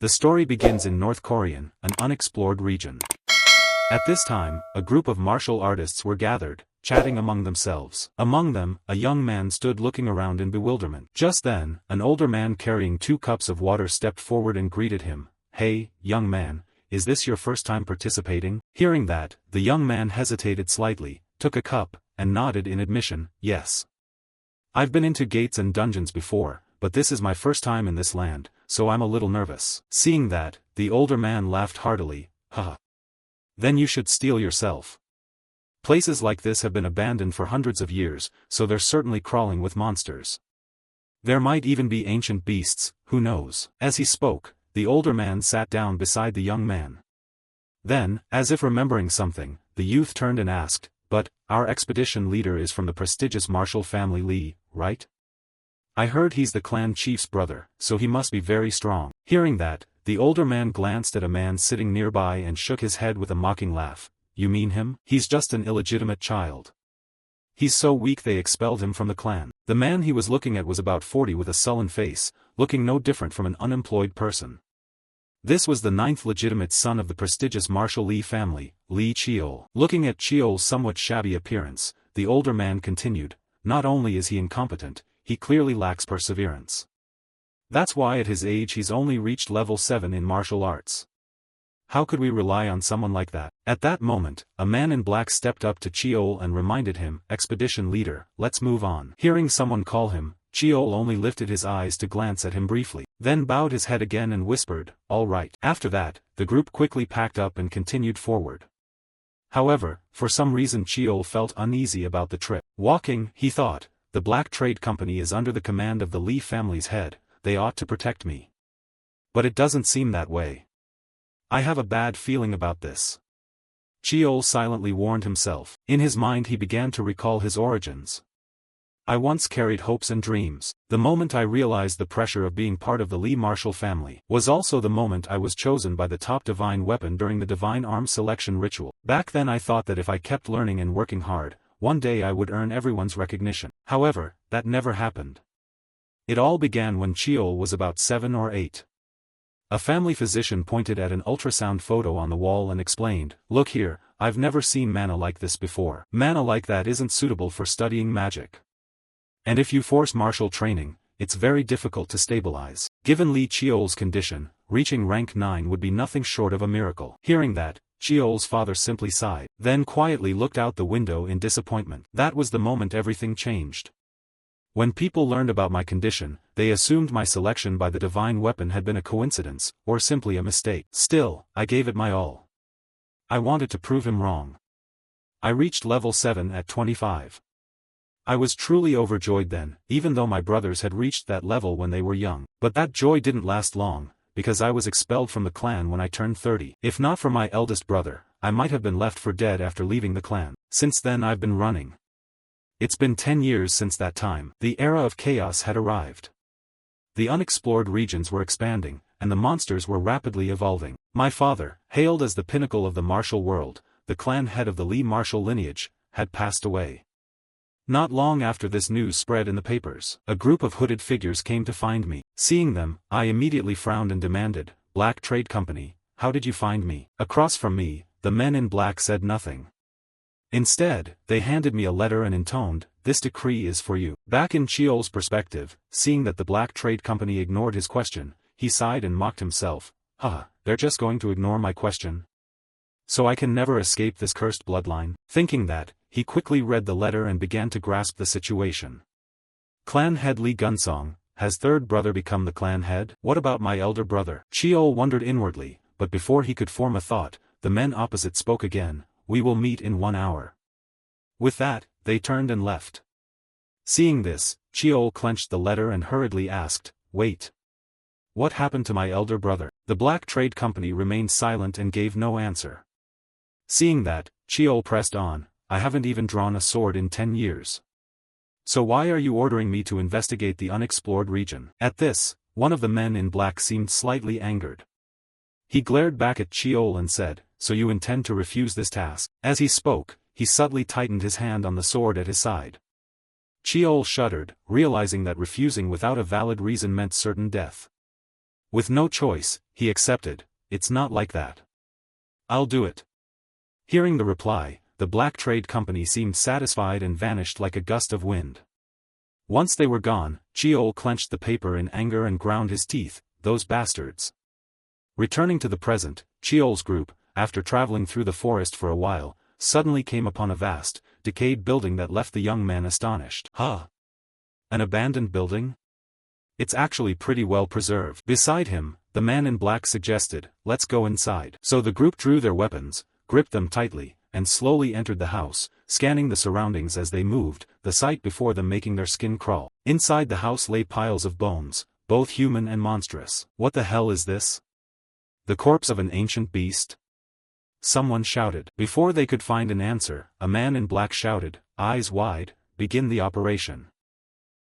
The story begins in North Korean, an unexplored region. At this time, a group of martial artists were gathered, chatting among themselves. Among them, a young man stood looking around in bewilderment. Just then, an older man carrying 2 cups of water stepped forward and greeted him. "Hey, young man, is this your first time participating?" Hearing that, the young man hesitated slightly, took a cup, and nodded in admission, "Yes. I've been into gates and dungeons before, but this is my first time in this land, so I'm a little nervous." Seeing that, the older man laughed heartily, "Haha. Then you should steel yourself. Places like this have been abandoned for hundreds of years, so they're certainly crawling with monsters. There might even be ancient beasts, who knows?" As he spoke, the older man sat down beside the young man. Then, as if remembering something, the youth turned and asked, "But, our expedition leader is from the prestigious martial family Lee, right? I heard he's the clan chief's brother, so he must be very strong." Hearing that, the older man glanced at a man sitting nearby and shook his head with a mocking laugh. "You mean him? He's just an illegitimate child. He's so weak they expelled him from the clan." The man he was looking at was about 40 with a sullen face, looking no different from an unemployed person. This was the 9th legitimate son of the prestigious martial Lee family, Lee Cheol. Looking at Cheol's somewhat shabby appearance, the older man continued, "Not only is he incompetent, he clearly lacks perseverance. That's why at his age he's only reached level 7 in martial arts. How could we rely on someone like that?" At that moment, a man in black stepped up to Cheol and reminded him, "Expedition leader, let's move on." Hearing someone call him, Cheol only lifted his eyes to glance at him briefly, then bowed his head again and whispered, "All right." After that, the group quickly packed up and continued forward. However, for some reason Cheol felt uneasy about the trip. Walking, he thought, the Black Trade Company is under the command of the Lee family's head, they ought to protect me. But it doesn't seem that way. I have a bad feeling about this. Cheol silently warned himself. In his mind he began to recall his origins. "I once carried hopes and dreams. The moment I realized the pressure of being part of the Lee martial family was also the moment I was chosen by the top divine weapon during the divine arms selection ritual. Back then I thought that if I kept learning and working hard, one day I would earn everyone's recognition. However, that never happened. It all began when Cheol was about 7 or 8. A family physician pointed at an ultrasound photo on the wall and explained, "Look here, I've never seen mana like this before. Mana like that isn't suitable for studying magic. And if you force martial training, it's very difficult to stabilize." Given Lee Cheol's condition, reaching rank 9 would be nothing short of a miracle. Hearing that, Cheol's father simply sighed, then quietly looked out the window in disappointment. That was the moment everything changed. When people learned about my condition, they assumed my selection by the divine weapon had been a coincidence, or simply a mistake. Still, I gave it my all. I wanted to prove him wrong. I reached level 7 at 25. I was truly overjoyed then, even though my brothers had reached that level when they were young. But that joy didn't last long, because I was expelled from the clan when I turned 30. If not for my eldest brother, I might have been left for dead after leaving the clan. Since then I've been running. It's been 10 years since that time. The era of chaos had arrived. The unexplored regions were expanding, and the monsters were rapidly evolving. My father, hailed as the pinnacle of the martial world, the clan head of the Lee martial lineage, had passed away. Not long after this news spread in the papers, a group of hooded figures came to find me. Seeing them, I immediately frowned and demanded, "Black Trade Company, how did you find me?" Across from me, the men in black said nothing. Instead, they handed me a letter and intoned, "This decree is for you." Back in Cheol's perspective, seeing that the Black Trade Company ignored his question, he sighed and mocked himself, they're just going to ignore my question? So I can never escape this cursed bloodline." Thinking that, he quickly read the letter and began to grasp the situation. Clan head Lee Gunsong, has third brother become the clan head? What about my elder brother? Cheol wondered inwardly, but before he could form a thought, the men opposite spoke again, "We will meet in 1 hour." With that, they turned and left. Seeing this, Cheol clenched the letter and hurriedly asked, "Wait. What happened to my elder brother?" The Black Trade Company remained silent and gave no answer. Seeing that, Cheol pressed on, "I haven't even drawn a sword in 10 years. So why are you ordering me to investigate the unexplored region?" At this, one of the men in black seemed slightly angered. He glared back at Cheol and said, "So you intend to refuse this task?" As he spoke, he subtly tightened his hand on the sword at his side. Cheol shuddered, realizing that refusing without a valid reason meant certain death. With no choice, he accepted. It's not like that. I'll do it. Hearing the reply, the Black Trade Company seemed satisfied and vanished like a gust of wind. Once they were gone, Cheol clenched the paper in anger and ground his teeth. Those bastards. Returning to the present, Cheol's group, after traveling through the forest for a while, suddenly came upon a vast, decayed building that left the young man astonished. Huh? An abandoned building? It's actually pretty well preserved. Beside him, the man in black suggested, let's go inside. So the group drew their weapons, gripped them tightly, and slowly entered the house, scanning the surroundings as they moved, the sight before them making their skin crawl. Inside the house lay piles of bones, both human and monstrous. What the hell is this? The corpse of an ancient beast? Someone shouted. Before they could find an answer, a man in black shouted, eyes wide, begin the operation.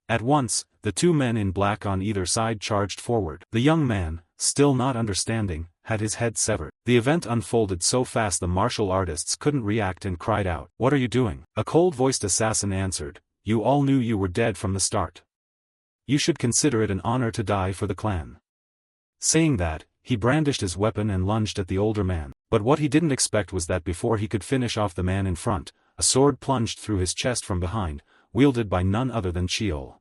At once, the two men in black on either side charged forward. The young man, still not understanding, had his head severed. The event unfolded so fast the martial artists couldn't react and cried out, "What are you doing?" A cold-voiced assassin answered, "You all knew you were dead from the start. You should consider it an honor to die for the clan." Saying that, he brandished his weapon and lunged at the older man. But what he didn't expect was that before he could finish off the man in front, a sword plunged through his chest from behind, wielded by none other than Cheol.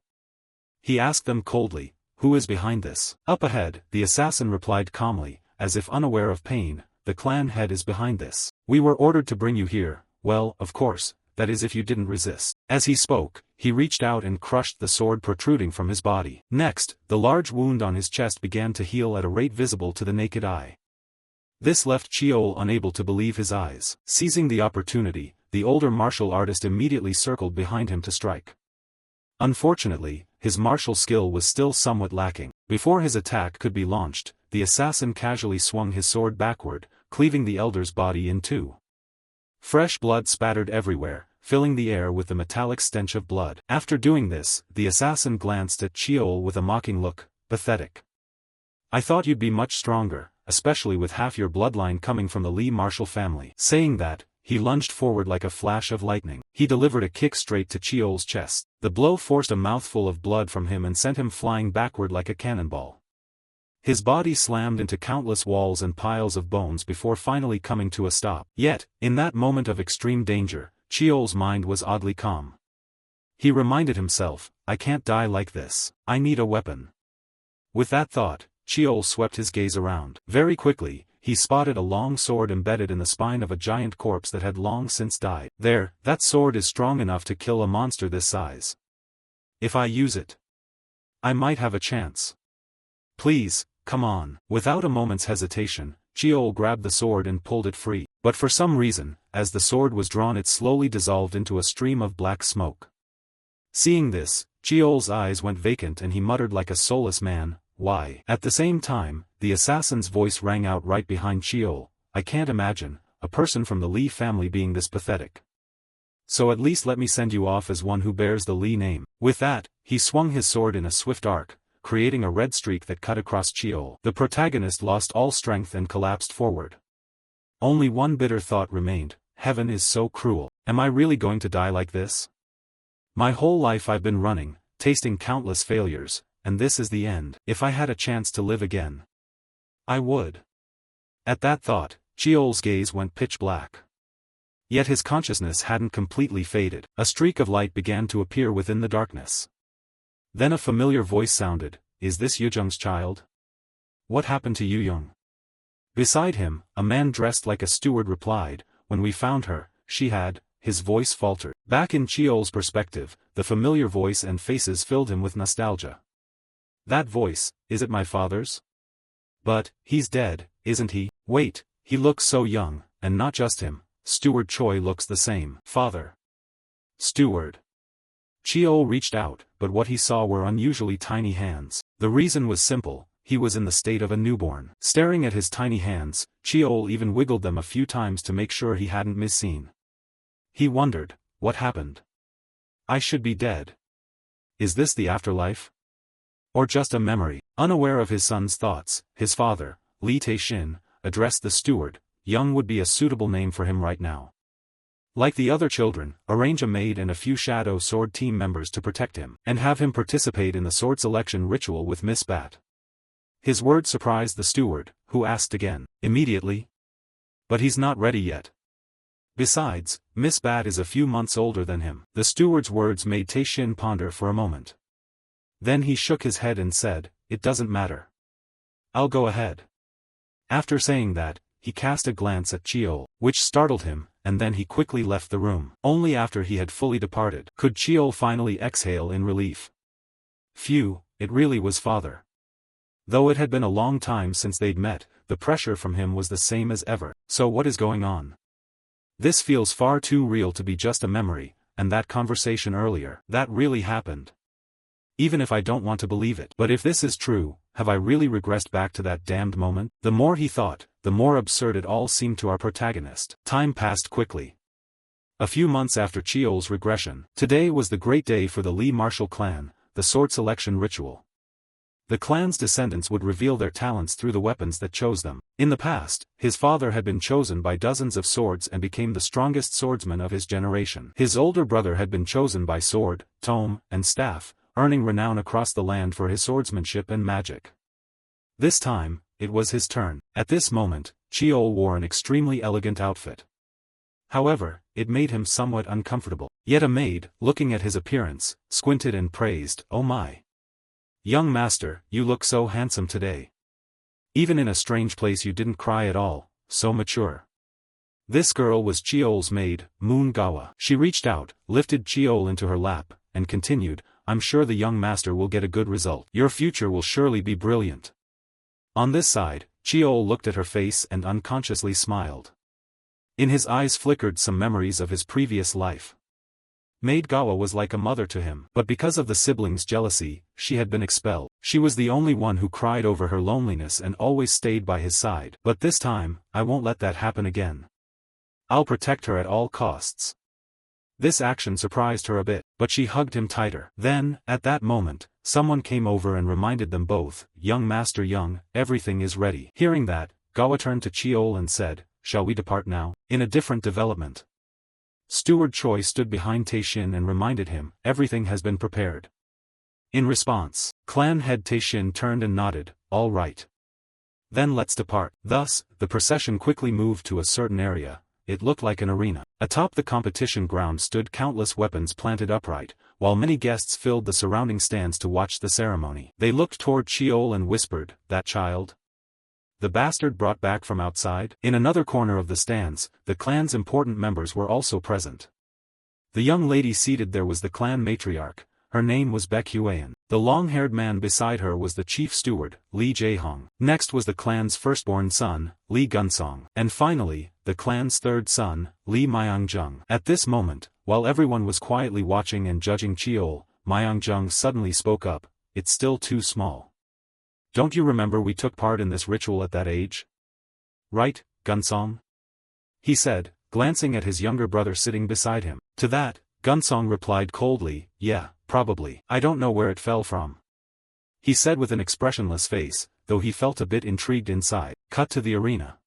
He asked them coldly, "Who is behind this?" "Up ahead," the assassin replied calmly, as if unaware of pain, "the clan head is behind this. We were ordered to bring you here, well, of course, that is if you didn't resist." As he spoke, he reached out and crushed the sword protruding from his body. Next, the large wound on his chest began to heal at a rate visible to the naked eye. This left Cheol unable to believe his eyes. Seizing the opportunity, the older martial artist immediately circled behind him to strike. Unfortunately, his martial skill was still somewhat lacking. Before his attack could be launched, the assassin casually swung his sword backward, cleaving the elder's body in two. Fresh blood spattered everywhere, filling the air with the metallic stench of blood. After doing this, the assassin glanced at Cheol with a mocking look, pathetic. "I thought you'd be much stronger, especially with half your bloodline coming from the Lee martial family." Saying that, he lunged forward like a flash of lightning. He delivered a kick straight to Cheol's chest. The blow forced a mouthful of blood from him and sent him flying backward like a cannonball. His body slammed into countless walls and piles of bones before finally coming to a stop. Yet, in that moment of extreme danger, Cheol's mind was oddly calm. He reminded himself, "I can't die like this. I need a weapon." With that thought, Cheol swept his gaze around. Very quickly, he spotted a long sword embedded in the spine of a giant corpse that had long since died. "There, that sword is strong enough to kill a monster this size. If I use it, I might have a chance. Please, come on." Without a moment's hesitation, Cheol grabbed the sword and pulled it free. But for some reason, as the sword was drawn it slowly dissolved into a stream of black smoke. Seeing this, Cheol's eyes went vacant and he muttered like a soulless man, "Why?" At the same time, the assassin's voice rang out right behind Cheol, "I can't imagine a person from the Lee family being this pathetic. So at least let me send you off as one who bears the Lee name." With that, he swung his sword in a swift arc, creating a red streak that cut across Cheol. The protagonist lost all strength and collapsed forward. Only one bitter thought remained, "Heaven is so cruel. Am I really going to die like this? My whole life I've been running, tasting countless failures, and this is the end. If I had a chance to live again, I would." At that thought, Cheol's gaze went pitch black. Yet his consciousness hadn't completely faded. A streak of light began to appear within the darkness. Then a familiar voice sounded, "Is this Yujung's child? What happened to Yujung?" Beside him, a man dressed like a steward replied, "When we found her, she had," his voice faltered. Back in Cheol's perspective, the familiar voice and faces filled him with nostalgia. That voice, is it my father's? But, he's dead, isn't he? Wait, he looks so young, and not just him, Steward Choi looks the same. Father. Steward. Cheol reached out, but what he saw were unusually tiny hands. The reason was simple, he was in the state of a newborn. Staring at his tiny hands, Cheol even wiggled them a few times to make sure he hadn't misseen. He wondered, what happened? I should be dead. Is this the afterlife? Or just a memory? Unaware of his son's thoughts, his father, Lee Tae-shin, addressed the steward. Young would be a suitable name for him right now. Like the other children, arrange a maid and a few Shadow Sword team members to protect him, and have him participate in the sword selection ritual with Miss Bat. His words surprised the steward, who asked again, immediately. But he's not ready yet. Besides, Miss Bat is a few months older than him. The steward's words made Tae-shin ponder for a moment. Then he shook his head and said, it doesn't matter. I'll go ahead. After saying that, he cast a glance at Cheol, which startled him, and then he quickly left the room. Only after he had fully departed could Cheol finally exhale in relief. Phew, it really was father. Though it had been a long time since they'd met, the pressure from him was the same as ever. So what is going on? This feels far too real to be just a memory, and that conversation earlier, that really happened. Even if I don't want to believe it. But if this is true, have I really regressed back to that damned moment? The more he thought, the more absurd it all seemed to our protagonist. Time passed quickly. A few months after Cheol's regression, today was the great day for the Lee martial clan, the sword selection ritual. The clan's descendants would reveal their talents through the weapons that chose them. In the past, his father had been chosen by dozens of swords and became the strongest swordsman of his generation. His older brother had been chosen by sword, tome, and staff, earning renown across the land for his swordsmanship and magic. This time, it was his turn. At this moment, Cheol wore an extremely elegant outfit. However, it made him somewhat uncomfortable. Yet a maid, looking at his appearance, squinted and praised, "Oh my! Young master, you look so handsome today. Even in a strange place you didn't cry at all, so mature." This girl was Cheol's maid, Moon Gawa. She reached out, lifted Cheol into her lap, and continued, "I'm sure the young master will get a good result. Your future will surely be brilliant." On this side, Cheol looked at her face and unconsciously smiled. In his eyes flickered some memories of his previous life. Maid Gawa was like a mother to him, but because of the siblings' jealousy, she had been expelled. She was the only one who cried over her loneliness and always stayed by his side. But this time, I won't let that happen again. I'll protect her at all costs. This action surprised her a bit, but she hugged him tighter. Then, at that moment, someone came over and reminded them both, "Young Master Young, everything is ready." Hearing that, Gawa turned to Cheol and said, "Shall we depart now?" In a different development, Steward Choi stood behind Tae-shin and reminded him, "Everything has been prepared." In response, clan head Tae-shin turned and nodded, "All right. Then let's depart." Thus, the procession quickly moved to a certain area. It looked like an arena. Atop the competition ground stood countless weapons planted upright, while many guests filled the surrounding stands to watch the ceremony. They looked toward Cheol and whispered, "That child? The bastard brought back from outside?" In another corner of the stands, the clan's important members were also present. The young lady seated there was the clan matriarch. Her name was Baek Hwaeun. The long-haired man beside her was the chief steward, Lee Jae-hong. Next was the clan's firstborn son, Lee Gunsong. And finally, the clan's third son, Lee Myong-jung. At this moment, while everyone was quietly watching and judging Cheol, Myong-jung suddenly spoke up, "It's still too small. Don't you remember we took part in this ritual at that age? Right, Gunsong?" he said, glancing at his younger brother sitting beside him. To that, Gunsong replied coldly, "Yeah, probably. I don't know where it fell from," he said with an expressionless face, though he felt a bit intrigued inside. Cut to the arena.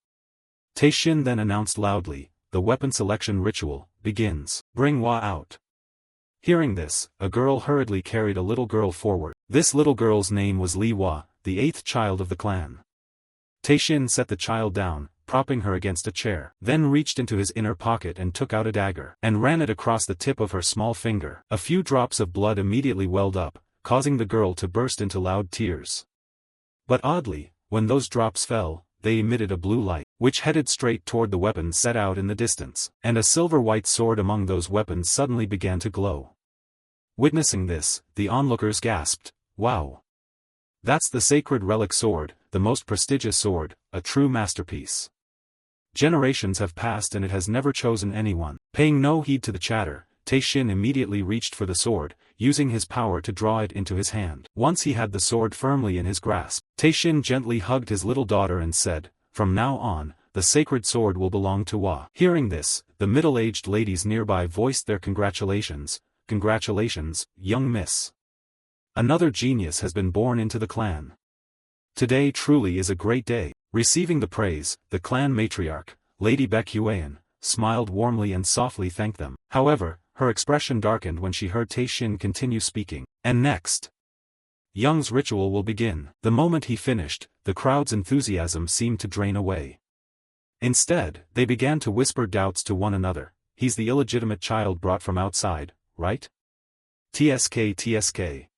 Tae-shin then announced loudly, "The weapon selection ritual begins. Bring Hwa out." Hearing this, a girl hurriedly carried a little girl forward. This little girl's name was Lee Hwa, the 8th child of the clan. Tae-shin set the child down, propping her against a chair, then reached into his inner pocket and took out a dagger, and ran it across the tip of her small finger. A few drops of blood immediately welled up, causing the girl to burst into loud tears. But oddly, when those drops fell, they emitted a blue light, which headed straight toward the weapon set out in the distance, and a silver-white sword among those weapons suddenly began to glow. Witnessing this, the onlookers gasped, "Wow! That's the sacred relic sword, the most prestigious sword, a true masterpiece. Generations have passed and it has never chosen anyone." Paying no heed to the chatter, Tae-shin immediately reached for the sword, using his power to draw it into his hand. Once he had the sword firmly in his grasp, Tae-shin gently hugged his little daughter and said, "From now on, the sacred sword will belong to Hwa." Hearing this, the middle-aged ladies nearby voiced their congratulations. "Congratulations, young miss. Another genius has been born into the clan. Today truly is a great day." Receiving the praise, the clan matriarch, Lady Baek Hwaeun, smiled warmly and softly thanked them. However, her expression darkened when she heard Tae-shin continue speaking. "And next, Young's ritual will begin. The moment he finished, the crowd's enthusiasm seemed to drain away. Instead, they began to whisper doubts to one another. He's the illegitimate child brought from outside, right? TSK.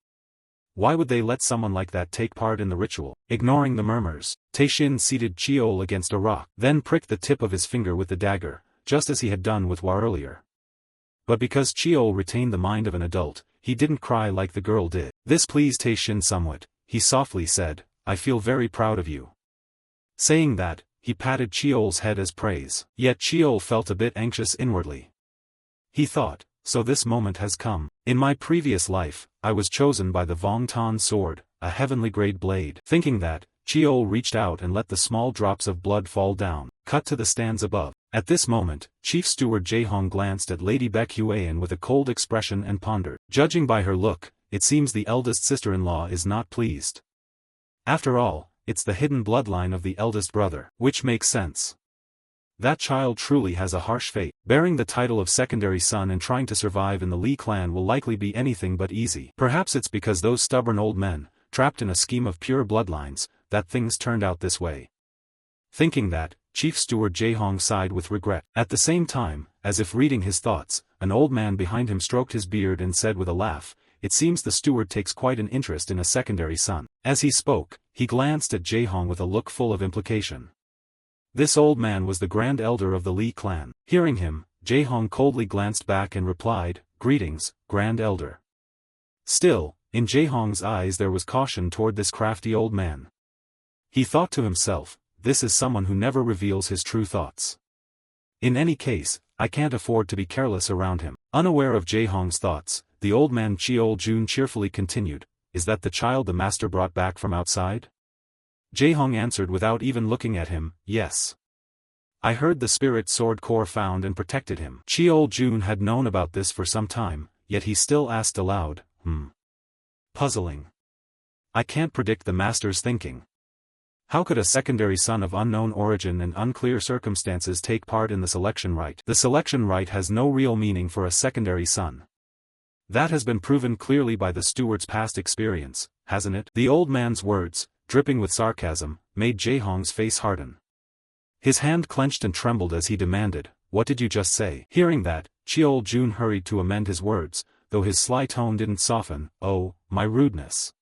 Why would they let someone like that take part in the ritual? Ignoring the murmurs, Taishin seated Cheol against a rock, then pricked the tip of his finger with the dagger, just as he had done with War earlier. But because Cheol retained the mind of an adult, he didn't cry like the girl did. This pleased Taishin somewhat. He softly said, "I feel very proud of you." Saying that, he patted Cheol's head as praise. Yet Cheol felt a bit anxious inwardly. He thought, so this moment has come. In my previous life, I was chosen by the Vong Tan sword, a heavenly grade blade. Thinking that, Cheol reached out and let the small drops of blood fall down, cut to the stands above. At this moment, Chief Steward Jaehong glanced at Lady Baek Huayan with a cold expression and pondered. Judging by her look, it seems the eldest sister-in-law is not pleased. After all, it's the hidden bloodline of the eldest brother, which makes sense. That child truly has a harsh fate. Bearing the title of secondary son and trying to survive in the Li clan will likely be anything but easy. Perhaps it's because those stubborn old men, trapped in a scheme of pure bloodlines, that things turned out this way. Thinking that, Chief Steward Jaehong sighed with regret. At the same time, as if reading his thoughts, an old man behind him stroked his beard and said with a laugh, "It seems the steward takes quite an interest in a secondary son." As he spoke, he glanced at Jaehong with a look full of implication. This old man was the grand elder of the Li clan. Hearing him, Jaehong coldly glanced back and replied, "Greetings, grand elder." Still, in Jaehong's eyes there was caution toward this crafty old man. He thought to himself, this is someone who never reveals his true thoughts. In any case, I can't afford to be careless around him. Unaware of Jaehong's thoughts, the old man Cheol Jun cheerfully continued, "Is that the child the master brought back from outside?" Jaehong answered without even looking at him, "Yes. I heard the spirit sword core found and protected him." Cheol Jun had known about this for some time, yet he still asked aloud, Puzzling. I can't predict the master's thinking. How could a secondary son of unknown origin and unclear circumstances take part in the selection rite? The selection rite has no real meaning for a secondary son. That has been proven clearly by the steward's past experience, hasn't it? The old man's words, dripping with sarcasm, made Jaehong's face harden. His hand clenched and trembled as he demanded, "What did you just say?" Hearing that, Cheol Jun hurried to amend his words, though his sly tone didn't soften. "Oh, my rudeness.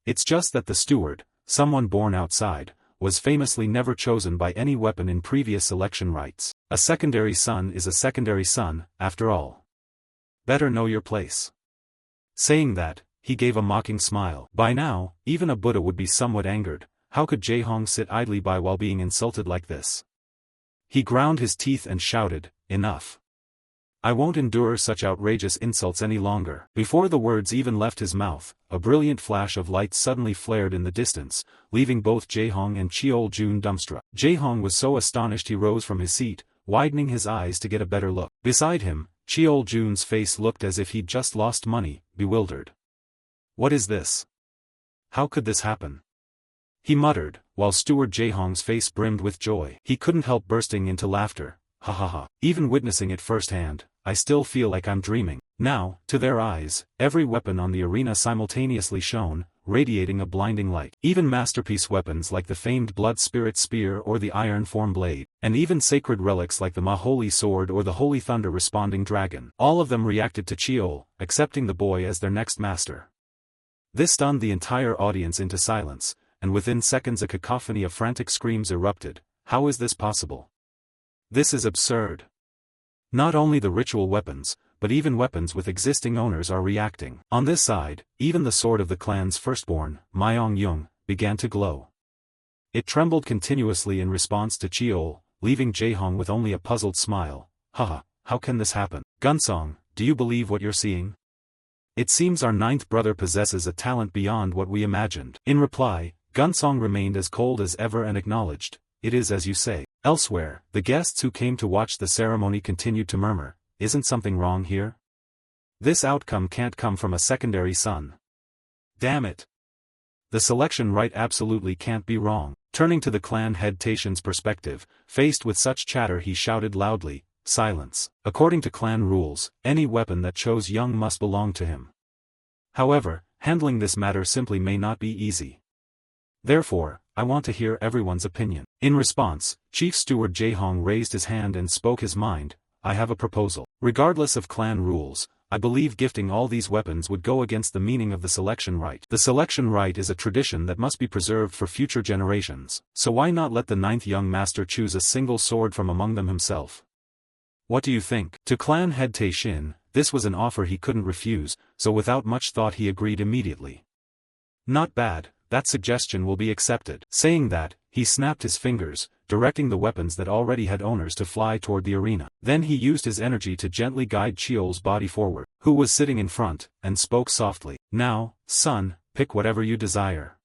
It's just that the steward, someone born outside, was famously never chosen by any weapon in previous selection rites. A secondary son is a secondary son, after all. Better know your place." Saying that, he gave a mocking smile. By now, even a Buddha would be somewhat angered. How could Jaehong sit idly by while being insulted like this? He ground his teeth and shouted, "Enough. I won't endure such outrageous insults any longer." Before the words even left his mouth, a brilliant flash of light suddenly flared in the distance, leaving both Jaehong and Cheol Jun dumbstruck. Jaehong was so astonished he rose from his seat, widening his eyes to get a better look. Beside him, Cheol Jun's face looked as if he'd just lost money, bewildered. "What is this? How could this happen?" he muttered, while Steward Jaehong's face brimmed with joy. He couldn't help bursting into laughter. "Ha ha ha. Even witnessing it firsthand, I still feel like I'm dreaming." Now, to their eyes, every weapon on the arena simultaneously shone, radiating a blinding light. Even masterpiece weapons like the famed Blood Spirit Spear or the Iron Form Blade, and even sacred relics like the Ma-Holy Sword or the Holy Thunder Responding Dragon. All of them reacted to Cheol, accepting the boy as their next master. This stunned the entire audience into silence, and within seconds a cacophony of frantic screams erupted. How is this possible? This is absurd. Not only the ritual weapons, but even weapons with existing owners are reacting. On this side, even the sword of the clan's firstborn, Myong Yung, began to glow. It trembled continuously in response to Cheol, leaving Jaehong with only a puzzled smile. "Haha, how can this happen? Gunsong, do you believe what you're seeing? It seems our ninth brother possesses a talent beyond what we imagined." In reply, Gunsong remained as cold as ever and acknowledged, "It is as you say." Elsewhere, the guests who came to watch the ceremony continued to murmur, "Isn't something wrong here? This outcome can't come from a secondary son. Damn it. The selection rite absolutely can't be wrong." Turning to the clan head Taishin's perspective, faced with such chatter he shouted loudly, "Silence." According to clan rules, any weapon that chose Young must belong to him. However, handling this matter simply may not be easy. Therefore, I want to hear everyone's opinion. In response, Chief Steward Jaehong raised his hand and spoke his mind. I have a proposal. Regardless of clan rules, I believe gifting all these weapons would go against the meaning of the selection right. The selection right is a tradition that must be preserved for future generations, so why not let the 9th young master choose a single sword from among them himself? What do you think? To clan head Tae-shin, this was an offer he couldn't refuse, so without much thought he agreed immediately. Not bad, that suggestion will be accepted. Saying that, he snapped his fingers, directing the weapons that already had owners to fly toward the arena. Then he used his energy to gently guide Cheol's body forward, who was sitting in front, and spoke softly. Now, son, pick whatever you desire.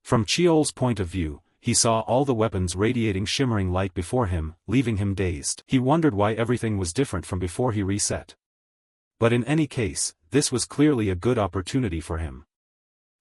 From Cheol's point of view, he saw all the weapons radiating shimmering light before him, leaving him dazed. He wondered why everything was different from before he reset. But in any case, this was clearly a good opportunity for him.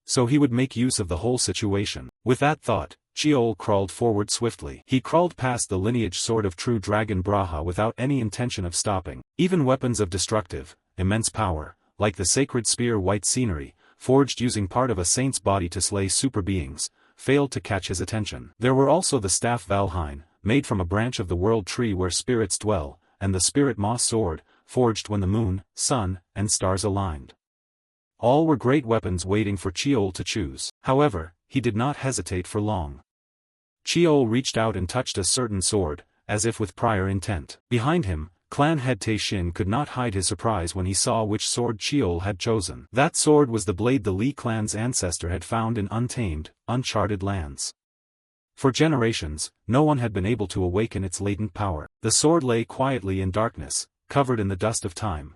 So he would make use of the whole situation. With that thought, Cheol crawled forward swiftly. He crawled past the lineage sword of true dragon Braha without any intention of stopping. Even weapons of destructive, immense power, like the sacred spear White Scenery, forged using part of a saint's body to slay super beings, failed to catch his attention. There were also the staff Valheim, made from a branch of the world tree where spirits dwell, and the spirit moss sword, forged when the moon, sun, and stars aligned. All were great weapons waiting for Cheol to choose. However, he did not hesitate for long. Cheol reached out and touched a certain sword, as if with prior intent. Behind him, clan head Tae-shin could not hide his surprise when he saw which sword Cheol had chosen. That sword was the blade the Lee clan's ancestor had found in untamed, uncharted lands. For generations, no one had been able to awaken its latent power. The sword lay quietly in darkness, covered in the dust of time.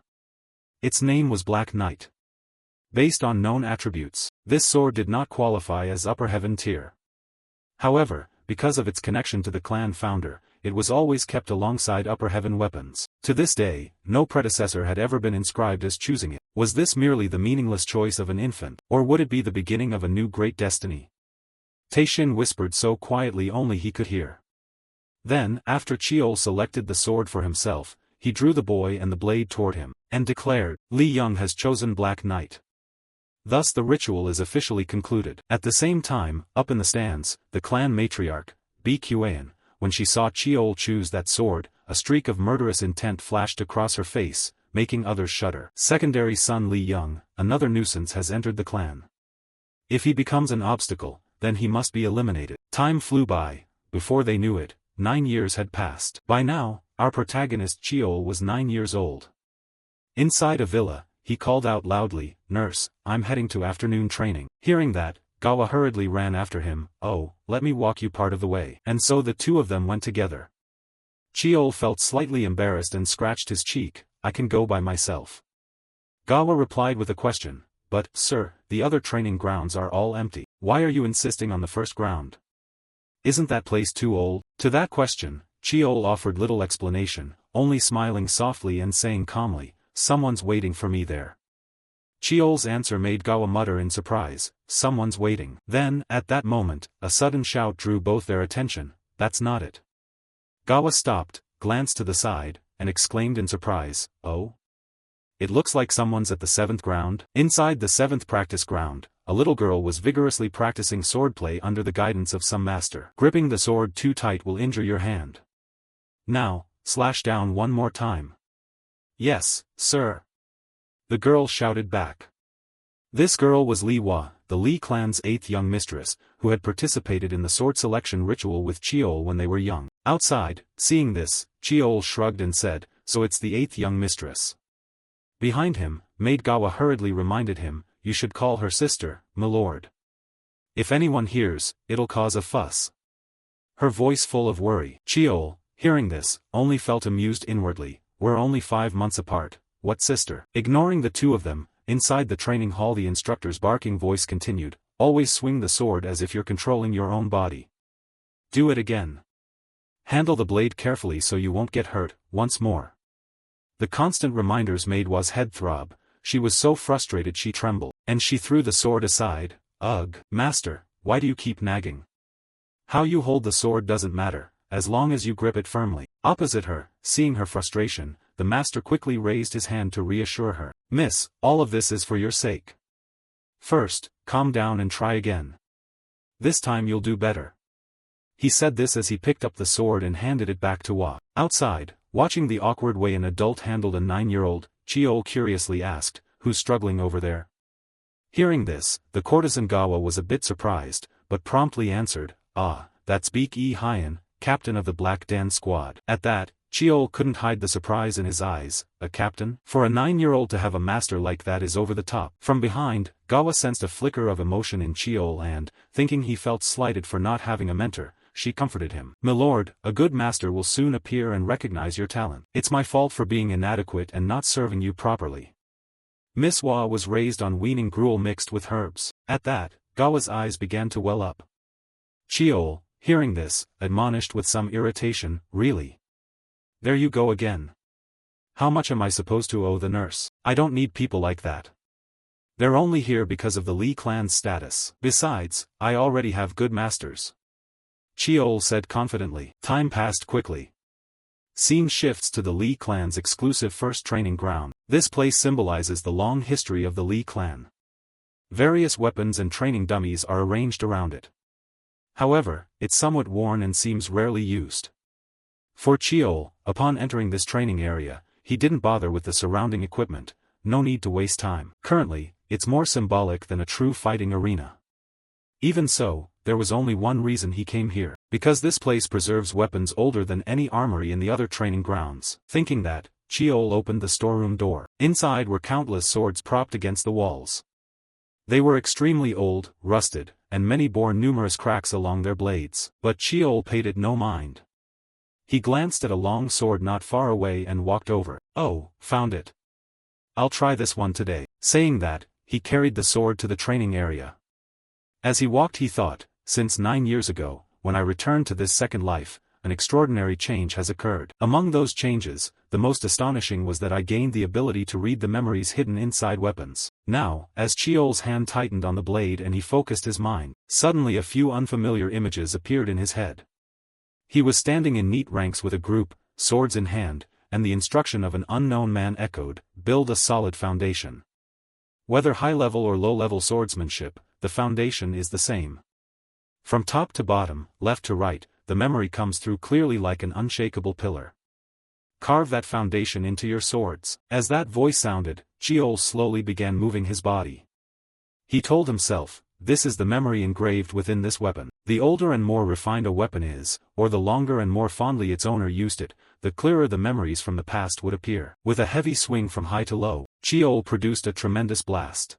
Its name was Black Knight. Based on known attributes, this sword did not qualify as upper heaven tier. However, because of its connection to the clan founder, it was always kept alongside upper heaven weapons. To this day, no predecessor had ever been inscribed as choosing it. Was this merely the meaningless choice of an infant, or would it be the beginning of a new great destiny? Tae-shin whispered so quietly only he could hear. Then, after Cheol selected the sword for himself, he drew the boy and the blade toward him, and declared, Lee Young has chosen Black Knight. Thus the ritual is officially concluded. At the same time, up in the stands, the clan matriarch, Bqan, when she saw Cheol choose that sword, a streak of murderous intent flashed across her face, making others shudder. Secondary son Lee Young, another nuisance has entered the clan. If he becomes an obstacle, then he must be eliminated. Time flew by. Before they knew it, 9 years had passed. By now, our protagonist Cheol was 9 years old. Inside a villa, he called out loudly, Nurse, I'm heading to afternoon training. Hearing that, Gawa hurriedly ran after him. Oh, let me walk you part of the way. And so the two of them went together. Cheol felt slightly embarrassed and scratched his cheek. I can go by myself. Gawa replied with a question. But, sir, the other training grounds are all empty. Why are you insisting on the first ground? Isn't that place too old? To that question, Cheol offered little explanation, only smiling softly and saying calmly, Someone's waiting for me there. Cheol's answer made Gawa mutter in surprise, Someone's waiting. Then, at that moment, a sudden shout drew both their attention. That's not it. Gawa stopped, glanced to the side, and exclaimed in surprise, Oh? It looks like someone's at the 7th ground. Inside the 7th practice ground, a little girl was vigorously practicing swordplay under the guidance of some master. Gripping the sword too tight will injure your hand. Now, slash down one more time. Yes, sir. The girl shouted back. This girl was Lee Hwa, the Lee clan's 8th young mistress, who had participated in the sword selection ritual with Cheol when they were young. Outside, seeing this, Cheol shrugged and said, So it's the 8th young mistress. Behind him, Maid Gawa hurriedly reminded him, You should call her sister, milord. If anyone hears, it'll cause a fuss. Her voice full of worry. Cheol, hearing this, only felt amused inwardly. We're only 5 months apart, what sister? Ignoring the two of them, inside the training hall the instructor's barking voice continued, Always swing the sword as if you're controlling your own body. Do it again. Handle the blade carefully so you won't get hurt, once more. The constant reminders made Hwa's head throb, she was so frustrated she trembled, and she threw the sword aside. Ugh, master, why do you keep nagging? How you hold the sword doesn't matter, as long as you grip it firmly. Opposite her, seeing her frustration, the master quickly raised his hand to reassure her. Miss, all of this is for your sake. First, calm down and try again. This time you'll do better. He said this as he picked up the sword and handed it back to Wa. Outside, watching the awkward way an adult handled a 9-year-old, Chiol curiously asked, "Who's struggling over there?" Hearing this, the courtesan Gawa was a bit surprised, but promptly answered, "Ah, that's Beek E. Hyan, captain of the Black Dan squad." At that, Chiol couldn't hide the surprise in his eyes. A captain? For a 9-year-old to have a master like that is over the top. From behind, Gawa sensed a flicker of emotion in Chiol and, thinking he felt slighted for not having a mentor, she comforted him. "Milord, a good master will soon appear and recognize your talent. It's my fault for being inadequate and not serving you properly." Miss Wa was raised on weaning gruel mixed with herbs. At that, Gawa's eyes began to well up. Chiol, hearing this, admonished with some irritation, "Really? There you go again. How much am I supposed to owe the nurse? I don't need people like that. They're only here because of the Li clan's status. Besides, I already have good masters." Chiol said confidently. Time passed quickly. Scene shifts to the Li clan's exclusive first training ground. This place symbolizes the long history of the Li clan. Various weapons and training dummies are arranged around it. However, it's somewhat worn and seems rarely used. For Chiol, upon entering this training area, he didn't bother with the surrounding equipment. No need to waste time. Currently, it's more symbolic than a true fighting arena. Even so, there was only one reason he came here. Because this place preserves weapons older than any armory in the other training grounds. Thinking that, Chiol opened the storeroom door. Inside were countless swords propped against the walls. They were extremely old, rusted, and many bore numerous cracks along their blades. But Chiol paid it no mind. He glanced at a long sword not far away and walked over. "Oh, found it. I'll try this one today." Saying that, he carried the sword to the training area. As he walked he thought, since 9 years ago, when I returned to this second life, an extraordinary change has occurred. Among those changes, the most astonishing was that I gained the ability to read the memories hidden inside weapons. Now, as Chiol's hand tightened on the blade and he focused his mind, suddenly a few unfamiliar images appeared in his head. He was standing in neat ranks with a group, swords in hand, and the instruction of an unknown man echoed, "Build a solid foundation." Whether high-level or low-level swordsmanship, the foundation is the same. From top to bottom, left to right, the memory comes through clearly like an unshakable pillar. Carve that foundation into your swords. As that voice sounded, Chiol slowly began moving his body. He told himself, this is the memory engraved within this weapon. The older and more refined a weapon is, or the longer and more fondly its owner used it, the clearer the memories from the past would appear. With a heavy swing from high to low, Chiol produced a tremendous blast.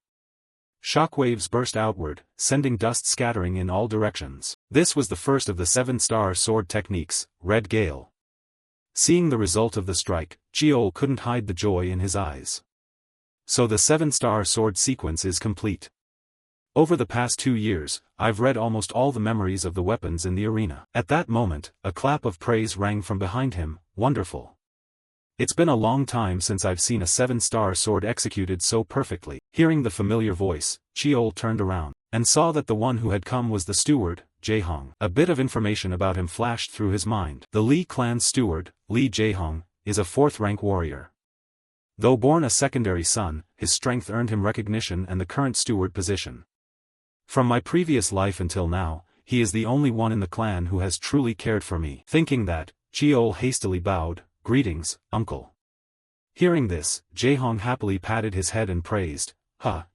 Shockwaves burst outward, sending dust scattering in all directions. This was the first of the 7-star sword techniques, Red Gale. Seeing the result of the strike, Chiol couldn't hide the joy in his eyes. So the 7-star sword sequence is complete. Over the past 2 years, I've read almost all the memories of the weapons in the arena. At that moment, a clap of praise rang from behind him. Wonderful. It's been a long time since I've seen a 7-star sword executed so perfectly. Hearing the familiar voice, Chiol turned around, and saw that the one who had come was the steward, Jaehong. A bit of information about him flashed through his mind. The Li clan's steward, Li Jaehong, is a 4th-rank warrior. Though born a secondary son, his strength earned him recognition and the current steward position. From my previous life until now, he is the only one in the clan who has truly cared for me. Thinking that, Chiol hastily bowed. Greetings, uncle. Hearing this, Jaehong happily patted his head and praised,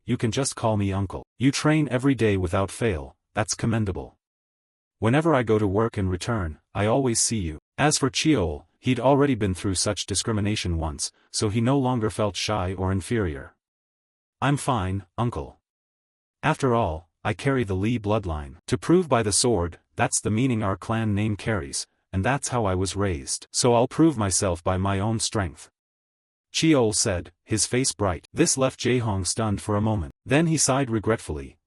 you can just call me uncle. You train every day without fail, that's commendable. Whenever I go to work and return, I always see you. As for Chiol, he'd already been through such discrimination once, so he no longer felt shy or inferior. I'm fine, uncle. After all, I carry the Li bloodline. To prove by the sword, that's the meaning our clan name carries, and that's how I was raised. So I'll prove myself by my own strength. Chiol said, his face bright. This left Jaehong stunned for a moment. Then he sighed regretfully,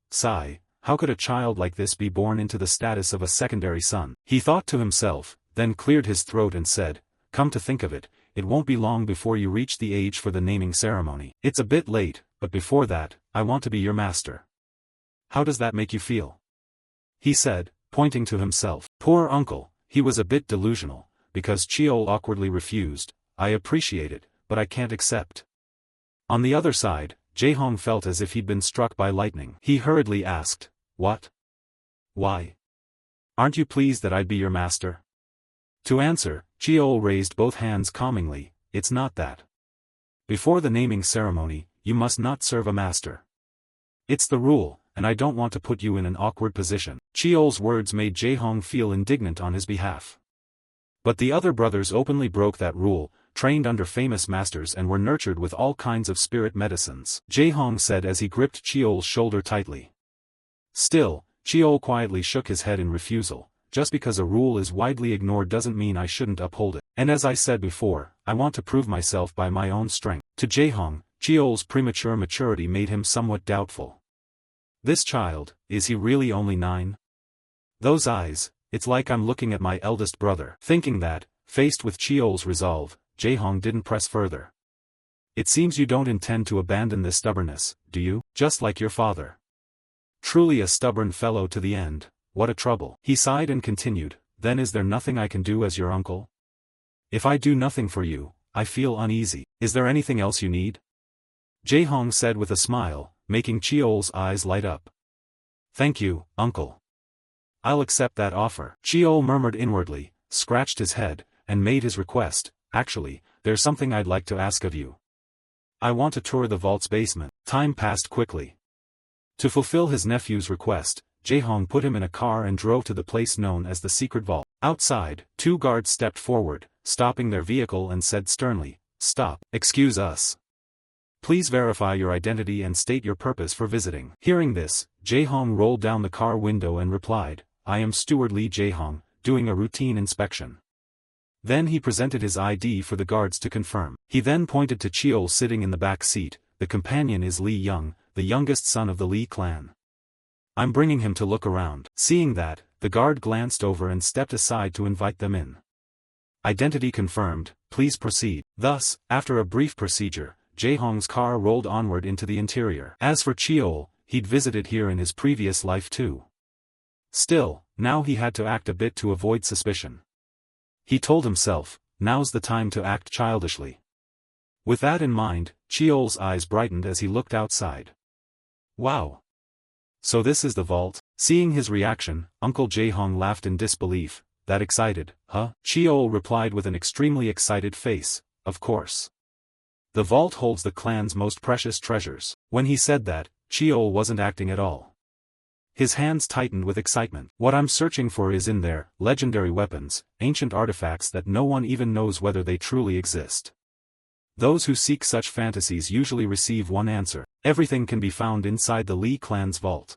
how could a child like this be born into the status of a secondary son? He thought to himself, then cleared his throat and said, come to think of it, it won't be long before you reach the age for the naming ceremony. It's a bit late, but before that, I want to be your master. How does that make you feel? He said, pointing to himself. Poor uncle, he was a bit delusional, because Chiol awkwardly refused, I appreciate it, but I can't accept. On the other side, Jae-hong felt as if he'd been struck by lightning. He hurriedly asked, "What? Why? Aren't you pleased that I'd be your master?" To answer, Cheol raised both hands calmingly, "It's not that. Before the naming ceremony, you must not serve a master. It's the rule, and I don't want to put you in an awkward position." Cheol's words made Jae-hong feel indignant on his behalf. But the other brothers openly broke that rule, trained under famous masters and were nurtured with all kinds of spirit medicines, Jae-hong said as he gripped Cheol's shoulder tightly. Still, Cheol quietly shook his head in refusal. "Just because a rule is widely ignored doesn't mean I shouldn't uphold it. And as I said before, I want to prove myself by my own strength." To Jae-hong, Cheol's premature maturity made him somewhat doubtful. This child, is he really only 9? Those eyes, it's like I'm looking at my eldest brother. Thinking that, faced with Cheol's resolve, Jae-hong didn't press further. "It seems you don't intend to abandon this stubbornness, do you? Just like your father. Truly a stubborn fellow to the end, what a trouble." He sighed and continued, "Then is there nothing I can do as your uncle? If I do nothing for you, I feel uneasy. Is there anything else you need?" Jae-hong said with a smile, making Cheol's eyes light up. "Thank you, uncle. I'll accept that offer." Cheol murmured inwardly, scratched his head, and made his request. "Actually, there's something I'd like to ask of you. I want to tour the vault's basement." Time passed quickly. To fulfill his nephew's request, Jae-hong put him in a car and drove to the place known as the secret vault. Outside, 2 guards stepped forward, stopping their vehicle and said sternly, "Stop. Excuse us. Please verify your identity and state your purpose for visiting." Hearing this, Jae-hong rolled down the car window and replied, "I am Steward Lee Jae-hong, doing a routine inspection." Then he presented his ID for the guards to confirm. He then pointed to Cheol sitting in the back seat. "The companion is Lee Young, the youngest son of the Lee clan. I'm bringing him to look around." Seeing that, the guard glanced over and stepped aside to invite them in. "Identity confirmed, please proceed." Thus, after a brief procedure, Jae-hong's car rolled onward into the interior. As for Cheol, he'd visited here in his previous life too. Still, now he had to act a bit to avoid suspicion. He told himself, now's the time to act childishly. With that in mind, Cheol's eyes brightened as he looked outside. "Wow! So this is the vault?" Seeing his reaction, Uncle Jae-hong laughed in disbelief. "That excited, huh?" Cheol replied with an extremely excited face, "Of course. The vault holds the clan's most precious treasures." When he said that, Cheol wasn't acting at all. His hands tightened with excitement. "What I'm searching for is in there, legendary weapons, ancient artifacts that no one even knows whether they truly exist. Those who seek such fantasies usually receive one answer: everything can be found inside the Lee clan's vault."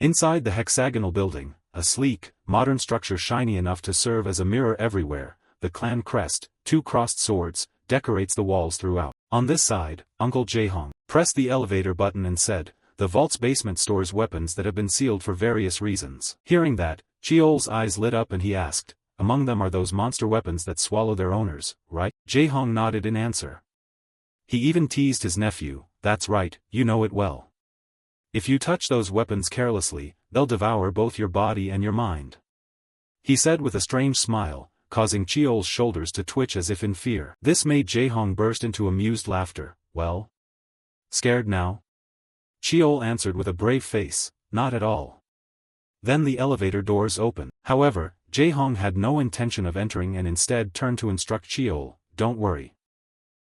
Inside the hexagonal building, a sleek, modern structure shiny enough to serve as a mirror everywhere, the clan crest, 2 crossed swords, decorates the walls throughout. On this side, Uncle Jae-hong pressed the elevator button and said, "The vault's basement stores weapons that have been sealed for various reasons." Hearing that, Cheol's eyes lit up and he asked, "Among them are those monster weapons that swallow their owners, right?" Jae-hong nodded in answer. He even teased his nephew, "That's right, you know it well. If you touch those weapons carelessly, they'll devour both your body and your mind," he said with a strange smile, causing Cheol's shoulders to twitch as if in fear. This made Jae-hong burst into amused laughter. "Well? Scared now?" Cheol answered with a brave face, "Not at all." Then the elevator doors opened. However, Jae-hong had no intention of entering and instead turned to instruct Cheol, "Don't worry.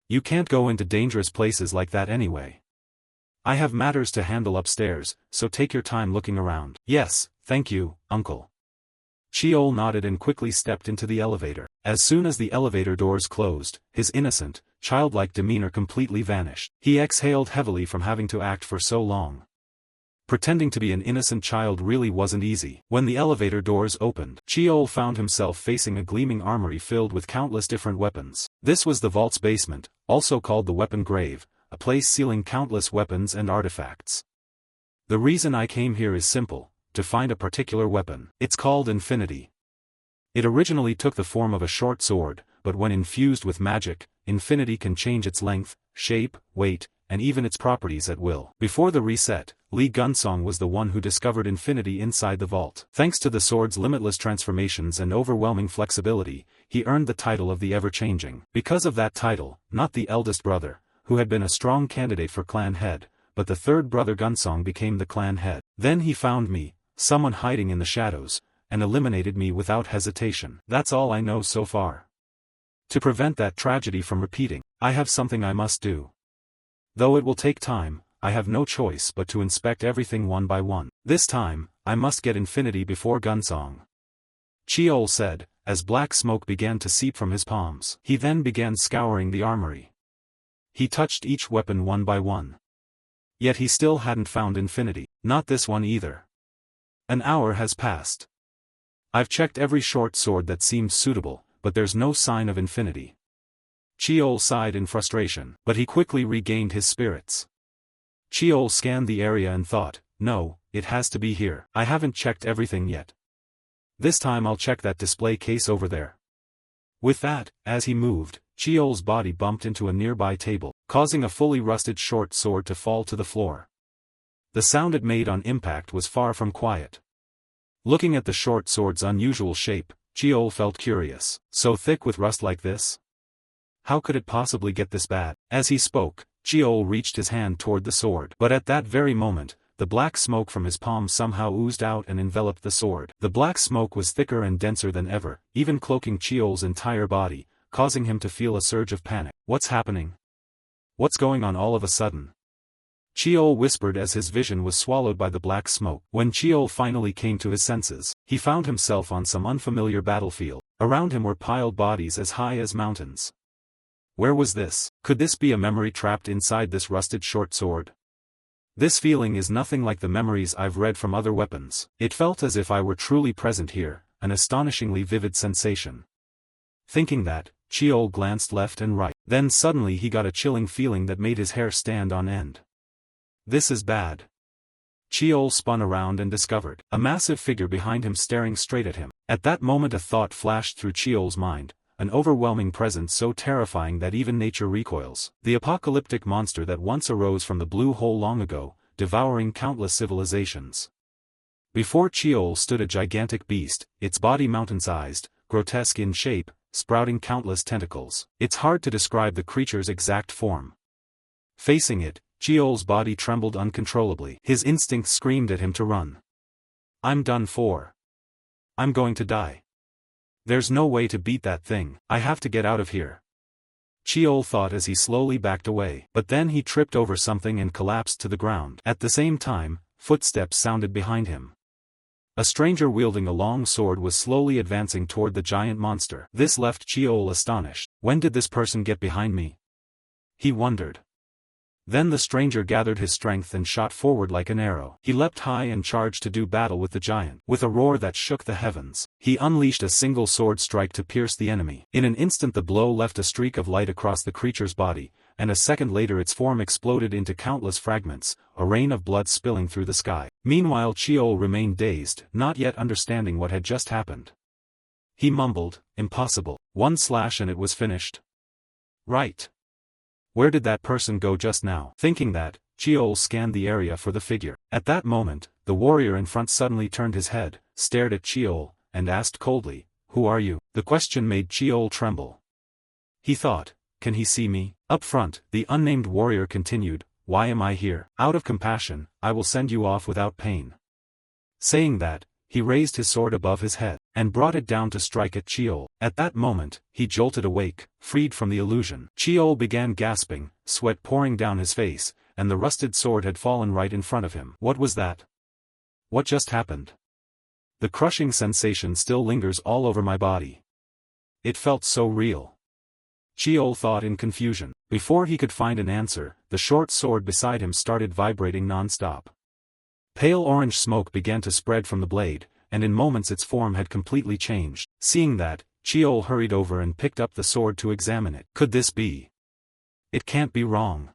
You can't go into dangerous places like that anyway. I have matters to handle upstairs, so take your time looking around." "Yes, thank you, uncle." Cheol nodded and quickly stepped into the elevator. As soon as the elevator doors closed, his innocent, childlike demeanor completely vanished. He exhaled heavily from having to act for so long. Pretending to be an innocent child really wasn't easy. When the elevator doors opened, Cheol found himself facing a gleaming armory filled with countless different weapons. This was the vault's basement, also called the weapon grave, a place sealing countless weapons and artifacts. "The reason I came here is simple: to find a particular weapon. It's called Infinity. It originally took the form of a short sword, but when infused with magic, Infinity can change its length, shape, weight, and even its properties at will." Before the reset, Lee Gunsong was the one who discovered Infinity inside the vault. Thanks to the sword's limitless transformations and overwhelming flexibility, he earned the title of the Ever-Changing. Because of that title, not the eldest brother, who had been a strong candidate for clan head, but the third brother Gunsong became the clan head. Then he found me, someone hiding in the shadows, and eliminated me without hesitation. That's all I know so far. To prevent that tragedy from repeating, I have something I must do. Though it will take time, I have no choice but to inspect everything one by one. This time, I must get infinity before Gunsong. Cheol said, as black smoke began to seep from his palms. He then began scouring the armory. He touched each weapon one by one. Yet he still hadn't found infinity. Not this one either. An hour has passed. I've checked every short sword that seemed suitable, but there's no sign of infinity. Cheol sighed in frustration, but he quickly regained his spirits. Cheol scanned the area and thought, no, it has to be here. I haven't checked everything yet. This time I'll check that display case over there. With that, as he moved, Cheol's body bumped into a nearby table, causing a fully rusted short sword to fall to the floor. The sound it made on impact was far from quiet. Looking at the short sword's unusual shape, Cheol felt curious. So thick with rust like this? How could it possibly get this bad? As he spoke, Cheol reached his hand toward the sword. But at that very moment, the black smoke from his palm somehow oozed out and enveloped the sword. The black smoke was thicker and denser than ever, even cloaking Cheol's entire body, causing him to feel a surge of panic. What's happening? What's going on all of a sudden? Cheol whispered as his vision was swallowed by the black smoke. When Cheol finally came to his senses, he found himself on some unfamiliar battlefield. Around him were piled bodies as high as mountains. Where was this? Could this be a memory trapped inside this rusted short sword? This feeling is nothing like the memories I've read from other weapons. It felt as if I were truly present here, an astonishingly vivid sensation. Thinking that, Cheol glanced left and right. Then suddenly he got a chilling feeling that made his hair stand on end. This is bad. Cheol spun around and discovered a massive figure behind him staring straight at him. At that moment a thought flashed through Cheol's mind, an overwhelming presence so terrifying that even nature recoils. The apocalyptic monster that once arose from the blue hole long ago, devouring countless civilizations. Before Cheol stood a gigantic beast, its body mountain-sized, grotesque in shape, sprouting countless tentacles. It's hard to describe the creature's exact form. Facing it, Cheol's body trembled uncontrollably. His instincts screamed at him to run. I'm done for. I'm going to die. There's no way to beat that thing. I have to get out of here. Cheol thought as he slowly backed away. But then he tripped over something and collapsed to the ground. At the same time, footsteps sounded behind him. A stranger wielding a long sword was slowly advancing toward the giant monster. This left Cheol astonished. When did this person get behind me? He wondered. Then the stranger gathered his strength and shot forward like an arrow. He leapt high and charged to do battle with the giant. With a roar that shook the heavens, he unleashed a single sword strike to pierce the enemy. In an instant the blow left a streak of light across the creature's body, and a second later its form exploded into countless fragments, a rain of blood spilling through the sky. Meanwhile Cheol remained dazed, not yet understanding what had just happened. He mumbled, "Impossible. One slash and it was finished." Right. Where did that person go just now? Thinking that, Cheol scanned the area for the figure. At that moment, the warrior in front suddenly turned his head, stared at Cheol, and asked coldly, "Who are you?" The question made Cheol tremble. He thought, can he see me? Up front, the unnamed warrior continued, "Why am I here? Out of compassion, I will send you off without pain." Saying that, he raised his sword above his head, and brought it down to strike at Cheol. At that moment, he jolted awake, freed from the illusion. Cheol began gasping, sweat pouring down his face, and the rusted sword had fallen right in front of him. What was that? What just happened? The crushing sensation still lingers all over my body. It felt so real. Cheol thought in confusion. Before he could find an answer, the short sword beside him started vibrating non-stop. Pale orange smoke began to spread from the blade, and in moments its form had completely changed. Seeing that, Cheol hurried over and picked up the sword to examine it. Could this be? It can't be wrong.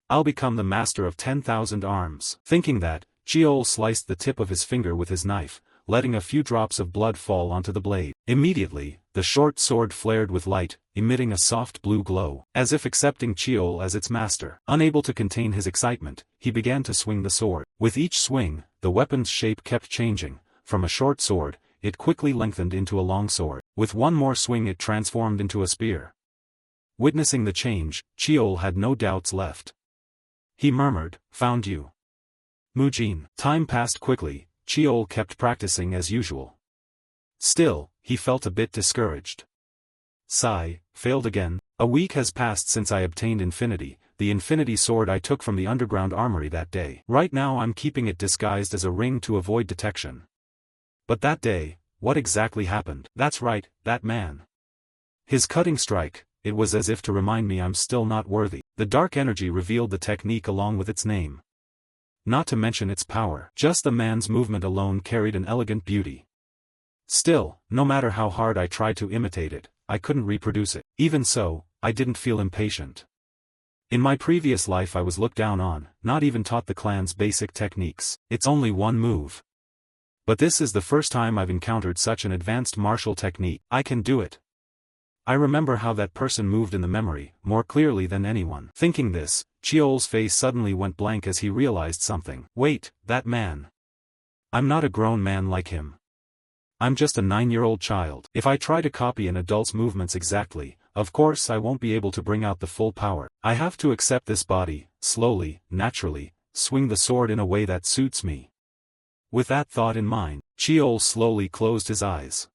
I'll become the master of 10,000 arms. Thinking that, Cheol sliced the tip of his finger with his knife, letting a few drops of blood fall onto the blade. Immediately, the short sword flared with light, emitting a soft blue glow, as if accepting Cheol as its master. Unable to contain his excitement, he began to swing the sword. With each swing, the weapon's shape kept changing. From a short sword, it quickly lengthened into a long sword. With one more swing it transformed into a spear. Witnessing the change, Cheol had no doubts left. He murmured, "Found you." Mujin. Time passed quickly, Cheol kept practicing as usual. Still, he felt a bit discouraged. Sigh, failed again. A week has passed since I obtained Infinity, the Infinity sword I took from the underground armory that day. Right now I'm keeping it disguised as a ring to avoid detection. But that day, what exactly happened? That's right, that man. His cutting strike, it was as if to remind me I'm still not worthy. The dark energy revealed the technique along with its name. Not to mention its power. Just the man's movement alone carried an elegant beauty. Still, no matter how hard I tried to imitate it, I couldn't reproduce it. Even so, I didn't feel impatient. In my previous life I was looked down on, not even taught the clan's basic techniques. It's only one move. But this is the first time I've encountered such an advanced martial technique. I can do it. I remember how that person moved in the memory, more clearly than anyone. Thinking this, Cheol's face suddenly went blank as he realized something. Wait, that man. I'm not a grown man like him. I'm just a 9-year-old child. If I try to copy an adult's movements exactly, of course I won't be able to bring out the full power. I have to accept this body, slowly, naturally, swing the sword in a way that suits me. With that thought in mind, Cheol slowly closed his eyes.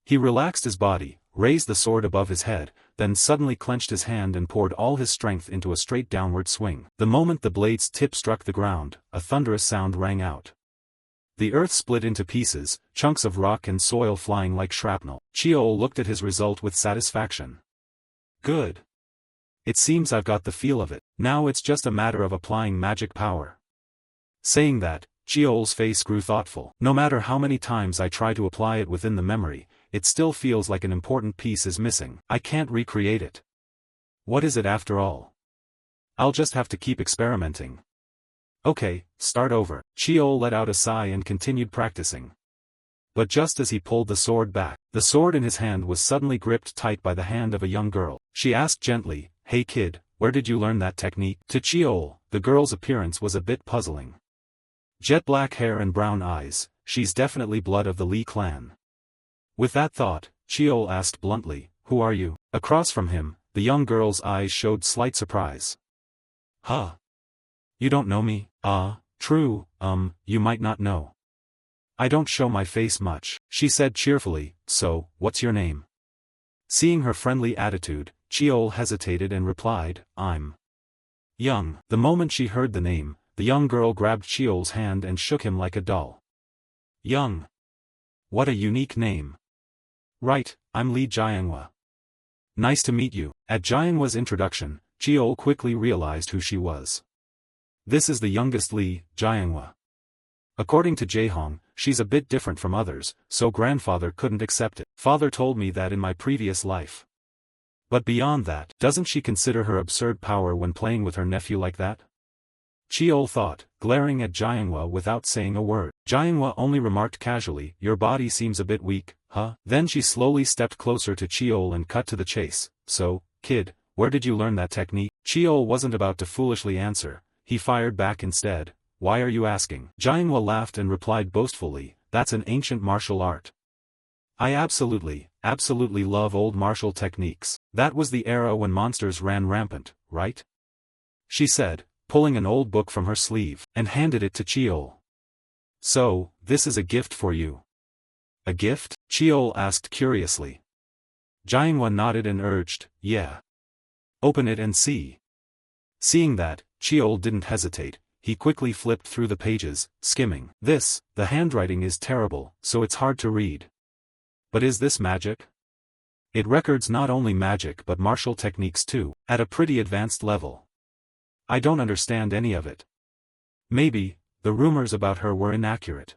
He relaxed his body, raised the sword above his head, then suddenly clenched his hand and poured all his strength into a straight downward swing. The moment the blade's tip struck the ground, a thunderous sound rang out. The earth split into pieces, chunks of rock and soil flying like shrapnel. Cheol looked at his result with satisfaction. Good. It seems I've got the feel of it. Now it's just a matter of applying magic power. Saying that, Cheol's face grew thoughtful. No matter how many times I try to apply it within the memory, it still feels like an important piece is missing. I can't recreate it. What is it after all? I'll just have to keep experimenting. Okay, start over. Cheol let out a sigh and continued practicing. But just as he pulled the sword back, the sword in his hand was suddenly gripped tight by the hand of a young girl. She asked gently, "Hey kid, where did you learn that technique?" To Cheol, the girl's appearance was a bit puzzling. Jet black hair and brown eyes, she's definitely blood of the Li clan. With that thought, Cheol asked bluntly, "Who are you?" Across from him, the young girl's eyes showed slight surprise. Huh? You don't know me? True, you might not know. I don't show my face much, she said cheerfully. So, what's your name? Seeing her friendly attitude, Cheol hesitated and replied, "I'm Young." The moment she heard the name, the young girl grabbed Cheol's hand and shook him like a doll. Young. What a unique name. Right, I'm Li Jiangwa. Nice to meet you. At Jiangwa's introduction, Cheol quickly realized who she was. This is the youngest Li, Jiangwa. According to Jaehong, she's a bit different from others, so grandfather couldn't accept it. Father told me that in my previous life. But beyond that, doesn't she consider her absurd power when playing with her nephew like that? Cheol thought, glaring at Jiangwa without saying a word. Jiangwa only remarked casually, "Your body seems a bit weak, huh?" Then she slowly stepped closer to Cheol and cut to the chase. "So, kid, where did you learn that technique?" Cheol wasn't about to foolishly answer, he fired back instead, "Why are you asking?" Jiangwa laughed and replied boastfully, "That's an ancient martial art. I absolutely love old martial techniques. That was the era when monsters ran rampant, right?" She said, pulling an old book from her sleeve, and handed it to Cheol. "So, this is a gift for you." "A gift?" Cheol asked curiously. Jiangwa nodded and urged, "Yeah. Open it and see." Seeing that, Cheol didn't hesitate, he quickly flipped through the pages, skimming. The handwriting is terrible, so it's hard to read. But is this magic? It records not only magic but martial techniques too, at a pretty advanced level. I don't understand any of it. Maybe, the rumors about her were inaccurate.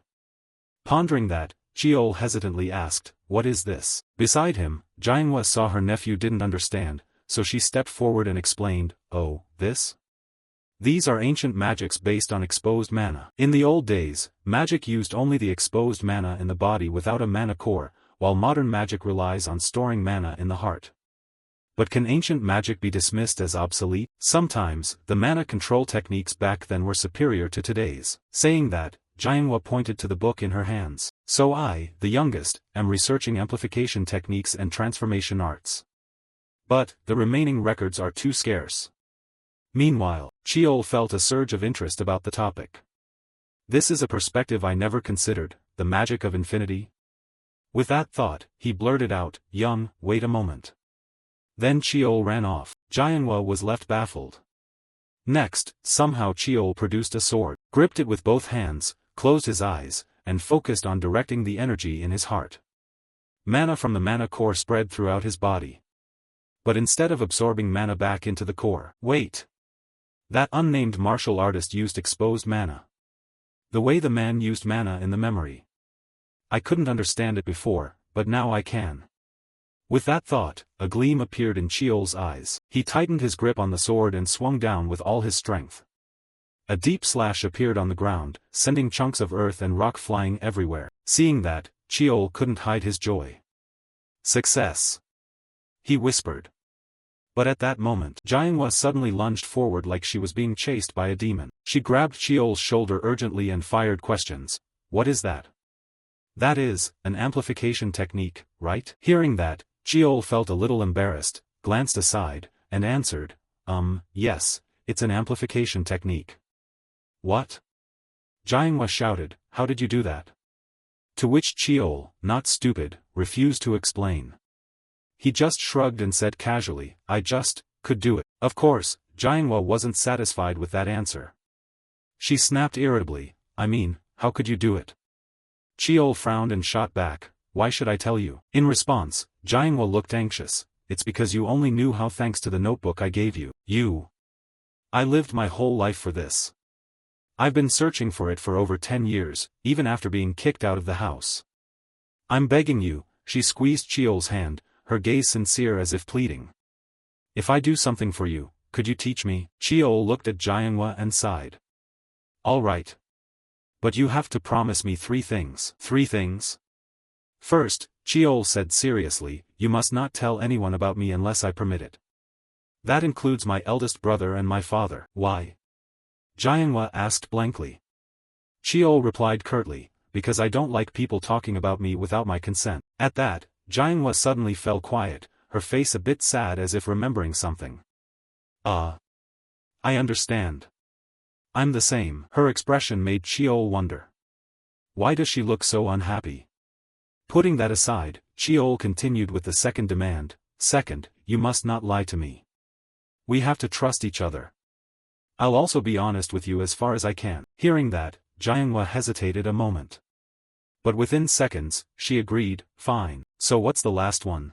Pondering that, Cheol hesitantly asked, "What is this?" Beside him, Jiangwa saw her nephew didn't understand, so she stepped forward and explained, "Oh, this? These are ancient magics based on exposed mana. In the old days, magic used only the exposed mana in the body without a mana core, while modern magic relies on storing mana in the heart. But can ancient magic be dismissed as obsolete? Sometimes, the mana control techniques back then were superior to today's." Saying that, Jiangwa pointed to the book in her hands. "So I, the youngest, am researching amplification techniques and transformation arts. But, the remaining records are too scarce. Meanwhile, Cheol felt a surge of interest about the topic. This is a perspective I never considered, the magic of infinity. With that thought, he blurted out, "Young, wait a moment." Then Cheol ran off. Jiangwa was left baffled. Next, somehow Cheol produced a sword, gripped it with both hands, closed his eyes, and focused on directing the energy in his heart. Mana from the mana core spread throughout his body. But instead of absorbing mana back into the core, wait! That unnamed martial artist used exposed mana. The way the man used mana in the memory. I couldn't understand it before, but now I can. With that thought, a gleam appeared in Cheol's eyes. He tightened his grip on the sword and swung down with all his strength. A deep slash appeared on the ground, sending chunks of earth and rock flying everywhere. Seeing that, Cheol couldn't hide his joy. "Success!" he whispered. But at that moment, Jiangwa suddenly lunged forward like she was being chased by a demon. She grabbed Cheol's shoulder urgently and fired questions. "What is that?" "That is, an amplification technique, right?" Hearing that, Cheol felt a little embarrassed, glanced aside, and answered, Yes, it's an amplification technique." "What?" Jiangwa shouted, "How did you do that?" To which Cheol, not stupid, refused to explain. He just shrugged and said casually, "I just could do it." Of course, Jiangwa wasn't satisfied with that answer. She snapped irritably, "I mean, how could you do it?" Cheol frowned and shot back, "Why should I tell you?" In response, Jiangwa looked anxious. "It's because you only knew how thanks to the notebook I gave you. I lived my whole life for this. I've been searching for it for over 10 years, even after being kicked out of the house. I'm begging you." She squeezed Cheol's hand, her gaze sincere as if pleading. "If I do something for you, could you teach me?" Cheol looked at Jiangwa and sighed. "All right. But you have to promise me 3 things." "3 things?" "First," Cheol said seriously, "you must not tell anyone about me unless I permit it. That includes my eldest brother and my father." "Why?" Jiangwa asked blankly. Cheol replied curtly, "Because I don't like people talking about me without my consent." At that, Jiangwa suddenly fell quiet, her face a bit sad as if remembering something. I understand. I'm the same." Her expression made Cheol wonder. Why does she look so unhappy? Putting that aside, Cheol continued with the second demand. "Second, you must not lie to me. We have to trust each other. I'll also be honest with you as far as I can." Hearing that, Jiangwa hesitated a moment. But within seconds, she agreed, "Fine. So what's the last one?"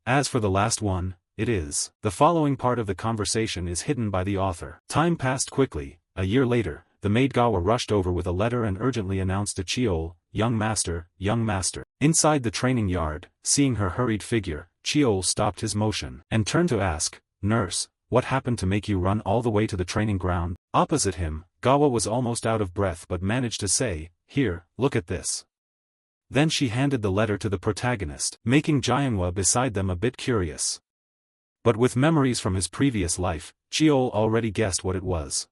As for the last one, it is. The following part of the conversation is hidden by the author. Time passed quickly. A year later, the maid Gawa rushed over with a letter and urgently announced to Cheol, young master." Inside the training yard, seeing her hurried figure, Cheol stopped his motion and turned to ask, "Nurse, what happened to make you run all the way to the training ground?" Opposite him, Gawa was almost out of breath but managed to say, "Here, look at this." Then she handed the letter to the protagonist, making Jiangwa beside them a bit curious. But with memories from his previous life, Cheol already guessed what it was.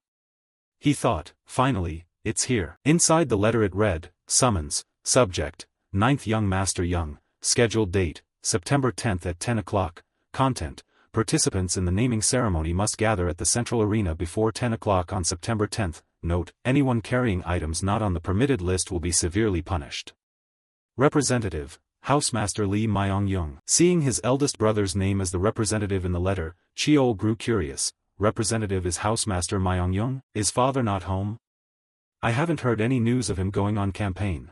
He thought, "Finally, it's here." Inside the letter it read, "Summons, subject, 9th Young Master Young, scheduled date, September 10th at 10 o'clock, content, participants in the naming ceremony must gather at the central arena before 10 o'clock on September 10th, note, anyone carrying items not on the permitted list will be severely punished. Representative, Housemaster Lee Myong-young." Seeing his eldest brother's name as the representative in the letter, Cheol grew curious. Representative is Housemaster Myong-young? Is father not home? I haven't heard any news of him going on campaign.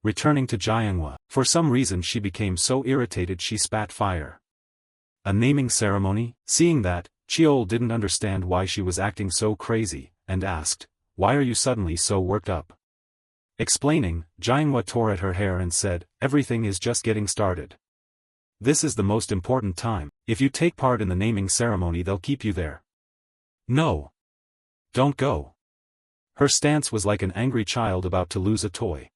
Returning to Jiangwa, for some reason she became so irritated she spat fire. A naming ceremony? Seeing that, Cheol didn't understand why she was acting so crazy, and asked, "Why are you suddenly so worked up?" Explaining, Jiangwa tore at her hair and said, "Everything is just getting started. This is the most important time. If you take part in the naming ceremony they'll keep you there. No. Don't go." Her stance was like an angry child about to lose a toy.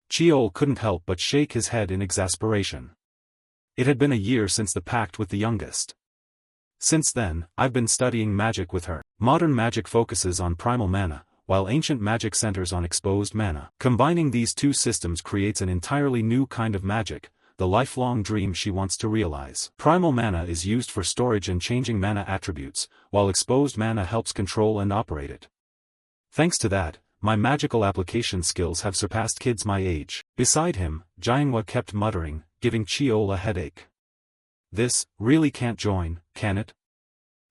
Cheol couldn't help but shake his head in exasperation. It had been a year since the pact with the youngest. Since then, I've been studying magic with her. Modern magic focuses on primal mana, while ancient magic centers on exposed mana. Combining these two systems creates an entirely new kind of magic, the lifelong dream she wants to realize. Primal mana is used for storage and changing mana attributes, while exposed mana helps control and operate it. Thanks to that, my magical application skills have surpassed kids my age. Beside him, Jiangwa kept muttering, giving Cheol a headache. This really can't join, can it?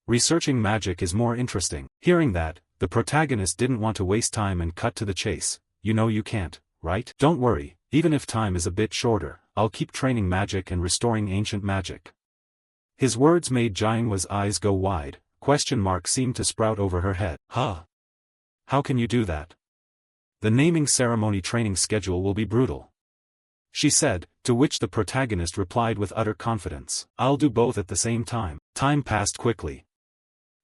Researching magic is more interesting. Hearing that, the protagonist didn't want to waste time and cut to the chase. You know you can't, right? Don't worry, even if time is a bit shorter, I'll keep training magic and restoring ancient magic. His words made Jiangwa's eyes go wide. Question marks seemed to sprout over her head. Huh? How can you do that? The naming ceremony training schedule will be brutal, she said, to which the protagonist replied with utter confidence. I'll do both at the same time. Time passed quickly.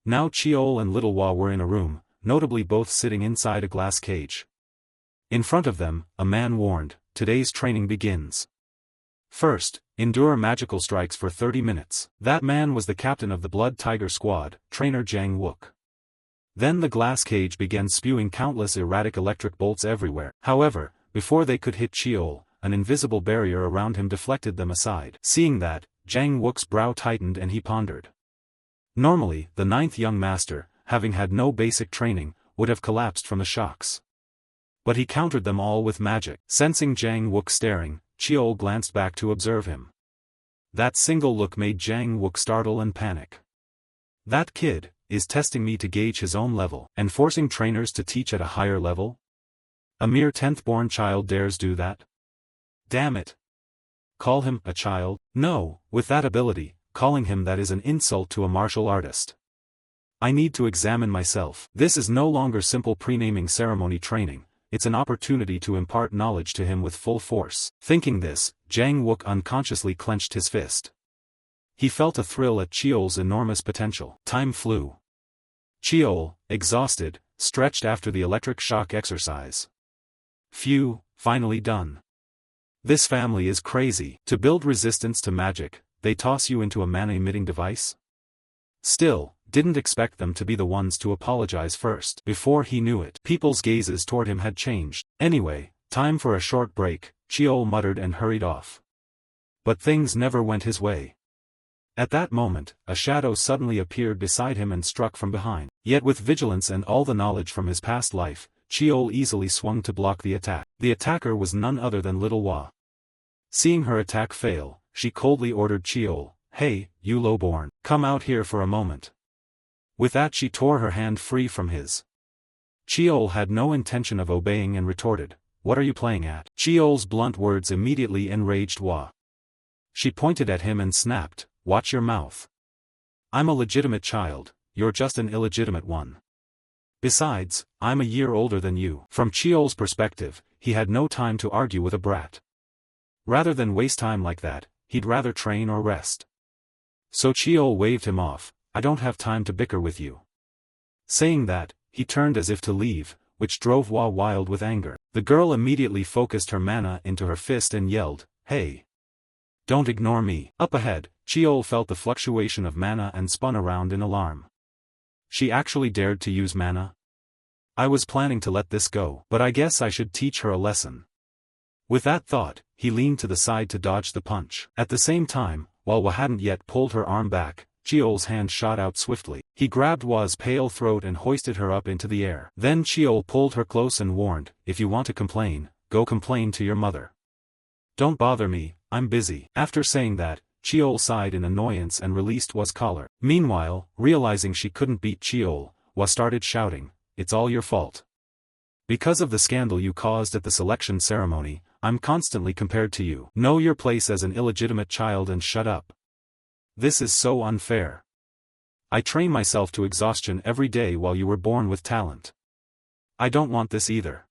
Now Cheol and Little Wa were in a room, notably both sitting inside a glass cage. In front of them, a man warned, today's training begins. First, endure magical strikes for 30 minutes. That man was the captain of the Blood Tiger Squad, trainer Jiang Wook. Then the glass cage began spewing countless erratic electric bolts everywhere. However, before they could hit Cheol, an invisible barrier around him deflected them aside. Seeing that, Jiang Wook's brow tightened and he pondered. Normally, the ninth young master, having had no basic training, would have collapsed from the shocks. But he countered them all with magic. Sensing Jiang Wook staring, Cheol glanced back to observe him. That single look made Jiang Wook startle and panic. That kid is testing me to gauge his own level, and forcing trainers to teach at a higher level? A mere 10th-born child dares do that? Damn it! Call him a child? No, with that ability, calling him that is an insult to a martial artist. I need to examine myself. This is no longer simple pre-naming ceremony training, it's an opportunity to impart knowledge to him with full force. Thinking this, Jiang Wook unconsciously clenched his fist. He felt a thrill at Cheol's enormous potential. Time flew. Cheol, exhausted, stretched after the electric shock exercise. Phew, finally done. This family is crazy. To build resistance to magic, they toss you into a mana-emitting device? Still, didn't expect them to be the ones to apologize first. Before he knew it, people's gazes toward him had changed. Anyway, time for a short break, Cheol muttered and hurried off. But things never went his way. At that moment, a shadow suddenly appeared beside him and struck from behind. Yet with vigilance and all the knowledge from his past life, Cheol easily swung to block the attack. The attacker was none other than Little Wa. Seeing her attack fail, she coldly ordered Cheol, "Hey, you lowborn, come out here for a moment." With that she tore her hand free from his. Cheol had no intention of obeying and retorted, "What are you playing at?" Cheol's blunt words immediately enraged Wa. She pointed at him and snapped, "Watch your mouth. I'm a legitimate child, you're just an illegitimate one. Besides, I'm a year older than you." From Cheol's perspective, he had no time to argue with a brat. Rather than waste time like that, he'd rather train or rest. So Cheol waved him off, "I don't have time to bicker with you." Saying that, he turned as if to leave, which drove Wa wild with anger. The girl immediately focused her mana into her fist and yelled, "Hey! Don't ignore me." Up ahead, Cheol felt the fluctuation of mana and spun around in alarm. She actually dared to use mana? I was planning to let this go, but I guess I should teach her a lesson. With that thought, he leaned to the side to dodge the punch. At the same time, while Wa hadn't yet pulled her arm back, Cheol's hand shot out swiftly. He grabbed Wa's pale throat and hoisted her up into the air. Then Cheol pulled her close and warned, "If you want to complain, go complain to your mother. Don't bother me, I'm busy." After saying that, Cheol sighed in annoyance and released Wa's collar. Meanwhile, realizing she couldn't beat Cheol, Wa started shouting, "It's all your fault. Because of the scandal you caused at the selection ceremony, I'm constantly compared to you. Know your place as an illegitimate child and shut up. This is so unfair. I train myself to exhaustion every day while you were born with talent. I don't want this either.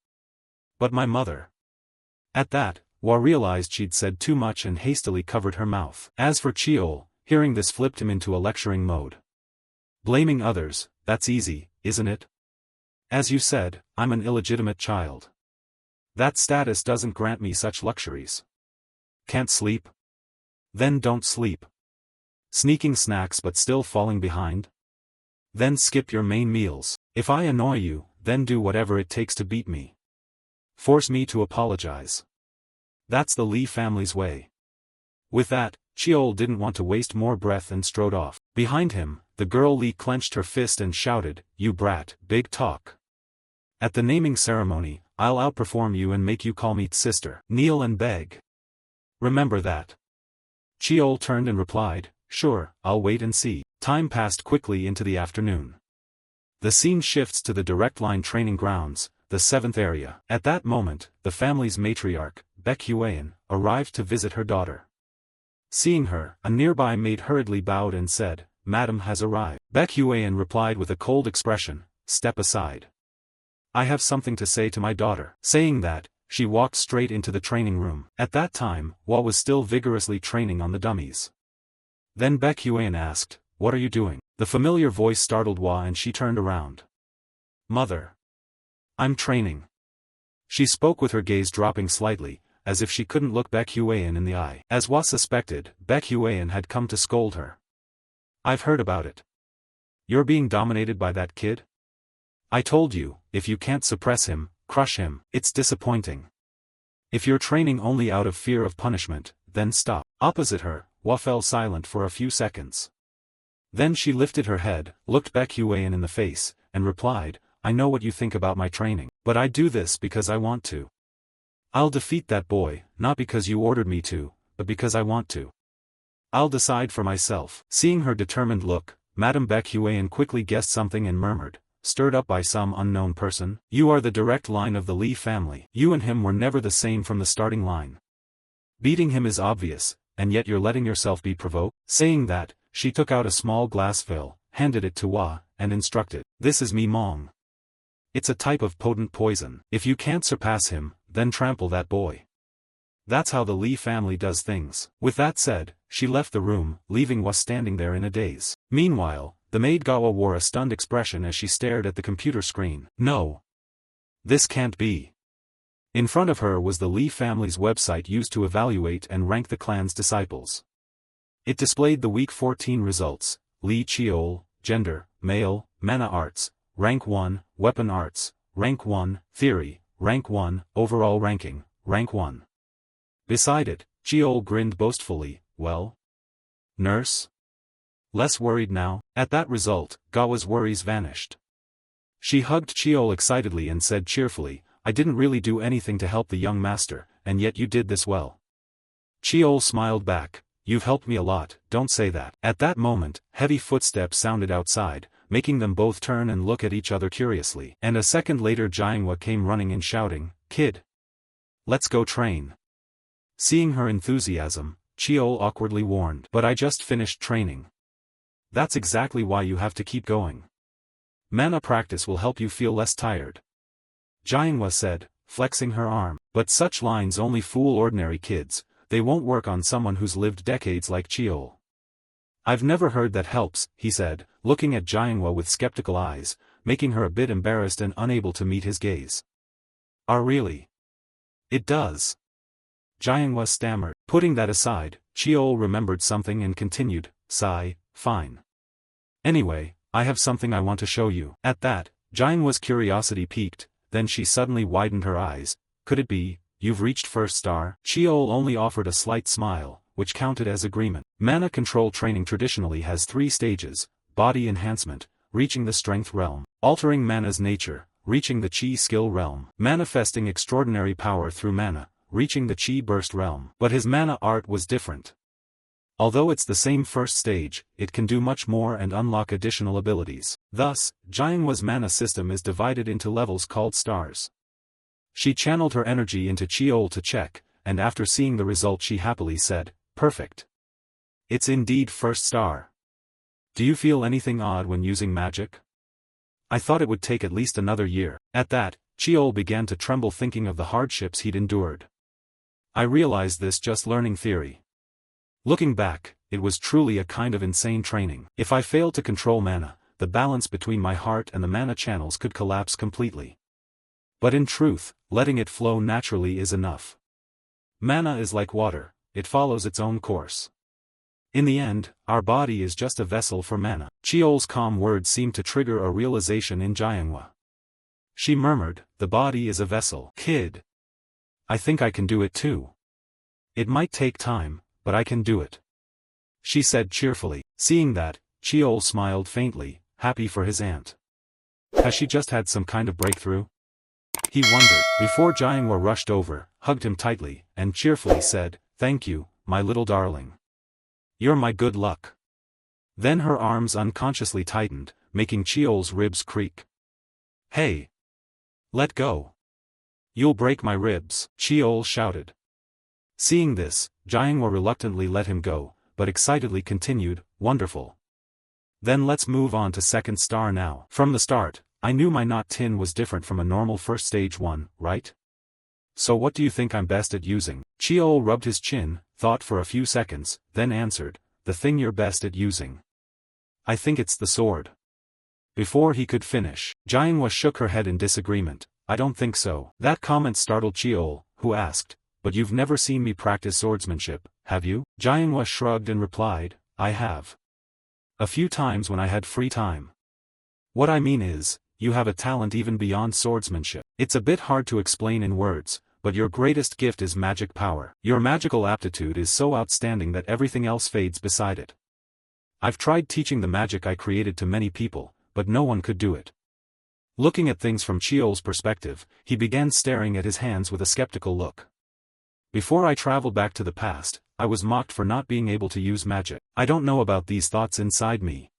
But my mother." At that, Wa realized she'd said too much and hastily covered her mouth. As for Cheol, hearing this flipped him into a lecturing mode. "Blaming others, that's easy, isn't it? As you said, I'm an illegitimate child. That status doesn't grant me such luxuries. Can't sleep? Then don't sleep. Sneaking snacks but still falling behind? Then skip your main meals. If I annoy you, then do whatever it takes to beat me. Force me to apologize. That's the Lee family's way. With that, Cheol didn't want to waste more breath and strode off. Behind him, the girl Lee clenched her fist and shouted, "You brat, big talk. At the naming ceremony, I'll outperform you and make you call me sister. Kneel and beg. Remember that." Cheol turned and replied, "Sure, I'll wait and see." Time passed quickly into the afternoon. The scene shifts to the direct line training grounds, the 7th area. At that moment, the family's matriarch, Baek Hwaeun, arrived to visit her daughter. Seeing her, a nearby maid hurriedly bowed and said, "Madam has arrived." Baek Hwaeun replied with a cold expression, "Step aside. I have something to say to my daughter." Saying that, she walked straight into the training room. At that time, Hwa was still vigorously training on the dummies. Then Baek Hwaeun asked, "What are you doing?" The familiar voice startled Hwa and she turned around. "Mother. I'm training." She spoke with her gaze dropping slightly, as if she couldn't look Baek Hwaeun in the eye. As Hwa suspected, Baek Hwaeun had come to scold her. "I've heard about it. You're being dominated by that kid? I told you, if you can't suppress him, crush him. It's disappointing. If you're training only out of fear of punishment, then stop." Opposite her, Hwa fell silent for a few seconds. Then she lifted her head, looked Baek Hwaeun in the face, and replied, "I know what you think about my training, but I do this because I want to. I'll defeat that boy, not because you ordered me to, but because I want to. I'll decide for myself." Seeing her determined look, Madame Baek Hwaeun quickly guessed something and murmured, stirred up by some unknown person, "You are the direct line of the Lee family. You and him were never the same from the starting line. Beating him is obvious, and yet you're letting yourself be provoked." Saying that, she took out a small glass vial, handed it to Hwa, and instructed, "This is mi mong. It's a type of potent poison. If you can't surpass him, then trample that boy. That's how the Lee family does things." With that said, she left the room, leaving Hwa standing there in a daze. Meanwhile, the maid Gawa wore a stunned expression as she stared at the computer screen. "No. This can't be." In front of her was the Lee family's website used to evaluate and rank the clan's disciples. It displayed the week 14 results: Lee Cheol, gender, male, mana arts, rank 1, weapon arts, rank 1, theory, rank 1, overall ranking, rank 1. Beside it, Cheol grinned boastfully, "Well? Nurse? Less worried now?" At that result, Gawa's worries vanished. She hugged Cheol excitedly and said cheerfully, "I didn't really do anything to help the young master, and yet you did this well." Cheol smiled back, "You've helped me a lot, don't say that." At that moment, heavy footsteps sounded outside, making them both turn and look at each other curiously. And a second later Jiangwa came running in shouting, "Kid! Let's go train." Seeing her enthusiasm, Cheol awkwardly warned, "But I just finished training." "That's exactly why you have to keep going. Mana practice will help you feel less tired," Jiangwa said, flexing her arm. "But such lines only fool ordinary kids, they won't work on someone who's lived decades like Cheol." "I've never heard that helps," he said, looking at Jiangwa with skeptical eyes, making her a bit embarrassed and unable to meet his gaze. Really? It does." Jiangwa stammered. Putting that aside, Cheol remembered something and continued, "Sigh, fine. Anyway, I have something I want to show you." At that, Jiangwa's curiosity piqued, then she suddenly widened her eyes. "Could it be, you've reached first star?" Cheol only offered a slight smile, which counted as agreement. Mana control training traditionally has 3 stages: body enhancement, reaching the strength realm; altering mana's nature, reaching the chi skill realm; manifesting extraordinary power through mana, reaching the chi burst realm. But his mana art was different. Although it's the same first stage, it can do much more and unlock additional abilities. Thus, Jiangwa's mana system is divided into levels called stars. She channeled her energy into Cheol to check, and after seeing the result she happily said, "Perfect. It's indeed first star. Do you feel anything odd when using magic? I thought it would take at least another year." At that, Cheol began to tremble thinking of the hardships he'd endured. "I realized this just learning theory. Looking back, it was truly a kind of insane training. If I failed to control mana, the balance between my heart and the mana channels could collapse completely. But in truth, letting it flow naturally is enough. Mana is like water, it follows its own course. In the end, our body is just a vessel for mana." Cheol's calm words seemed to trigger a realization in Jiangwa. She murmured, "The body is a vessel." "Kid. I think I can do it too. It might take time, but I can do it," she said cheerfully. Seeing that, Cheol smiled faintly, happy for his aunt. Has she just had some kind of breakthrough? He wondered, before Jiangwa rushed over, hugged him tightly, and cheerfully said, "Thank you, my little darling. You're my good luck." Then her arms unconsciously tightened, making Cheol's ribs creak. "Hey! Let go! You'll break my ribs," Cheol shouted. Seeing this, Jiangwa reluctantly let him go, but excitedly continued, "Wonderful. Then let's move on to second star now. From the start, I knew my knot tin was different from a normal first stage one, right? So what do you think I'm best at using?" Cheol rubbed his chin, thought for a few seconds, then answered, "The thing you're best at using. I think it's the sword." Before he could finish, Jiangwa shook her head in disagreement. "I don't think so." That comment startled Cheol, who asked, "But you've never seen me practice swordsmanship, have you?" Jiangwa shrugged and replied, "I have. A few times when I had free time. What I mean is, you have a talent even beyond swordsmanship. It's a bit hard to explain in words, but your greatest gift is magic power. Your magical aptitude is so outstanding that everything else fades beside it. I've tried teaching the magic I created to many people, but no one could do it." Looking at things from Cheol's perspective, he began staring at his hands with a skeptical look. "Before I traveled back to the past, I was mocked for not being able to use magic. I don't know about these thoughts inside me."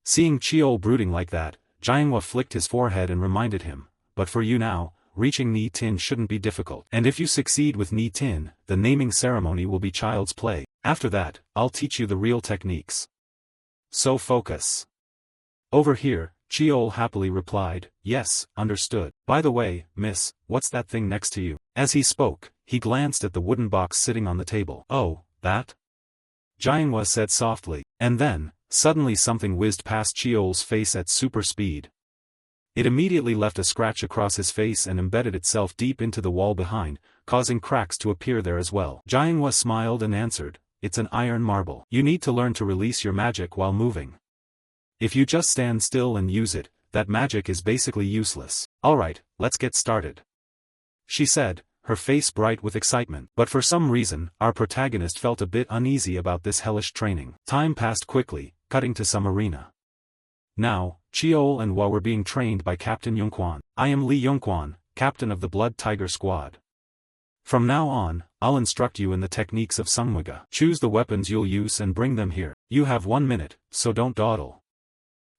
Seeing Cheol brooding like that, Jiangwa flicked his forehead and reminded him, "But for you now, reaching Ni Tin shouldn't be difficult. And if you succeed with Ni Tin, the naming ceremony will be child's play. After that, I'll teach you the real techniques. So focus." "Over here," Cheol happily replied, "Yes, understood. By the way, miss, what's that thing next to you?" As he spoke, he glanced at the wooden box sitting on the table. "Oh, that?" Jiangwa said softly, and then, suddenly something whizzed past Cheol's face at super speed. It immediately left a scratch across his face and embedded itself deep into the wall behind, causing cracks to appear there as well. Jiangwa smiled and answered, "It's an iron marble. You need to learn to release your magic while moving. If you just stand still and use it, that magic is basically useless. Alright, let's get started," she said, her face bright with excitement. But for some reason, our protagonist felt a bit uneasy about this hellish training. Time passed quickly, cutting to some arena. Now, Cheol and Hua were being trained by Captain Yongquan. "I am Li Yongquan, captain of the Blood Tiger Squad. From now on, I'll instruct you in the techniques of Sungwaga. Choose the weapons you'll use and bring them here. You have 1 minute, so don't dawdle."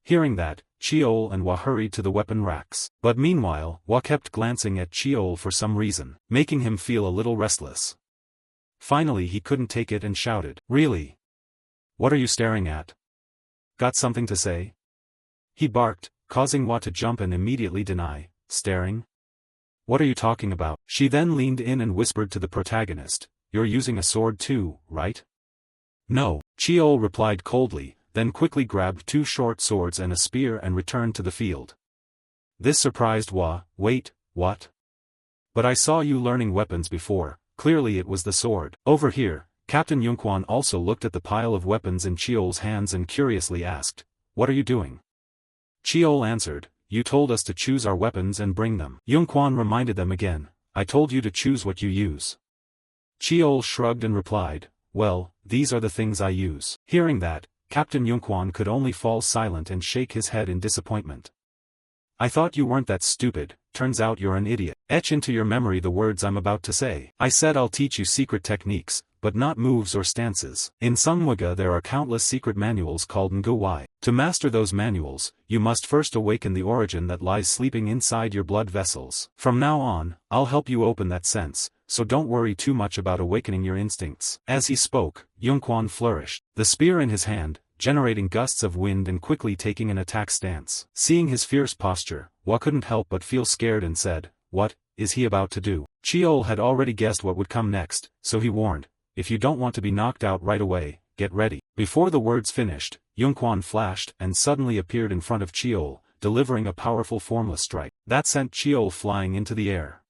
Hearing that, Cheol and Hua hurried to the weapon racks. But meanwhile, Hua kept glancing at Cheol for some reason, making him feel a little restless. Finally he couldn't take it and shouted, "Really? What are you staring at? Got something to say?" He barked, causing Hua to jump and immediately deny, "Staring? What are you talking about?" She then leaned in and whispered to the protagonist, "You're using a sword too, right?" "No," Cheol replied coldly, then quickly grabbed 2 short swords and a spear and returned to the field. This surprised Hua. "Wait, what? But I saw you learning weapons before." Clearly it was the sword. Over here, Captain Yongquan also looked at the pile of weapons in Cheol's hands and curiously asked, "What are you doing?" Cheol answered, "You told us to choose our weapons and bring them." Yongquan reminded them again, "I told you to choose what you use." Cheol shrugged and replied, "Well, these are the things I use." Hearing that, Captain Yongquan could only fall silent and shake his head in disappointment. "I thought you weren't that stupid, turns out you're an idiot. Etch into your memory the words I'm about to say. I said I'll teach you secret techniques, but not moves or stances. In Sungwaga there are countless secret manuals called Nguwai. To master those manuals, you must first awaken the origin that lies sleeping inside your blood vessels. From now on, I'll help you open that sense, so don't worry too much about awakening your instincts." As he spoke, Yongquan flourished, the spear in his hand, generating gusts of wind and quickly taking an attack stance. Seeing his fierce posture, Hua couldn't help but feel scared and said, "What is he about to do?" Cheol had already guessed what would come next, so he warned, "If you don't want to be knocked out right away, get ready." Before the words finished, Yongquan flashed and suddenly appeared in front of Cheol, delivering a powerful formless strike that sent Cheol flying into the air.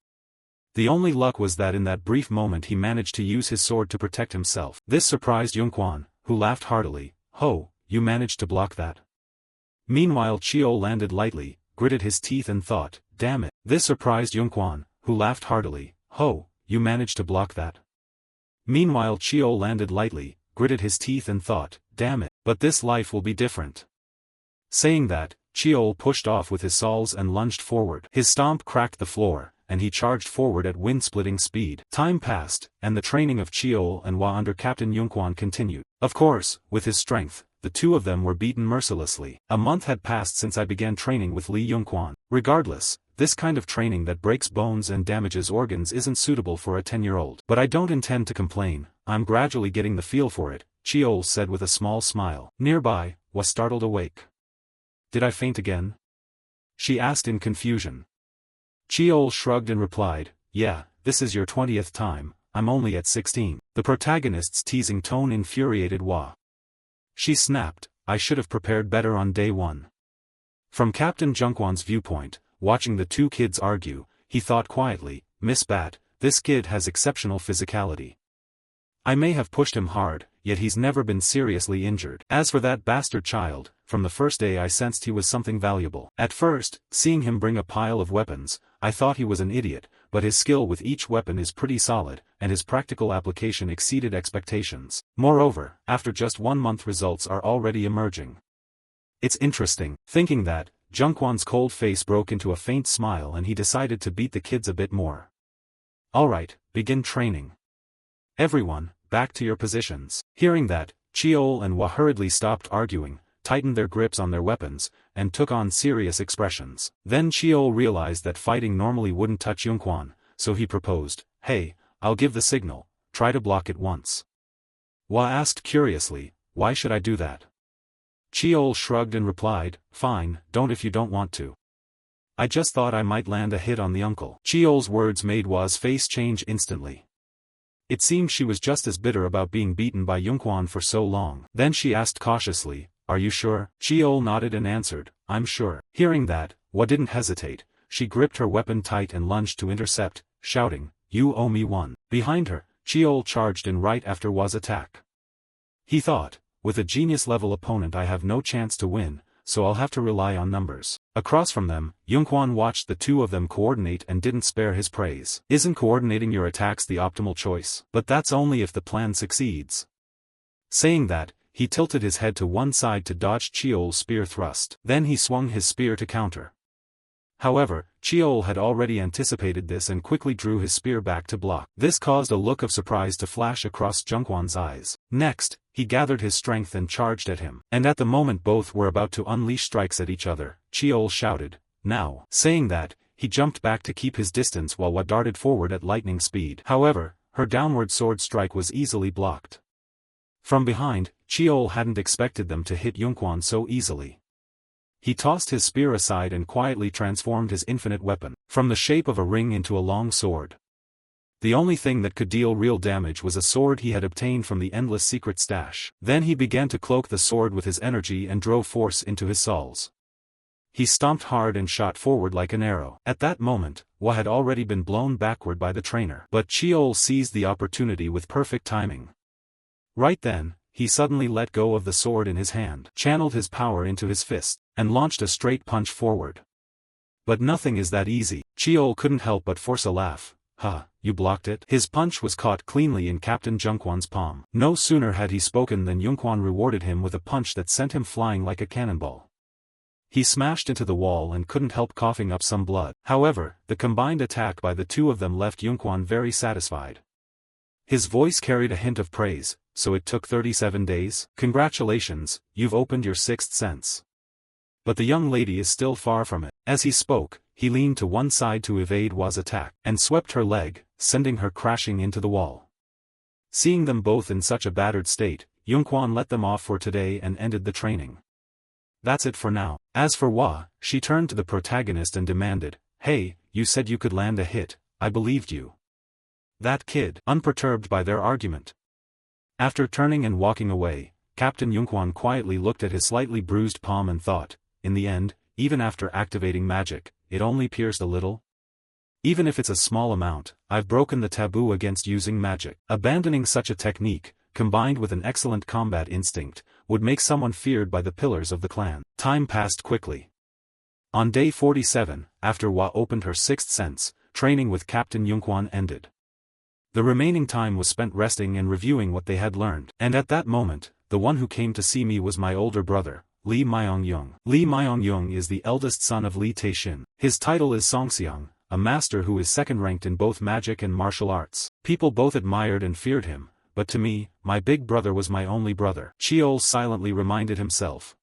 The only luck was that in that brief moment he managed to use his sword to protect himself. This surprised Yongquan, who laughed heartily. "Ho, you managed to block that." Meanwhile Cheol landed lightly, gritted his teeth and thought, "Damn it." This surprised Yongquan, who laughed heartily. "Ho, you managed to block that." Meanwhile Chio landed lightly, gritted his teeth and thought, damn it, but this life will be different. Saying that, Chio pushed off with his sauls and lunged forward. His stomp cracked the floor, and he charged forward at wind-splitting speed. Time passed, and the training of Chio and Hwa under Captain Yunquan continued. Of course, with his strength, the two of them were beaten mercilessly. A month had passed since I began training with Li Yunquan. Regardless, this kind of training that breaks bones and damages organs isn't suitable for a 10-year-old. But I don't intend to complain, I'm gradually getting the feel for it, Chio said with a small smile. Nearby, Hwa startled awake. Did I faint again? She asked in confusion. Chio shrugged and replied, yeah, this is your 20th time, I'm only at 16. The protagonist's teasing tone infuriated Hwa. She snapped, I should have prepared better on day one. From Captain Junquan's viewpoint, watching the two kids argue, he thought quietly, Miss Bat, this kid has exceptional physicality. I may have pushed him hard, yet he's never been seriously injured. As for that bastard child, from the first day I sensed he was something valuable. At first, seeing him bring a pile of weapons, I thought he was an idiot, but his skill with each weapon is pretty solid, and his practical application exceeded expectations. Moreover, after just 1 month results are already emerging. It's interesting. Thinking that, Junquan's cold face broke into a faint smile and he decided to beat the kids a bit more. Alright, begin training. Everyone, back to your positions. Hearing that, Chio and Hwa hurriedly stopped arguing, tightened their grips on their weapons, and took on serious expressions. Then Chio realized that fighting normally wouldn't touch Yunquan, so he proposed, hey, I'll give the signal, try to block it once. Hwa asked curiously, why should I do that? Chio shrugged and replied, fine, don't if you don't want to. I just thought I might land a hit on the uncle. Chio's words made Hwa's face change instantly. It seemed she was just as bitter about being beaten by Yunquan for so long. Then she asked cautiously, are you sure? Chio nodded and answered, I'm sure. Hearing that, Hwa didn't hesitate, she gripped her weapon tight and lunged to intercept, shouting, you owe me one. Behind her, Chio charged in right after Hwa's attack. He thought, with a genius-level opponent I have no chance to win, so I'll have to rely on numbers. Across from them, Yunquan watched the two of them coordinate and didn't spare his praise. Isn't coordinating your attacks the optimal choice? But that's only if the plan succeeds. Saying that, he tilted his head to one side to dodge Chio's spear thrust. Then he swung his spear to counter. However, Chio had already anticipated this and quickly drew his spear back to block. This caused a look of surprise to flash across Junquan's eyes. Next, he gathered his strength and charged at him. And at the moment both were about to unleash strikes at each other, Chio shouted, now. Saying that, he jumped back to keep his distance while Hwa darted forward at lightning speed. However, her downward sword strike was easily blocked. From behind, Chio hadn't expected them to hit Yunquan so easily. He tossed his spear aside and quietly transformed his infinite weapon, from the shape of a ring into a long sword. The only thing that could deal real damage was a sword he had obtained from the endless secret stash. Then he began to cloak the sword with his energy and drove force into his sauls. He stomped hard and shot forward like an arrow. At that moment, Hwa had already been blown backward by the trainer. But Chio seized the opportunity with perfect timing. Right then, he suddenly let go of the sword in his hand, channeled his power into his fist, and launched a straight punch forward. But nothing is that easy. Chio couldn't help but force a laugh. Ha, you blocked it? His punch was caught cleanly in Captain Junquan's palm. No sooner had he spoken than Yunquan rewarded him with a punch that sent him flying like a cannonball. He smashed into the wall and couldn't help coughing up some blood. However, the combined attack by the two of them left Yunquan very satisfied. His voice carried a hint of praise. So it took 37 days? Congratulations, you've opened your sixth sense. But the young lady is still far from it. As he spoke, he leaned to one side to evade Hwa's attack, and swept her leg, sending her crashing into the wall. Seeing them both in such a battered state, Yunquan let them off for today and ended the training. That's it for now. As for Hwa, she turned to the protagonist and demanded, hey, you said you could land a hit, I believed you. That kid, unperturbed by their argument. After turning and walking away, Captain Yunquan quietly looked at his slightly bruised palm and thought, in the end, even after activating magic, it only pierced a little. Even if it's a small amount, I've broken the taboo against using magic. Abandoning such a technique, combined with an excellent combat instinct, would make someone feared by the pillars of the clan. Time passed quickly. On day 47, after Hwa opened her sixth sense, training with Captain Yunquan ended. The remaining time was spent resting and reviewing what they had learned. And at that moment, the one who came to see me was my older brother, Lee Myong-young. Lee Myong-young is the eldest son of Lee Tae-shin. His title is Songseong, a master who is second-ranked in both magic and martial arts. People both admired and feared him, but to me, my big brother was my only brother. Cheol silently reminded himself.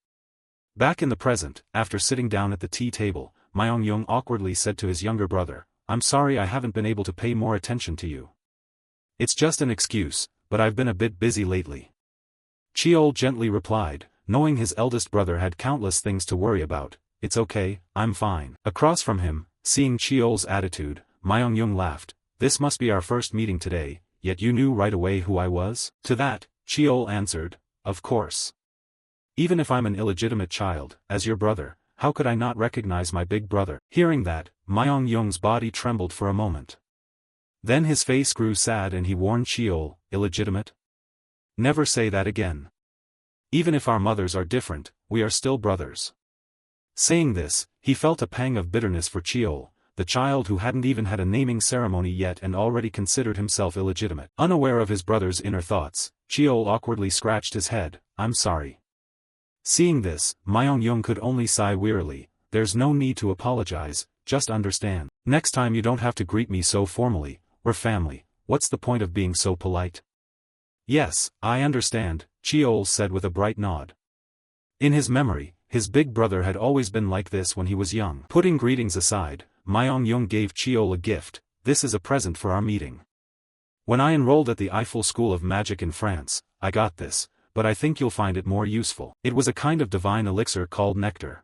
Back in the present, after sitting down at the tea table, Myong-young awkwardly said to his younger brother, "I'm sorry I haven't been able to pay more attention to you. It's just an excuse, but I've been a bit busy lately." Cheol gently replied, knowing his eldest brother had countless things to worry about, "It's okay, I'm fine." Across from him, seeing Cheol's attitude, Myong-young laughed, "This must be our first meeting today, yet you knew right away who I was?" To that, Cheol answered, "Of course. Even if I'm an illegitimate child, as your brother, how could I not recognize my big brother?" Hearing that, Myong-young's body trembled for a moment. Then his face grew sad and he warned Cheol, "Illegitimate? Never say that again. Even if our mothers are different, we are still brothers." Saying this, he felt a pang of bitterness for Cheol, the child who hadn't even had a naming ceremony yet and already considered himself illegitimate. Unaware of his brother's inner thoughts, Cheol awkwardly scratched his head, "I'm sorry." Seeing this, Myong-young could only sigh wearily, "There's no need to apologize, just understand. Next time you don't have to greet me so formally, we're family, what's the point of being so polite?" "Yes, I understand," Cheol said with a bright nod. In his memory, his big brother had always been like this when he was young. Putting greetings aside, Myong-young gave Cheol a gift. "This is a present for our meeting. When I enrolled at the Eiffel School of Magic in France, I got this, but I think you'll find it more useful." It was a kind of divine elixir called nectar.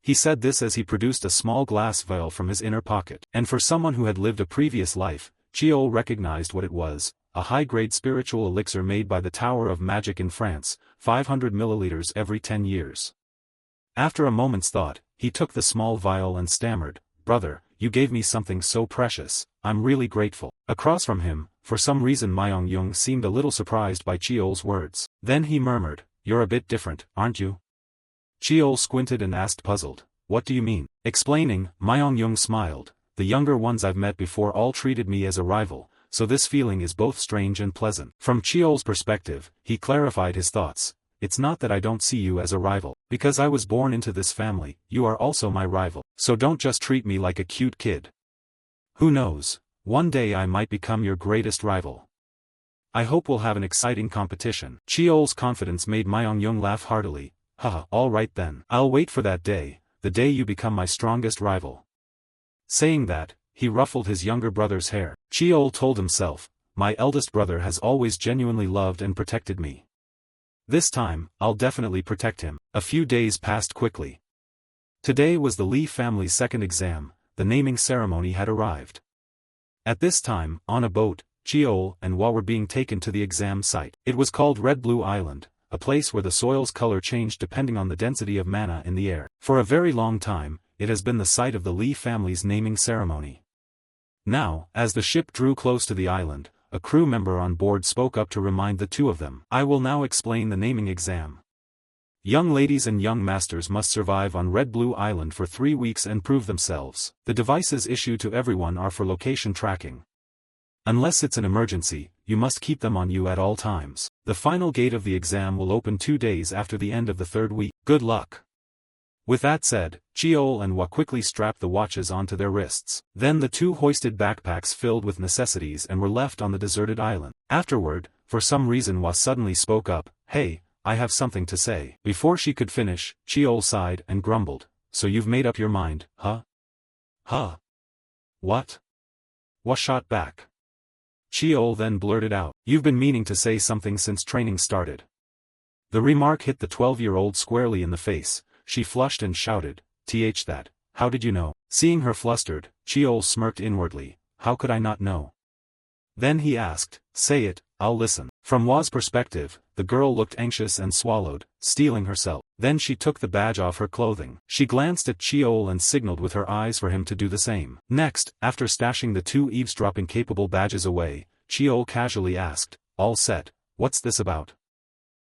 He said this as he produced a small glass vial from his inner pocket. And for someone who had lived a previous life, Cheol recognized what it was, a high-grade spiritual elixir made by the Tower of Magic in France, 500 milliliters every 10 years. After a moment's thought, he took the small vial and stammered, "Brother, you gave me something so precious, I'm really grateful." Across from him, for some reason Myong-young seemed a little surprised by Cheol's words. Then he murmured, "You're a bit different, aren't you?" Cheol squinted and asked puzzled, "What do you mean?" Explaining, Myong-young smiled, "The younger ones I've met before all treated me as a rival, so this feeling is both strange and pleasant." From Cheol's perspective, he clarified his thoughts, "It's not that I don't see you as a rival. Because I was born into this family, you are also my rival. So don't just treat me like a cute kid. Who knows, one day I might become your greatest rival. I hope we'll have an exciting competition." Cheol's confidence made Myong-young laugh heartily. "Haha, all right then. I'll wait for that day, the day you become my strongest rival." Saying that, he ruffled his younger brother's hair. Cheol told himself, "My eldest brother has always genuinely loved and protected me. This time, I'll definitely protect him." A few days passed quickly. Today was the Lee family's second exam. The naming ceremony had arrived. At this time, on a boat, Cheol and Hwa were being taken to the exam site. It was called Red Blue Island, a place where the soil's color changed depending on the density of mana in the air. For a very long time, it has been the site of the Lee family's naming ceremony. Now, as the ship drew close to the island, a crew member on board spoke up to remind the two of them. "I will now explain the naming exam. Young ladies and young masters must survive on Red Blue Island for 3 weeks and prove themselves. The devices issued to everyone are for location tracking. Unless it's an emergency, you must keep them on you at all times. The final gate of the exam will open 2 days after the end of the 3rd week. Good luck." With that said, Cheol and Hwa quickly strapped the watches onto their wrists. Then the two hoisted backpacks filled with necessities and were left on the deserted island. Afterward, for some reason Hwa suddenly spoke up, "Hey, I have something to say." Before she could finish, Cheol sighed and grumbled, "So you've made up your mind, huh?" "Huh? What?" Hwa shot back. Cheol then blurted out, "You've been meaning to say something since training started." The remark hit the 12-year-old squarely in the face. She flushed and shouted, That, how did you know?" Seeing her flustered, Cheol smirked inwardly, "How could I not know?" Then he asked, "Say it, I'll listen." From Hwa's perspective, the girl looked anxious and swallowed, steeling herself. Then she took the badge off her clothing. She glanced at Cheol and signaled with her eyes for him to do the same. Next, after stashing the 2 eavesdropping-capable badges away, Cheol casually asked, "All set, what's this about?"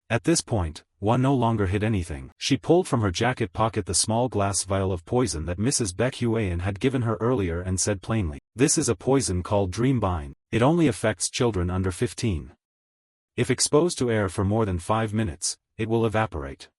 At this point, Hwa no longer hid anything. She pulled from her jacket pocket the small glass vial of poison that Mrs. Baek Huyen had given her earlier and said plainly, "This is a poison called Dreambind. It only affects children under 15. If exposed to air for more than 5 minutes, it will evaporate.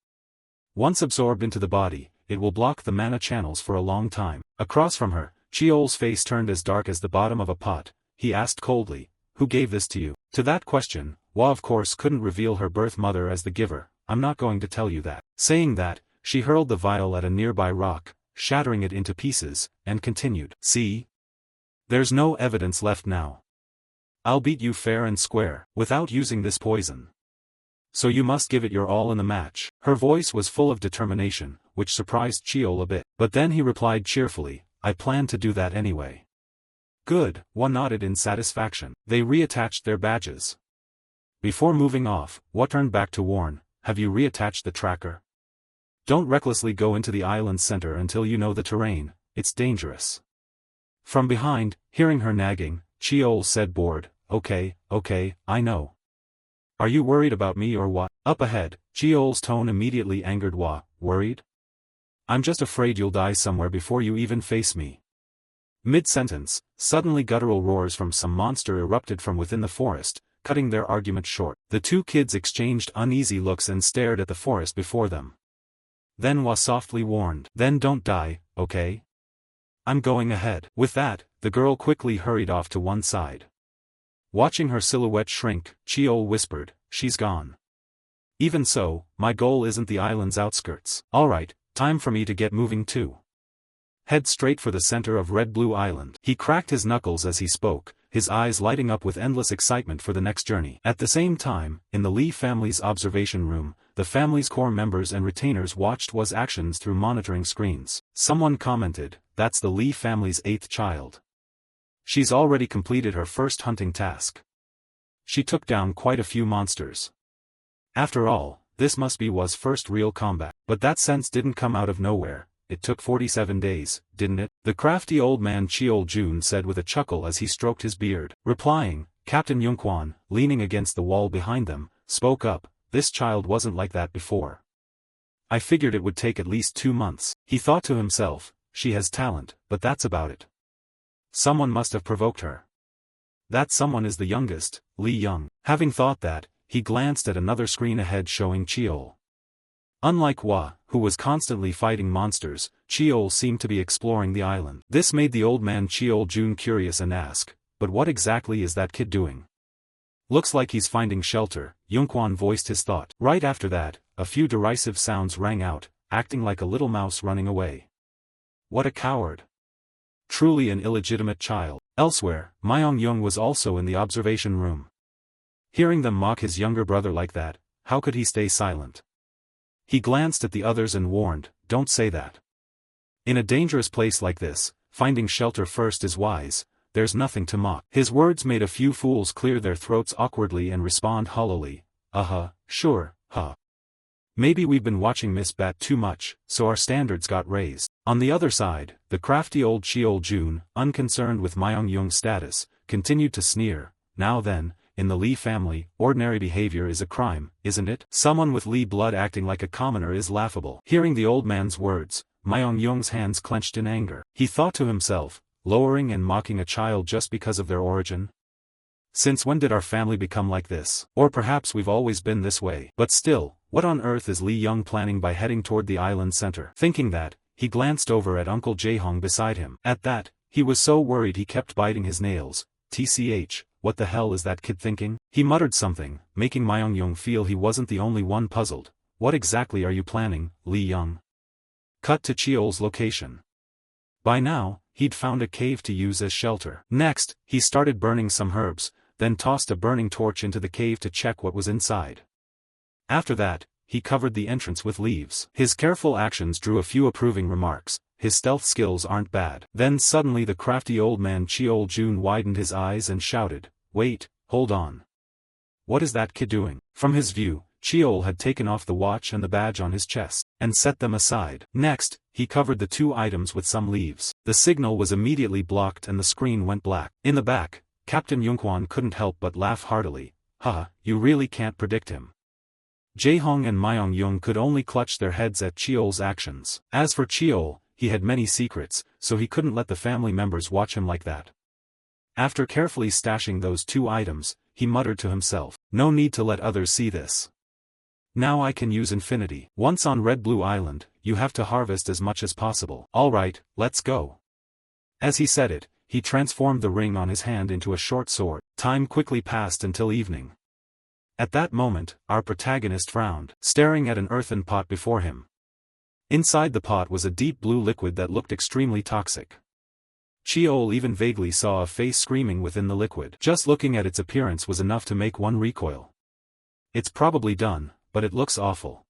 Once absorbed into the body, it will block the mana channels for a long time. Across from her, Cheol's face turned as dark as the bottom of a pot. He asked coldly, "Who gave this to you?" To that question, Hua of course couldn't reveal her birth mother as the giver. "I'm not going to tell you that." Saying that, she hurled the vial at a nearby rock, shattering it into pieces, and continued, "See? There's no evidence left now. I'll beat you fair and square, without using this poison. So you must give it your all in the match." Her voice was full of determination, which surprised Cheol a bit. But then he replied cheerfully, "I plan to do that anyway." "Good," Hua nodded in satisfaction. They reattached their badges. Before moving off, Hua turned back to warn, "Have you reattached the tracker? Don't recklessly go into the island center until you know the terrain, it's dangerous." From behind, hearing her nagging, Cheol said bored, Okay, I know. Are you worried about me or what?" Up ahead, Cheol's tone immediately angered Hua. "Worried? I'm just afraid you'll die somewhere before you even face me." Mid-sentence, suddenly guttural roars from some monster erupted from within the forest, cutting their argument short. The two kids exchanged uneasy looks and stared at the forest before them. Then Hua softly warned, "Then don't die, okay? I'm going ahead." With that, the girl quickly hurried off to one side. Watching her silhouette shrink, Cheol whispered, "She's gone. Even so, my goal isn't the island's outskirts. Alright, time for me to get moving too. Head straight for the center of Red Blue Island." He cracked his knuckles as he spoke, his eyes lighting up with endless excitement for the next journey. At the same time, in the Lee family's observation room, the family's core members and retainers watched Hua's actions through monitoring screens. Someone commented, "That's the Lee family's 8th child. She's already completed her first hunting task. She took down quite a few monsters. After all, this must be Hua's first real combat." But that sense didn't come out of nowhere. It took 47 days, didn't it? The crafty old man Cheol Jun said with a chuckle as he stroked his beard. Replying, Captain Yunquan, leaning against the wall behind them, spoke up, "This child wasn't like that before. I figured it would take at least 2 months." He thought to himself, "She has talent, but that's about it. Someone must have provoked her. That someone is the youngest, Li Young." Having thought that, he glanced at another screen ahead showing Cheol. Unlike Hua, who was constantly fighting monsters, Cheol seemed to be exploring the island. This made the old man Cheol Jun curious and asked, "But what exactly is that kid doing?" "Looks like he's finding shelter," Yunquan voiced his thought. Right after that, a few derisive sounds rang out, acting like a little mouse running away. What a coward. Truly an illegitimate child. Elsewhere, Myong-Yung was also in the observation room. Hearing them mock his younger brother like that, how could he stay silent? He glanced at the others and warned, "Don't say that. In a dangerous place like this, finding shelter first is wise, there's nothing to mock." His words made a few fools clear their throats awkwardly and respond hollowly, Sure, huh. Maybe we've been watching Miss Bat too much, so our standards got raised." On the other side, the crafty old Cheol Jun, unconcerned with Myong-Yung's status, continued to sneer, "Now then, in the Lee family, ordinary behavior is a crime, isn't it? Someone with Lee blood acting like a commoner is laughable." Hearing the old man's words, Myong-Yung's hands clenched in anger. He thought to himself, lowering and mocking a child just because of their origin? Since when did our family become like this? Or perhaps we've always been this way. But still, what on earth is Li Young planning by heading toward the island center? Thinking that, he glanced over at Uncle Jae-hong beside him. At that, he was so worried he kept biting his nails. TCH, what the hell is that kid thinking? He muttered something, making Myong-Yung feel he wasn't the only one puzzled. What exactly are you planning, Li Young? Cut to Cheol's location. By now, he'd found a cave to use as shelter. Next, he started burning some herbs, then tossed a burning torch into the cave to check what was inside. After that, he covered the entrance with leaves. His careful actions drew a few approving remarks. His stealth skills aren't bad. Then suddenly the crafty old man Cheol Jun widened his eyes and shouted, "Wait, hold on. What is that kid doing?" From his view, Cheol had taken off the watch and the badge on his chest, and set them aside. Next, he covered the 2 items with some leaves. The signal was immediately blocked and the screen went black. In the back, Captain Yunquan couldn't help but laugh heartily. You really can't predict him." Jae-hong and Myong-Yung could only clutch their heads at Cheol's actions. As for Cheol, he had many secrets, so he couldn't let the family members watch him like that. After carefully stashing those 2 items, he muttered to himself, "No need to let others see this. Now I can use infinity. Once on Red Blue Island, you have to harvest as much as possible. Alright, let's go." As he said it, he transformed the ring on his hand into a short sword. Time quickly passed until evening. At that moment, our protagonist frowned, staring at an earthen pot before him. Inside the pot was a deep blue liquid that looked extremely toxic. Cheol even vaguely saw a face screaming within the liquid. Just looking at its appearance was enough to make one recoil. It's probably done, but it looks awful.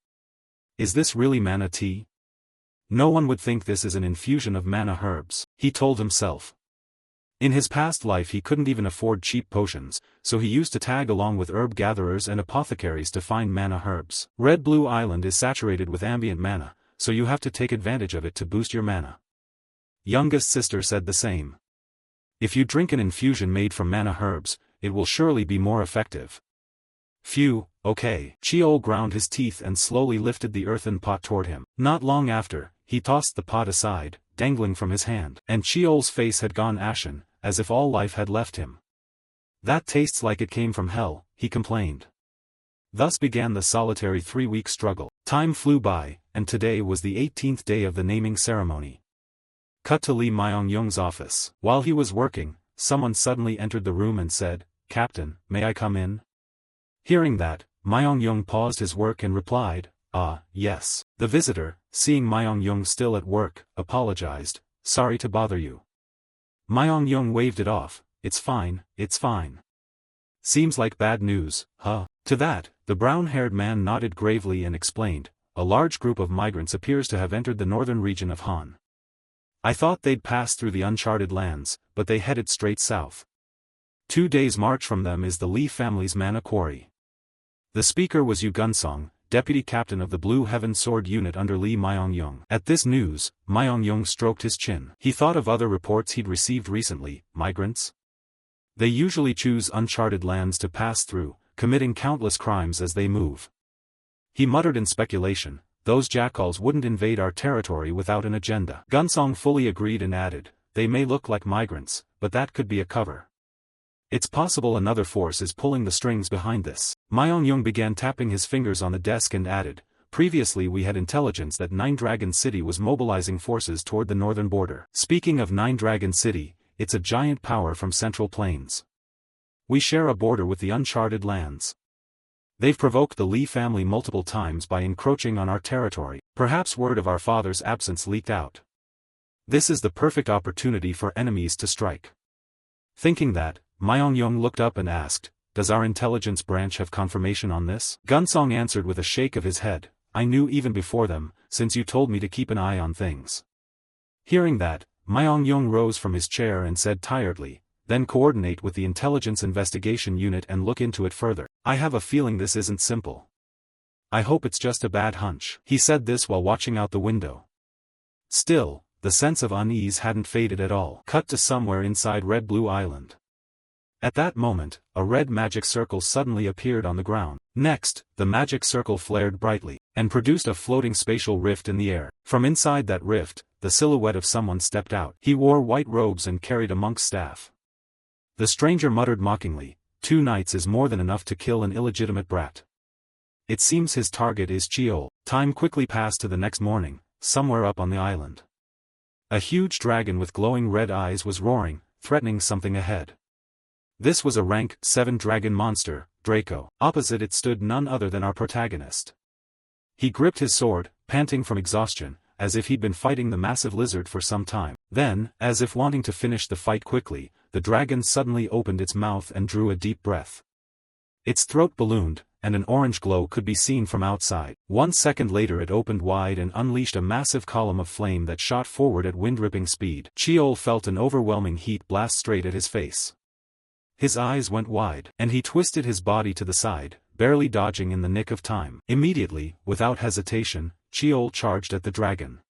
Is this really mana tea? No one would think this is an infusion of mana herbs, he told himself. In his past life he couldn't even afford cheap potions, so he used to tag along with herb gatherers and apothecaries to find mana herbs. Red Blue Island is saturated with ambient mana, so you have to take advantage of it to boost your mana. Youngest sister said the same. If you drink an infusion made from mana herbs, it will surely be more effective. Phew, okay. Cheol ground his teeth and slowly lifted the earthen pot toward him. Not long after, he tossed the pot aside, dangling from his hand. And Cheol's face had gone ashen, as if all life had left him. That tastes like it came from hell, he complained. Thus began the solitary 3-week struggle. Time flew by, and today was the 18th day of the naming ceremony. Cut to Lee Myong-young's office. While he was working, someone suddenly entered the room and said, "Captain, may I come in?" Hearing that, Myong-young paused his work and replied, yes." The visitor, seeing Myong-young still at work, apologized, "Sorry to bother you." Myong-young waved it off, it's fine. Seems like bad news, huh?" To that, the brown-haired man nodded gravely and explained, "A large group of migrants appears to have entered the northern region of Han. I thought they'd pass through the uncharted lands, but they headed straight south. 2 days' march from them is the Lee family's mana quarry." The speaker was Yu Gunsong, deputy captain of the Blue Heaven Sword Unit under Lee Myong-young. At this news, Myong-young stroked his chin. He thought of other reports he'd received recently. Migrants? They usually choose uncharted lands to pass through, committing countless crimes as they move. He muttered in speculation, "Those jackals wouldn't invade our territory without an agenda." Gunsong fully agreed and added, "They may look like migrants, but that could be a cover. It's possible another force is pulling the strings behind this." Myong-young began tapping his fingers on the desk and added, "Previously we had intelligence that Nine Dragon City was mobilizing forces toward the northern border. Speaking of Nine Dragon City, it's a giant power from Central Plains. We share a border with the uncharted lands. They've provoked the Lee family multiple times by encroaching on our territory. Perhaps word of our father's absence leaked out. This is the perfect opportunity for enemies to strike." Thinking that, Myong-young looked up and asked, "Does our intelligence branch have confirmation on this?" Gunsong answered with a shake of his head, "I knew even before them, since you told me to keep an eye on things." Hearing that, Myong-young rose from his chair and said tiredly, "Then coordinate with the Intelligence Investigation Unit and look into it further. I have a feeling this isn't simple. I hope it's just a bad hunch." He said this while watching out the window. Still, the sense of unease hadn't faded at all. Cut to somewhere inside Red Blue Island. At that moment, a red magic circle suddenly appeared on the ground. Next, the magic circle flared brightly, and produced a floating spatial rift in the air. From inside that rift, the silhouette of someone stepped out. He wore white robes and carried a monk's staff. The stranger muttered mockingly, 2 nights is more than enough to kill an illegitimate brat. It seems his target is Cheol. Time quickly passed to the next morning, somewhere up on the island. A huge dragon with glowing red eyes was roaring, threatening something ahead. This was a rank 7 dragon monster, Draco. Opposite it stood none other than our protagonist. He gripped his sword, panting from exhaustion, as if he'd been fighting the massive lizard for some time. Then, as if wanting to finish the fight quickly, the dragon suddenly opened its mouth and drew a deep breath. Its throat ballooned, and an orange glow could be seen from outside. 1 second later it opened wide and unleashed a massive column of flame that shot forward at wind-ripping speed. Cheol felt an overwhelming heat blast straight at his face. His eyes went wide, and he twisted his body to the side, barely dodging in the nick of time. Immediately, without hesitation, Cheol charged at the dragon.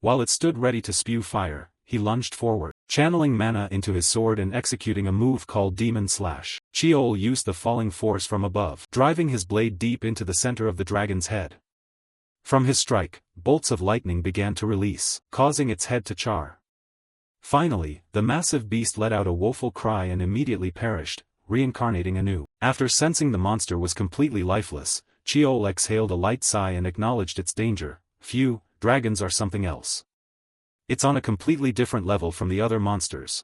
While it stood ready to spew fire, he lunged forward, channeling mana into his sword and executing a move called Demon Slash. Cheol used the falling force from above, driving his blade deep into the center of the dragon's head. From his strike, bolts of lightning began to release, causing its head to char. Finally, the massive beast let out a woeful cry and immediately perished, reincarnating anew. After sensing the monster was completely lifeless, Cheol exhaled a light sigh and acknowledged its danger. Phew, dragons are something else. It's on a completely different level from the other monsters.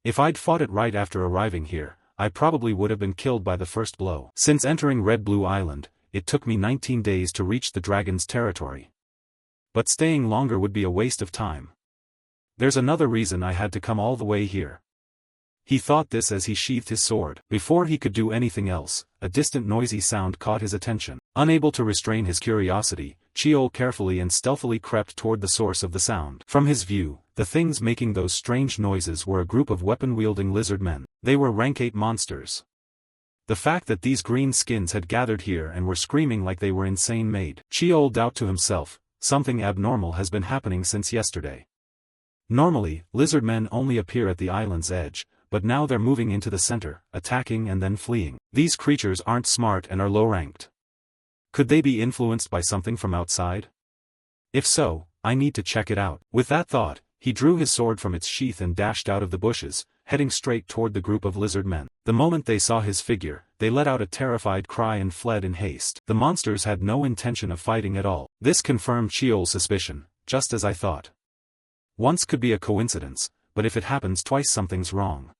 If I'd fought it right after arriving here, I probably would have been killed by the first blow. Since entering Red Blue Island, it took me 19 days to reach the dragon's territory. But staying longer would be a waste of time. There's another reason I had to come all the way here. He thought this as he sheathed his sword. Before he could do anything else, a distant noisy sound caught his attention. Unable to restrain his curiosity, Cheol carefully and stealthily crept toward the source of the sound. From his view, the things making those strange noises were a group of weapon-wielding lizard men. They were rank 8 monsters. The fact that these green skins had gathered here and were screaming like they were insane made Cheol doubt to himself, something abnormal has been happening since yesterday. Normally, lizard men only appear at the island's edge, but now they're moving into the center, attacking and then fleeing. These creatures aren't smart and are low-ranked. Could they be influenced by something from outside? If so, I need to check it out. With that thought, he drew his sword from its sheath and dashed out of the bushes, heading straight toward the group of lizard men. The moment they saw his figure, they let out a terrified cry and fled in haste. The monsters had no intention of fighting at all. This confirmed Cheol's suspicion, just as I thought. Once could be a coincidence, but if it happens twice something's wrong.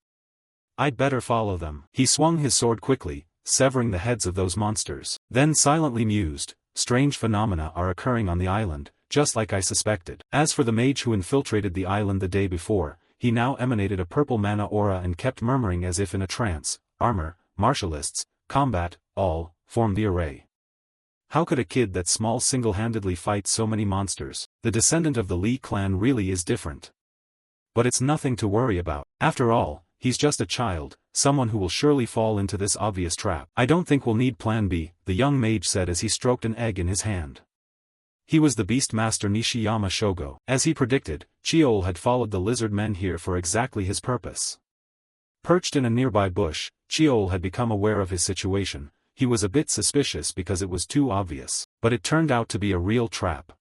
I'd better follow them. He swung his sword quickly, severing the heads of those monsters. Then silently mused, strange phenomena are occurring on the island, just like I suspected. As for the mage who infiltrated the island the day before, he now emanated a purple mana aura and kept murmuring as if in a trance. Armor, martialists, combat, all, form the array. How could a kid that small single-handedly fight so many monsters? The descendant of the Li clan really is different. But it's nothing to worry about. After all, he's just a child, someone who will surely fall into this obvious trap. I don't think we'll need Plan B, the young mage said as he stroked an egg in his hand. He was the Beastmaster Nishiyama Shogo. As he predicted, Cheol had followed the lizard men here for exactly his purpose. Perched in a nearby bush, Cheol had become aware of his situation. He was a bit suspicious because it was too obvious. But it turned out to be a real trap.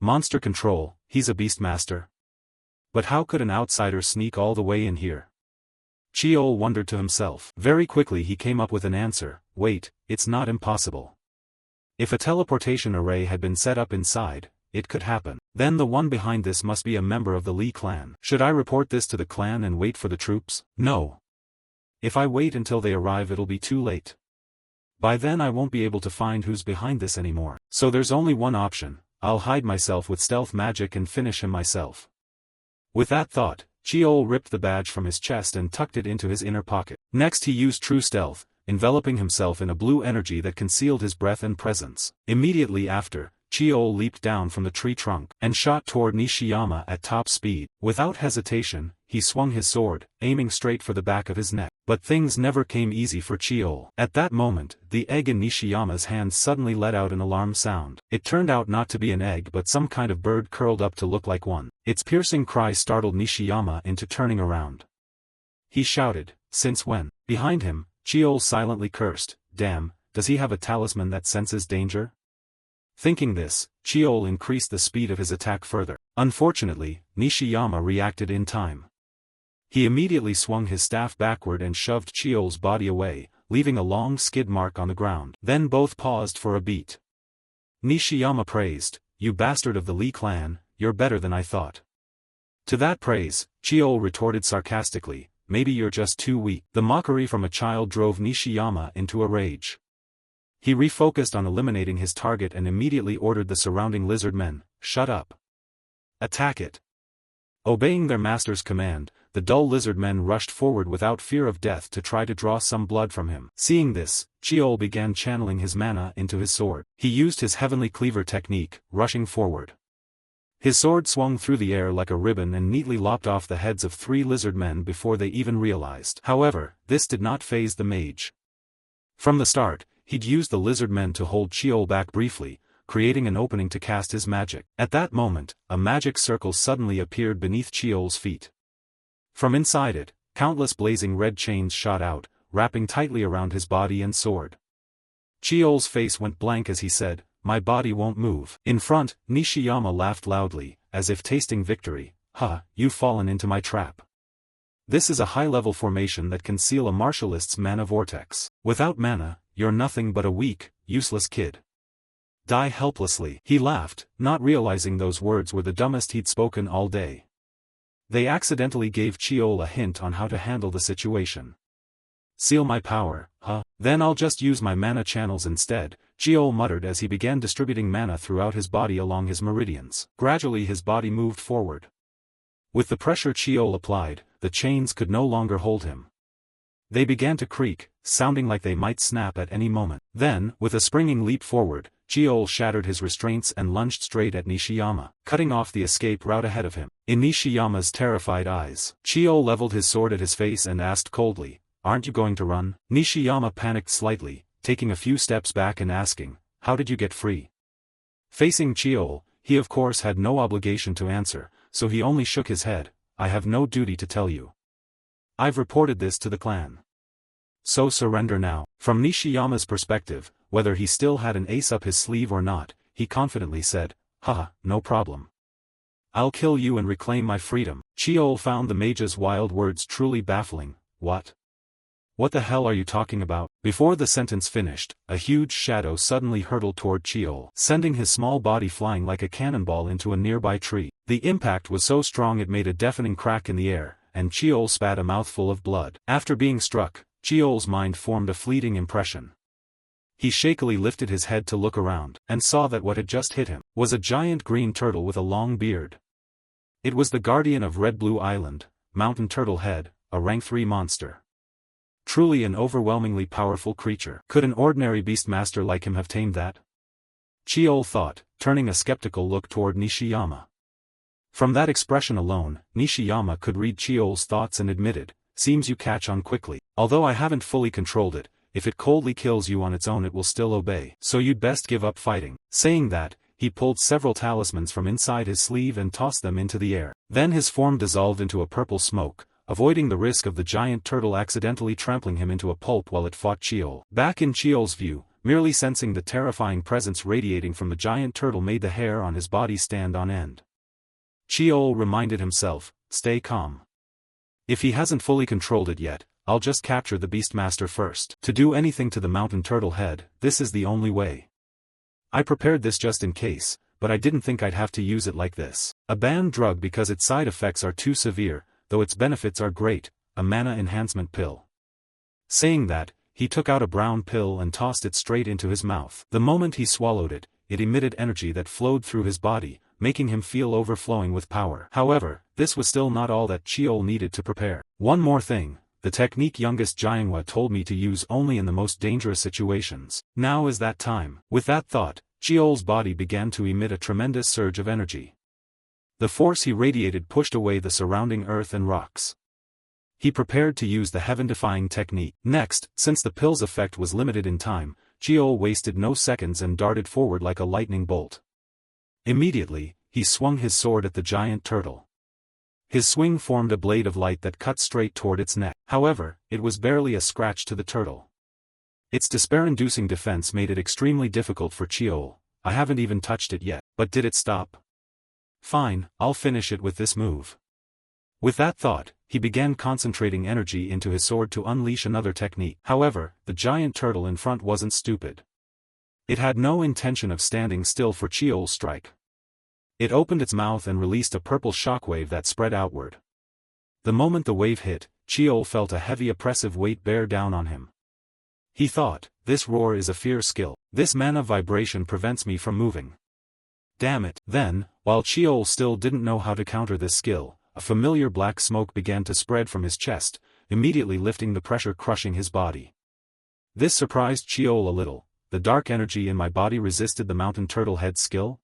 Monster control, he's a Beastmaster. But how could an outsider sneak all the way in here? Cheol wondered to himself. Very quickly he came up with an answer. Wait, it's not impossible. If a teleportation array had been set up inside, it could happen. Then the one behind this must be a member of the Li clan. Should I report this to the clan and wait for the troops? No. If I wait until they arrive it'll be too late. By then I won't be able to find who's behind this anymore. So there's only one option. I'll hide myself with stealth magic and finish him myself. With that thought, Cheol ripped the badge from his chest and tucked it into his inner pocket. Next he used true stealth, enveloping himself in a blue energy that concealed his breath and presence. Immediately after, Cheol leaped down from the tree trunk and shot toward Nishiyama at top speed. Without hesitation, he swung his sword, aiming straight for the back of his neck. But things never came easy for Cheol. At that moment, the egg in Nishiyama's hand suddenly let out an alarm sound. It turned out not to be an egg but some kind of bird curled up to look like one. Its piercing cry startled Nishiyama into turning around. He shouted, "Since when?" Behind him, Cheol silently cursed, "Damn, does he have a talisman that senses danger?" Thinking this, Cheol increased the speed of his attack further. Unfortunately, Nishiyama reacted in time. He immediately swung his staff backward and shoved Cheol's body away, leaving a long skid mark on the ground. Then both paused for a beat. Nishiyama praised, "You bastard of the Li clan, you're better than I thought." To that praise, Cheol retorted sarcastically, "Maybe you're just too weak." The mockery from a child drove Nishiyama into a rage. He refocused on eliminating his target and immediately ordered the surrounding lizard men, "Shut up. Attack it." Obeying their master's command, the dull lizard men rushed forward without fear of death to try to draw some blood from him. Seeing this, Cheol began channeling his mana into his sword. He used his heavenly cleaver technique, rushing forward. His sword swung through the air like a ribbon and neatly lopped off the heads of 3 lizard men before they even realized. However, this did not faze the mage. From the start, he'd used the lizard men to hold Cheol back briefly, creating an opening to cast his magic. At that moment, a magic circle suddenly appeared beneath Cheol's feet. From inside it, countless blazing red chains shot out, wrapping tightly around his body and sword. Cheol's face went blank as he said, "My body won't move." In front, Nishiyama laughed loudly, as if tasting victory. you've fallen into my trap. This is a high-level formation that can seal a martialist's mana vortex. Without mana, you're nothing but a weak, useless kid. Die helplessly. He laughed, not realizing those words were the dumbest he'd spoken all day. They accidentally gave Cheol a hint on how to handle the situation. Seal my power, Then I'll just use my mana channels instead, Cheol muttered as he began distributing mana throughout his body along his meridians. Gradually his body moved forward. With the pressure Cheol applied, the chains could no longer hold him. They began to creak, sounding like they might snap at any moment. Then, with a springing leap forward, Cheol shattered his restraints and lunged straight at Nishiyama, cutting off the escape route ahead of him. In Nishiyama's terrified eyes, Cheol leveled his sword at his face and asked coldly, "Aren't you going to run?" Nishiyama panicked slightly, taking a few steps back and asking, "How did you get free?" Facing Cheol, he of course had no obligation to answer, so he only shook his head. "I have no duty to tell you. I've reported this to the clan. So surrender now." From Nishiyama's perspective, whether he still had an ace up his sleeve or not, he confidently said, "No problem. I'll kill you and reclaim my freedom." Cheol found the mage's wild words truly baffling. What? What the hell are you talking about? Before the sentence finished, a huge shadow suddenly hurtled toward Cheol, sending his small body flying like a cannonball into a nearby tree. The impact was so strong it made a deafening crack in the air, and Cheol spat a mouthful of blood. After being struck, Cheol's mind formed a fleeting impression. He shakily lifted his head to look around, and saw that what had just hit him was a giant green turtle with a long beard. It was the guardian of Red Blue Island, Mountain Turtle Head, a rank 3 monster. Truly an overwhelmingly powerful creature. Could an ordinary beastmaster like him have tamed that? Cheol thought, turning a skeptical look toward Nishiyama. From that expression alone, Nishiyama could read Cheol's thoughts and admitted, "Seems you catch on quickly. Although I haven't fully controlled it, if it coldly kills you on its own it will still obey. So you'd best give up fighting." Saying that, he pulled several talismans from inside his sleeve and tossed them into the air. Then his form dissolved into a purple smoke, avoiding the risk of the giant turtle accidentally trampling him into a pulp while it fought Cheol. Back in Cheol's view, merely sensing the terrifying presence radiating from the giant turtle made the hair on his body stand on end. Cheol reminded himself, "Stay calm. If he hasn't fully controlled it yet, I'll just capture the Beastmaster first. To do anything to the mountain turtle head, this is the only way. I prepared this just in case, but I didn't think I'd have to use it like this. A banned drug because its side effects are too severe, though its benefits are great, a mana enhancement pill." Saying that, he took out a brown pill and tossed it straight into his mouth. The moment he swallowed it, it emitted energy that flowed through his body, making him feel overflowing with power. However, this was still not all that Cheol needed to prepare. One more thing. The technique youngest Jiangwa told me to use only in the most dangerous situations. Now is that time. With that thought, Cheol's body began to emit a tremendous surge of energy. The force he radiated pushed away the surrounding earth and rocks. He prepared to use the heaven-defying technique. Next, since the pill's effect was limited in time, Cheol wasted no seconds and darted forward like a lightning bolt. Immediately, he swung his sword at the giant turtle. His swing formed a blade of light that cut straight toward its neck. However, it was barely a scratch to the turtle. Its despair-inducing defense made it extremely difficult for Cheol. "I haven't even touched it yet." But did it stop? "Fine, I'll finish it with this move." With that thought, he began concentrating energy into his sword to unleash another technique. However, the giant turtle in front wasn't stupid. It had no intention of standing still for Cheol's strike. It opened its mouth and released a purple shockwave that spread outward. The moment the wave hit, Cheol felt a heavy oppressive weight bear down on him. He thought, "This roar is a fear skill. This mana vibration prevents me from moving. Damn it." Then, while Cheol still didn't know how to counter this skill, a familiar black smoke began to spread from his chest, immediately lifting the pressure crushing his body. This surprised Cheol a little. The dark energy in my body resisted the mountain turtle head skill?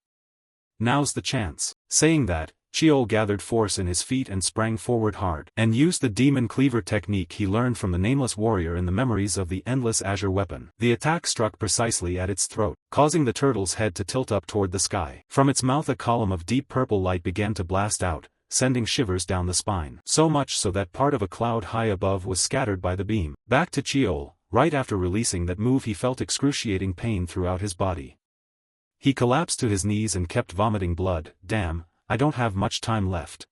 Now's the chance. Saying that, Cheol gathered force in his feet and sprang forward hard, and used the demon cleaver technique he learned from the nameless warrior in the memories of the endless azure weapon. The attack struck precisely at its throat, causing the turtle's head to tilt up toward the sky. From its mouth a column of deep purple light began to blast out, sending shivers down the spine. So much so that part of a cloud high above was scattered by the beam. Back to Cheol, right after releasing that move he felt excruciating pain throughout his body. He collapsed to his knees and kept vomiting blood. "Damn, I don't have much time left.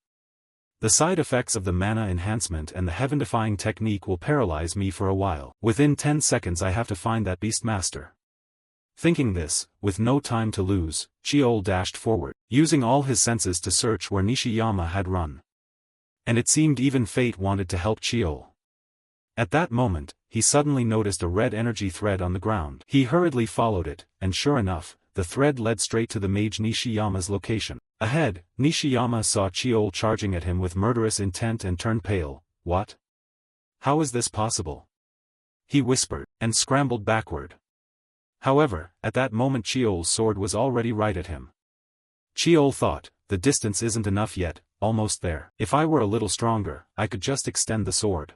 The side effects of the mana enhancement and the heaven-defying technique will paralyze me for a while. Within 10 seconds I have to find that beastmaster. Thinking this, with no time to lose, Chiol dashed forward, using all his senses to search where Nishiyama had run. And it seemed even fate wanted to help Chiol. At that moment, he suddenly noticed a red energy thread on the ground. He hurriedly followed it, and sure enough, the thread led straight to the mage Nishiyama's location. Ahead, Nishiyama saw Chiol charging at him with murderous intent and turned pale. What? How is this possible? He whispered, and scrambled backward. However, at that moment Chiol's sword was already right at him. Chiol thought, the distance isn't enough yet, almost there. If I were a little stronger, I could just extend the sword.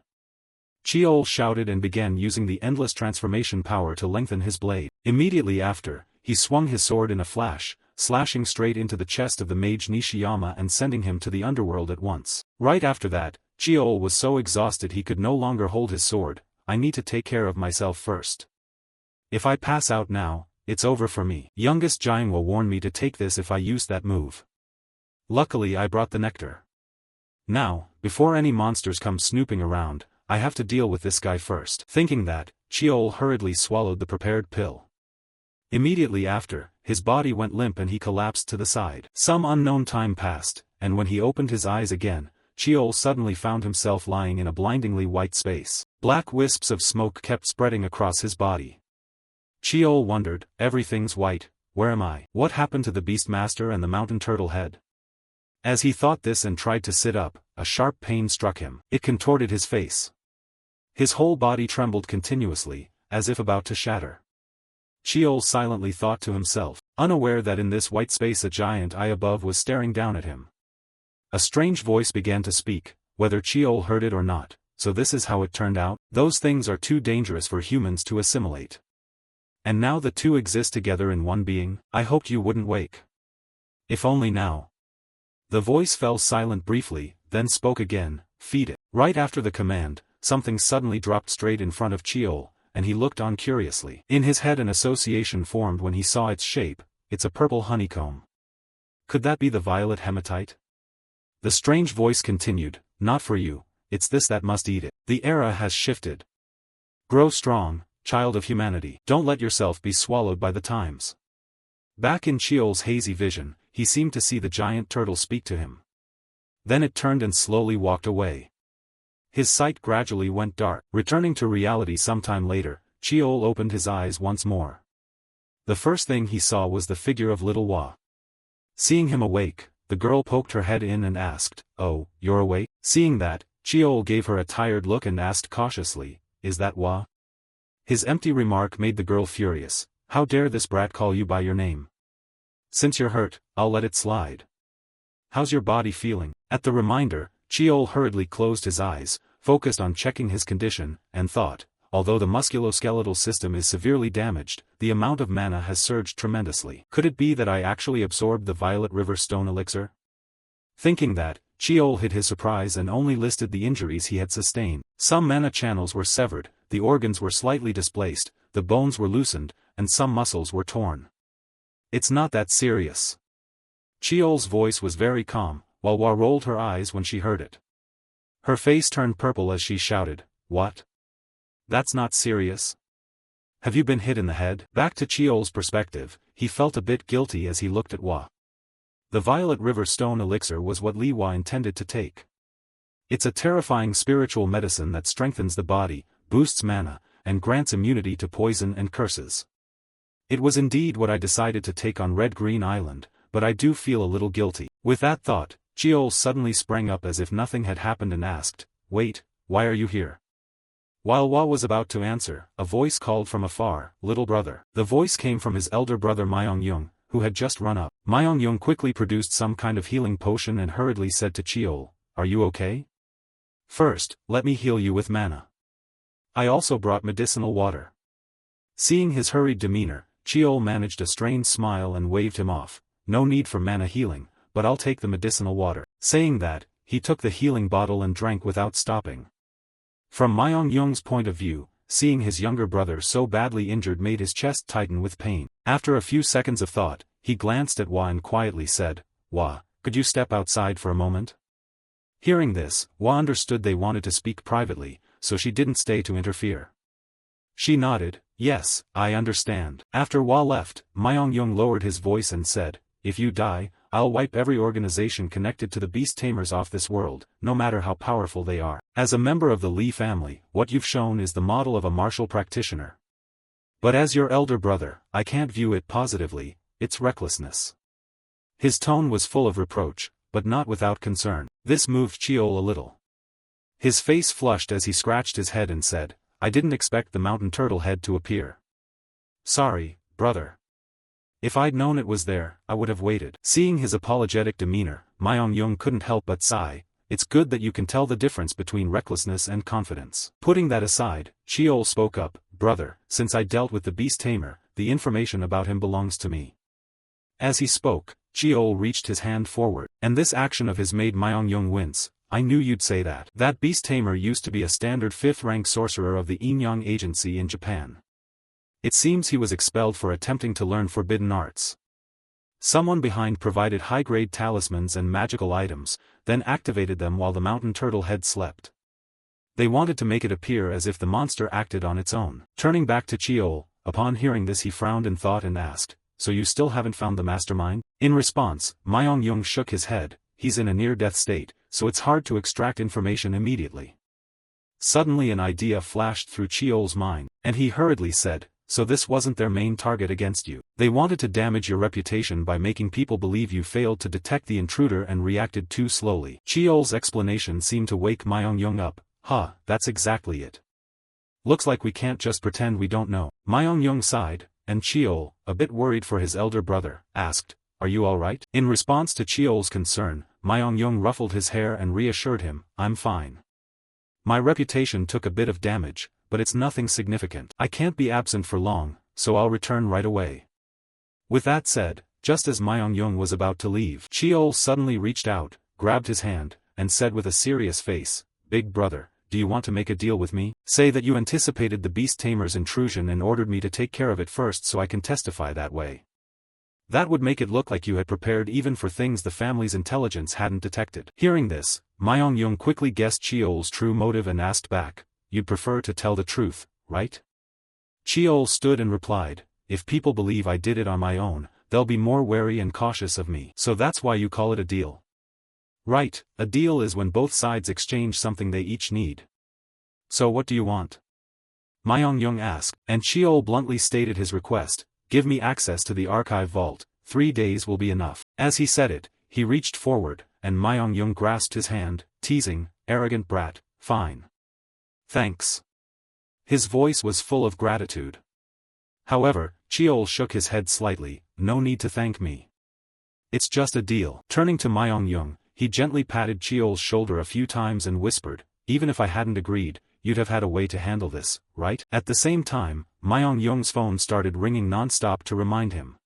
Chiol shouted and began using the endless transformation power to lengthen his blade. Immediately after, he swung his sword in a flash, slashing straight into the chest of the mage Nishiyama and sending him to the underworld at once. Right after that, Chiol was so exhausted he could no longer hold his sword. I need to take care of myself first. If I pass out now, it's over for me. Youngest Jiangwa warned me to take this if I used that move. Luckily I brought the nectar. Now, before any monsters come snooping around, I have to deal with this guy first. Thinking that, Chiol hurriedly swallowed the prepared pill. Immediately after, his body went limp and he collapsed to the side. Some unknown time passed, and when he opened his eyes again, Chiol suddenly found himself lying in a blindingly white space. Black wisps of smoke kept spreading across his body. Chiol wondered, everything's white, where am I? What happened to the Beastmaster and the mountain turtle head? As he thought this and tried to sit up, a sharp pain struck him. It contorted his face. His whole body trembled continuously, as if about to shatter. Chiol silently thought to himself, unaware that in this white space a giant eye above was staring down at him. A strange voice began to speak, whether Chiol heard it or not. So this is how it turned out? Those things are too dangerous for humans to assimilate. And now the two exist together in one being. I hoped you wouldn't wake. If only now. The voice fell silent briefly, then spoke again, feed it. Right after the command, something suddenly dropped straight in front of Chiol, and he looked on curiously. In his head an association formed when he saw its shape. It's a purple honeycomb. Could that be the violet hematite? The strange voice continued, not for you, it's this that must eat it. The era has shifted. Grow strong, child of humanity. Don't let yourself be swallowed by the times. Back in Chiol's hazy vision, he seemed to see the giant turtle speak to him. Then it turned and slowly walked away. His sight gradually went dark. Returning to reality sometime later, Chiol opened his eyes once more. The first thing he saw was the figure of little Wa. Seeing him awake, the girl poked her head in and asked, "Oh, you're awake?" Seeing that, Chiol gave her a tired look and asked cautiously, "Is that Wa?" His empty remark made the girl furious. How dare this brat call you by your name? Since you're hurt, I'll let it slide. How's your body feeling? At the reminder, Chiol hurriedly closed his eyes, focused on checking his condition, and thought, although the musculoskeletal system is severely damaged, the amount of mana has surged tremendously. Could it be that I actually absorbed the Violet River Stone Elixir? Thinking that, Chiol hid his surprise and only listed the injuries he had sustained. Some mana channels were severed, the organs were slightly displaced, the bones were loosened, and some muscles were torn. It's not that serious. Chiol's voice was very calm, while Wa rolled her eyes when she heard it. Her face turned purple as she shouted, "What? That's not serious? Have you been hit in the head?" Back to Chiol's perspective, he felt a bit guilty as he looked at Wa. The Violet River Stone Elixir was what Li Wa intended to take. It's a terrifying spiritual medicine that strengthens the body, boosts mana, and grants immunity to poison and curses. It was indeed what I decided to take on Red Green Island, but I do feel a little guilty. With that thought, Chiol suddenly sprang up as if nothing had happened and asked, "Wait, why are you here?" While Wa was about to answer, a voice called from afar, "Little brother." The voice came from his elder brother Myong-yung, who had just run up. Myong-yung quickly produced some kind of healing potion and hurriedly said to Chiol, "Are you okay? First, let me heal you with mana. I also brought medicinal water." Seeing his hurried demeanor, Chiol managed a strained smile and waved him off. "No need for mana healing, but I'll take the medicinal water." Saying that, he took the healing bottle and drank without stopping. From Myong-yung's point of view, seeing his younger brother so badly injured made his chest tighten with pain. After a few seconds of thought, he glanced at Wa and quietly said, "Wa, could you step outside for a moment?" Hearing this, Hua understood they wanted to speak privately, so she didn't stay to interfere. She nodded, yes, I understand. After Hua left, Myongyung lowered his voice and said, if you die, I'll wipe every organization connected to the beast tamers off this world, no matter how powerful they are. As a member of the Li family, what you've shown is the model of a martial practitioner. But as your elder brother, I can't view it positively, it's recklessness. His tone was full of reproach, but not without concern. This moved Cheol a little. His face flushed as he scratched his head and said, I didn't expect the mountain turtle head to appear. Sorry, brother. If I'd known it was there, I would have waited. Seeing his apologetic demeanor, Myongyung couldn't help but sigh. It's good that you can tell the difference between recklessness and confidence. Putting that aside, Cheol spoke up, brother, since I dealt with the beast tamer, the information about him belongs to me. As he spoke, Cheol reached his hand forward, and this action of his made Myongyung wince. I knew you'd say that. That beast tamer used to be a standard 5th-rank sorcerer of the Inyang Agency in Japan. It seems he was expelled for attempting to learn forbidden arts. Someone behind provided high-grade talismans and magical items, then activated them while the mountain turtle head slept. They wanted to make it appear as if the monster acted on its own. Turning back to Cheol, upon hearing this he frowned in thought and asked, so you still haven't found the mastermind? In response, Myongyung shook his head, he's in a near-death state, so it's hard to extract information immediately. Suddenly an idea flashed through Cheol's mind, and he hurriedly said, so this wasn't their main target against you. They wanted to damage your reputation by making people believe you failed to detect the intruder and reacted too slowly. Cheol's explanation seemed to wake Myongyung up. That's exactly it. Looks like we can't just pretend we don't know. Myongyung sighed, and Cheol, a bit worried for his elder brother, asked, are you alright? In response to Cheol's concern, Myongyung ruffled his hair and reassured him, I'm fine. My reputation took a bit of damage, but it's nothing significant. I can't be absent for long, so I'll return right away. With that said, just as Myongyung was about to leave, Cheol suddenly reached out, grabbed his hand, and said with a serious face, Big brother, do you want to make a deal with me? Say that you anticipated the beast tamer's intrusion and ordered me to take care of it first so I can testify that way. That would make it look like you had prepared even for things the family's intelligence hadn't detected. Hearing this, Myongyung quickly guessed Cheol's true motive and asked back, you'd prefer to tell the truth, right? Cheol stood and replied, if people believe I did it on my own, they'll be more wary and cautious of me. So that's why you call it a deal. Right, a deal is when both sides exchange something they each need. So what do you want? Myongyung asked, and Cheol bluntly stated his request, give me access to the archive vault, 3 days will be enough. As he said it, he reached forward, and Myongyung grasped his hand, teasing, arrogant brat, fine. Thanks. His voice was full of gratitude. However, Cheol shook his head slightly, no need to thank me. It's just a deal. Turning to Myongyung, he gently patted Cheol's shoulder a few times and whispered, even if I hadn't agreed, you'd have had a way to handle this, right? At the same time, Myongyung's phone started ringing non-stop to remind him.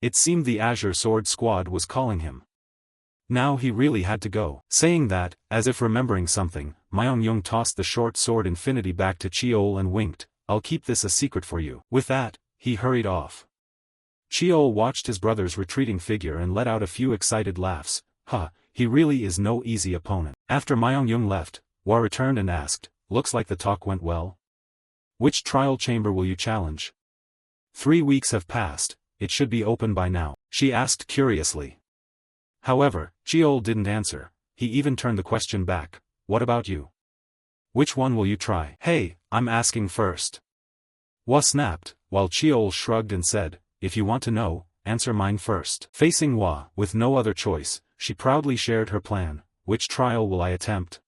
It seemed the Azure Sword Squad was calling him. Now he really had to go. Saying that, as if remembering something, Myongyung tossed the short sword infinity back to Cheol and winked, I'll keep this a secret for you. With that, he hurried off. Cheol watched his brother's retreating figure and let out a few excited laughs. He really is no easy opponent. After Myongyung left, Hua returned and asked, looks like the talk went well. Which trial chamber will you challenge? 3 weeks have passed, it should be open by now, she asked curiously. However, Cheol didn't answer, he even turned the question back, what about you? Which one will you try? Hey, I'm asking first. Hua snapped, while Cheol shrugged and said, if you want to know, answer mine first. Facing Hua, with no other choice, she proudly shared her plan, which trial will I attempt?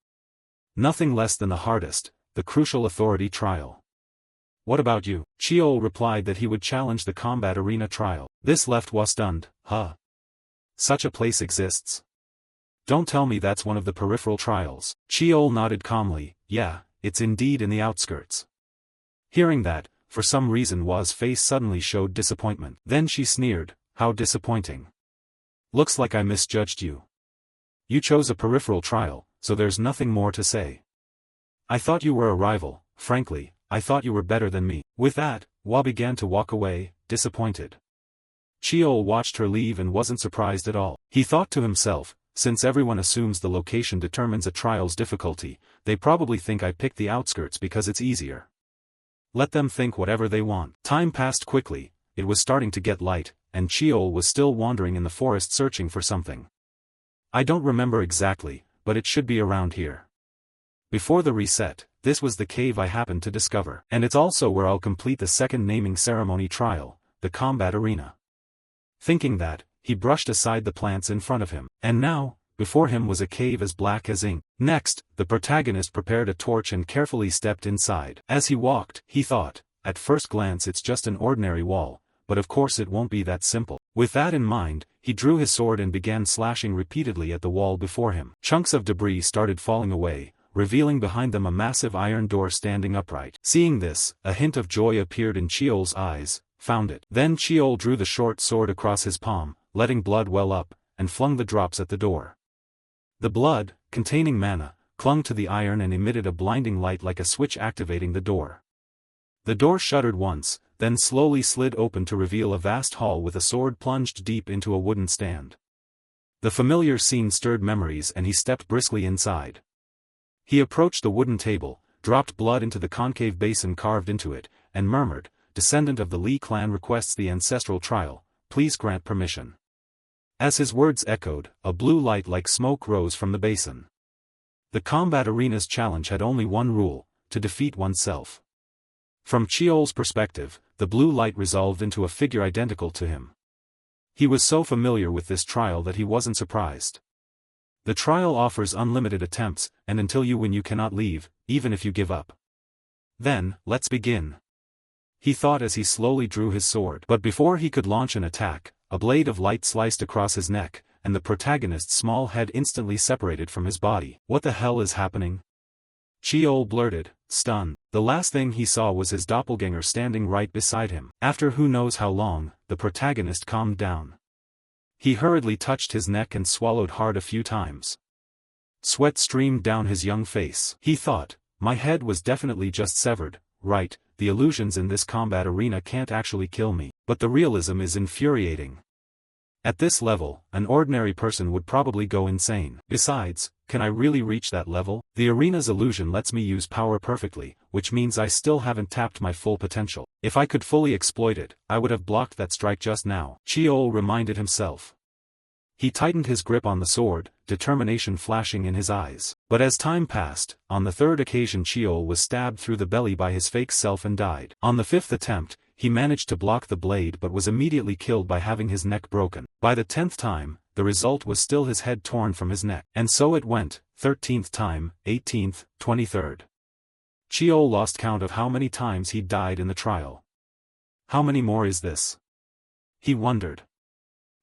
Nothing less than the hardest, the crucial authority trial. What about you? Cheol replied that he would challenge the combat arena trial. This left Hua stunned. Such a place exists? Don't tell me that's one of the peripheral trials. Cheol nodded calmly, yeah, it's indeed in the outskirts. Hearing that, for some reason Hua's face suddenly showed disappointment. Then she sneered, how disappointing. Looks like I misjudged you. You chose a peripheral trial, so there's nothing more to say. I thought you were a rival, frankly, I thought you were better than me. With that, Hua began to walk away, disappointed. Cheol watched her leave and wasn't surprised at all. He thought to himself, since everyone assumes the location determines a trial's difficulty, they probably think I picked the outskirts because it's easier. Let them think whatever they want. Time passed quickly, it was starting to get light, and Cheol was still wandering in the forest searching for something. I don't remember exactly, but it should be around here. Before the reset, this was the cave I happened to discover. And it's also where I'll complete the second naming ceremony trial, the combat arena. Thinking that, he brushed aside the plants in front of him. And now, before him was a cave as black as ink. Next, the protagonist prepared a torch and carefully stepped inside. As he walked, he thought, at first glance it's just an ordinary wall, but of course it won't be that simple. With that in mind, he drew his sword and began slashing repeatedly at the wall before him. Chunks of debris started falling away, revealing behind them a massive iron door standing upright. Seeing this, a hint of joy appeared in Cheol's eyes. Found it. Then Cheol drew the short sword across his palm, letting blood well up, and flung the drops at the door. The blood, containing mana, clung to the iron and emitted a blinding light like a switch activating the door. The door shuddered once, then slowly slid open to reveal a vast hall with a sword plunged deep into a wooden stand. The familiar scene stirred memories and he stepped briskly inside. He approached the wooden table, dropped blood into the concave basin carved into it, and murmured, "Descendant of the Li clan requests the ancestral trial, please grant permission." As his words echoed, a blue light like smoke rose from the basin. The combat arena's challenge had only one rule, to defeat oneself. From Cheol's perspective, the blue light resolved into a figure identical to him. He was so familiar with this trial that he wasn't surprised. The trial offers unlimited attempts, and until you win you cannot leave, even if you give up. Then, let's begin. He thought as he slowly drew his sword. But before he could launch an attack, a blade of light sliced across his neck, and the protagonist's small head instantly separated from his body. What the hell is happening? Cheol blurted, stunned. The last thing he saw was his doppelganger standing right beside him. After who knows how long, the protagonist calmed down. He hurriedly touched his neck and swallowed hard a few times. Sweat streamed down his young face. He thought, my head was definitely just severed, right? The illusions in this combat arena can't actually kill me, but the realism is infuriating. At this level, an ordinary person would probably go insane. Besides, can I really reach that level? The arena's illusion lets me use power perfectly, which means I still haven't tapped my full potential. If I could fully exploit it, I would have blocked that strike just now, Cheol reminded himself. He tightened his grip on the sword, determination flashing in his eyes. But as time passed, on the third occasion Cheol was stabbed through the belly by his fake self and died. On the fifth attempt, he managed to block the blade but was immediately killed by having his neck broken. By the 10th time, the result was still his head torn from his neck. And so it went, 13th time, 18th, 23rd. Cheol lost count of how many times he'd died in the trial. How many more is this? He wondered.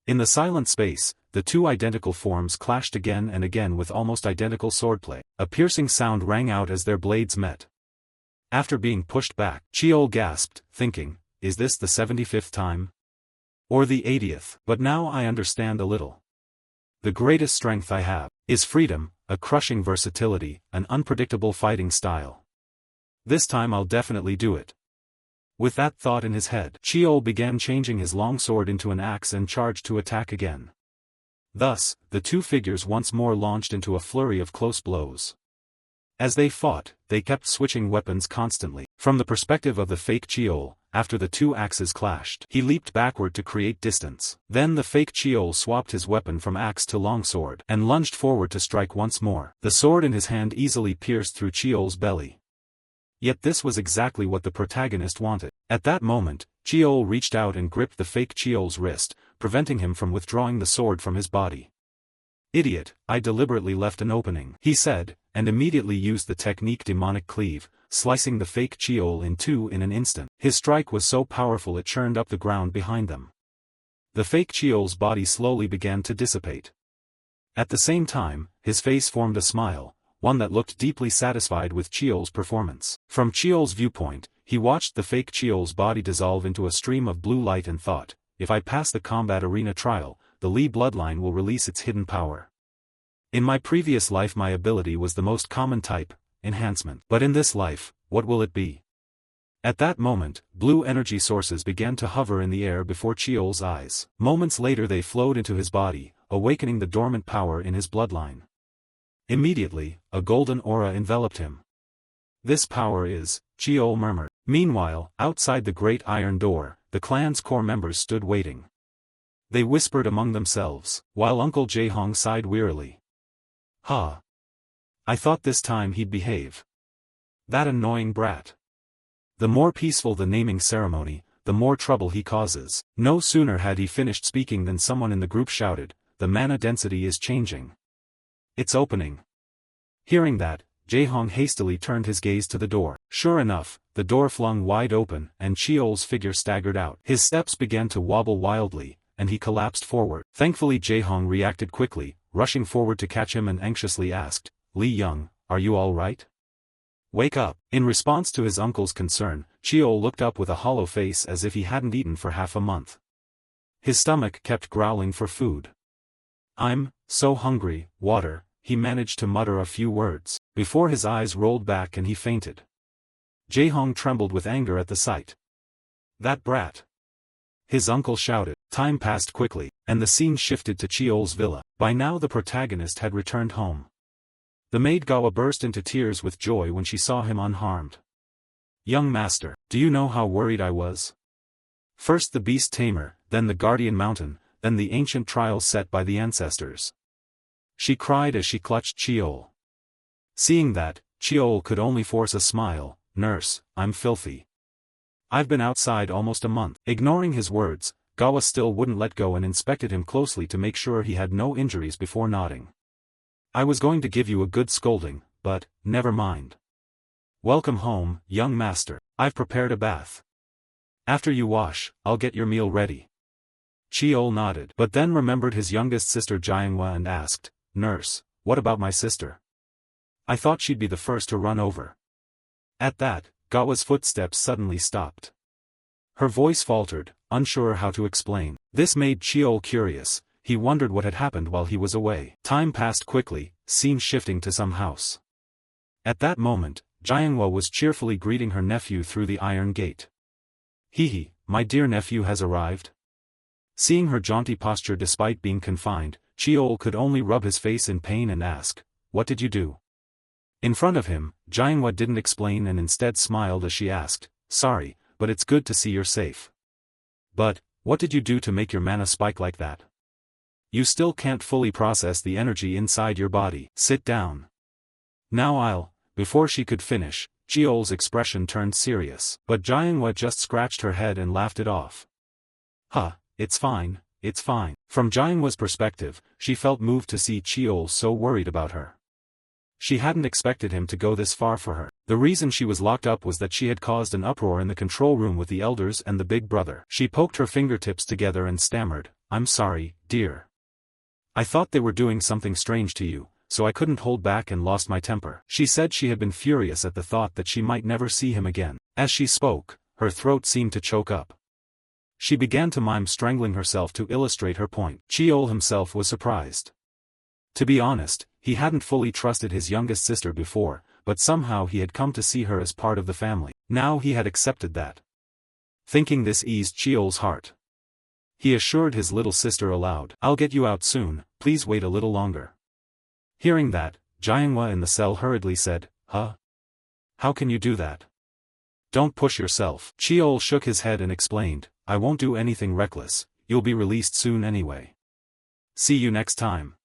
In the silent space, the two identical forms clashed again and again with almost identical swordplay. A piercing sound rang out as their blades met. After being pushed back, Cheol gasped, thinking, is this the 75th time? Or the 80th? But now I understand a little. The greatest strength I have is freedom, a crushing versatility, an unpredictable fighting style. This time I'll definitely do it. With that thought in his head, Cheol began changing his longsword into an axe and charged to attack again. Thus, the two figures once more launched into a flurry of close blows. As they fought, they kept switching weapons constantly. From the perspective of the fake Cheol, after the two axes clashed, he leaped backward to create distance. Then the fake Cheol swapped his weapon from axe to longsword and lunged forward to strike once more. The sword in his hand easily pierced through Cheol's belly. Yet this was exactly what the protagonist wanted. At that moment, Cheol reached out and gripped the fake Cheol's wrist, preventing him from withdrawing the sword from his body. Idiot, I deliberately left an opening, he said, and immediately used the technique demonic cleave, slicing the fake Cheol in two in an instant. His strike was so powerful it churned up the ground behind them. The fake Cheol's body slowly began to dissipate. At the same time, his face formed a smile, one that looked deeply satisfied with Cheol's performance. From Cheol's viewpoint, he watched the fake Cheol's body dissolve into a stream of blue light and thought, if I pass the combat arena trial, the Li bloodline will release its hidden power. In my previous life my ability was the most common type, enhancement. But in this life, what will it be? At that moment, blue energy sources began to hover in the air before Cheol's eyes. Moments later they flowed into his body, awakening the dormant power in his bloodline. Immediately, a golden aura enveloped him. "This power is," Chiol murmured. Meanwhile, outside the great iron door, the clan's core members stood waiting. They whispered among themselves, while Uncle Jaehong sighed wearily. "Ha! I thought this time he'd behave. That annoying brat. The more peaceful the naming ceremony, the more trouble he causes." No sooner had he finished speaking than someone in the group shouted, "The mana density is changing. It's opening." Hearing that, Jaehong hastily turned his gaze to the door. Sure enough, the door flung wide open and Chiol's figure staggered out. His steps began to wobble wildly, and he collapsed forward. Thankfully Jaehong reacted quickly, rushing forward to catch him and anxiously asked, "Li Young, are you all right? Wake up." In response to his uncle's concern, Chiol looked up with a hollow face as if he hadn't eaten for half a month. His stomach kept growling for food. "I'm so hungry, water," he managed to mutter a few words, before his eyes rolled back and he fainted. Jaehong trembled with anger at the sight. "That brat!" his uncle shouted. Time passed quickly, and the scene shifted to Chiol's villa. By now the protagonist had returned home. The maid Gawa burst into tears with joy when she saw him unharmed. "Young master, do you know how worried I was? First the beast tamer, then the guardian mountain, then the ancient trials set by the ancestors." She cried as she clutched Chiol. Seeing that, Chiol could only force a smile. "Nurse, I'm filthy. I've been outside almost a month." Ignoring his words, Gawa still wouldn't let go and inspected him closely to make sure he had no injuries before nodding. "I was going to give you a good scolding, but, never mind. Welcome home, young master. I've prepared a bath. After you wash, I'll get your meal ready." Chiol nodded, but then remembered his youngest sister Jiangwa and asked, "Nurse, what about my sister? I thought she'd be the first to run over." At that, Gawa's footsteps suddenly stopped. Her voice faltered, unsure how to explain. This made Chiol curious. He wondered what had happened while he was away. Time passed quickly, scene shifting to some house. At that moment, Jiangwa was cheerfully greeting her nephew through the iron gate. "Hee, my dear nephew has arrived?" Seeing her jaunty posture despite being confined, Chiol could only rub his face in pain and ask, "What did you do?" In front of him, Jiangwa didn't explain and instead smiled as she asked, "Sorry, but it's good to see you're safe. But, what did you do to make your mana spike like that? You still can't fully process the energy inside your body. Sit down." Now before she could finish, Chiol's expression turned serious. But Jiangwa just scratched her head and laughed it off. "Huh, it's fine, it's fine." From Jiangwa's perspective, she felt moved to see Chiol so worried about her. She hadn't expected him to go this far for her. The reason she was locked up was that she had caused an uproar in the control room with the elders and the big brother. She poked her fingertips together and stammered, "I'm sorry, dear. I thought they were doing something strange to you, so I couldn't hold back and lost my temper." She said she had been furious at the thought that she might never see him again. As she spoke, her throat seemed to choke up. She began to mime strangling herself to illustrate her point. Chiol himself was surprised. To be honest, he hadn't fully trusted his youngest sister before, but somehow he had come to see her as part of the family. Now he had accepted that. Thinking this eased Chiol's heart. He assured his little sister aloud, "I'll get you out soon, please wait a little longer." Hearing that, Jiangwa in the cell hurriedly said, "Huh? How can you do that? Don't push yourself." Chiol shook his head and explained, "I won't do anything reckless, you'll be released soon anyway. See you next time."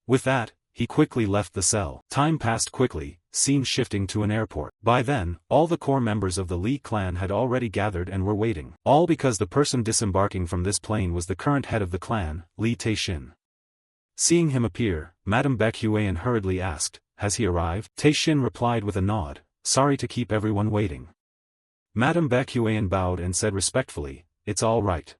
With that, he quickly left the cell. Time passed quickly, scene shifting to an airport. By then, all the core members of the Li clan had already gathered and were waiting. All because the person disembarking from this plane was the current head of the clan, Li Taixin. Seeing him appear, Madame Baekhuian hurriedly asked, "Has he arrived?" Taixin replied with a nod, "Sorry to keep everyone waiting." Madame Baekhuian bowed and said respectfully, "It's all right.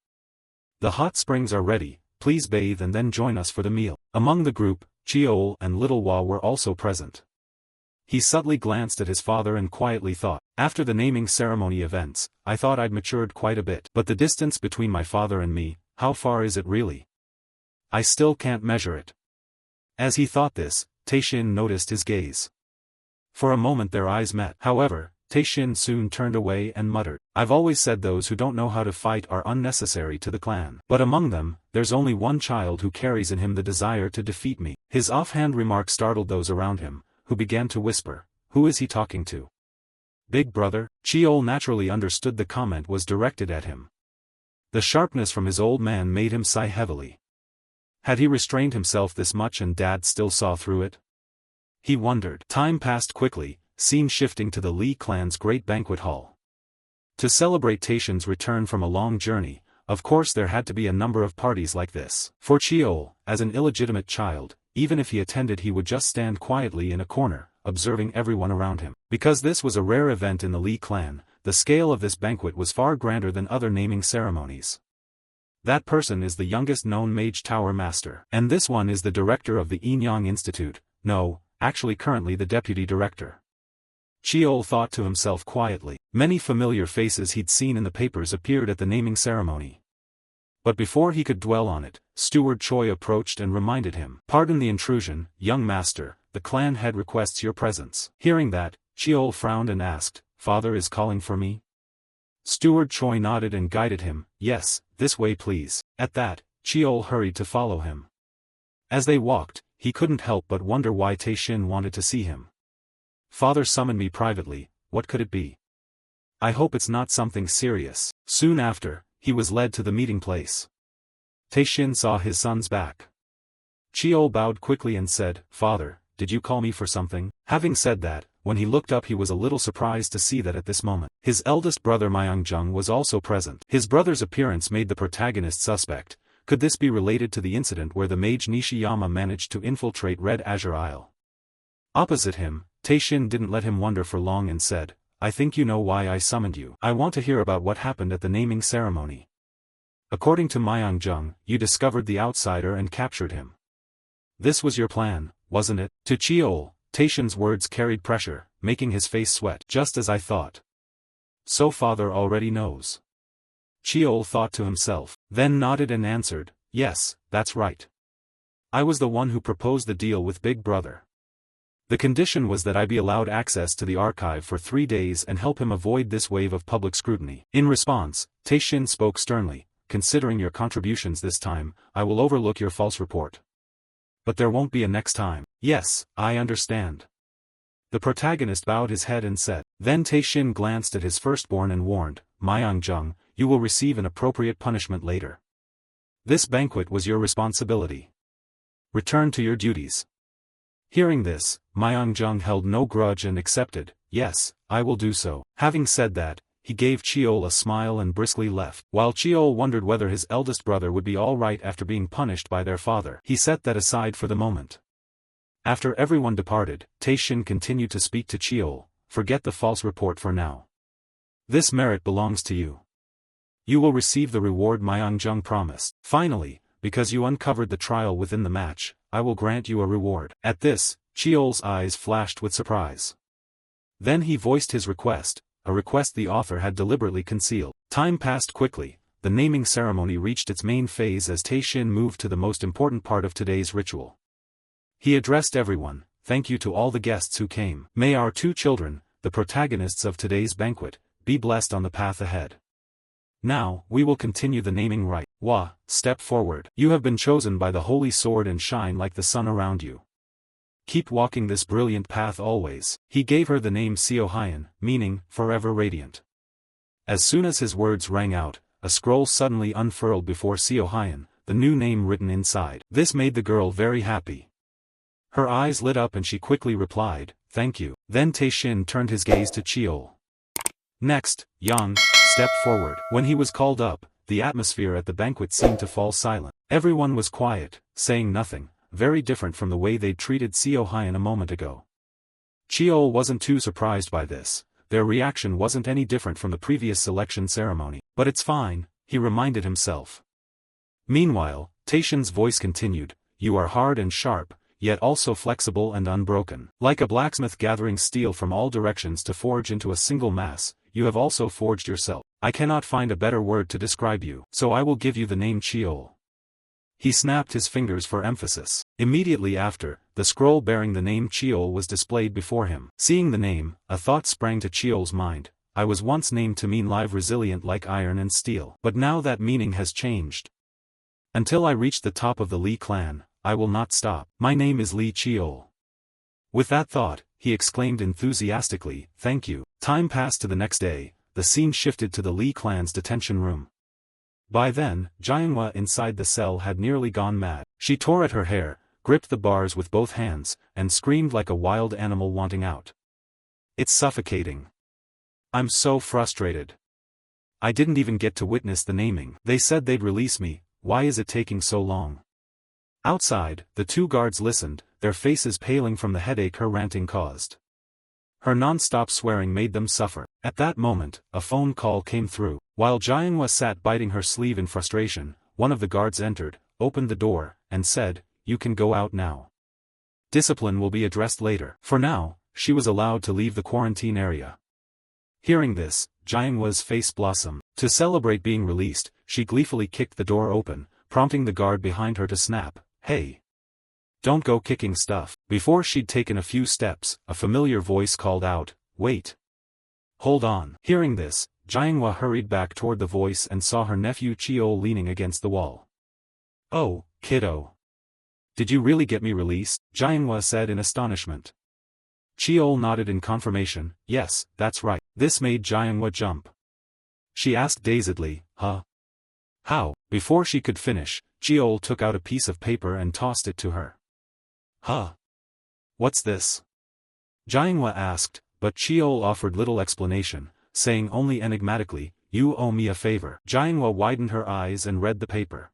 The hot springs are ready, please bathe and then join us for the meal." Among the group, Chiol and Little Hua were also present. He subtly glanced at his father and quietly thought, "After the naming ceremony events, I thought I'd matured quite a bit. But the distance between my father and me, how far is it really? I still can't measure it." As he thought this, Taixin noticed his gaze. For a moment their eyes met. However, Taishin soon turned away and muttered, "I've always said those who don't know how to fight are unnecessary to the clan. But among them, there's only one child who carries in him the desire to defeat me." His offhand remark startled those around him, who began to whisper, "Who is he talking to? Big brother?" Cheol naturally understood the comment was directed at him. The sharpness from his old man made him sigh heavily. Had he restrained himself this much and Dad still saw through it? He wondered. Time passed quickly, scene shifting to the Li clan's great banquet hall. To celebrate Taishin's return from a long journey, of course there had to be a number of parties like this. For Cheol, as an illegitimate child, even if he attended he would just stand quietly in a corner, observing everyone around him. Because this was a rare event in the Li clan, the scale of this banquet was far grander than other naming ceremonies. That person is the youngest known Mage Tower Master. And this one is the director of the Inyang Institute, no, actually currently the deputy director. Cheol thought to himself quietly. Many familiar faces he'd seen in the papers appeared at the naming ceremony. But before he could dwell on it, Steward Choi approached and reminded him. "Pardon the intrusion, young master, the clan head requests your presence." Hearing that, Cheol frowned and asked, "Father is calling for me?" Steward Choi nodded and guided him. "Yes, this way please." At that, Cheol hurried to follow him. As they walked, he couldn't help but wonder why Taishin wanted to see him. "Father summoned me privately, what could it be? I hope it's not something serious." Soon after, he was led to the meeting place. Taishin saw his son's back. Cheol bowed quickly and said, "Father, did you call me for something?" Having said that, when he looked up he was a little surprised to see that at this moment, his eldest brother Myung-jung was also present. His brother's appearance made the protagonist suspect. Could this be related to the incident where the mage Nishiyama managed to infiltrate Red Azure Isle? Opposite him, Taishin didn't let him wonder for long and said, "I think you know why I summoned you. I want to hear about what happened at the naming ceremony. According to Myung-jung, you discovered the outsider and captured him. This was your plan, wasn't it?" To Cheol, Taishin's words carried pressure, making his face sweat. "Just as I thought. So father already knows." Cheol thought to himself, then nodded and answered, "Yes, that's right. I was the one who proposed the deal with Big Brother. The condition was that I be allowed access to the archive for 3 days and help him avoid this wave of public scrutiny." In response, Taishin spoke sternly, "Considering your contributions this time, I will overlook your false report. But there won't be a next time." "Yes, I understand." The protagonist bowed his head and said. Then Taishin glanced at his firstborn and warned, "Myung-jung, you will receive an appropriate punishment later. This banquet was your responsibility. Return to your duties." Hearing this, Myung-jung held no grudge and accepted, "Yes, I will do so." Having said that, he gave Cheol a smile and briskly left. While Cheol wondered whether his eldest brother would be all right after being punished by their father, he set that aside for the moment. After everyone departed, Taishin continued to speak to Cheol, "Forget the false report for now. This merit belongs to you. You will receive the reward Myung-jung promised. Finally, because you uncovered the trial within the match, I will grant you a reward." At this, Cheol's eyes flashed with surprise. Then he voiced his request, a request the author had deliberately concealed. Time passed quickly, the naming ceremony reached its main phase as Taishin moved to the most important part of today's ritual. He addressed everyone, "Thank you to all the guests who came. May our 2 children, the protagonists of today's banquet, be blessed on the path ahead. Now, we will continue the naming rite. Wa, step forward. You have been chosen by the holy sword and shine like the sun around you. Keep walking this brilliant path always." He gave her the name Seo Hyun, meaning, forever radiant. As soon as his words rang out, a scroll suddenly unfurled before Seo Hyun, the new name written inside. This made the girl very happy. Her eyes lit up and she quickly replied, "Thank you." Then Taishin turned his gaze to Cheol. "Next, Yang, step forward." When he was called up, the atmosphere at the banquet seemed to fall silent. Everyone was quiet, saying nothing, very different from the way they'd treated Seo Hyun a moment ago. Cheol wasn't too surprised by this, their reaction wasn't any different from the previous selection ceremony. But it's fine, he reminded himself. Meanwhile, Taishin's voice continued, "You are hard and sharp, yet also flexible and unbroken. Like a blacksmith gathering steel from all directions to forge into a single mass, you have also forged yourself. I cannot find a better word to describe you, so I will give you the name Cheol." He snapped his fingers for emphasis. Immediately after, the scroll bearing the name Cheol was displayed before him. Seeing the name, a thought sprang to Cheol's mind. I was once named to mean live resilient like iron and steel. But now that meaning has changed. Until I reach the top of the Li clan, I will not stop. My name is Li Cheol. With that thought, he exclaimed enthusiastically, thank you. Time passed to the next day. The scene shifted to the Li clan's detention room. By then, Jiangwa inside the cell had nearly gone mad. She tore at her hair, gripped the bars with both hands, and screamed like a wild animal wanting out. It's suffocating. I'm so frustrated. I didn't even get to witness the naming. They said they'd release me, why is it taking so long? Outside, the two guards listened, their faces paling from the headache her ranting caused. Her non-stop swearing made them suffer. At that moment, a phone call came through. While Jiangwa sat biting her sleeve in frustration, one of the guards entered, opened the door, and said, you can go out now. Discipline will be addressed later. For now, she was allowed to leave the quarantine area. Hearing this, Jiangwa's face blossomed. To celebrate being released, she gleefully kicked the door open, prompting the guard behind her to snap, hey! Don't go kicking stuff. Before she'd taken a few steps, a familiar voice called out, wait. Hold on. Hearing this, Jiangwa hurried back toward the voice and saw her nephew Cheol leaning against the wall. Oh, kiddo. Did you really get me released? Jiangwa said in astonishment. Cheol nodded in confirmation, yes, that's right. This made Jiangwa jump. She asked dazedly, huh? How? Before she could finish, Cheol took out a piece of paper and tossed it to her. Huh? What's this? Jiangwa asked, but Cheol offered little explanation, saying only enigmatically, you owe me a favor. Jiangwa widened her eyes and read the paper.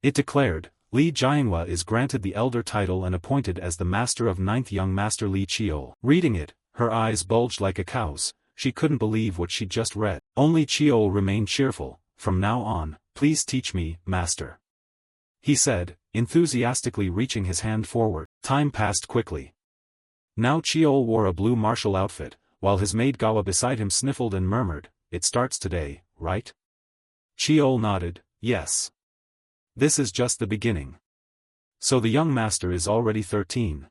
It declared, Li Jiangwa is granted the elder title and appointed as the master of 9th young master Li Cheol. Reading it, her eyes bulged like a cow's. She couldn't believe what she'd just read. Only Cheol remained cheerful. From now on, please teach me, master. He said, enthusiastically reaching his hand forward. Time passed quickly. Now Cheol wore a blue martial outfit, while his maid Gawa beside him sniffled and murmured, it starts today, right? Cheol nodded, yes. This is just the beginning. So the young master is already 13.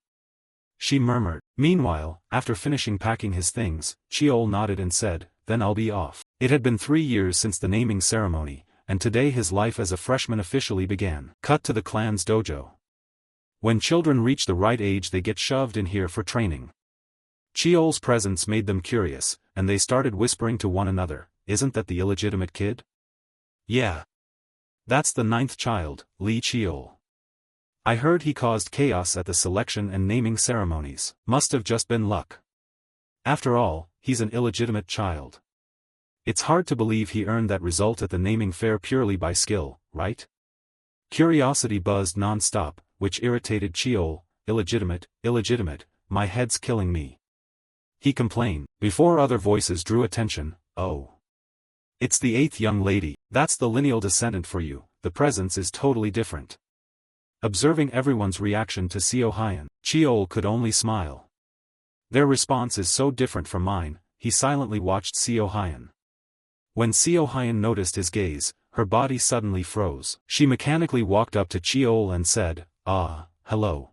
She murmured. Meanwhile, after finishing packing his things, Cheol nodded and said, then I'll be off. It had been 3 years since the naming ceremony, and today his life as a freshman officially began. Cut to the clan's dojo. When children reach the right age they get shoved in here for training. Cheol's presence made them curious, and they started whispering to one another, isn't that the illegitimate kid? Yeah. That's the 9th child, Li Cheol. I heard he caused chaos at the selection and naming ceremonies. Must have just been luck. After all, he's an illegitimate child. It's hard to believe he earned that result at the naming fair purely by skill, right? Curiosity buzzed non-stop, which irritated Cheol. Illegitimate, my head's killing me. He complained, before other voices drew attention, oh. It's the 8th young lady, that's the lineal descendant for you, the presence is totally different. Observing everyone's reaction to Seo Hyun, Cheol could only smile. Their response is so different from mine. He silently watched Seo Hyun. When Seo Hyun noticed his gaze, her body suddenly froze. She mechanically walked up to Cheol and said, hello.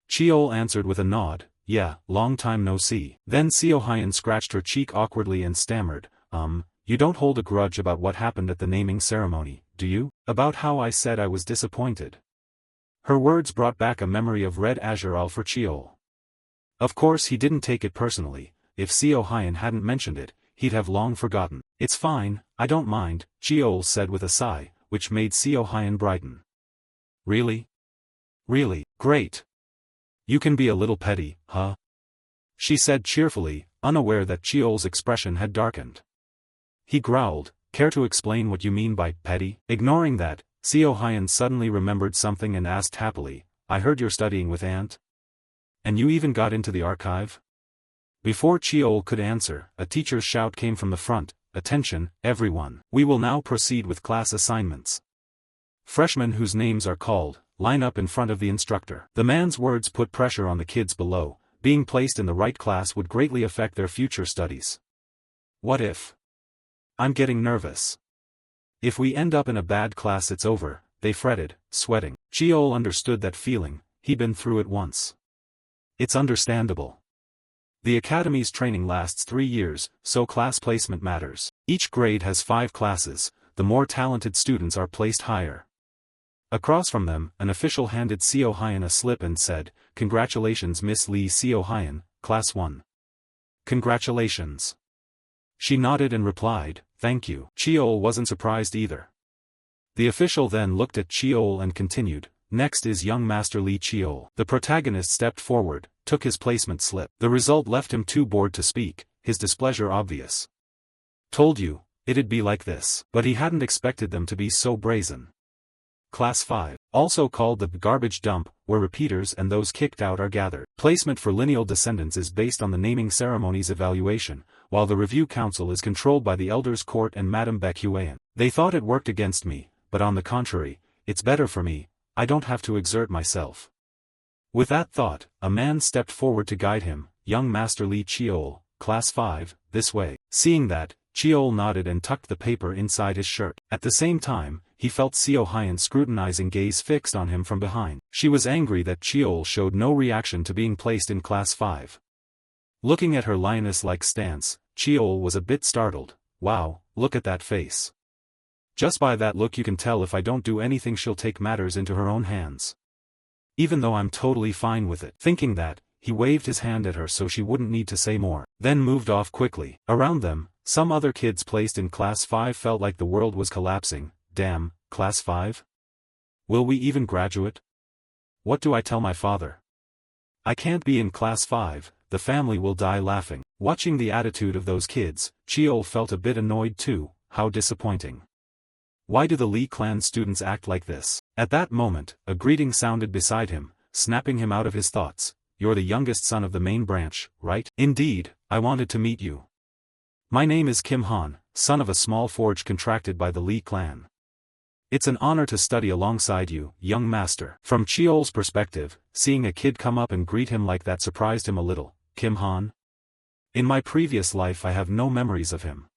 Cheol answered with a nod, yeah, long time no see. Then Seo Hyun scratched her cheek awkwardly and stammered, you don't hold a grudge about what happened at the naming ceremony, do you? About how I said I was disappointed. Her words brought back a memory of red azure for Cheol. Of course he didn't take it personally. If Seo Hyun hadn't mentioned it, he'd have long forgotten. It's fine, I don't mind, Cheol said with a sigh, which made Seo Hyun brighten. Really? Really, great. You can be a little petty, huh? She said cheerfully, unaware that Cheol's expression had darkened. He growled, care to explain what you mean by petty? Ignoring that, Seo Hyun suddenly remembered something and asked happily, I heard you're studying with Ant? And you even got into the archive? Before Cheol could answer, a teacher's shout came from the front, attention, everyone. We will now proceed with class assignments. Freshmen whose names are called, line up in front of the instructor. The man's words put pressure on the kids below. Being placed in the right class would greatly affect their future studies. What if? I'm getting nervous. If we end up in a bad class it's over, they fretted, sweating. Cheol understood that feeling, he'd been through it once. It's understandable. The academy's training lasts 3 years, so class placement matters. Each grade has 5 classes, the more talented students are placed higher. Across from them, an official handed Seo Hyun a slip and said, "Congratulations Miss Lee Seo Hyun, Class 1. Congratulations." She nodded and replied, "Thank you." Cheol wasn't surprised either. The official then looked at Cheol and continued, "Next is young Master Lee Cheol." The protagonist stepped forward, took his placement slip. The result left him too bored to speak, his displeasure obvious. "Told you, it'd be like this." But he hadn't expected them to be so brazen. Class 5, also called the garbage dump, where repeaters and those kicked out are gathered. Placement for lineal descendants is based on the naming ceremony's evaluation, while the review council is controlled by the elders' court and Madame Baekhuan. They thought it worked against me, but on the contrary, it's better for me, I don't have to exert myself. With that thought, a man stepped forward to guide him, young Master Lee Cheol, Class 5, this way. Seeing that, Cheol nodded and tucked the paper inside his shirt. At the same time, he felt Seo Hyun's scrutinizing gaze fixed on him from behind. She was angry that Cheol showed no reaction to being placed in Class 5. Looking at her lioness-like stance, Cheol was a bit startled. "Wow, look at that face. Just by that look you can tell if I don't do anything she'll take matters into her own hands. Even though I'm totally fine with it." Thinking that, he waved his hand at her so she wouldn't need to say more, then moved off quickly. Around them, some other kids placed in Class 5 felt like the world was collapsing. Damn, Class 5? Will we even graduate? What do I tell my father? I can't be in Class 5, the family will die laughing. Watching the attitude of those kids, Cheol felt a bit annoyed too. How disappointing. Why do the Lee clan students act like this? At that moment, a greeting sounded beside him, snapping him out of his thoughts. "You're the youngest son of the main branch, right?" "Indeed, I wanted to meet you. My name is Kim Han, son of a small forge contracted by the Lee clan. It's an honor to study alongside you, young master." From Cheol's perspective, seeing a kid come up and greet him like that surprised him a little. Kim Han? In my previous life I have no memories of him.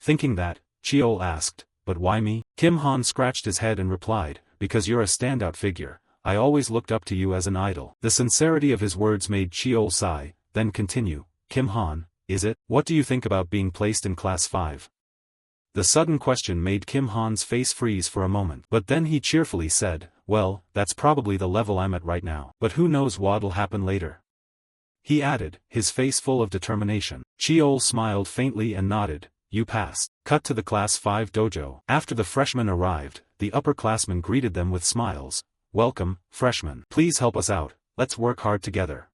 Thinking that, Cheol asked, "But why me?" Kim Han scratched his head and replied, "Because you're a standout figure, I always looked up to you as an idol." The sincerity of his words made Cheol sigh, then continue, "Kim Han, is it? What do you think about being placed in Class 5? The sudden question made Kim Han's face freeze for a moment, but then he cheerfully said, "Well, that's probably the level I'm at right now. But who knows what'll happen later." He added, his face full of determination. Cheol smiled faintly and nodded, "You passed." Cut to the Class 5 dojo. After the freshmen arrived, the upperclassmen greeted them with smiles. "Welcome, freshmen. Please help us out, let's work hard together.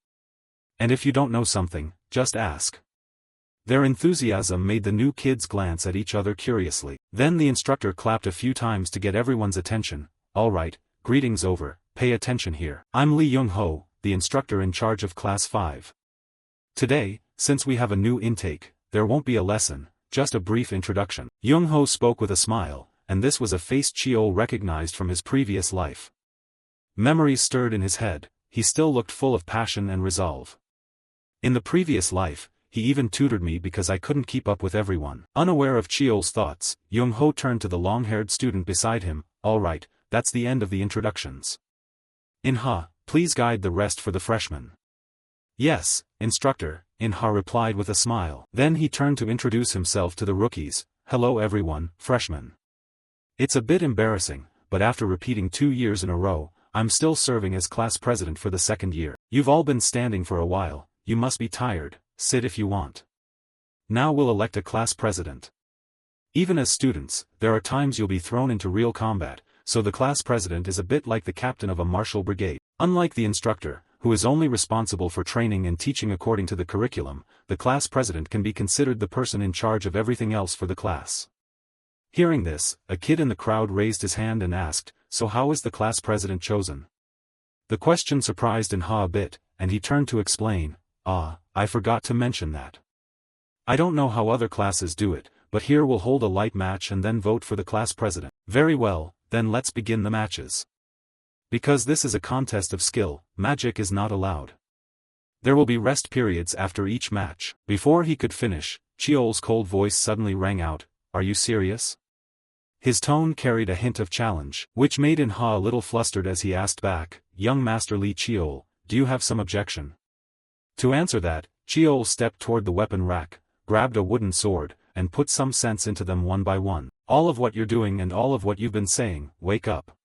And if you don't know something, just ask." Their enthusiasm made the new kids glance at each other curiously. Then the instructor clapped a few times to get everyone's attention. "All right, greetings over, pay attention here. I'm Lee Young-ho, the instructor in charge of Class 5. Today, since we have a new intake, there won't be a lesson, just a brief introduction." Young-ho spoke with a smile, and this was a face Cheol recognized from his previous life. Memories stirred in his head, he still looked full of passion and resolve. In the previous life, he even tutored me because I couldn't keep up with everyone. Unaware of Cheol's thoughts, Young-ho turned to the long-haired student beside him. "All right, that's the end of the introductions. In-ha, please guide the rest for the freshmen." "Yes, instructor," In-ha replied with a smile. Then he turned to introduce himself to the rookies. "Hello everyone, freshmen. It's a bit embarrassing, but after repeating 2 years in a row, I'm still serving as class president for the 2nd year. You've all been standing for a while, you must be tired. Sit if you want. Now we'll elect a class president. Even as students, there are times you'll be thrown into real combat, so the class president is a bit like the captain of a martial brigade. Unlike the instructor, who is only responsible for training and teaching according to the curriculum, the class president can be considered the person in charge of everything else for the class." Hearing this, a kid in the crowd raised his hand and asked, "So how is the class president chosen?" The question surprised In-ha a bit, and he turned to explain, I forgot to mention that. I don't know how other classes do it, but here we'll hold a light match and then vote for the class president." "Very well, then let's begin the matches. Because this is a contest of skill, magic is not allowed. There will be rest periods after each match." Before he could finish, Cheol's cold voice suddenly rang out, "Are you serious? His tone carried a hint of challenge, which made In-ha a little flustered as he asked back, "Young Master Lee Cheol, do you have some objection?" To answer that, Cheol stepped toward the weapon rack, grabbed a wooden sword, and put some sense into them one by one. "All of what you're doing and all of what you've been saying, wake up.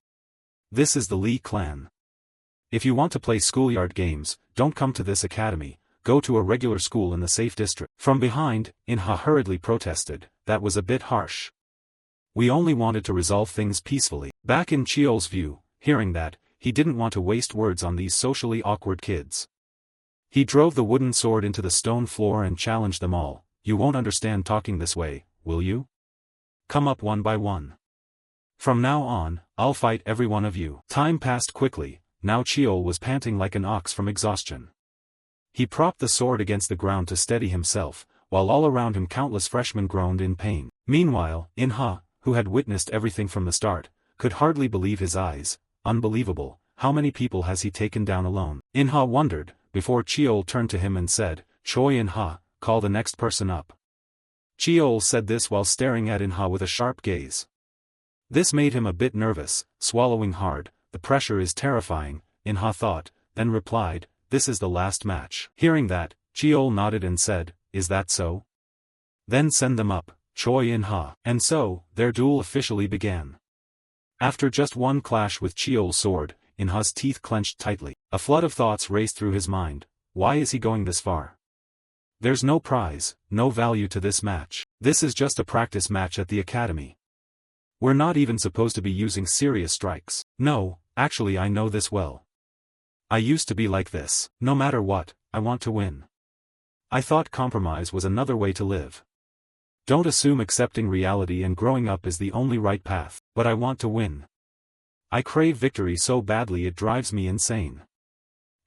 This is the Lee clan. If you want to play schoolyard games, don't come to this academy, go to a regular school in the safe district." From behind, In-ha hurriedly protested, "That was a bit harsh. We only wanted to resolve things peacefully." Back in Cheol's view, hearing that, he didn't want to waste words on these socially awkward kids. He drove the wooden sword into the stone floor and challenged them all. "You won't understand talking this way, will you? Come up one by one. From now on, I'll fight every one of you." Time passed quickly, now Cheol was panting like an ox from exhaustion. He propped the sword against the ground to steady himself, while all around him countless freshmen groaned in pain. Meanwhile, In-ha, who had witnessed everything from the start, could hardly believe his eyes. Unbelievable, how many people has he taken down alone? In-ha wondered, before Cheol turned to him and said, "Choi In-ha, call the next person up." Cheol said this while staring at In-ha with a sharp gaze. This made him a bit nervous, swallowing hard. "The pressure is terrifying," In-ha thought, then replied, "This is the last match." Hearing that, Cheol nodded and said, "Is that so? Then send them up, Choi In-ha." And so, their duel officially began. After just one clash with Cheol's sword, In-ha's teeth clenched tightly. A flood of thoughts raced through his mind. Why is he going this far? There's no prize, no value to this match. This is just a practice match at the academy. We're not even supposed to be using serious strikes. No, actually I know this well. I used to be like this. No matter what, I want to win. I thought compromise was another way to live. Don't assume accepting reality and growing up is the only right path. But I want to win. I crave victory so badly it drives me insane.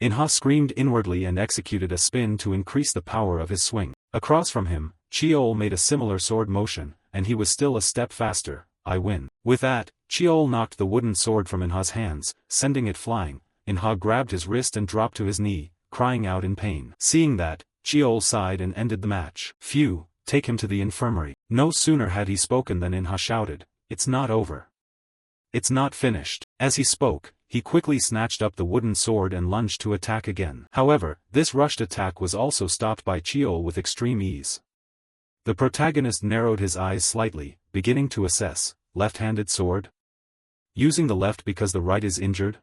In-ha screamed inwardly and executed a spin to increase the power of his swing. Across from him, Cheol made a similar sword motion, and he was still a step faster. "I win." With that, Cheol knocked the wooden sword from In-ha's hands, sending it flying. In-ha grabbed his wrist and dropped to his knee, crying out in pain. Seeing that, Cheol sighed and ended the match. "Phew, take him to the infirmary." No sooner had he spoken than In-ha shouted, "It's not over. It's not finished." As he spoke, he quickly snatched up the wooden sword and lunged to attack again. However, this rushed attack was also stopped by Cheol with extreme ease. The protagonist narrowed his eyes slightly, beginning to assess. Left-handed sword? Using the left because the right is injured?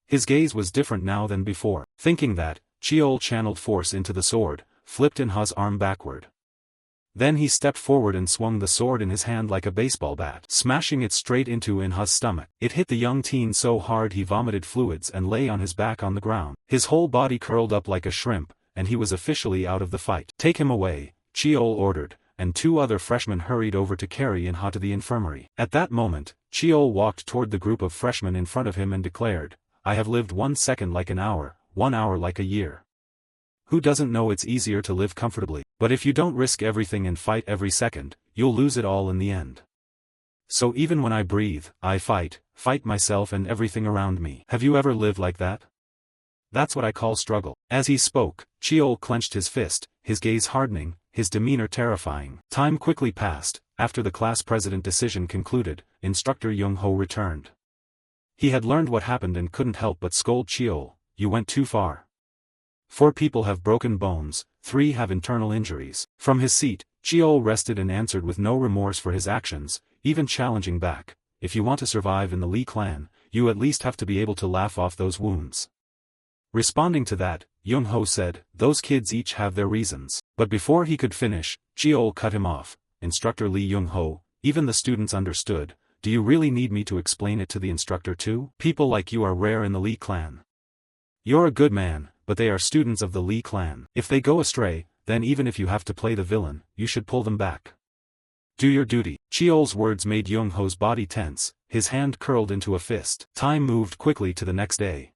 His gaze was different now than before. Thinking that, Cheol channeled force into the sword, flipped In-ha's arm backward. Then he stepped forward and swung the sword in his hand like a baseball bat, smashing it straight into In-ha's stomach. It hit the young teen so hard he vomited fluids and lay on his back on the ground. His whole body curled up like a shrimp, and he was officially out of the fight. "Take him away," Cheol ordered, and two other freshmen hurried over to carry In-ha to the infirmary. At that moment, Cheol walked toward the group of freshmen in front of him and declared, "I have lived 1 second like an hour, 1 hour like a year. Who doesn't know it's easier to live comfortably? But if you don't risk everything and fight every second, you'll lose it all in the end. So even when I breathe, I fight myself and everything around me. Have you ever lived like that? That's what I call struggle." As he spoke, Cheol clenched his fist, his gaze hardening, his demeanor terrifying. Time quickly passed. After the class president decision concluded, Instructor Young-ho returned. He had learned what happened and couldn't help but scold Cheol. "You went too far. 4 people have broken bones, 3 have internal injuries." From his seat, Cheol rested and answered with no remorse for his actions, even challenging back. "If you want to survive in the Lee clan, you at least have to be able to laugh off those wounds." Responding to that, Young-ho said, "Those kids each have their reasons." But before he could finish, Cheol cut him off. "Instructor Lee Young-ho, even the students understood. Do you really need me to explain it to the instructor too? People like you are rare in the Lee clan. You're a good man, but they are students of the Lee clan. If they go astray, then even if you have to play the villain, you should pull them back. Do your duty." Cheol's words made Young-ho's body tense, his hand curled into a fist. Time moved quickly to the next day.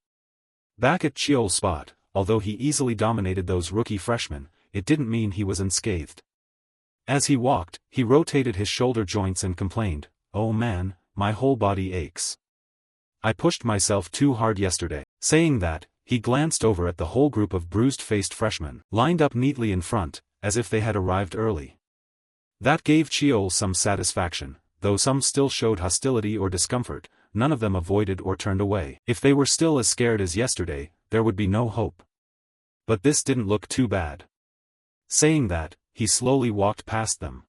Back at Cheol's spot, although he easily dominated those rookie freshmen, it didn't mean he was unscathed. As he walked, he rotated his shoulder joints and complained, "Oh man, my whole body aches. I pushed myself too hard yesterday." Saying that, he glanced over at the whole group of bruised-faced freshmen, lined up neatly in front, as if they had arrived early. That gave Cheol some satisfaction. though some still showed hostility or discomfort, none of them avoided or turned away. If they were still as scared as yesterday, there would be no hope. But this didn't look too bad. Saying that, he slowly walked past them.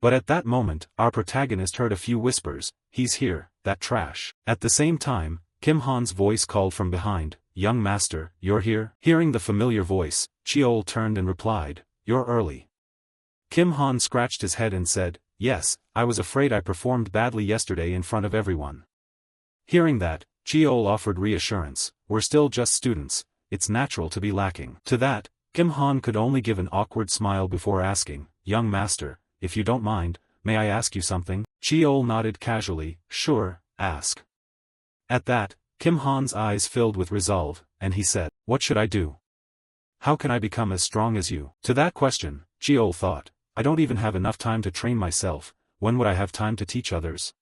But at that moment, our protagonist heard a few whispers, "He's here, that trash." At the same time, Kim Han's voice called from behind, "Young master, you're here?" Hearing the familiar voice, Cheol turned and replied, "You're early." Kim Han scratched his head and said, "Yes, I was afraid I performed badly yesterday in front of everyone." Hearing that, Cheol offered reassurance, "We're still just students, it's natural to be lacking." To that, Kim Han could only give an awkward smile before asking, "Young master, if you don't mind, may I ask you something?" Cheol nodded casually, "Sure, ask." At that, Kim Han's eyes filled with resolve, and he said, "What should I do? How can I become as strong as you?" To that question, Cheol thought, "I don't even have enough time to train myself, when would I have time to teach others?"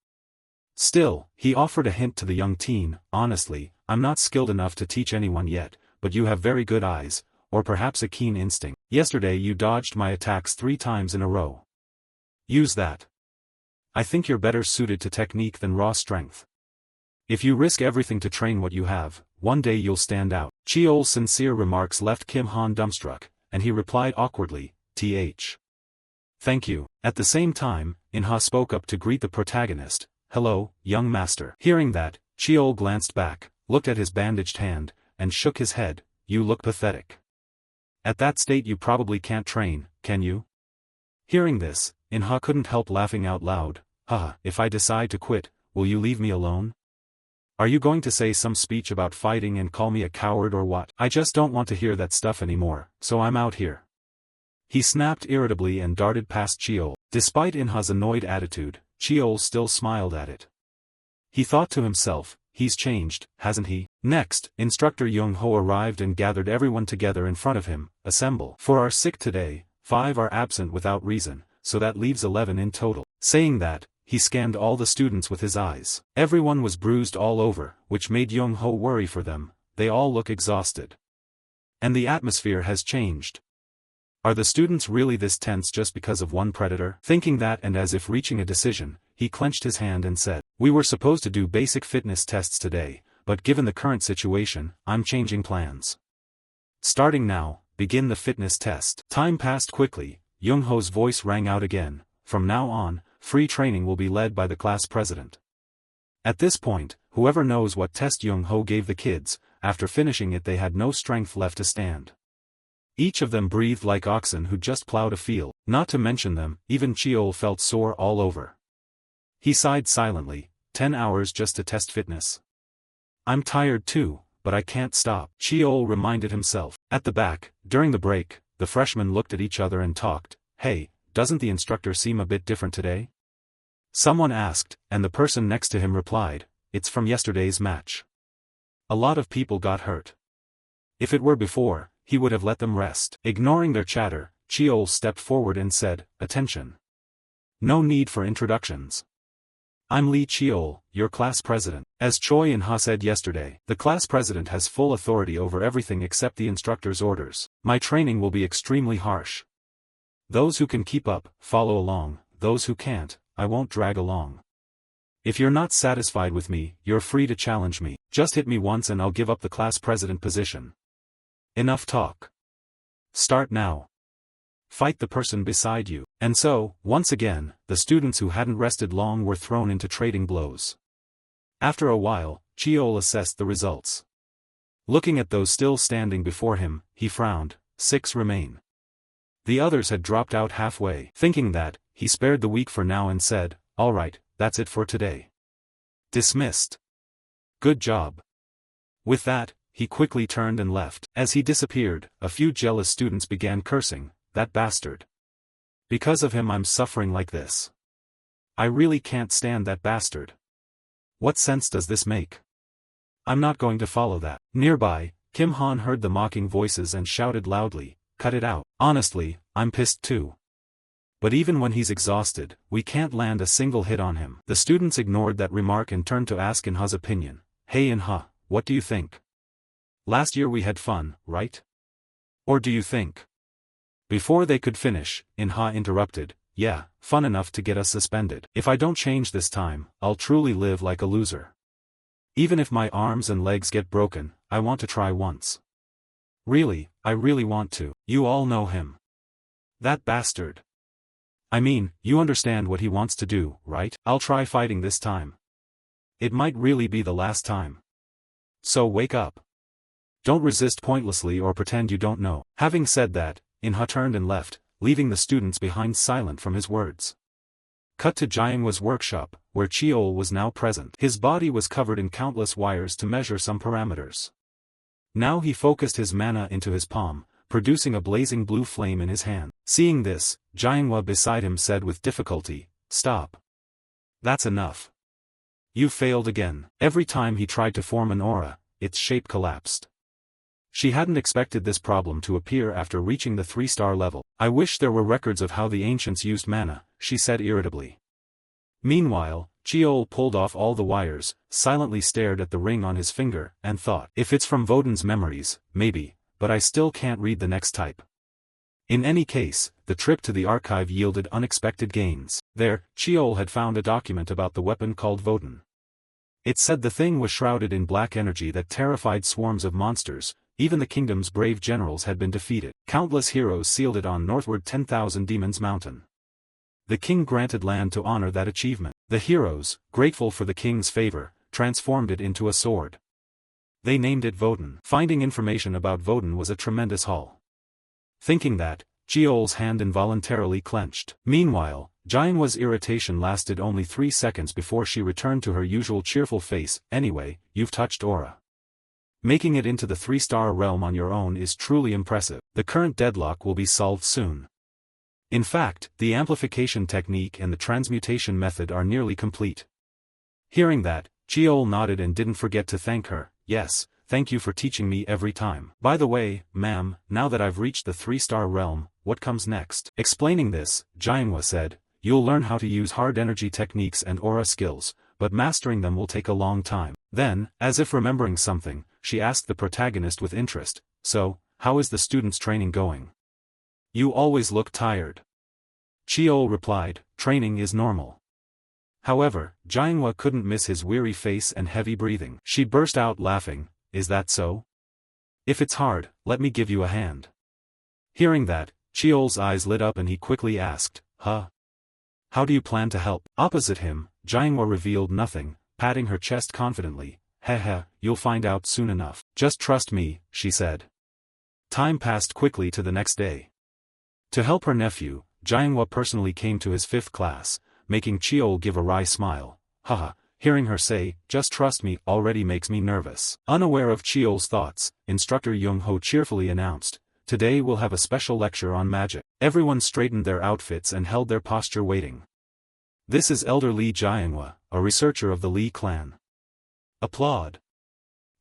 Still, he offered a hint to the young teen, "Honestly, I'm not skilled enough to teach anyone yet, but you have very good eyes, or perhaps a keen instinct. Yesterday you dodged my attacks 3 times in a row. Use that. I think you're better suited to technique than raw strength. If you risk everything to train what you have, one day you'll stand out." Cheol's sincere remarks left Kim Han dumbstruck, and he replied awkwardly, Thank you." At the same time, In-ha spoke up to greet the protagonist, "Hello, young master." Hearing that, Cheol glanced back, looked at his bandaged hand, and shook his head, "You look pathetic. At that state you probably can't train, can you?" Hearing this, In-ha couldn't help laughing out loud, "Haha, if I decide to quit, will you leave me alone? Are you going to say some speech about fighting and call me a coward or what? I just don't want to hear that stuff anymore, so I'm out here." He snapped irritably and darted past Cheol. Despite In-ha's annoyed attitude, Cheol still smiled at it. He thought to himself, "He's changed, hasn't he?" Next, Instructor Young-ho arrived and gathered everyone together in front of him, "Assemble. For our sick today, 5 are absent without reason, so that leaves 11 in total." Saying that, he scanned all the students with his eyes. Everyone was bruised all over, which made Young-ho worry for them. They all look exhausted. And the atmosphere has changed. Are the students really this tense just because of one predator? Thinking that, and as if reaching a decision, he clenched his hand and said, "We were supposed to do basic fitness tests today, but given the current situation, I'm changing plans. Starting now, begin the fitness test." Time passed quickly. Young-ho's voice rang out again, "From now on, free training will be led by the class president." At this point, whoever knows what test Young-ho gave the kids, after finishing it they had no strength left to stand. Each of them breathed like oxen who just plowed a field. Not to mention them, even Cheol felt sore all over. He sighed silently, 10 hours just to test fitness. "I'm tired too, but I can't stop," Cheol reminded himself. At the back, during the break, the freshmen looked at each other and talked, "Hey, doesn't the instructor seem a bit different today?" Someone asked, and the person next to him replied, "It's from yesterday's match. A lot of people got hurt. If it were before, he would have let them rest." Ignoring their chatter, Cheol stepped forward and said, "Attention. No need for introductions. I'm Lee Cheol, your class president. As Choi In-ha said yesterday, the class president has full authority over everything except the instructor's orders. My training will be extremely harsh. Those who can keep up, follow along, those who can't, I won't drag along. If you're not satisfied with me, you're free to challenge me. Just hit me once and I'll give up the class president position. Enough talk. Start now. Fight the person beside you." And so, once again, the students who hadn't rested long were thrown into trading blows. After a while, Cheol assessed the results. Looking at those still standing before him, he frowned, 6 remain. The others had dropped out halfway. Thinking that, he spared the weak for now and said, "All right, that's it for today. Dismissed. Good job." With that, he quickly turned and left. As he disappeared, a few jealous students began cursing, "That bastard. Because of him I'm suffering like this. I really can't stand that bastard. What sense does this make? I'm not going to follow that." Nearby, Kim Han heard the mocking voices and shouted loudly, "Cut it out. Honestly, I'm pissed too. But even when he's exhausted, we can't land a single hit on him." The students ignored that remark and turned to ask In-ha's opinion. "Hey In-ha, what do you think? Last year we had fun, right? Or do you think?" Before they could finish, In-ha interrupted, yeah, fun enough to get us suspended. If I don't change this time, I'll truly live like a loser. Even if my arms and legs get broken, I want to try once. Really, I really want to. You all know him. That bastard. I mean, you understand what he wants to do, right? I'll try fighting this time. It might really be the last time. So wake up. Don't resist pointlessly or pretend you don't know. Having said that, Inha turned and left, leaving the students behind silent from his words. Cut to Jiangwa's workshop, where Cheol was now present. His body was covered in countless wires to measure some parameters. Now he focused his mana into his palm, producing a blazing blue flame in his hand. Seeing this, Jiangwa beside him said with difficulty, "Stop. That's enough. You failed again." Every time he tried to form an aura, its shape collapsed. She hadn't expected this problem to appear after reaching the 3-star level. "I wish there were records of how the ancients used mana," she said irritably. Meanwhile, Cheol pulled off all the wires, silently stared at the ring on his finger, and thought, if it's from Vodun's memories, maybe, but I still can't read the next type. In any case, the trip to the archive yielded unexpected gains. There, Cheol had found a document about the weapon called Vodun. It said the thing was shrouded in black energy that terrified swarms of monsters. Even the kingdom's brave generals had been defeated. Countless heroes sealed it on northward 10,000 Demons Mountain. The king granted land to honor that achievement. The heroes, grateful for the king's favor, transformed it into a sword. They named it Vodun. Finding information about Vodun was a tremendous haul. Thinking that, Cheol's hand involuntarily clenched. Meanwhile, Jiangwa's irritation lasted only 3 seconds before she returned to her usual cheerful face. "Anyway, you've touched aura. Making it into the 3-star realm on your own is truly impressive. The current deadlock will be solved soon. In fact, the amplification technique and the transmutation method are nearly complete." Hearing that, Cheol nodded and didn't forget to thank her. "Yes, thank you for teaching me every time. By the way, ma'am, now that I've reached the 3-star realm, what comes next?" Explaining this, Jiangwa said, "You'll learn how to use hard energy techniques and aura skills, but mastering them will take a long time." Then, as if remembering something, she asked the protagonist with interest, "So, how is the students' training going? You always look tired." Cheol replied, "Training is normal." However, Jiangwa couldn't miss his weary face and heavy breathing. She burst out laughing, "Is that so? If it's hard, let me give you a hand." Hearing that, Cheol's eyes lit up and he quickly asked, "Huh? How do you plan to help?" Opposite him, Jiangwa revealed nothing, patting her chest confidently. "Heh, you'll find out soon enough. Just trust me," she said. Time passed quickly to the next day. To help her nephew, Jiangwa personally came to his 5th class, making Cheol give a wry smile. Haha, hearing her say, "Just trust me," already makes me nervous. Unaware of Cheol's thoughts, Instructor Young-ho cheerfully announced, "Today we'll have a special lecture on magic." Everyone straightened their outfits and held their posture waiting. "This is Elder Lee Jiangwa, a researcher of the Lee clan." Applaud.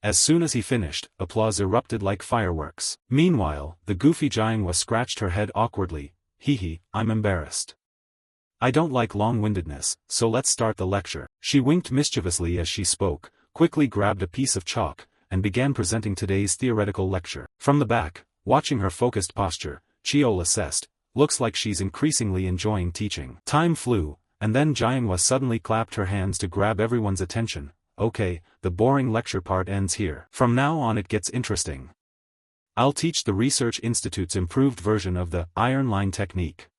As soon as he finished, applause erupted like fireworks. Meanwhile, the goofy Jiangwa scratched her head awkwardly. "Hee, I'm embarrassed. I don't like long-windedness, so let's start the lecture." She winked mischievously as she spoke, quickly grabbed a piece of chalk, and began presenting today's theoretical lecture. From the back, watching her focused posture, Cheol assessed, "Looks like she's increasingly enjoying teaching." Time flew, and then Jiangwa suddenly clapped her hands to grab everyone's attention. "Okay, the boring lecture part ends here. From now on it gets interesting. I'll teach the Research Institute's improved version of the Iron Line technique."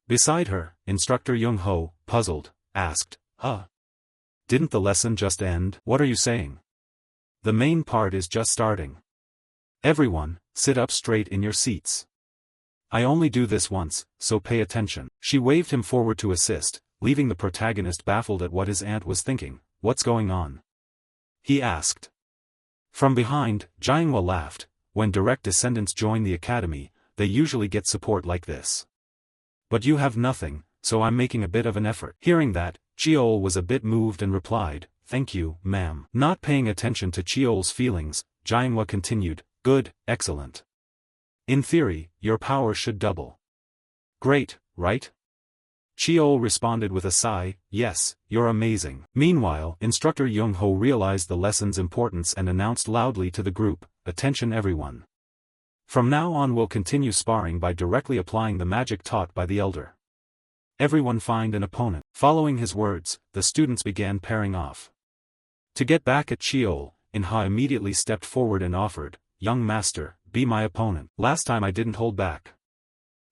Beside her, Instructor Young-ho, puzzled, asked, "Huh? Didn't the lesson just end?" "What are you saying? The main part is just starting. Everyone, sit up straight in your seats. I only do this once, so pay attention." She waved him forward to assist, leaving the protagonist baffled at what his aunt was thinking. "What's going on?" he asked. From behind, Jiangwa laughed. "When direct descendants join the academy, they usually get support like this. But you have nothing, so I'm making a bit of an effort." Hearing that, Cheol was a bit moved and replied, "Thank you, ma'am." Not paying attention to Cheol's feelings, Jiangwa continued, "Good, excellent. In theory, your power should double. Great, right?" Cheol responded with a sigh, "Yes, you're amazing." Meanwhile, Instructor Young-ho realized the lesson's importance and announced loudly to the group, "Attention everyone. From now on we'll continue sparring by directly applying the magic taught by the elder. Everyone find an opponent. Following his words, the students began pairing off. To get back at Cheol, Inha immediately stepped forward and offered, "Young master, be my opponent. Last time I didn't hold back,"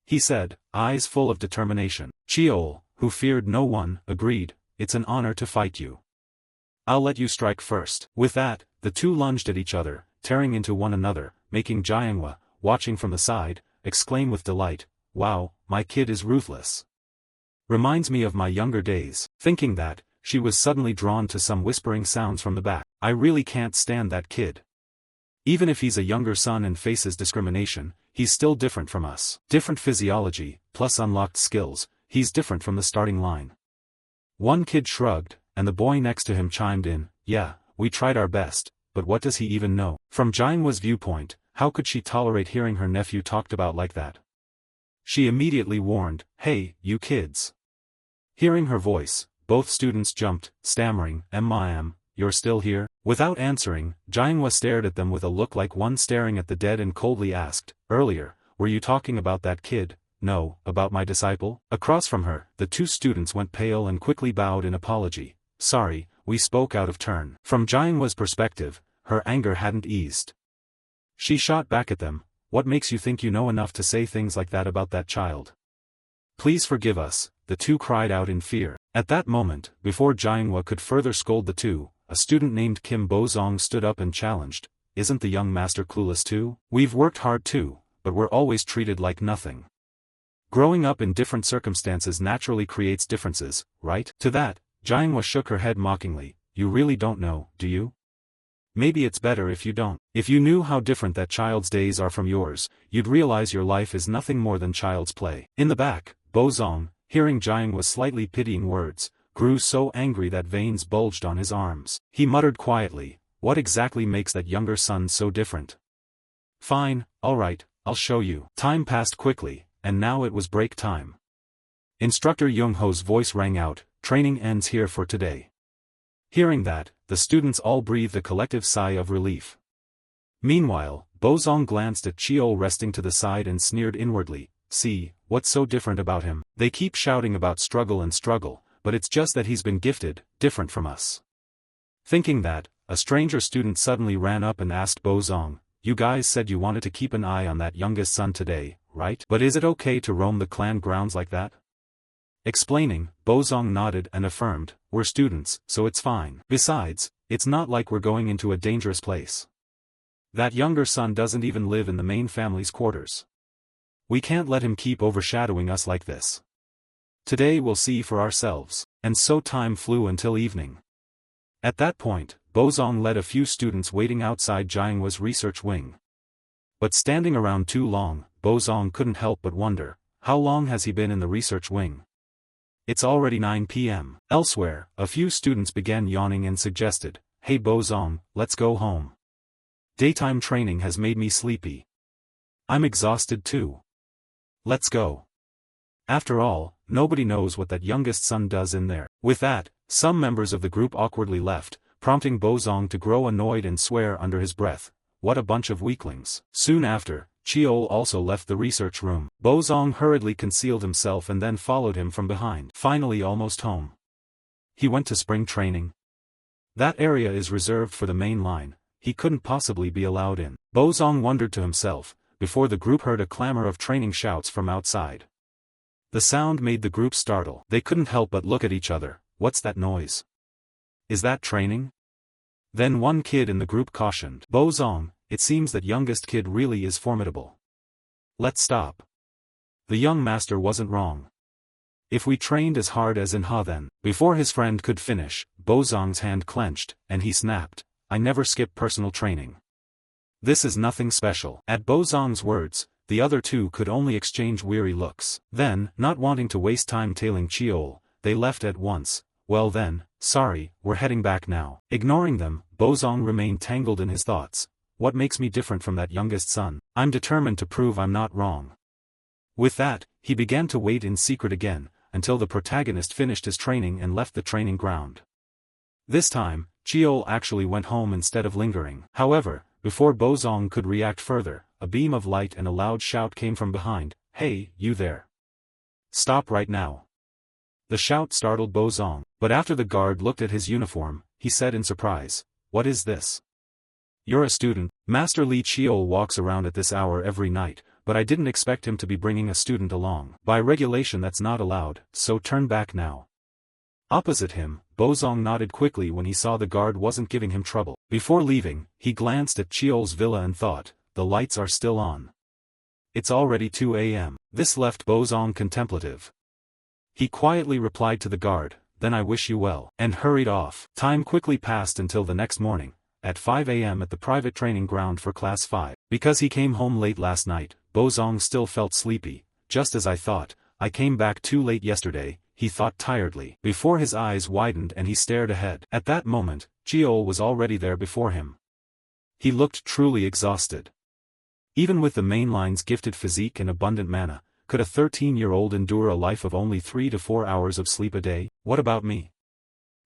he said, eyes full of determination. Cheol, who feared no one, agreed, "It's an honor to fight you. I'll let you strike first." With that, the two lunged at each other, tearing into one another, making Jiangwa, watching from the side, exclaim with delight, "Wow, my kid is ruthless. Reminds me of my younger days." Thinking that, she was suddenly drawn to some whispering sounds from the back. "I really can't stand that kid. Even if he's a younger son and faces discrimination, he's still different from us. Different physiology, plus unlocked skills, he's different from the starting line." One kid shrugged, and the boy next to him chimed in, "Yeah, we tried our best, but what does he even know?" From Jiangwa's viewpoint, how could she tolerate hearing her nephew talked about like that? She immediately warned, "Hey, you kids." Hearing her voice, both students jumped, stammering, "Ma'am, you're still here?" Without answering, Jiangwa stared at them with a look like one staring at the dead and coldly asked, "Earlier, were you talking about that kid?" "No, about my disciple." Across from her, the two students went pale and quickly bowed in apology. "Sorry, we spoke out of turn." From Jiangwa's perspective, her anger hadn't eased. She shot back at them, "What makes you think you know enough to say things like that about that child? Please forgive us," the two cried out in fear. At that moment, before Jiangwa could further scold the two, a student named Kim Bozong stood up and challenged, "Isn't the young master clueless too? We've worked hard too, but we're always treated like nothing. Growing up in different circumstances naturally creates differences, right?" To that, Jiangwa shook her head mockingly, "You really don't know, do you? Maybe it's better if you don't. If you knew how different that child's days are from yours, you'd realize your life is nothing more than child's play." In the back, Bozong, hearing Jiangwa's slightly pitying words, grew so angry that veins bulged on his arms. He muttered quietly, "What exactly makes that younger son so different? Fine, alright, I'll show you." Time passed quickly, and now it was break time. Instructor Young-ho's voice rang out, "Training ends here for today." Hearing that, the students all breathed a collective sigh of relief. Meanwhile, Bozong glanced at Cheol resting to the side and sneered inwardly, "See, what's so different about him? They keep shouting about struggle, but it's just that he's been gifted, different from us." Thinking that, a stranger student suddenly ran up and asked Bozong, "You guys said you wanted to keep an eye on that youngest son today, right? But is it okay to roam the clan grounds like that?" Explaining, Bozong nodded and affirmed, "We're students, so it's fine. Besides, it's not like we're going into a dangerous place. That younger son doesn't even live in the main family's quarters. We can't let him keep overshadowing us like this. Today we'll see for ourselves." And so time flew until evening. At that point, Bozong led a few students waiting outside Jiangwa's research wing. But standing around too long, Bozong couldn't help but wonder, how long has he been in the research wing? It's already 9 p.m. Elsewhere, a few students began yawning and suggested, "Hey Bozong, let's go home. Daytime training has made me sleepy. I'm exhausted too. Let's go. After all, nobody knows what that youngest son does in there." With that, some members of the group awkwardly left, prompting Bozong to grow annoyed and swear under his breath, "What a bunch of weaklings." Soon after, Cheol also left the research room. Bozong hurriedly concealed himself and then followed him from behind. Finally almost home. He went to spring training. That area is reserved for the main line, he couldn't possibly be allowed in. Bozong wondered to himself, before the group heard a clamor of training shouts from outside. The sound made the group startle. They couldn't help but look at each other. "What's that noise? Is that training?" Then one kid in the group cautioned, "Bozong, it seems that youngest kid really is formidable. Let's stop. The young master wasn't wrong. If we trained as hard as Inha then." Before his friend could finish, Bozong's hand clenched, and he snapped, "I never skip personal training. This is nothing special." At Bozong's words, the other two could only exchange weary looks. Then, not wanting to waste time tailing Cheol, they left at once. "Well then, sorry, we're heading back now." Ignoring them, Bozong remained tangled in his thoughts. "What makes me different from that youngest son? I'm determined to prove I'm not wrong." With that, he began to wait in secret again, until the protagonist finished his training and left the training ground. This time, Cheol actually went home instead of lingering. However, before Bozong could react further, a beam of light and a loud shout came from behind, "Hey, you there! Stop right now. The shout startled Bozong, but after the guard looked at his uniform, he said in surprise, "What is this? You're a student." Master Li Chiol walks around at this hour every night, but I didn't expect him to be bringing a student along. By regulation that's not allowed, so turn back now. Opposite him, Bozong nodded quickly when he saw the guard wasn't giving him trouble. Before leaving, he glanced at Chiol's villa and thought, the lights are still on. It's already 2 a.m. This left Bozong contemplative. He quietly replied to the guard, "Then I wish you well," and hurried off. Time quickly passed until the next morning, at 5 a.m. at the private training ground for Class 5. Because he came home late last night, Bozong still felt sleepy. "Just as I thought, I came back too late yesterday," he thought tiredly. Before his eyes widened and he stared ahead. At that moment, Chiol was already there before him. He looked truly exhausted. Even with the mainline's gifted physique and abundant mana, could a 13-year-old endure a life of only 3 to 4 hours of sleep a day? What about me?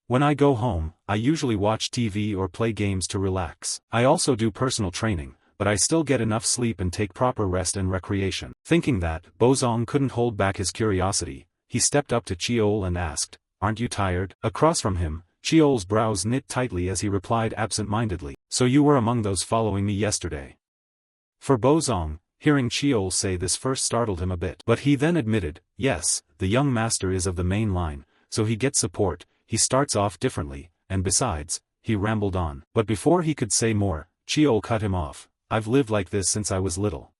When I go home, I usually watch TV or play games to relax. I also do personal training, but I still get enough sleep and take proper rest and recreation. Thinking that, Bozong couldn't hold back his curiosity. He stepped up to Chiol and asked, "Aren't you tired?" Across from him, Chiol's brows knit tightly as he replied absent-mindedly, "So you were among those following me yesterday." For Bozong, hearing Chiol say this first startled him a bit. But he then admitted, "Yes, the young master is of the main line, so he gets support. He starts off differently, and besides," he rambled on. But before he could say more, Chiol cut him off. "I've lived like this since I was little.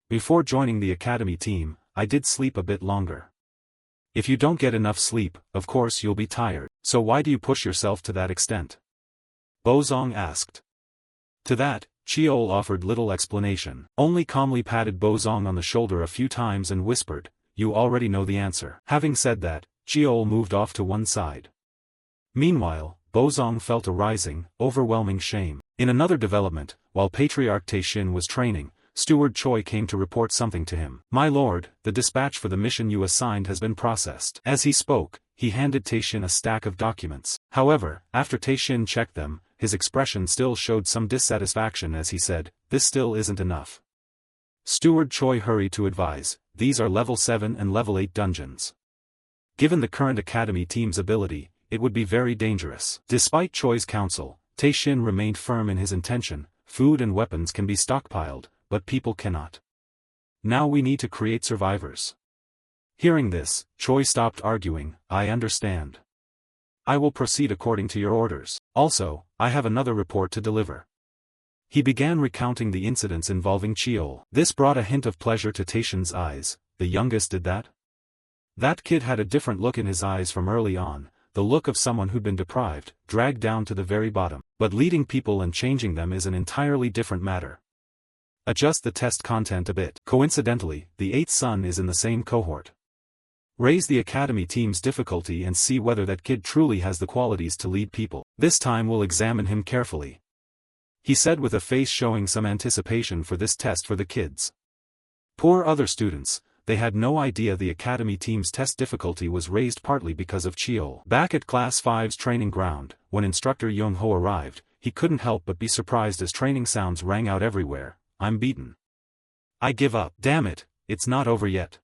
Before joining the academy team, I did sleep a bit longer. If you don't get enough sleep, of course you'll be tired. So why do you push yourself to that extent?" Bozong asked. To that, Chiol offered little explanation, only calmly patted Bozong on the shoulder a few times and whispered, "You already know the answer." Having said that, Chiol moved off to one side. Meanwhile, Bozong felt a rising, overwhelming shame. In another development, while Patriarch Taishin was training, Steward Choi came to report something to him. "My lord, the dispatch for the mission you assigned has been processed." As he spoke, he handed Taishin a stack of documents. However, after Taishin checked them, his expression still showed some dissatisfaction as he said, "This still isn't enough." Steward Choi hurried to advise, "These are level 7 and level 8 dungeons. Given the current academy team's ability, it would be very dangerous." Despite Choi's counsel, Taishin remained firm in his intention. Food and weapons can be stockpiled, but people cannot. Now we need to create survivors. Hearing this, Choi stopped arguing. "I understand. I will proceed according to your orders. Also, I have another report to deliver." He began recounting the incidents involving Chiol. This brought a hint of pleasure to Taishin's eyes. The youngest did that? That kid had a different look in his eyes from early on, the look of someone who'd been deprived, dragged down to the very bottom. But leading people and changing them is an entirely different matter. Adjust the test content a bit. Coincidentally, the 8th son is in the same cohort. Raise the academy team's difficulty and see whether that kid truly has the qualities to lead people. This time we'll examine him carefully," he said with a face showing some anticipation for this test for the kids. Poor other students, they had no idea the academy team's test difficulty was raised partly because of Chiol. Back at Class 5's training ground, when instructor Young-ho arrived, he couldn't help but be surprised as training sounds rang out everywhere. "I'm beaten. I give up. Damn it, it's not over yet."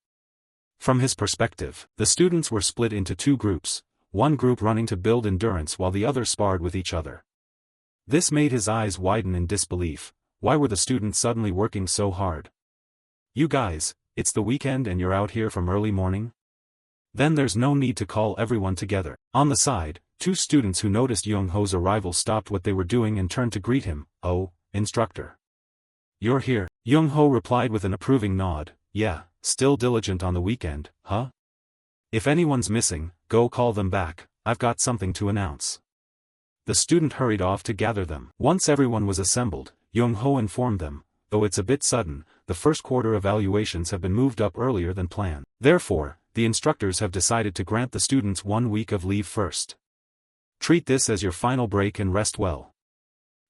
From his perspective, the students were split into two groups, one group running to build endurance while the other sparred with each other. This made his eyes widen in disbelief. Why were the students suddenly working so hard? "You guys, it's the weekend and you're out here from early morning? Then there's no need to call everyone together." On the side, two students who noticed Young-ho's arrival stopped what they were doing and turned to greet him. "Oh, instructor. You're here." Young-ho replied with an approving nod. "Yeah. Still diligent on the weekend, huh? If anyone's missing, go call them back, I've got something to announce." The student hurried off to gather them. Once everyone was assembled, Young-ho informed them, "Though it's a bit sudden, the first quarter evaluations have been moved up earlier than planned. Therefore, the instructors have decided to grant the students 1 week of leave first. Treat this as your final break and rest well."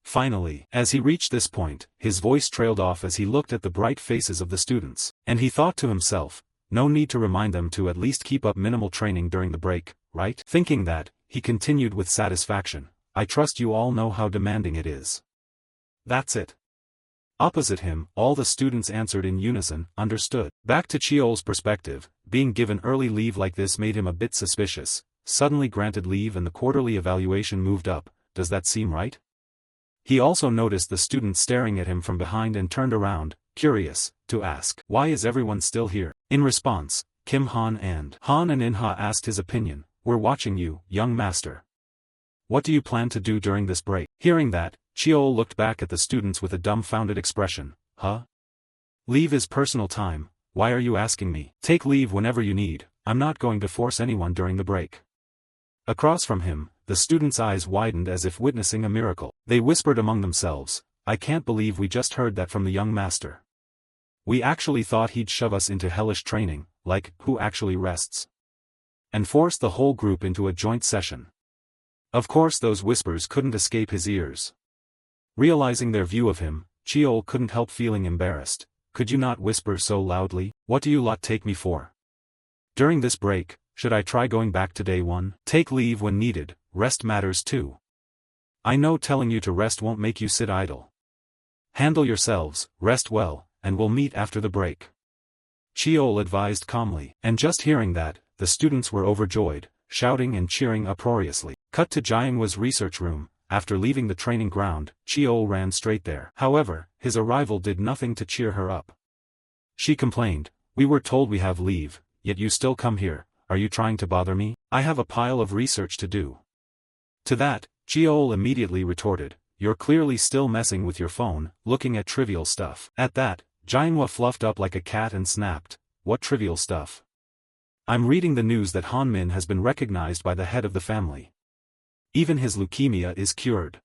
Finally, as he reached this point, his voice trailed off as he looked at the bright faces of the students, and he thought to himself, no need to remind them to at least keep up minimal training during the break, right? Thinking that, he continued with satisfaction, "I trust you all know how demanding it is. That's it. Opposite him, all the students answered in unison, understood. Back to Cheol's perspective, being given early leave like this made him a bit suspicious. Suddenly granted leave and the quarterly evaluation moved up, does that seem right? He also noticed the students staring at him from behind and turned around, curious, to ask, why is everyone still here? In response, Han and Inha asked his opinion. We're watching you, young master. What do you plan to do during this break? Hearing that, Cheol looked back at the students with a dumbfounded expression. Huh? Leave is personal time, why are you asking me? Take leave whenever you need, I'm not going to force anyone during the break. Across from him, the students' eyes widened as if witnessing a miracle. They whispered among themselves, I can't believe we just heard that from the young master. We actually thought he'd shove us into hellish training, like, who actually rests? And force the whole group into a joint session. Of course those whispers couldn't escape his ears. Realizing their view of him, Cheol couldn't help feeling embarrassed. Could you not whisper so loudly? What do you lot take me for? During this break, should I try going back to day one? Take leave when needed, rest matters too. I know telling you to rest won't make you sit idle. Handle yourselves, rest well, and we'll meet after the break. Cheol advised calmly, and just hearing that, the students were overjoyed, shouting and cheering uproariously. Cut to Jiangwa's research room. After leaving the training ground, Cheol ran straight there. However, his arrival did nothing to cheer her up. She complained, we were told we have leave, yet you still come here, are you trying to bother me? I have a pile of research to do. To that, Cheol immediately retorted, you're clearly still messing with your phone, looking at trivial stuff. At that, Jiangwa fluffed up like a cat and snapped, what trivial stuff? I'm reading the news that Hanmin has been recognized by the head of the family. Even his leukemia is cured.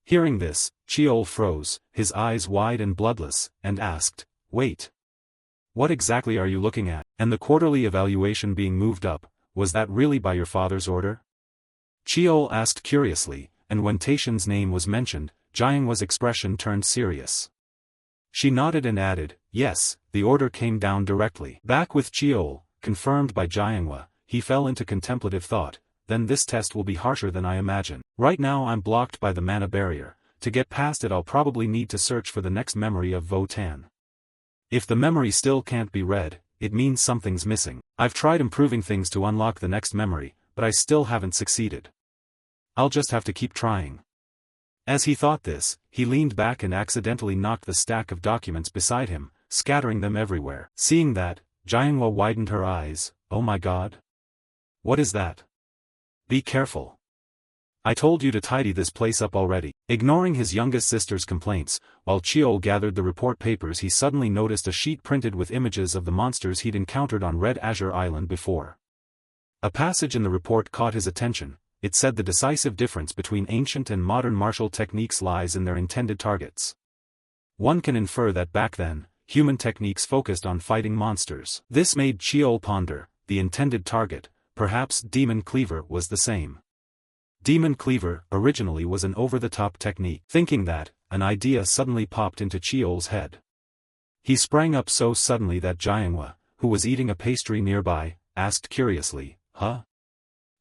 Hearing this, Cheol froze, his eyes wide and bloodless, and asked, wait. What exactly are you looking at? And the quarterly evaluation being moved up, was that really by your father's order? Cheol asked curiously, and when Taishan's name was mentioned, Jiangwa's expression turned serious. She nodded and added, yes, the order came down directly. Back with Cheol, confirmed by Jiangwa, he fell into contemplative thought. Then this test will be harsher than I imagine. Right now I'm blocked by the mana barrier. To get past it I'll probably need to search for the next memory of Votan. If the memory still can't be read, it means something's missing. I've tried improving things to unlock the next memory, but I still haven't succeeded. I'll just have to keep trying. As he thought this, he leaned back and accidentally knocked the stack of documents beside him, scattering them everywhere. Seeing that, Jiangwa widened her eyes, oh my god. What is that? Be careful. I told you to tidy this place up already. Ignoring his youngest sister's complaints, while Cheol gathered the report papers he suddenly noticed a sheet printed with images of the monsters he'd encountered on Red Azure Island before. A passage in the report caught his attention. It said the decisive difference between ancient and modern martial techniques lies in their intended targets. One can infer that back then, human techniques focused on fighting monsters. This made Cheol ponder, the intended target. Perhaps Demon Cleaver was the same. Demon Cleaver originally was an over-the-top technique. Thinking that, an idea suddenly popped into Cheol's head. He sprang up so suddenly that Jiangwa, who was eating a pastry nearby, asked curiously, huh?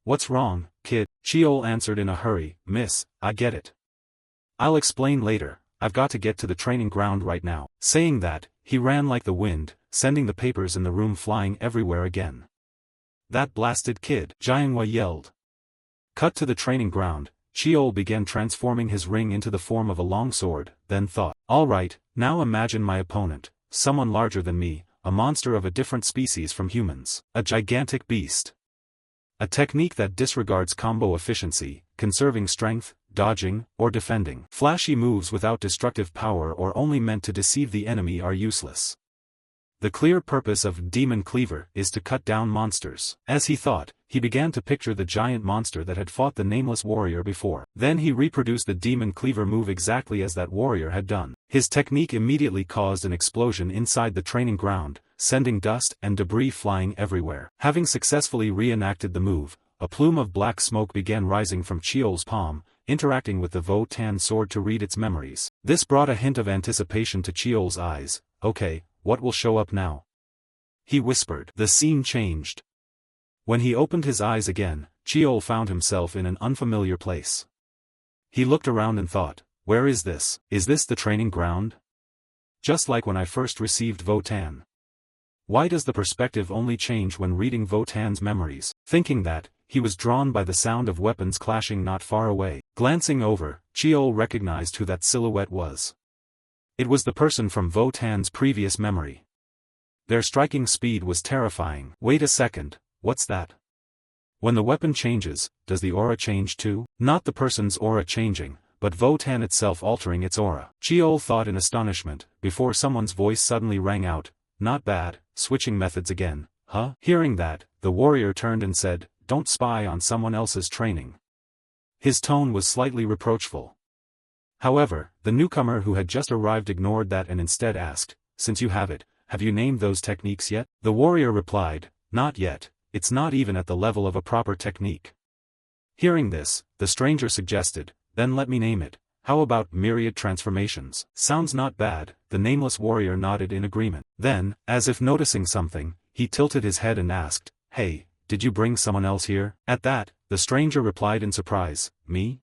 What's wrong, kid? Cheol answered in a hurry, miss, I get it. I'll explain later, I've got to get to the training ground right now. Saying that, he ran like the wind, sending the papers in the room flying everywhere again. That blasted kid, Jiangwa yelled. Cut to the training ground, Cheol began transforming his ring into the form of a long sword, then thought, alright, now imagine my opponent, someone larger than me, a monster of a different species from humans, a gigantic beast. A technique that disregards combo efficiency, conserving strength, dodging, or defending. Flashy moves without destructive power or only meant to deceive the enemy are useless. The clear purpose of Demon Cleaver is to cut down monsters. As he thought, he began to picture the giant monster that had fought the nameless warrior before. Then he reproduced the Demon Cleaver move exactly as that warrior had done. His technique immediately caused an explosion inside the training ground, sending dust and debris flying everywhere. Having successfully reenacted the move, a plume of black smoke began rising from Cheol's palm, interacting with the Votan sword to read its memories. This brought a hint of anticipation to Cheol's eyes. Okay. What will show up now? He whispered. The scene changed. When he opened his eyes again, Cheol found himself in an unfamiliar place. He looked around and thought, where is this? Is this the training ground? Just like when I first received Votan. Why does the perspective only change when reading Votan's memories? Thinking that, he was drawn by the sound of weapons clashing not far away. Glancing over, Cheol recognized who that silhouette was. It was the person from Votan's previous memory. Their striking speed was terrifying. Wait a second, what's that? When the weapon changes, does the aura change too? Not the person's aura changing, but Votan itself altering its aura. Cheol thought in astonishment, before someone's voice suddenly rang out, not bad, switching methods again, huh? Hearing that, the warrior turned and said, don't spy on someone else's training. His tone was slightly reproachful. However, the newcomer who had just arrived ignored that and instead asked, since you have it, have you named those techniques yet? The warrior replied, not yet, it's not even at the level of a proper technique. Hearing this, the stranger suggested, then let me name it. How about myriad transformations? Sounds not bad, the nameless warrior nodded in agreement. Then, as if noticing something, he tilted his head and asked, hey, did you bring someone else here? At that, the stranger replied in surprise, me?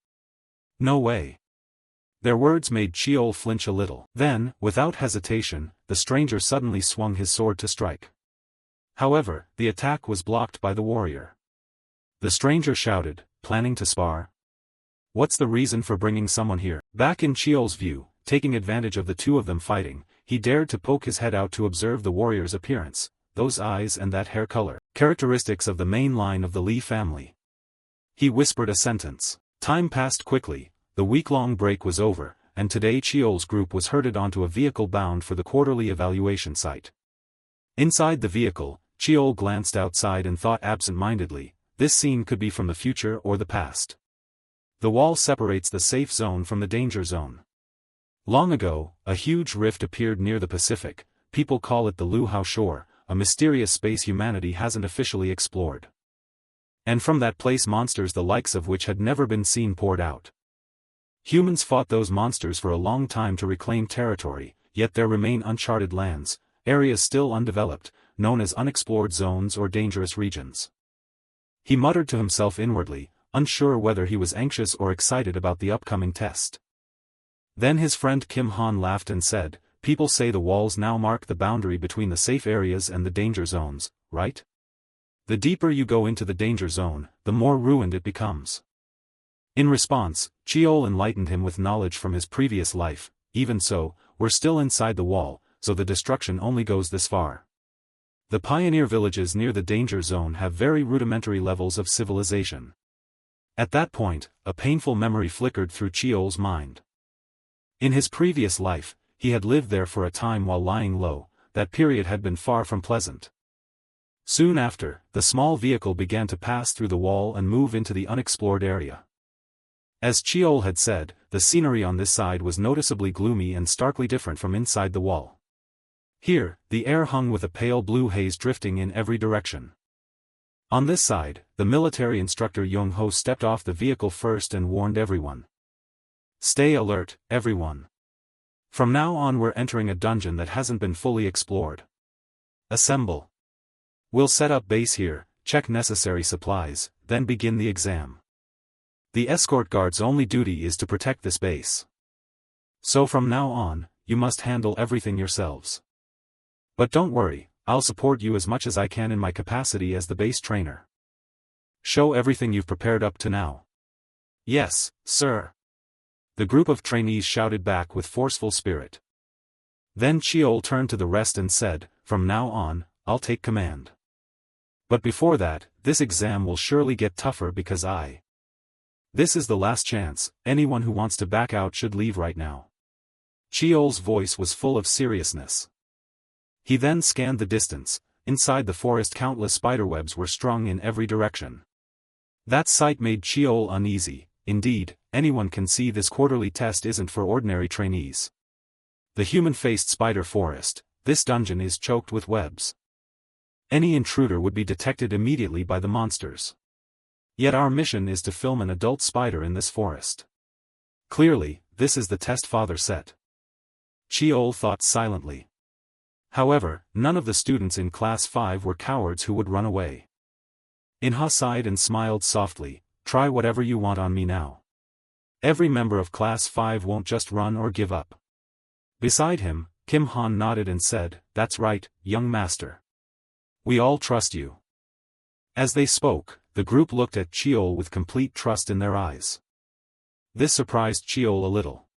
No way. Their words made Cheol flinch a little. Then, without hesitation, the stranger suddenly swung his sword to strike. However, the attack was blocked by the warrior. The stranger shouted, planning to spar? What's the reason for bringing someone here? Back in Cheol's view, taking advantage of the two of them fighting, he dared to poke his head out to observe the warrior's appearance, those eyes and that hair color, characteristics of the main line of the Li family. He whispered a sentence. Time passed quickly. The week-long break was over, and today Cheol's group was herded onto a vehicle bound for the quarterly evaluation site. Inside the vehicle, Cheol glanced outside and thought absent-mindedly, this scene could be from the future or the past. The wall separates the safe zone from the danger zone. Long ago, a huge rift appeared near the Pacific, people call it the Luhao Shore, a mysterious space humanity hasn't officially explored. And from that place monsters the likes of which had never been seen poured out. Humans fought those monsters for a long time to reclaim territory, yet there remain uncharted lands, areas still undeveloped, known as unexplored zones or dangerous regions. He muttered to himself inwardly, unsure whether he was anxious or excited about the upcoming test. Then his friend Kim Han laughed and said, people say the walls now mark the boundary between the safe areas and the danger zones, right? The deeper you go into the danger zone, the more ruined it becomes. In response, Cheol enlightened him with knowledge from his previous life. Even so, we're still inside the wall, so the destruction only goes this far. The pioneer villages near the danger zone have very rudimentary levels of civilization. At that point, a painful memory flickered through Cheol's mind. In his previous life, he had lived there for a time while lying low. That period had been far from pleasant. Soon after, the small vehicle began to pass through the wall and move into the unexplored area. As Cheol had said, the scenery on this side was noticeably gloomy and starkly different from inside the wall. Here, the air hung with a pale blue haze drifting in every direction. On this side, the military instructor Young-ho stepped off the vehicle first and warned everyone. Stay alert, everyone. From now on we're entering a dungeon that hasn't been fully explored. Assemble. We'll set up base here, check necessary supplies, then begin the exam. The escort guard's only duty is to protect this base. So from now on, you must handle everything yourselves. But don't worry, I'll support you as much as I can in my capacity as the base trainer. Show everything you've prepared up to now. Yes, sir. The group of trainees shouted back with forceful spirit. Then Cheol turned to the rest and said, from now on, I'll take command. But before that, this exam will surely get tougher because This is the last chance, anyone who wants to back out should leave right now. Cheol's voice was full of seriousness. He then scanned the distance. Inside the forest countless spiderwebs were strung in every direction. That sight made Cheol uneasy. Indeed, anyone can see this quarterly test isn't for ordinary trainees. The human-faced spider forest, this dungeon is choked with webs. Any intruder would be detected immediately by the monsters. Yet our mission is to film an adult spider in this forest. Clearly, this is the test father set. Cheol thought silently. However, none of the students in Class 5 were cowards who would run away. Inha sighed and smiled softly, try whatever you want on me now. Every member of Class 5 won't just run or give up. Beside him, Kim Han nodded and said, "That's right, young master. We all trust you." As they spoke, the group looked at Cheol with complete trust in their eyes. This surprised Cheol a little.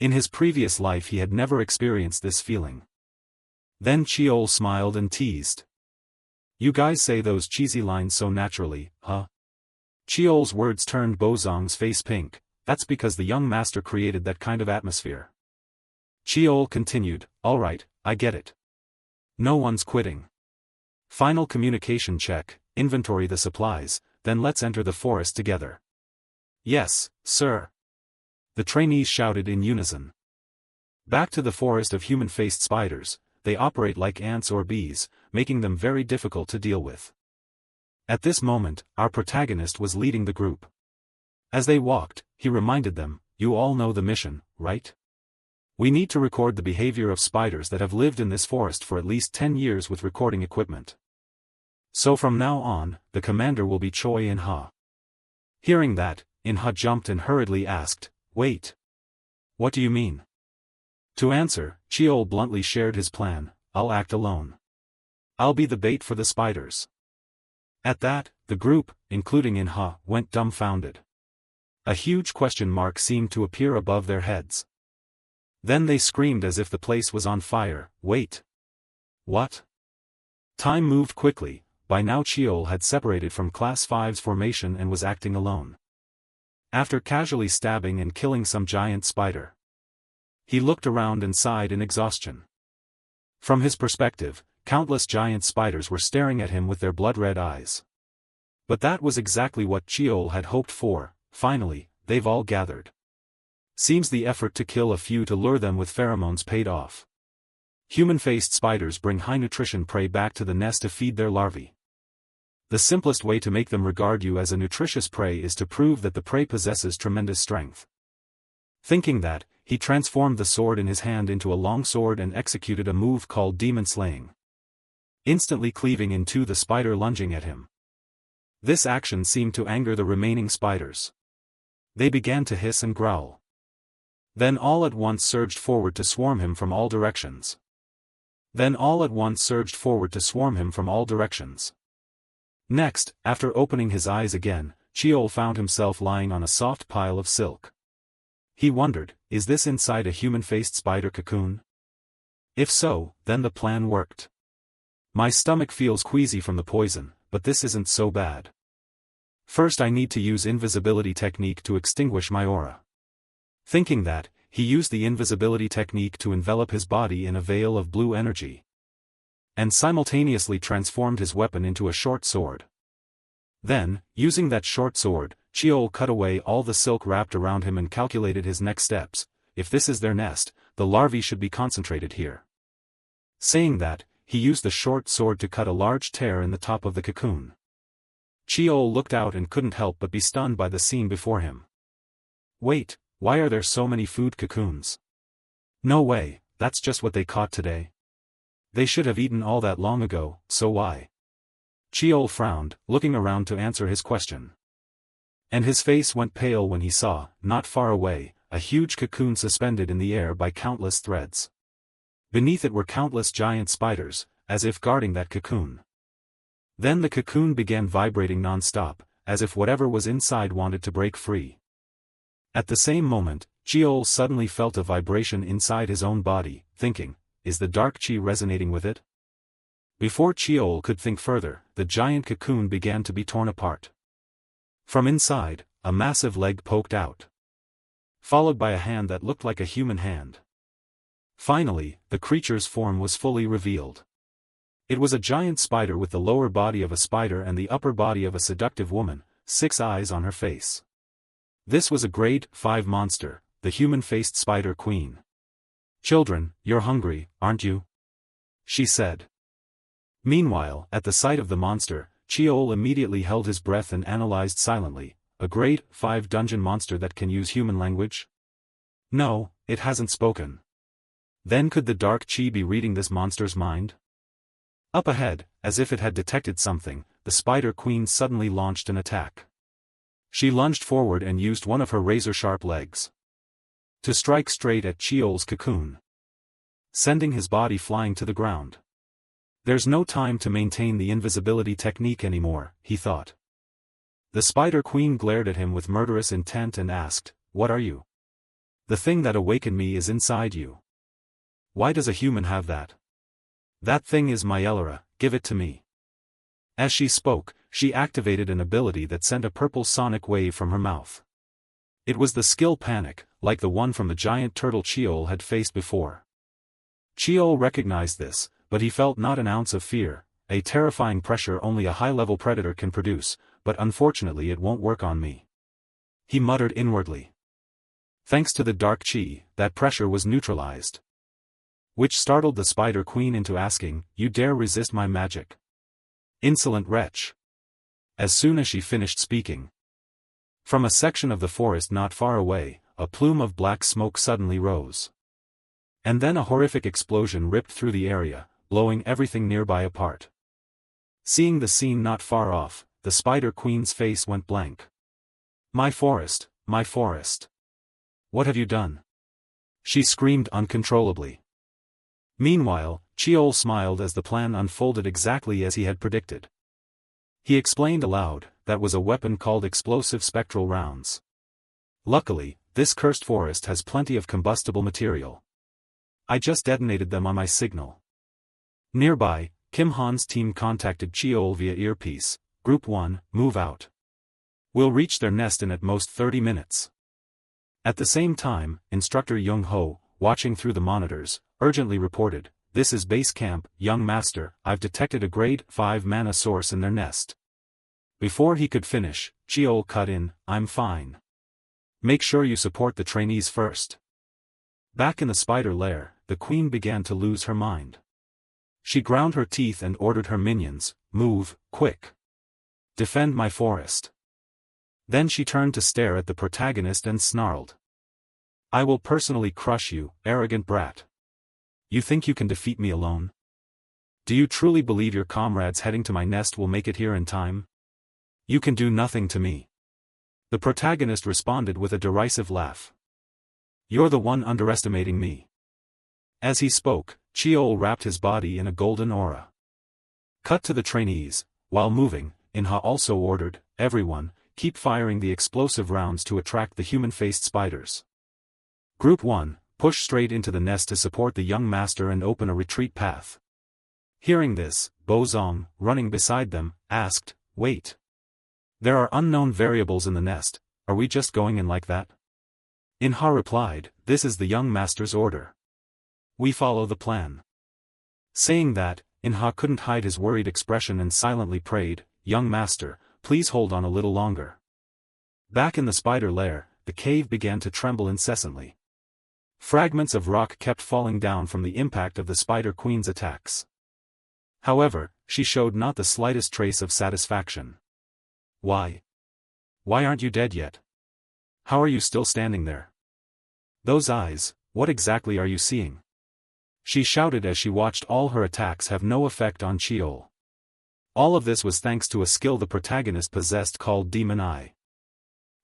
In his previous life he had never experienced this feeling. Then Cheol smiled and teased. "You guys say those cheesy lines so naturally, huh?" Cheol's words turned Bozong's face pink. "That's because the young master created that kind of atmosphere." Cheol continued, "All right, I get it. No one's quitting. Final communication check, inventory the supplies, then let's enter the forest together." "Yes, sir." The trainees shouted in unison. Back to the forest of human-faced spiders, they operate like ants or bees, making them very difficult to deal with. At this moment, our protagonist was leading the group. As they walked, he reminded them, "You all know the mission, right? We need to record the behavior of spiders that have lived in this forest for at least 10 years with recording equipment. So from now on, the commander will be Choi In-ha." Hearing that, In-ha jumped and hurriedly asked, "Wait. What do you mean?" To answer, Cheol bluntly shared his plan, "I'll act alone. I'll be the bait for the spiders." At that, the group, including In-ha, went dumbfounded. A huge question mark seemed to appear above their heads. Then they screamed as if the place was on fire, "Wait! What?" Time moved quickly. By now Cheol had separated from Class 5's formation and was acting alone. After casually stabbing and killing some giant spider, he looked around and sighed in exhaustion. From his perspective, countless giant spiders were staring at him with their blood-red eyes. But that was exactly what Cheol had hoped for. Finally, they've all gathered. Seems the effort to kill a few to lure them with pheromones paid off. Human-faced spiders bring high-nutrition prey back to the nest to feed their larvae. The simplest way to make them regard you as a nutritious prey is to prove that the prey possesses tremendous strength. Thinking that, he transformed the sword in his hand into a long sword and executed a move called demon slaying, instantly cleaving in two the spider lunging at him. This action seemed to anger the remaining spiders. They began to hiss and growl. Then all at once surged forward to swarm him from all directions. Next, after opening his eyes again, Cheol found himself lying on a soft pile of silk. He wondered, is this inside a human-faced spider cocoon? If so, then the plan worked. My stomach feels queasy from the poison, but this isn't so bad. First I need to use invisibility technique to extinguish my aura. Thinking that, he used the invisibility technique to envelop his body in a veil of blue energy, and simultaneously transformed his weapon into a short sword. Then, using that short sword, Cheol cut away all the silk wrapped around him and calculated his next steps. If this is their nest, the larvae should be concentrated here. Saying that, he used the short sword to cut a large tear in the top of the cocoon. Cheol looked out and couldn't help but be stunned by the scene before him. Wait, why are there so many food cocoons? No way, that's just what they caught today. They should have eaten all that long ago, so why? Cheol frowned, looking around to answer his question. And his face went pale when he saw, not far away, a huge cocoon suspended in the air by countless threads. Beneath it were countless giant spiders, as if guarding that cocoon. Then the cocoon began vibrating non-stop, as if whatever was inside wanted to break free. At the same moment, Cheol suddenly felt a vibration inside his own body, thinking, is the dark chi resonating with it? Before Cheol could think further, the giant cocoon began to be torn apart. From inside, a massive leg poked out, followed by a hand that looked like a human hand. Finally, the creature's form was fully revealed. It was a giant spider with the lower body of a spider and the upper body of a seductive woman, 6 eyes on her face. This was a grade 5 monster, the human-faced spider queen. "Children, you're hungry, aren't you?" she said. Meanwhile, at the sight of the monster, Cheol immediately held his breath and analyzed silently, a grade 5 dungeon monster that can use human language? No, it hasn't spoken. Then could the dark chi be reading this monster's mind? Up ahead, as if it had detected something, the spider queen suddenly launched an attack. She lunged forward and used one of her razor-sharp legs to strike straight at Cheol's cocoon. sending his body flying to the ground. There's no time to maintain the invisibility technique anymore, he thought. The Spider Queen glared at him with murderous intent and asked, "What are you?" "The thing that awakened me is inside you." "Why does a human have that?" "That thing is myelera, give it to me." As she spoke, she activated an ability that sent a purple sonic wave from her mouth. It was the skill panic, like the one from the giant turtle Cheol had faced before. Cheol recognized this, but he felt not an ounce of fear, a terrifying pressure only a high-level predator can produce, but unfortunately it won't work on me. He muttered inwardly. Thanks to the dark chi, that pressure was neutralized. Which startled the Spider Queen into asking, "You dare resist my magic? Insolent wretch." As soon as she finished speaking, from a section of the forest not far away, a plume of black smoke suddenly rose. And then a horrific explosion ripped through the area, blowing everything nearby apart. Seeing the scene not far off, the Spider Queen's face went blank. My forest, my forest. What have you done?" she screamed uncontrollably. Meanwhile, Cheol smiled as the plan unfolded exactly as he had predicted. He explained aloud, that was a weapon called explosive spectral rounds. Luckily, this cursed forest has plenty of combustible material. I just detonated them on my signal. Nearby, Kim Han's team contacted Cheol via earpiece. Group 1, move out. We'll reach their nest in at most 30 minutes. At the same time, Instructor Young Ho, watching through the monitors, urgently reported, "This is base camp, young master, I've detected a grade 5 mana source in their nest." Before he could finish, Cheol cut in, "I'm fine. Make sure you support the trainees first." Back in the spider lair, the queen began to lose her mind. She ground her teeth and ordered her minions, "Move, quick. Defend my forest." Then she turned to stare at the protagonist and snarled. "I will personally crush you, arrogant brat. You think you can defeat me alone? Do you truly believe your comrades heading to my nest will make it here in time? You can do nothing to me." The protagonist responded with a derisive laugh. "You're the one underestimating me." As he spoke, Cheol wrapped his body in a golden aura. Cut to the trainees. While moving, Inha also ordered, "Everyone, keep firing the explosive rounds to attract the human-faced spiders. Group 1, push straight into the nest to support the young master and open a retreat path." Hearing this, Bozong, running beside them, asked, "Wait. There are unknown variables in the nest, are we just going in like that?" Inha replied, "This is the young master's order. We follow the plan." Saying that, Inha couldn't hide his worried expression and silently prayed, "Young master, please hold on a little longer." Back in the spider lair, the cave began to tremble incessantly. Fragments of rock kept falling down from the impact of the Spider Queen's attacks. However, she showed not the slightest trace of satisfaction. Why aren't you dead yet? How are you still standing there? Those eyes, what exactly are you seeing?" she shouted as she watched all her attacks have no effect on Cheol. All of this was thanks to a skill the protagonist possessed called Demon Eye.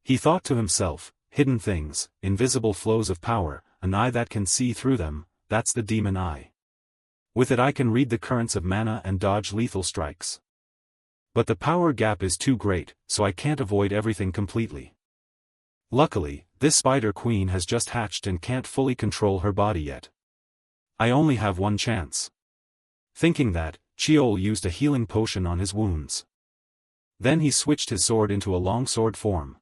He thought to himself, hidden things, invisible flows of power, an eye that can see through them, that's the Demon Eye. With it I can read the currents of mana and dodge lethal strikes. But the power gap is too great, so I can't avoid everything completely. Luckily, this Spider Queen has just hatched and can't fully control her body yet. I only have one chance." Thinking that, Cheol used a healing potion on his wounds. Then he switched his sword into a longsword form.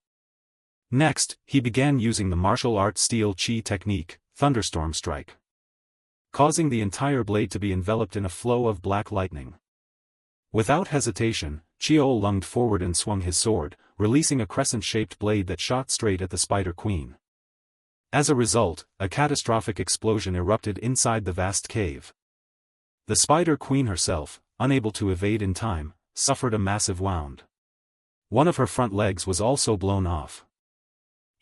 Next, he began using the martial art steel chi technique, Thunderstorm Strike, causing the entire blade to be enveloped in a flow of black lightning. Without hesitation, Cheol lunged forward and swung his sword, releasing a crescent-shaped blade that shot straight at the Spider Queen. As a result, a catastrophic explosion erupted inside the vast cave. The Spider Queen herself, unable to evade in time, suffered a massive wound. One of her front legs was also blown off.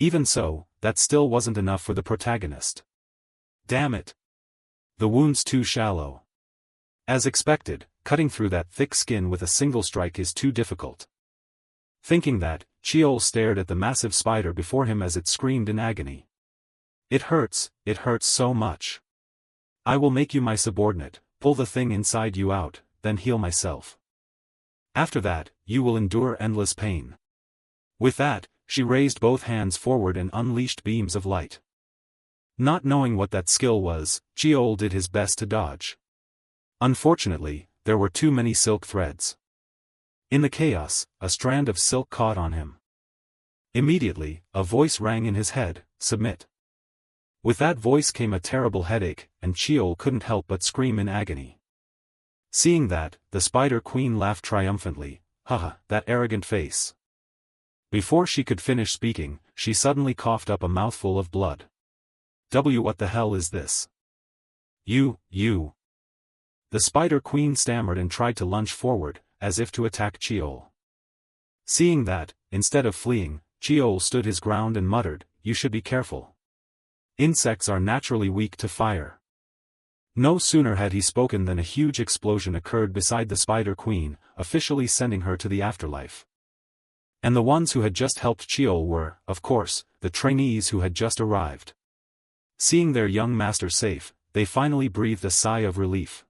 Even so, that still wasn't enough for the protagonist. Damn it! The wound's too shallow. As expected, cutting through that thick skin with a single strike is too difficult. Thinking that, Cheol stared at the massive spider before him as it screamed in agony. It hurts so much. I will make you my subordinate, pull the thing inside you out, then heal myself. After that, you will endure endless pain. With that, she raised both hands forward and unleashed beams of light. Not knowing what that skill was, Cheol did his best to dodge. Unfortunately, there were too many silk threads. In the chaos, a strand of silk caught on him. Immediately, a voice rang in his head, "Submit." With that voice came a terrible headache, and Cheol couldn't help but scream in agony. Seeing that, the Spider Queen laughed triumphantly, "Haha, that arrogant face." Before she could finish speaking, she suddenly coughed up a mouthful of blood. What the hell is this? You. The Spider Queen stammered and tried to lunge forward, as if to attack Cheol. Seeing that, instead of fleeing, Cheol stood his ground and muttered, "You should be careful. Insects are naturally weak to fire." No sooner had he spoken than a huge explosion occurred beside the Spider Queen, officially sending her to the afterlife. And the ones who had just helped Cheol were, of course, the trainees who had just arrived. Seeing their young master safe, they finally breathed a sigh of relief.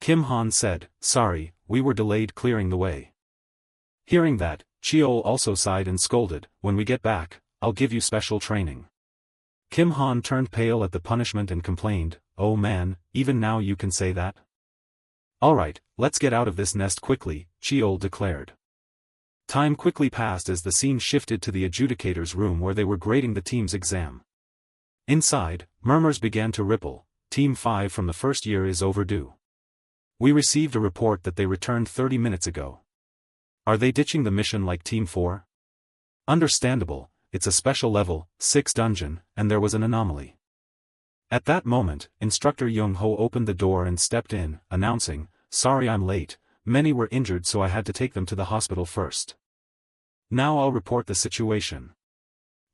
Kim Han said, "Sorry, we were delayed clearing the way." Hearing that, Cheol also sighed and scolded, "When we get back, I'll give you special training." Kim Han turned pale at the punishment and complained, "Oh man, even now you can say that?" "Alright, let's get out of this nest quickly," Cheol declared. Time quickly passed as the scene shifted to the adjudicator's room where they were grading the team's exam. Inside, murmurs began to ripple. Team 5 from the first year is overdue. We received a report that they returned 30 minutes ago. Are they ditching the mission like Team 4? Understandable, it's a special level, 6 dungeon, and there was an anomaly. At that moment, Instructor Young-ho opened the door and stepped in, announcing, "Sorry I'm late, many were injured so I had to take them to the hospital first. Now I'll report the situation."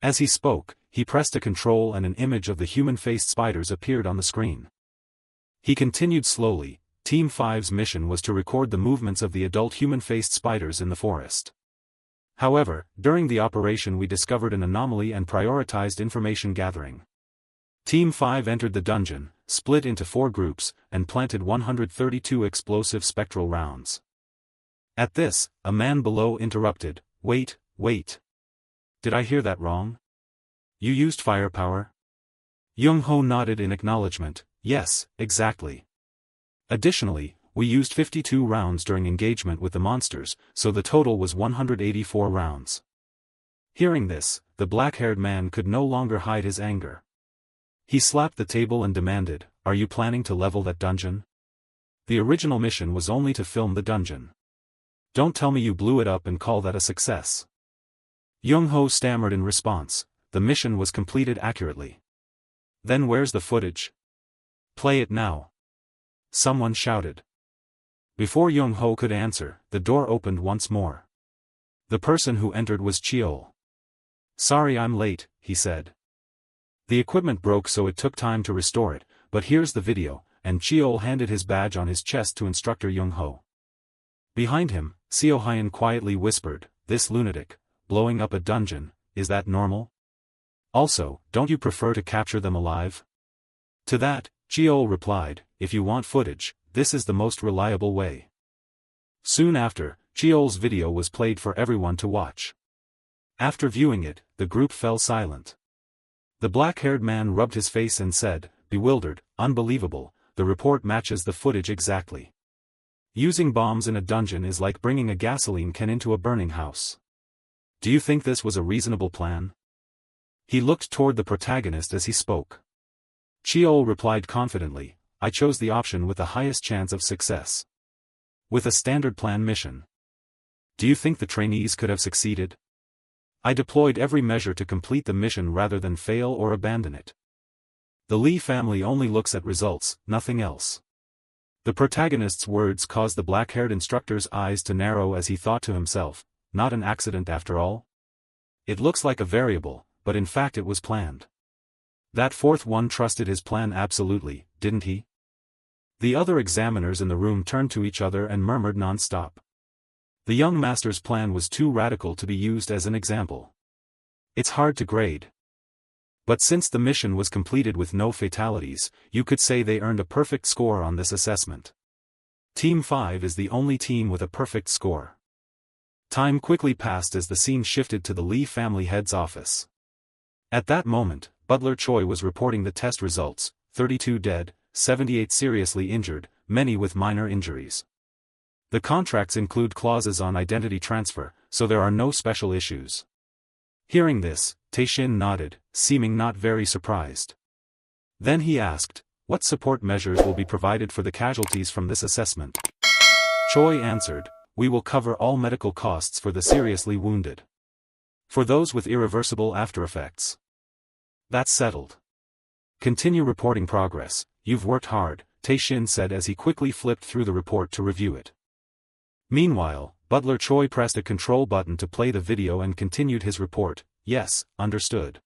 As he spoke, he pressed a control and an image of the human-faced spiders appeared on the screen. He continued slowly, Team 5's mission was to record the movements of the adult human-faced spiders in the forest. However, during the operation we discovered an anomaly and prioritized information gathering. Team 5 entered the dungeon, split into 4 groups, and planted 132 explosive spectral rounds. At this, a man below interrupted, Wait. Did I hear that wrong? You used firepower?" Young-ho nodded in acknowledgement, "Yes, exactly. Additionally, we used 52 rounds during engagement with the monsters, so the total was 184 rounds." Hearing this, the black-haired man could no longer hide his anger. He slapped the table and demanded, "Are you planning to level that dungeon? The original mission was only to film the dungeon. Don't tell me you blew it up and call that a success." Young-ho stammered in response, "The mission was completed accurately." "Then where's the footage? Play it now," someone shouted. Before Young-ho could answer, the door opened once more. The person who entered was Cheol. "Sorry I'm late," he said. "The equipment broke so it took time to restore it, but here's the video," and Cheol handed his badge on his chest to Instructor Young-ho. Behind him, Seo Hyun quietly whispered, "This lunatic, blowing up a dungeon, is that normal? Also, don't you prefer to capture them alive?" To that, Cheol replied, "If you want footage, this is the most reliable way." Soon after, Cheol's video was played for everyone to watch. After viewing it, the group fell silent. The black-haired man rubbed his face and said, bewildered, "Unbelievable, the report matches the footage exactly. Using bombs in a dungeon is like bringing a gasoline can into a burning house. Do you think this was a reasonable plan?" He looked toward the protagonist as he spoke. Cheol replied confidently, "I chose the option with the highest chance of success. With a standard plan mission. Do you think the trainees could have succeeded? I deployed every measure to complete the mission rather than fail or abandon it. The Lee family only looks at results, nothing else." The protagonist's words caused the black-haired instructor's eyes to narrow as he thought to himself, "Not an accident after all? It looks like a variable, but in fact it was planned. That fourth one trusted his plan absolutely, didn't he?" The other examiners in the room turned to each other and murmured non-stop. The young master's plan was too radical to be used as an example. It's hard to grade. But since the mission was completed with no fatalities, you could say they earned a perfect score on this assessment. Team 5 is the only team with a perfect score. Time quickly passed as the scene shifted to the Lee family head's office. At that moment, Butler Choi was reporting the test results: 32 dead, 78 seriously injured, many with minor injuries. The contracts include clauses on identity transfer, so there are no special issues. Hearing this, Tae-shin nodded, seeming not very surprised. Then he asked, "What support measures will be provided for the casualties from this assessment?" Choi answered, "We will cover all medical costs for the seriously wounded. For those with irreversible aftereffects. That's settled. Continue reporting progress, you've worked hard," Tae-shin said as he quickly flipped through the report to review it. Meanwhile, Butler Choi pressed a control button to play the video and continued his report. "Yes, understood.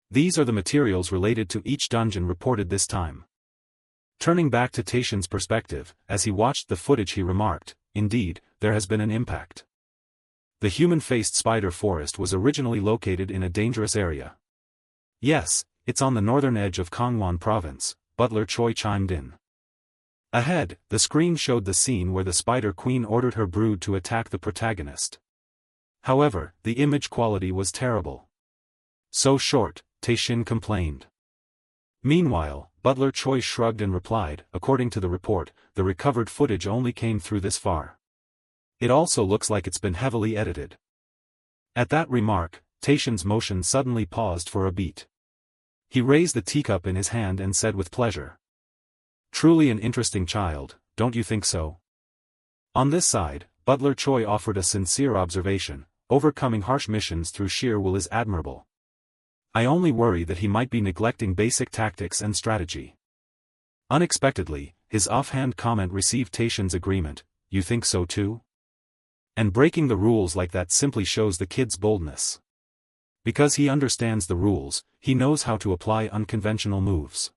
These are the materials related to each dungeon reported this time." Turning back to Tae-shin's perspective, as he watched the footage he remarked, "Indeed, there has been an impact. The human-faced spider forest was originally located in a dangerous area." "Yes, it's on the northern edge of Gangwon province," Butler Choi chimed in. Ahead, the screen showed the scene where the Spider Queen ordered her brood to attack the protagonist. However, the image quality was terrible. "So short," Tae-shin complained. Meanwhile, Butler Choi shrugged and replied, "According to the report, the recovered footage only came through this far. It also looks like it's been heavily edited." At that remark, Tae-shin's motion suddenly paused for a beat. He raised the teacup in his hand and said with pleasure, "Truly an interesting child, don't you think so?" On this side, Butler Choi offered a sincere observation: "Overcoming harsh missions through sheer will is admirable. I only worry that he might be neglecting basic tactics and strategy." Unexpectedly, his offhand comment received Tae-shin's agreement. "You think so too? And breaking the rules like that simply shows the kid's boldness. Because he understands the rules, he knows how to apply unconventional moves.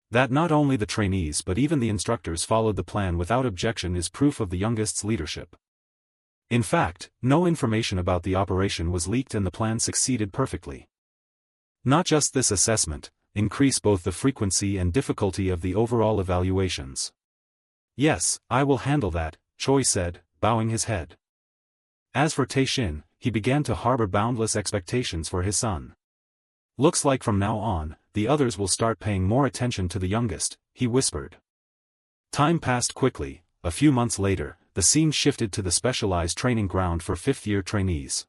That not only the trainees but even the instructors followed the plan without objection is proof of the youngest's leadership. In fact, no information about the operation was leaked and the plan succeeded perfectly. Not just this assessment, increase both the frequency and difficulty of the overall evaluations." "Yes, I will handle that," Choi said, bowing his head. As for Tae-shin, he began to harbor boundless expectations for his son. "Looks like from now on, the others will start paying more attention to the youngest," he whispered. Time passed quickly. A few months later, the scene shifted to the specialized training ground for fifth-year trainees.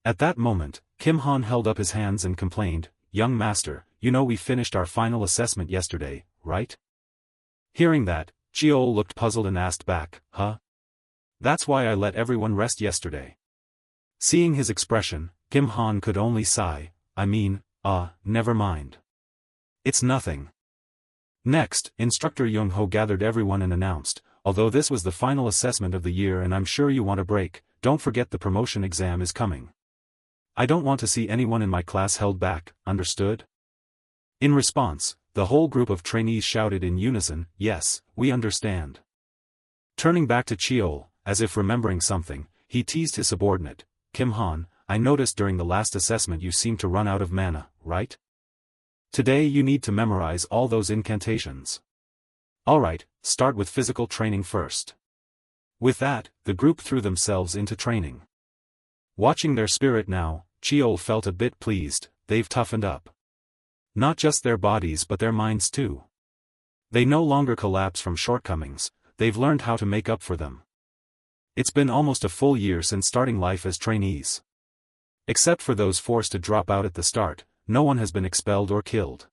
At that moment, Kim Han held up his hands and complained, "Young master, you know we finished our final assessment yesterday, right?" Hearing that, Cheol looked puzzled and asked back, "Huh? That's why I let everyone rest yesterday." Seeing his expression, Kim Han could only sigh, never mind. It's nothing." Next, Instructor Young-ho gathered everyone and announced, "Although this was the final assessment of the year and I'm sure you want a break, don't forget the promotion exam is coming. I don't want to see anyone in my class held back, understood?" In response, the whole group of trainees shouted in unison, "Yes, we understand." Turning back to Cheol, as if remembering something, he teased his subordinate, "Kim Han, I noticed during the last assessment you seemed to run out of mana, right? Today you need to memorize all those incantations. Alright, start with physical training first." With that, the group threw themselves into training. Watching their spirit now, Cheol felt a bit pleased. They've toughened up. Not just their bodies but their minds too. They no longer collapse from shortcomings, they've learned how to make up for them. It's been almost a full year since starting life as trainees. Except for those forced to drop out at the start, no one has been expelled or killed.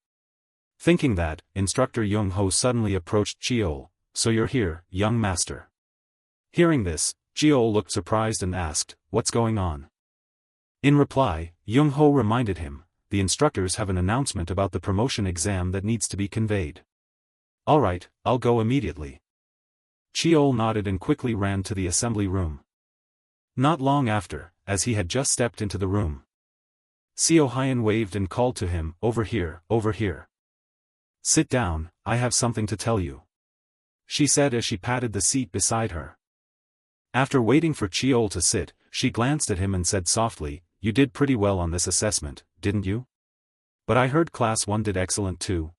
Thinking that, Instructor Young-ho suddenly approached Cheol. "So you're here, young master." Hearing this, Cheol looked surprised and asked, "What's going on?" In reply, Young-ho reminded him, "The instructors have an announcement about the promotion exam that needs to be conveyed." "Alright, I'll go immediately." Cheol nodded and quickly ran to the assembly room. Not long after, as he had just stepped into the room, Seo Hyun waved and called to him, over here, over here. "Sit down, I have something to tell you," she said as she patted the seat beside her. After waiting for Cheol to sit, she glanced at him and said softly, "You did pretty well on this assessment, didn't you?" But I heard class 1 did excellent too.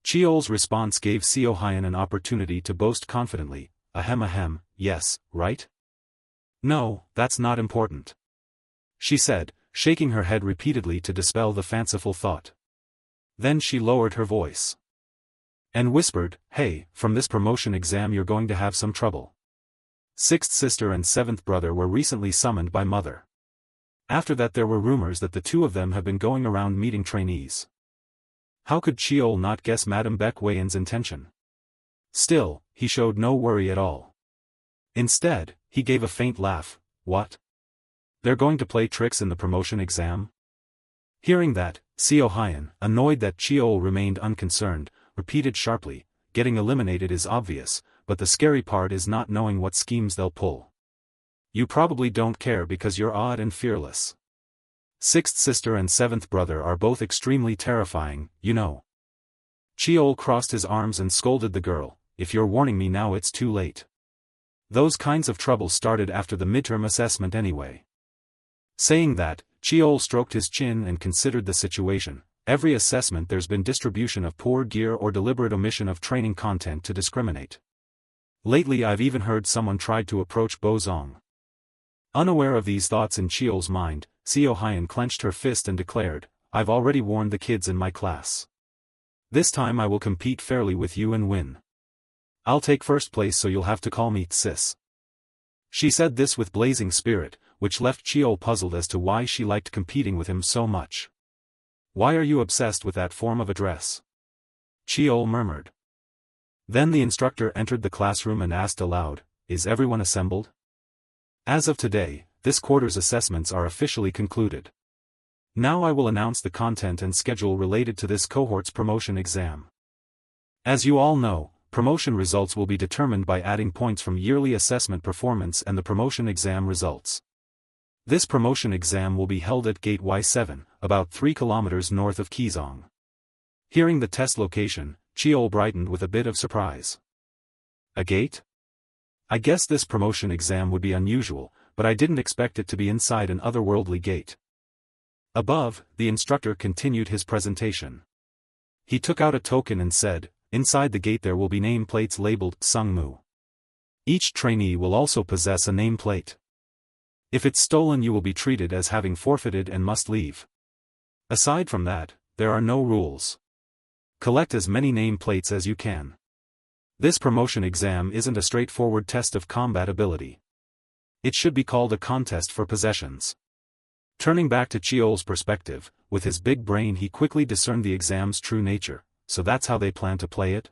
Cheol's response gave Seo Hyun an opportunity to boast confidently, ahem, yes, right? No, that's not important. She said, shaking her head repeatedly to dispel the fanciful thought. Then she lowered her voice. And whispered, hey, from this promotion exam you're going to have some trouble. Sixth sister and seventh brother were recently summoned by mother. After that there were rumors that the two of them have been going around meeting trainees. How could Cheol not guess Madame Baek Wayen's intention? Still, he showed no worry at all. Instead, he gave a faint laugh. What? They're going to play tricks in the promotion exam? Hearing that, Seo Hyun, annoyed that Cheol remained unconcerned, repeated sharply, getting eliminated is obvious, but the scary part is not knowing what schemes they'll pull. You probably don't care because you're odd and fearless. Sixth sister and seventh brother are both extremely terrifying, you know. Cheol crossed his arms and scolded the girl, if you're warning me now it's too late. Those kinds of troubles started after the midterm assessment anyway. Saying that, Cheol stroked his chin and considered the situation. Every assessment there's been distribution of poor gear or deliberate omission of training content to discriminate. Lately I've even heard someone tried to approach Bo Zong. Unaware of these thoughts in Cheol's mind, Seo Hyun clenched her fist and declared, I've already warned the kids in my class. This time I will compete fairly with you and win. I'll take first place so you'll have to call me sis. She said this with blazing spirit, which left Cheol puzzled as to why she liked competing with him so much. Why are you obsessed with that form of address? Cheol murmured. Then the instructor entered the classroom and asked aloud, is everyone assembled? As of today, this quarter's assessments are officially concluded. Now I will announce the content and schedule related to this cohort's promotion exam. As you all know, promotion results will be determined by adding points from yearly assessment performance and the promotion exam results. This promotion exam will be held at Gate Y7, about 3 kilometers north of Keesong. Hearing the test location, Cheol brightened with a bit of surprise. A gate? I guess this promotion exam would be unusual, but I didn't expect it to be inside an otherworldly gate. Above, the instructor continued his presentation. He took out a token and said, inside the gate there will be nameplates labeled Sungmu. Each trainee will also possess a nameplate. If it's stolen you will be treated as having forfeited and must leave. Aside from that, there are no rules. Collect as many nameplates as you can. This promotion exam isn't a straightforward test of combat ability. It should be called a contest for possessions. Turning back to Cheol's perspective, with his big brain he quickly discerned the exam's true nature, so that's how they plan to play it?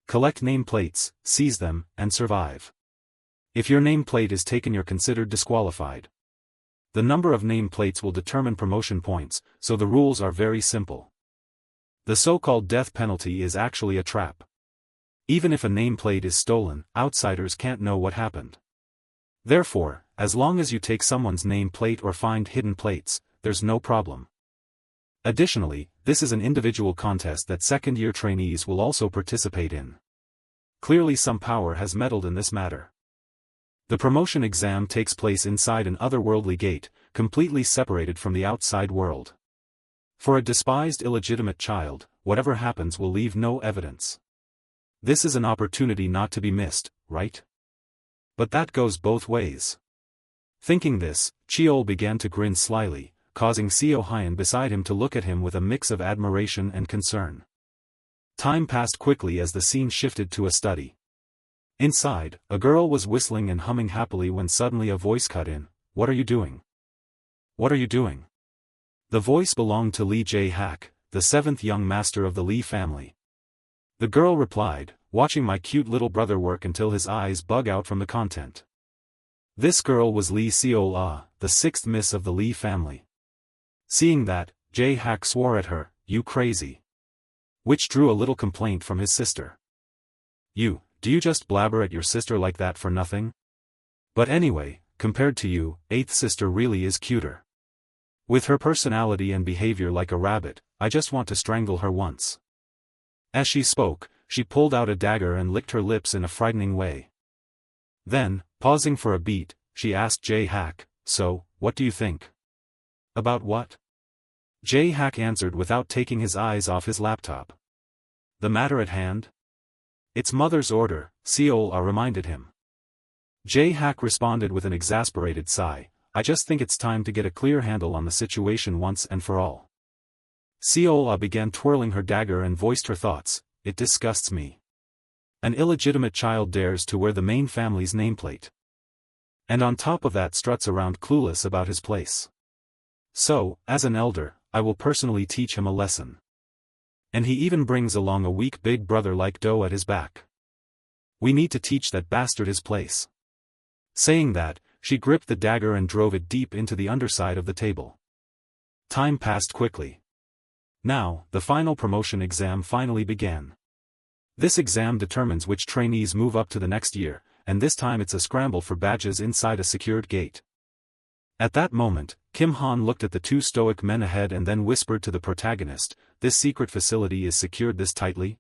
Collect nameplates, seize them, and survive. If your nameplate is taken you're considered disqualified. The number of nameplates will determine promotion points, so the rules are very simple. The so-called death penalty is actually a trap. Even if a nameplate is stolen, outsiders can't know what happened. Therefore, as long as you take someone's nameplate or find hidden plates, there's no problem. Additionally, this is an individual contest that second-year trainees will also participate in. Clearly some power has meddled in this matter. The promotion exam takes place inside an otherworldly gate, completely separated from the outside world. For a despised illegitimate child, whatever happens will leave no evidence. This is an opportunity not to be missed, right? But that goes both ways. Thinking this, Cheol began to grin slyly, causing Seo Hyun beside him to look at him with a mix of admiration and concern. Time passed quickly as the scene shifted to a study. Inside, a girl was whistling and humming happily when suddenly a voice cut in, "What are you doing? What are you doing?" The voice belonged to Lee Jae-hak, the seventh young master of the Lee family. The girl replied, "Watching my cute little brother work until his eyes bug out from the content." This girl was Lee Seol-ah, the sixth miss of the Lee family. Seeing that, Jae-hak swore at her, "You crazy." Which drew a little complaint from his sister. Do you just blabber at your sister like that for nothing? But anyway, compared to you, eighth sister really is cuter. With her personality and behavior like a rabbit, I just want to strangle her once. As she spoke, she pulled out a dagger and licked her lips in a frightening way. Then, pausing for a beat, she asked Jae-hak, "So, what do you think?" "About what?" Jae-hak answered without taking his eyes off his laptop. The matter at hand? It's mother's order, Seol-ah reminded him. Jae-hak responded with an exasperated sigh, I just think it's time to get a clear handle on the situation once and for all. Seol-ah began twirling her dagger and voiced her thoughts, it disgusts me. An illegitimate child dares to wear the main family's nameplate. And on top of that struts around clueless about his place. So, as an elder, I will personally teach him a lesson. And he even brings along a weak big brother like Do at his back. We need to teach that bastard his place. Saying that, she gripped the dagger and drove it deep into the underside of the table. Time passed quickly. Now, the final promotion exam finally began. This exam determines which trainees move up to the next year, and this time it's a scramble for badges inside a secured gate. At that moment, Kim Han looked at the two stoic men ahead and then whispered to the protagonist, this secret facility is secured this tightly?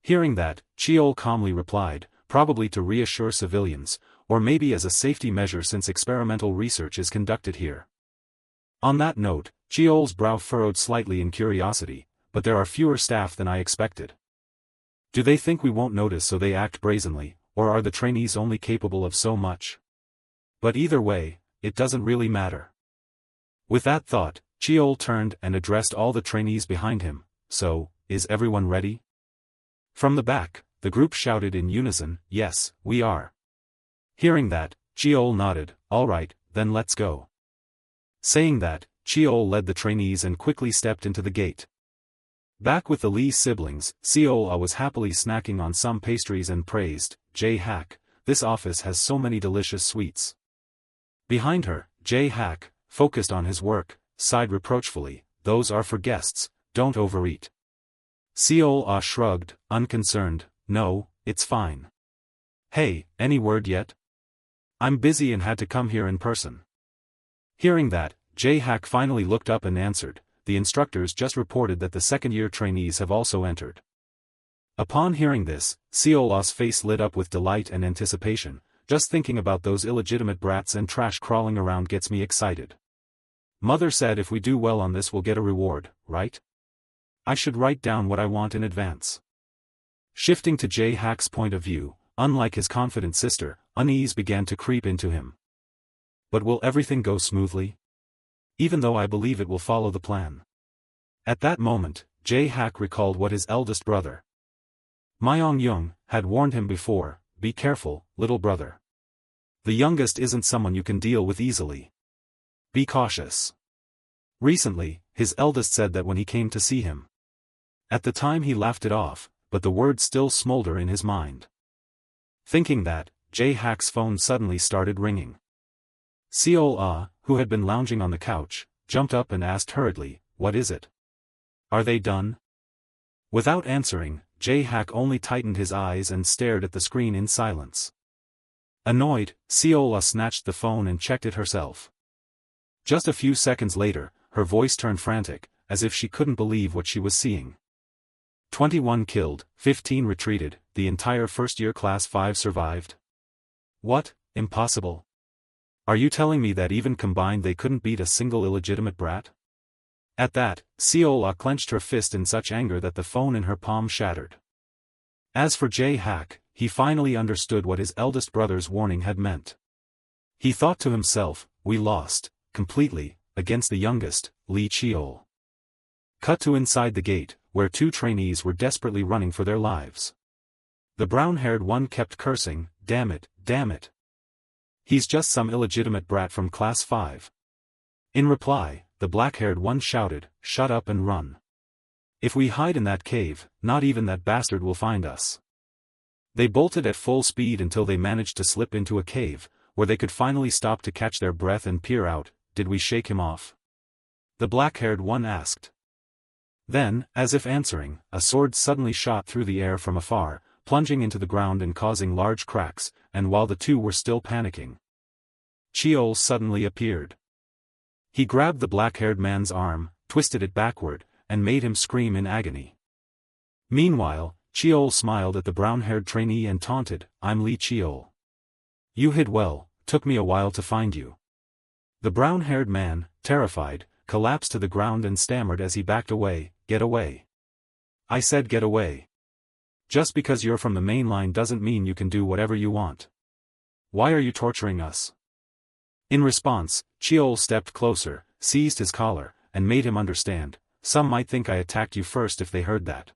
Hearing that, Cheol calmly replied, probably to reassure civilians, or maybe as a safety measure since experimental research is conducted here. On that note, Cheol's brow furrowed slightly in curiosity, but there are fewer staff than I expected. Do they think we won't notice so they act brazenly, or are the trainees only capable of so much? But either way, it doesn't really matter. With that thought, Cheol turned and addressed all the trainees behind him, so, is everyone ready? From the back, the group shouted in unison, yes, we are. Hearing that, Cheol nodded, all right, then let's go. Saying that, Cheol led the trainees and quickly stepped into the gate. Back with the Lee siblings, Seol-ah was happily snacking on some pastries and praised, Jae-hak, this office has so many delicious sweets. Behind her, Jae-hak, focused on his work, sighed reproachfully, those are for guests, don't overeat. Seol-ah shrugged, unconcerned, no, it's fine. Hey, any word yet? I'm busy and had to come here in person. Hearing that, Jae-hak finally looked up and answered, the instructors just reported that the second-year trainees have also entered. Upon hearing this, Seol-ah's face lit up with delight and anticipation, just thinking about those illegitimate brats and trash crawling around gets me excited. Mother said if we do well on this we'll get a reward, right? I should write down what I want in advance. Shifting to Jae-hak's point of view, unlike his confident sister, unease began to creep into him. But will everything go smoothly? Even though I believe it will follow the plan. At that moment, Jae-hak recalled what his eldest brother, Myong-young, had warned him before, be careful, little brother. The youngest isn't someone you can deal with easily. Be cautious. Recently, his eldest said that when he came to see him. At the time he laughed it off, but the words still smolder in his mind. Thinking that, Jae-hak's phone suddenly started ringing. Seol-ah, who had been lounging on the couch, jumped up and asked hurriedly, what is it? Are they done? Without answering, Jae-hak only tightened his eyes and stared at the screen in silence. Annoyed, Seol-ah snatched the phone and checked it herself. Just a few seconds later, her voice turned frantic, as if she couldn't believe what she was seeing. 21 killed, 15 retreated, the entire first-year class 5 survived. What, impossible? Are you telling me that even combined they couldn't beat a single illegitimate brat? At that, Seol-ah clenched her fist in such anger that the phone in her palm shattered. As for Jae-hak, he finally understood what his eldest brother's warning had meant. He thought to himself, we lost, completely, against the youngest, Lee Cheol. Cut to inside the gate, where two trainees were desperately running for their lives. The brown-haired one kept cursing, damn it, damn it. He's just some illegitimate brat from class 5. In reply, the black-haired one shouted, shut up and run. If we hide in that cave, not even that bastard will find us. They bolted at full speed until they managed to slip into a cave, where they could finally stop to catch their breath and peer out. Did we shake him off? The black-haired one asked. Then, as if answering, a sword suddenly shot through the air from afar, plunging into the ground and causing large cracks, and while the two were still panicking, Cheol suddenly appeared. He grabbed the black-haired man's arm, twisted it backward, and made him scream in agony. Meanwhile, Cheol smiled at the brown-haired trainee and taunted, I'm Lee Cheol. You hid well, took me a while to find you. The brown-haired man, terrified, collapsed to the ground and stammered as he backed away, "Get away. I said get away. Just because you're from the main line doesn't mean you can do whatever you want. Why are you torturing us?" In response, Cheol stepped closer, seized his collar, and made him understand, "Some might think I attacked you first if they heard that.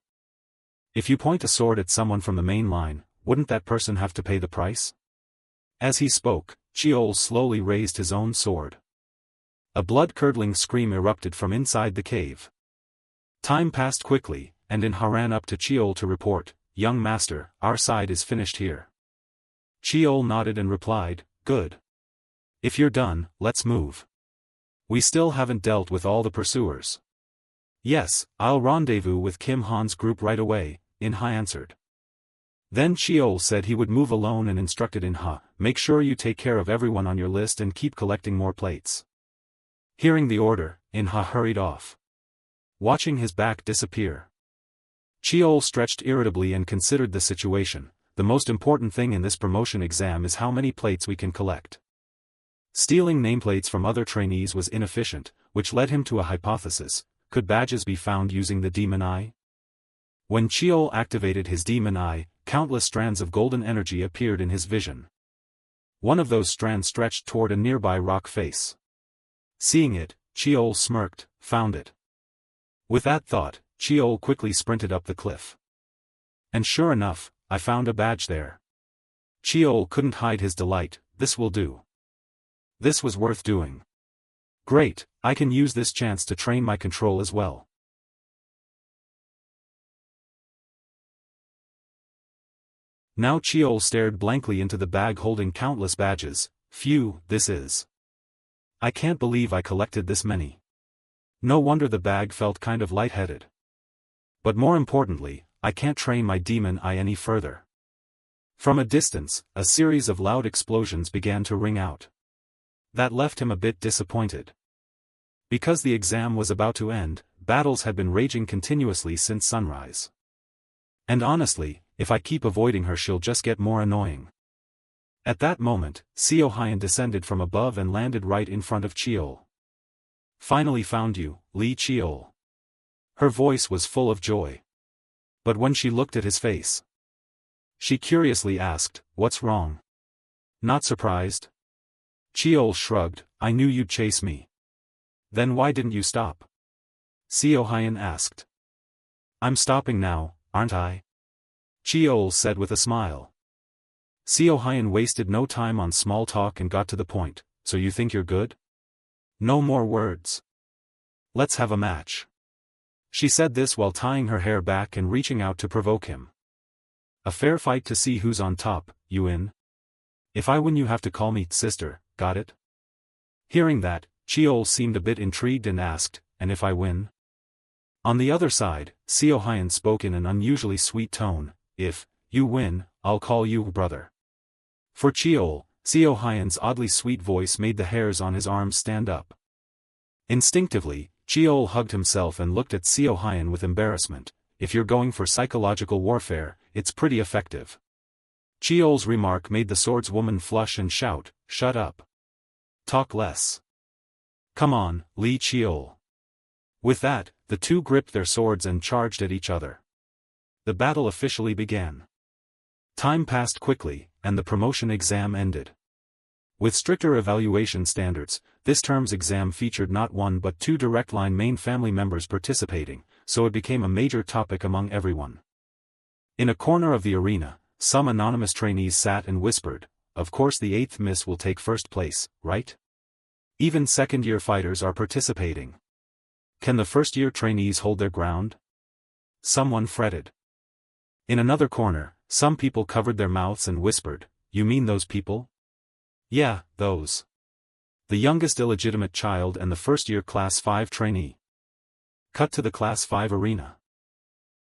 If you point a sword at someone from the main line, wouldn't that person have to pay the price?" As he spoke, Cheol slowly raised his own sword. A blood-curdling scream erupted from inside the cave. Time passed quickly, and Inha ran up to Cheol to report, "Young master, our side is finished here." Cheol nodded and replied, "Good. If you're done, let's move. We still haven't dealt with all the pursuers." "Yes, I'll rendezvous with Kim Han's group right away," Inha answered. Then Cheol said he would move alone and instructed Inha, "Make sure you take care of everyone on your list and keep collecting more plates." Hearing the order, Inha hurried off, watching his back disappear. Cheol stretched irritably and considered the situation. The most important thing in this promotion exam is how many plates we can collect. Stealing nameplates from other trainees was inefficient, which led him to a hypothesis: could badges be found using the demon eye? When Cheol activated his demon eye, countless strands of golden energy appeared in his vision. One of those strands stretched toward a nearby rock face. Seeing it, Cheol smirked, "Found it." With that thought, Cheol quickly sprinted up the cliff. And sure enough, I found a badge there. Cheol couldn't hide his delight. "This will do. This was worth doing. Great, I can use this chance to train my control as well." Now Cheol stared blankly into the bag holding countless badges. "Phew, this is. I can't believe I collected this many. No wonder the bag felt kind of lightheaded. But more importantly, I can't train my demon eye any further." From a distance, a series of loud explosions began to ring out. That left him a bit disappointed. Because the exam was about to end, battles had been raging continuously since sunrise. And honestly, if I keep avoiding her, she'll just get more annoying. At that moment, Seo Hyun descended from above and landed right in front of Cheol. "Finally found you, Lee Cheol." Her voice was full of joy. But when she looked at his face, she curiously asked, "What's wrong?" "Not surprised?" Cheol shrugged, "I knew you'd chase me." "Then why didn't you stop?" Seo Hyun asked. "I'm stopping now, aren't I?" Cheol said with a smile. Seo Hyun wasted no time on small talk and got to the point. "So you think you're good? No more words. Let's have a match." She said this while tying her hair back and reaching out to provoke him. "A fair fight to see who's on top, you in? If I win you have to call me sister, got it?" Hearing that, Cheol seemed a bit intrigued and asked, "And if I win?" On the other side, Seo Hyun spoke in an unusually sweet tone, "If you win, I'll call you brother." For Cheol, Seo Hyun's oddly sweet voice made the hairs on his arms stand up. Instinctively, Cheol hugged himself and looked at Seo Hyun with embarrassment. "If you're going for psychological warfare, it's pretty effective." Cheol's remark made the swordswoman flush and shout, "Shut up. Talk less. Come on, Lee Cheol." With that, the two gripped their swords and charged at each other. The battle officially began. Time passed quickly, and the promotion exam ended. With stricter evaluation standards, this term's exam featured not one but two direct line main family members participating, so it became a major topic among everyone. In a corner of the arena, some anonymous trainees sat and whispered, "Of course the 8th Miss will take first place, right? Even second-year fighters are participating. Can the first-year trainees hold their ground?" Someone fretted. In another corner, some people covered their mouths and whispered, "You mean those people?" "Yeah, those. The youngest illegitimate child and the first-year Class 5 trainee." Cut to the Class 5 arena,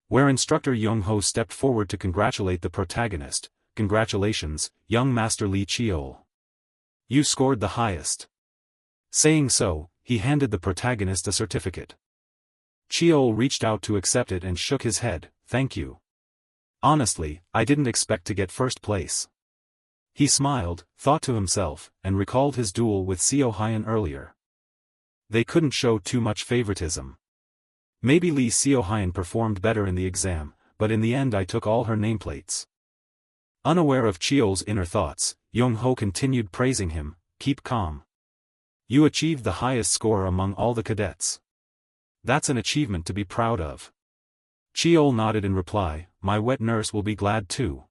where instructor Young-ho stepped forward to congratulate the protagonist. "Congratulations, young Master Lee Cheol. You scored the highest." Saying so, he handed the protagonist a certificate. Cheol reached out to accept it and shook his head, "Thank you. Honestly, I didn't expect to get first place." He smiled, thought to himself, and recalled his duel with Seo Hyun earlier. They couldn't show too much favoritism. Maybe Lee Seohyun performed better in the exam, but in the end I took all her nameplates. Unaware of Cheol's inner thoughts, Young-ho continued praising him, keep calm. You achieved the highest score among all the cadets. That's an achievement to be proud of. Cheol nodded in reply, my wet nurse will be glad too.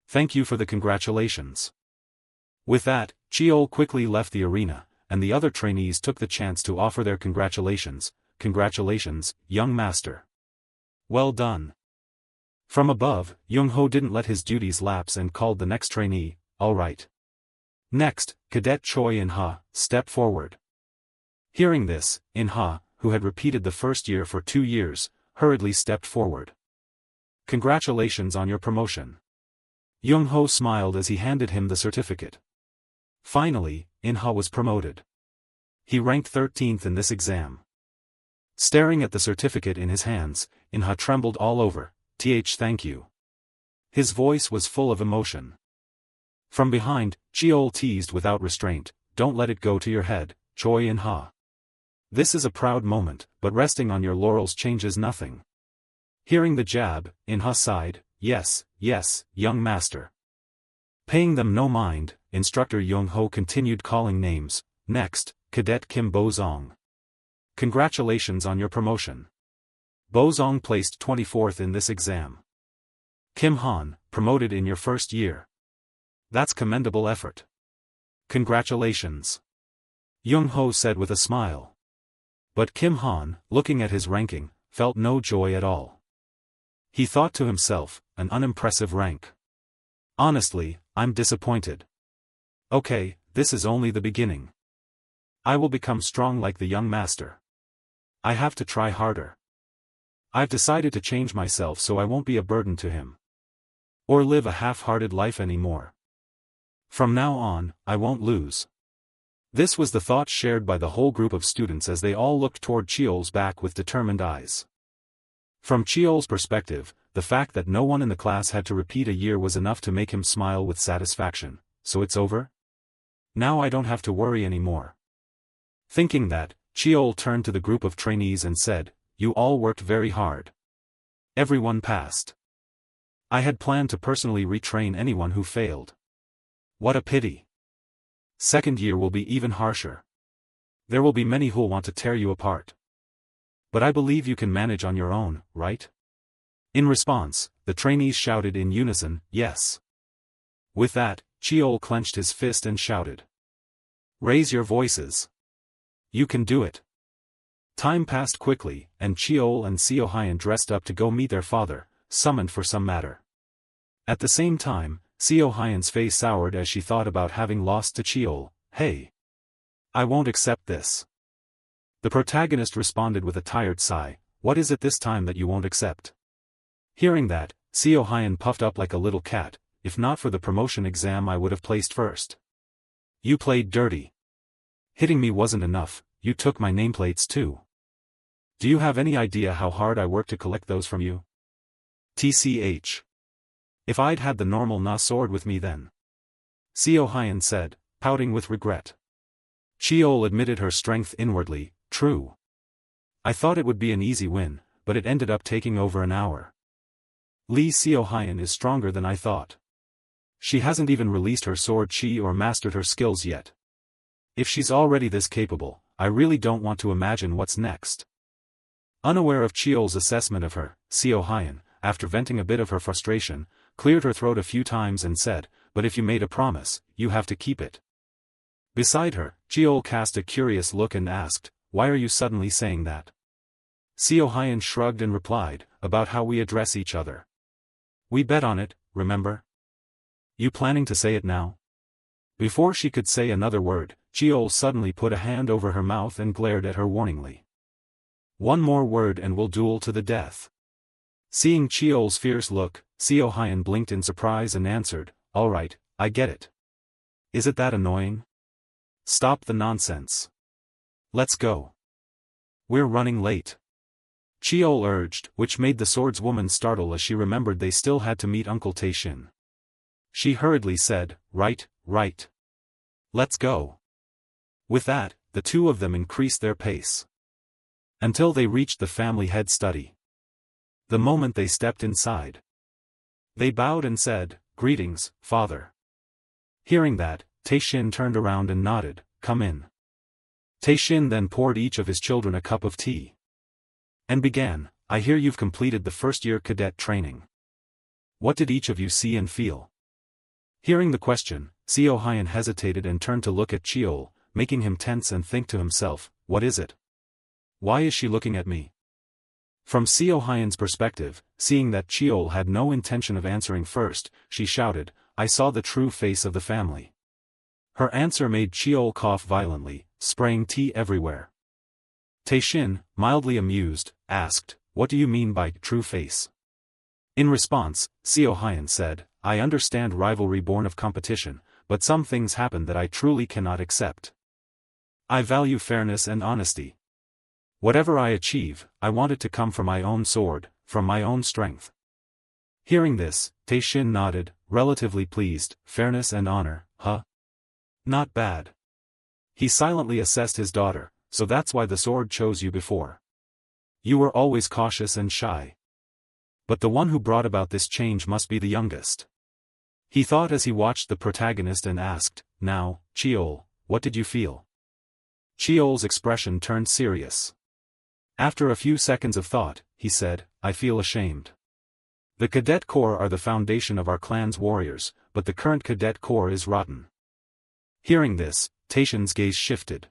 Thank you for the congratulations. With that, Cheol quickly left the arena, and the other trainees took the chance to offer their congratulations. Congratulations, young master. Well done. From above, Young-ho didn't let his duties lapse and called the next trainee, all right. Next, Cadet Choi In-ha, step forward. Hearing this, In-ha, who had repeated the first year for 2 years, hurriedly stepped forward. Congratulations on your promotion. Young-ho smiled as he handed him the certificate. Finally, In-ha was promoted. He ranked 13th in this exam. Staring at the certificate in his hands, In-ha trembled all over, thank you. His voice was full of emotion. From behind, Cheol teased without restraint, don't let it go to your head, Choi In-ha. This is a proud moment, but resting on your laurels changes nothing. Hearing the jab, In-ha sighed, yes, young master. Paying them no mind, instructor Young-ho continued calling names. Next, Cadet Kim Bo-zong. Congratulations on your promotion. Bo-zong placed 24th in this exam. Kim Han, promoted in your first year. That's commendable effort. Congratulations. Young-ho said with a smile. But Kim Han, looking at his ranking, felt no joy at all. He thought to himself, an unimpressive rank. Honestly, I'm disappointed. Okay, this is only the beginning. I will become strong like the young master. I have to try harder. I've decided to change myself so I won't be a burden to him. Or live a half-hearted life anymore. From now on, I won't lose. This was the thought shared by the whole group of students as they all looked toward Cheol's back with determined eyes. From Cheol's perspective, the fact that no one in the class had to repeat a year was enough to make him smile with satisfaction. So it's over? Now I don't have to worry anymore. Thinking that, Cheol turned to the group of trainees and said, you all worked very hard. Everyone passed. I had planned to personally retrain anyone who failed. What a pity. Second year will be even harsher. There will be many who'll want to tear you apart. But I believe you can manage on your own, right? In response, the trainees shouted in unison, yes. With that, Cheol clenched his fist and shouted. Raise your voices. You can do it. Time passed quickly, and Cheol and Seohyun dressed up to go meet their father, summoned for some matter. At the same time, Seohyun's face soured as she thought about having lost to Cheol. Hey! I won't accept this. The protagonist responded with a tired sigh, what is it this time that you won't accept? Hearing that, Seohyun puffed up like a little cat, if not for the promotion exam I would have placed first. You played dirty. Hitting me wasn't enough, you took my nameplates too. Do you have any idea how hard I worked to collect those from you? TCH. If I'd had the normal Na sword with me then. Seohyun said, pouting with regret. Cheol admitted her strength inwardly, true. I thought it would be an easy win, but it ended up taking over an hour. Lee Seohyun is stronger than I thought. She hasn't even released her sword chi or mastered her skills yet. If she's already this capable, I really don't want to imagine what's next. Unaware of Cheol's assessment of her, Seohyun, after venting a bit of her frustration, cleared her throat a few times and said, but if you made a promise, you have to keep it. Beside her, Cheol cast a curious look and asked, why are you suddenly saying that? Seohyun shrugged and replied, about how we address each other. We bet on it, remember? You planning to say it now? Before she could say another word, Cheol suddenly put a hand over her mouth and glared at her warningly. One more word and we'll duel to the death. Seeing Cheol's fierce look, Seohyun blinked in surprise and answered, all right, I get it. Is it that annoying? Stop the nonsense. Let's go. We're running late. Cheol urged, which made the swordswoman startle as she remembered they still had to meet Uncle Tae-shin. She hurriedly said, right. Let's go. With that, the two of them increased their pace until they reached the family head study. The moment they stepped inside, they bowed and said, "Greetings, father." Hearing that, Taishin turned around and nodded, "Come in." Taishin then poured each of his children a cup of tea and began, "I hear you've completed the first-year cadet training. What did each of you see and feel?" Hearing the question, Seo Hyun hesitated and turned to look at Cheol, making him tense and think to himself, "What is it? Why is she looking at me?" From Seo Hyun's perspective, seeing that Cheol had no intention of answering first, she shouted, "I saw the true face of the family." Her answer made Cheol cough violently, spraying tea everywhere. Taishin, mildly amused, asked, "What do you mean by true face?" In response, Seo Hyun said, "I understand rivalry born of competition, but some things happen that I truly cannot accept. I value fairness and honesty. Whatever I achieve, I want it to come from my own sword, from my own strength." Hearing this, Taishin nodded, relatively pleased. Fairness and honor, huh? Not bad. He silently assessed his daughter, "So that's why the sword chose you before. You were always cautious and shy. But the one who brought about this change must be the youngest." He thought as he watched the protagonist and asked, "Now, Cheol, what did you feel?" Cheol's expression turned serious. After a few seconds of thought, he said, "I feel ashamed. The Cadet Corps are the foundation of our clan's warriors, but the current Cadet Corps is rotten." Hearing this, Taishin's gaze shifted.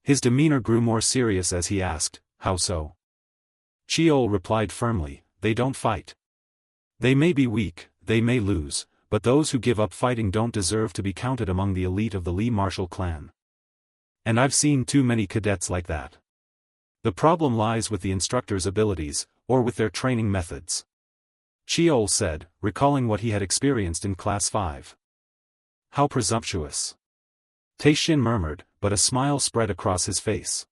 His demeanor grew more serious as he asked, "How so?" Cheol replied firmly, "They don't fight. They may be weak, they may lose, but those who give up fighting don't deserve to be counted among the elite of the Lee Marshall clan. And I've seen too many cadets like that. The problem lies with the instructor's abilities, or with their training methods," Cheol said, recalling what he had experienced in Class 5. "How presumptuous," Taishin murmured, but a smile spread across his face.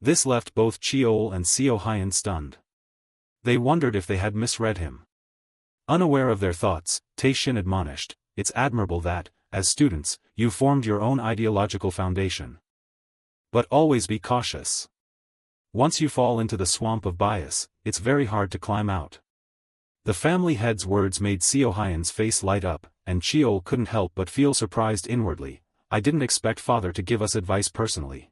This left both Cheol and Seo Hyun stunned. They wondered if they had misread him. Unaware of their thoughts, Taishin admonished, "It's admirable that, as students, you formed your own ideological foundation. But always be cautious. Once you fall into the swamp of bias, it's very hard to climb out." The family head's words made Seo Hyun's face light up, and Cheol couldn't help but feel surprised inwardly. "I didn't expect father to give us advice personally,"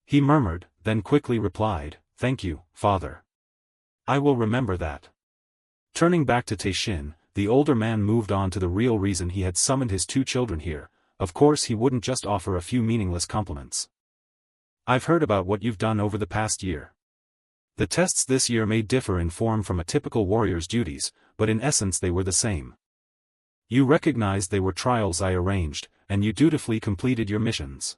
he murmured, then quickly replied, "Thank you, father. I will remember that." Turning back to Taishin, the older man moved on to the real reason he had summoned his two children here. Of course he wouldn't just offer a few meaningless compliments. "I've heard about what you've done over the past year. The tests this year may differ in form from a typical warrior's duties, but in essence they were the same. You recognized they were trials I arranged, and you dutifully completed your missions.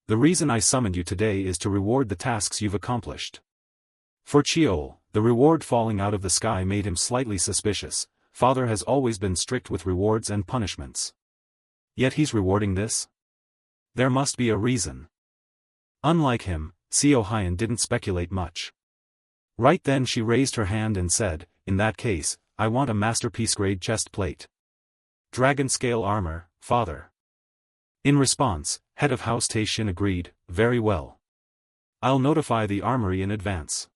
The reason I summoned you today is to reward the tasks you've accomplished." For Cheol, the reward falling out of the sky made him slightly suspicious. Father has always been strict with rewards and punishments. Yet he's rewarding this? There must be a reason. Unlike him, Seo Hyun didn't speculate much. Right then she raised her hand and said, "In that case, I want a masterpiece-grade chest plate. Dragon-scale armor, father." In response, head of House Taishin agreed, "Very well. I'll notify the armory in advance.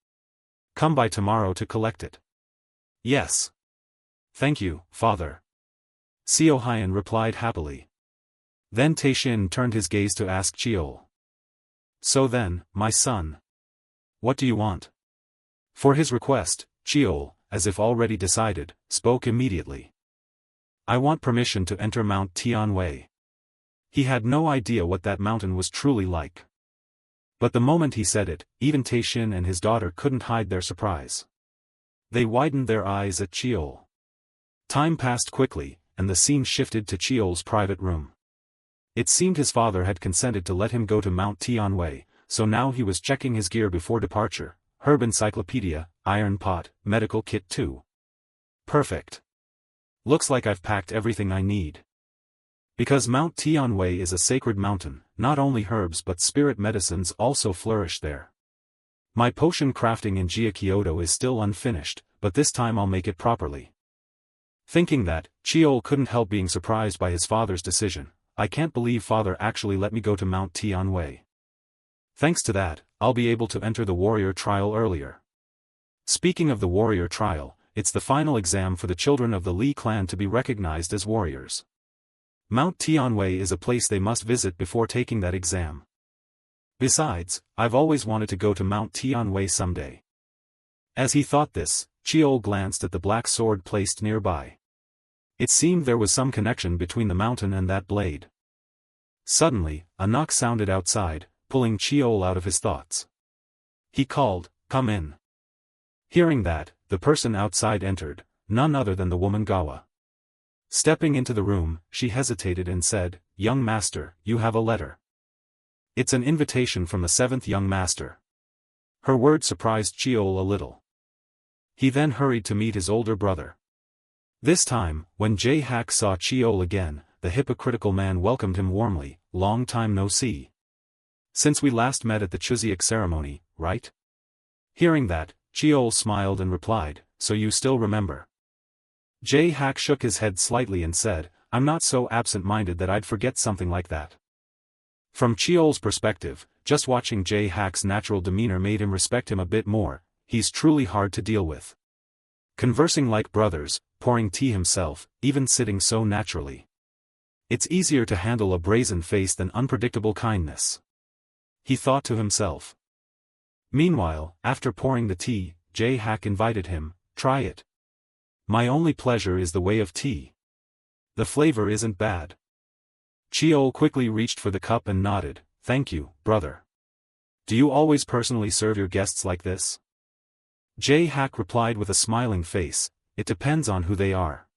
Come by tomorrow to collect it." "Yes. Thank you, father," Seo Hyun replied happily. Then Taishin turned his gaze to ask Cheol, "So then, my son, what do you want?" For his request, Cheol, as if already decided, spoke immediately. "I want permission to enter Mount Tianwei." He had no idea what that mountain was truly like. But the moment he said it, even Taishin and his daughter couldn't hide their surprise. They widened their eyes at Cheol. Time passed quickly, and the scene shifted to Cheol's private room. It seemed his father had consented to let him go to Mount Tianwei, so now he was checking his gear before departure. Herb encyclopedia, iron pot, medical kit too. Perfect. Looks like I've packed everything I need. Because Mount Tianwei is a sacred mountain, not only herbs but spirit medicines also flourish there. My potion crafting in Jiangwa is still unfinished, but this time I'll make it properly. Thinking that, Cheol couldn't help being surprised by his father's decision. I can't believe father actually let me go to Mount Tianwei. Thanks to that, I'll be able to enter the warrior trial earlier. Speaking of the warrior trial, it's the final exam for the children of the Li clan to be recognized as warriors. Mount Tianwei is a place they must visit before taking that exam. Besides, I've always wanted to go to Mount Tianwei someday. As he thought this, Chiol glanced at the black sword placed nearby. It seemed there was some connection between the mountain and that blade. Suddenly, a knock sounded outside, pulling Chiol out of his thoughts. He called, "Come in." Hearing that, the person outside entered, none other than the woman Gawa. Stepping into the room, she hesitated and said, "Young master, you have a letter. It's an invitation from the 7th young master." Her word surprised Chiol a little. He then hurried to meet his older brother. This time, when Jae-hak saw Chiol again, the hypocritical man welcomed him warmly. "Long time no see. Since we last met at the Chuseok ceremony, right?" Hearing that, Chiol smiled and replied, "So you still remember?" Jae-hak shook his head slightly and said, "I'm not so absent-minded that I'd forget something like that." From Chiol's perspective, just watching Jae-hak's natural demeanor made him respect him a bit more. He's truly hard to deal with. Conversing like brothers, pouring tea himself, even sitting so naturally. It's easier to handle a brazen face than unpredictable kindness. He thought to himself. Meanwhile, after pouring the tea, Jae-hak invited him, "Try it. My only pleasure is the way of tea. The flavor isn't bad." Chiol quickly reached for the cup and nodded, "Thank you, brother. Do you always personally serve your guests like this?" Jae-hak replied with a smiling face, "It depends on who they are.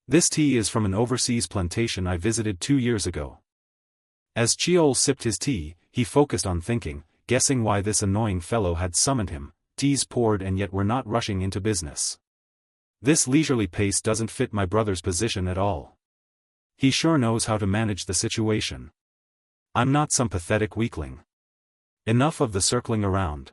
This tea is from an overseas plantation I visited 2 years ago." As Chiol sipped his tea, he focused on thinking, guessing why this annoying fellow had summoned him. Teas poured and yet we're not rushing into business. This leisurely pace doesn't fit my brother's position at all. He sure knows how to manage the situation. I'm not some pathetic weakling. Enough of the circling around.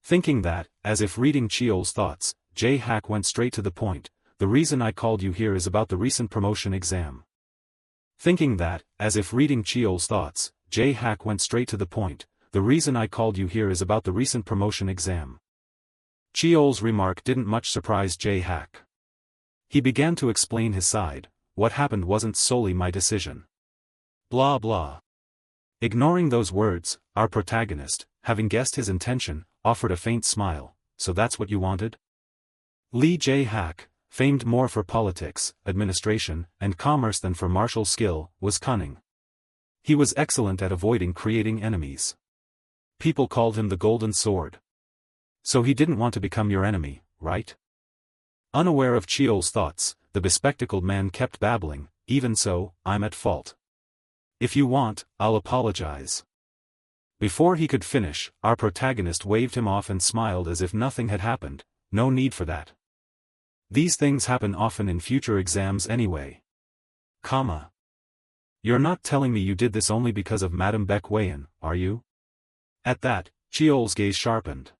Thinking that, as if reading Chiol's thoughts, Jae-hak went straight to the point, "The reason I called you here is about the recent promotion exam." Thinking that, as if reading Chiol's thoughts, Jae-hak went straight to the point, "The reason I called you here is about the recent promotion exam." Chiol's remark didn't much surprise Jae-hak. He began to explain his side. "What happened wasn't solely my decision. Blah blah." Ignoring those words, our protagonist, having guessed his intention, offered a faint smile. "So that's what you wanted?" Lee Jae-hak, famed more for politics, administration, and commerce than for martial skill, was cunning. He was excellent at avoiding creating enemies. People called him the Golden Sword. So he didn't want to become your enemy, right? Unaware of Chiol's thoughts, the bespectacled man kept babbling, "Even so, I'm at fault. If you want, I'll apologize." Before he could finish, our protagonist waved him off and smiled as if nothing had happened. "No need for that. These things happen often in future exams anyway. You're not telling me you did this only because of Madame Baek Wayan, are you?" At that, Chiol's gaze sharpened.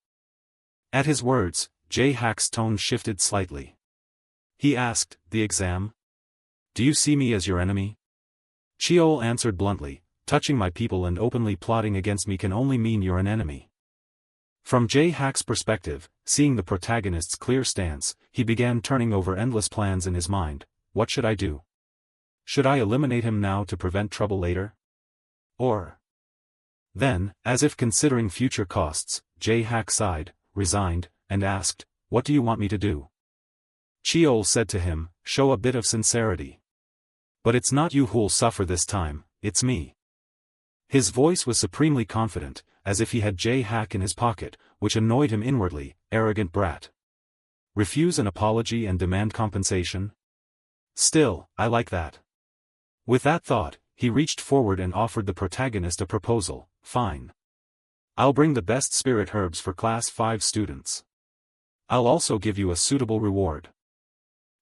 At his words, Jae-hak's tone shifted slightly. He asked, "The exam? Do you see me as your enemy?" Chiol answered bluntly, "Touching my people and openly plotting against me can only mean you're an enemy." From Jae-hak's perspective, seeing the protagonist's clear stance, he began turning over endless plans in his mind. What should I do? Should I eliminate him now to prevent trouble later? Or... Then, as if considering future costs, Jae-hak sighed, resigned, and asked, "What do you want me to do?" Chiol said to him, "Show a bit of sincerity. But it's not you who'll suffer this time, it's me." His voice was supremely confident, as if he had Jae-hak in his pocket, which annoyed him inwardly. Arrogant brat. Refuse an apology and demand compensation? Still, I like that. With that thought, he reached forward and offered the protagonist a proposal. "Fine. I'll bring the best spirit herbs for Class 5 students. I'll also give you a suitable reward."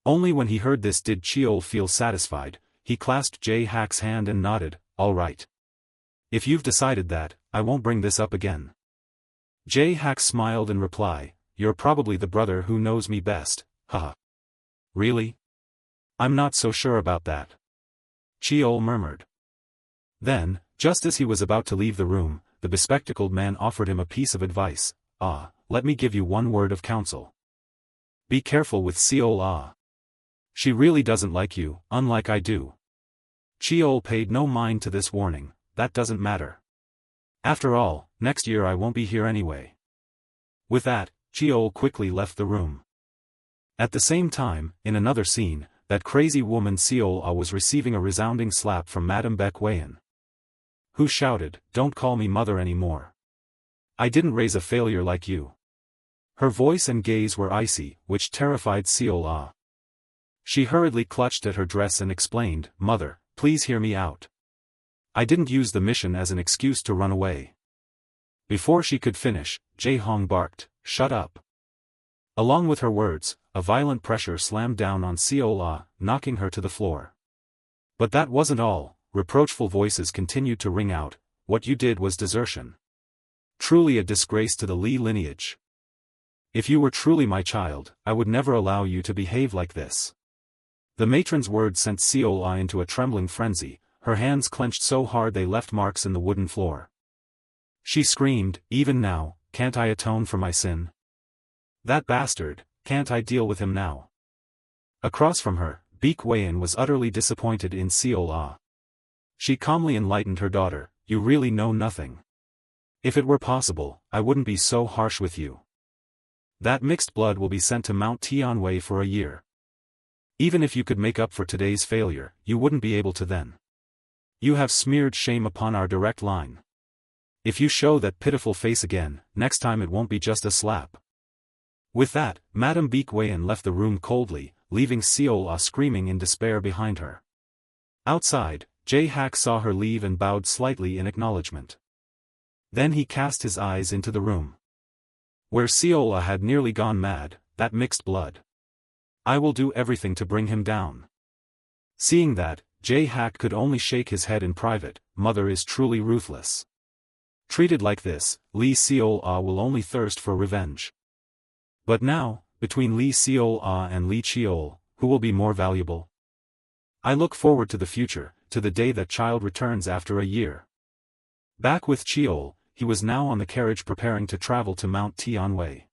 Only when he heard this did Chiol feel satisfied. He clasped Jae-hak's hand and nodded, "All right. If you've decided that, I won't bring this up again." Jae-hak smiled in reply, "You're probably the brother who knows me best, haha." "Really? I'm not so sure about that." Cheol murmured. Then, just as he was about to leave the room, the bespectacled man offered him a piece of advice. Let me give you one word of counsel. Be careful with Seol. She really doesn't like you, unlike I do. Cheol paid no mind to this warning. That doesn't matter. After all, next year I won't be here anyway. With that, Cheol quickly left the room. At the same time, in another scene, that crazy woman Seol was receiving a resounding slap from Madame Baek Wayan, who shouted, "Don't call me mother anymore. I didn't raise a failure like you." Her voice and gaze were icy, which terrified Seol. She hurriedly clutched at her dress and explained, "Mother, please hear me out. I didn't use the mission as an excuse to run away." Before she could finish, Jae Hong barked, "Shut up." Along with her words, a violent pressure slammed down on Seol, knocking her to the floor. But that wasn't all. Reproachful voices continued to ring out, "What you did was desertion. Truly a disgrace to the Lee lineage. If you were truly my child, I would never allow you to behave like this." The matron's words sent Seol into a trembling frenzy, her hands clenched so hard they left marks in the wooden floor. She screamed, "Even now, can't I atone for my sin? That bastard, can't I deal with him now?" Across from her, Baek Wayan was utterly disappointed in Seol. She calmly enlightened her daughter, "You really know nothing. If it were possible, I wouldn't be so harsh with you. That mixed blood will be sent to Mount Tianwei for a year. Even if you could make up for today's failure, you wouldn't be able to then. You have smeared shame upon our direct line. If you show that pitiful face again, next time it won't be just a slap." With that, Madame Baek Wayan left the room coldly, leaving Seol screaming in despair behind her. Outside, Jae Hak saw her leave and bowed slightly in acknowledgement. Then he cast his eyes into the room where Seol had nearly gone mad. "That mixed blood. I will do everything to bring him down." Seeing that, Jae Hak could only shake his head in private. Mother is truly ruthless. Treated like this, Lee Seol will only thirst for revenge. But now, between Lee Seol and Lee Cheol, who will be more valuable? I look forward to the future, to the day that child returns after a year. Back with Cheol, he was now on the carriage preparing to travel to Mount Tianwei.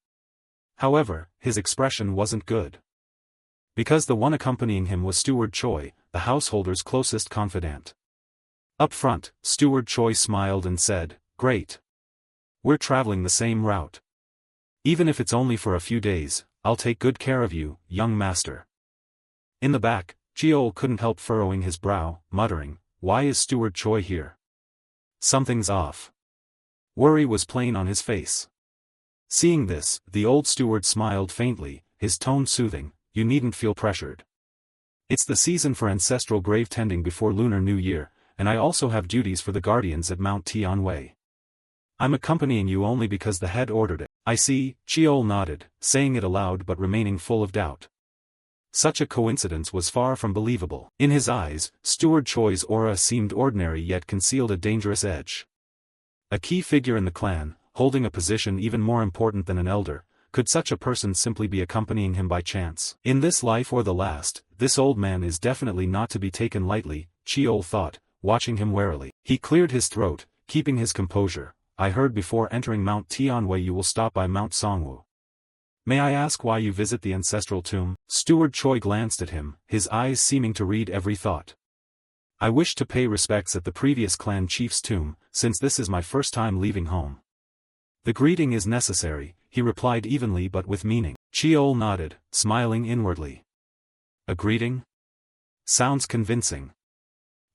However, his expression wasn't good. Because the one accompanying him was Steward Choi, the householder's closest confidant. Up front, Steward Choi smiled and said, "Great. We're traveling the same route. Even if it's only for a few days, I'll take good care of you, young master." In the back, Cheol couldn't help furrowing his brow, muttering, "Why is Steward Choi here? Something's off." Worry was plain on his face. Seeing this, the old steward smiled faintly, his tone soothing, "You needn't feel pressured. It's the season for ancestral grave tending before Lunar New Year, and I also have duties for the guardians at Mount Tianwei. I'm accompanying you only because the head ordered it." "I see," Cheol nodded, saying it aloud but remaining full of doubt. Such a coincidence was far from believable. In his eyes, Steward Choi's aura seemed ordinary yet concealed a dangerous edge. A key figure in the clan, holding a position even more important than an elder, could such a person simply be accompanying him by chance? In this life or the last, this old man is definitely not to be taken lightly, Cheol thought, watching him warily. He cleared his throat, keeping his composure. "I heard before entering Mount Tianwei you will stop by Mount Songwu. May I ask why you visit the ancestral tomb?" Steward Choi glanced at him, his eyes seeming to read every thought. "I wish to pay respects at the previous clan chief's tomb, since this is my first time leaving home." "The greeting is necessary," he replied evenly but with meaning. Cheol nodded, smiling inwardly. A greeting? Sounds convincing.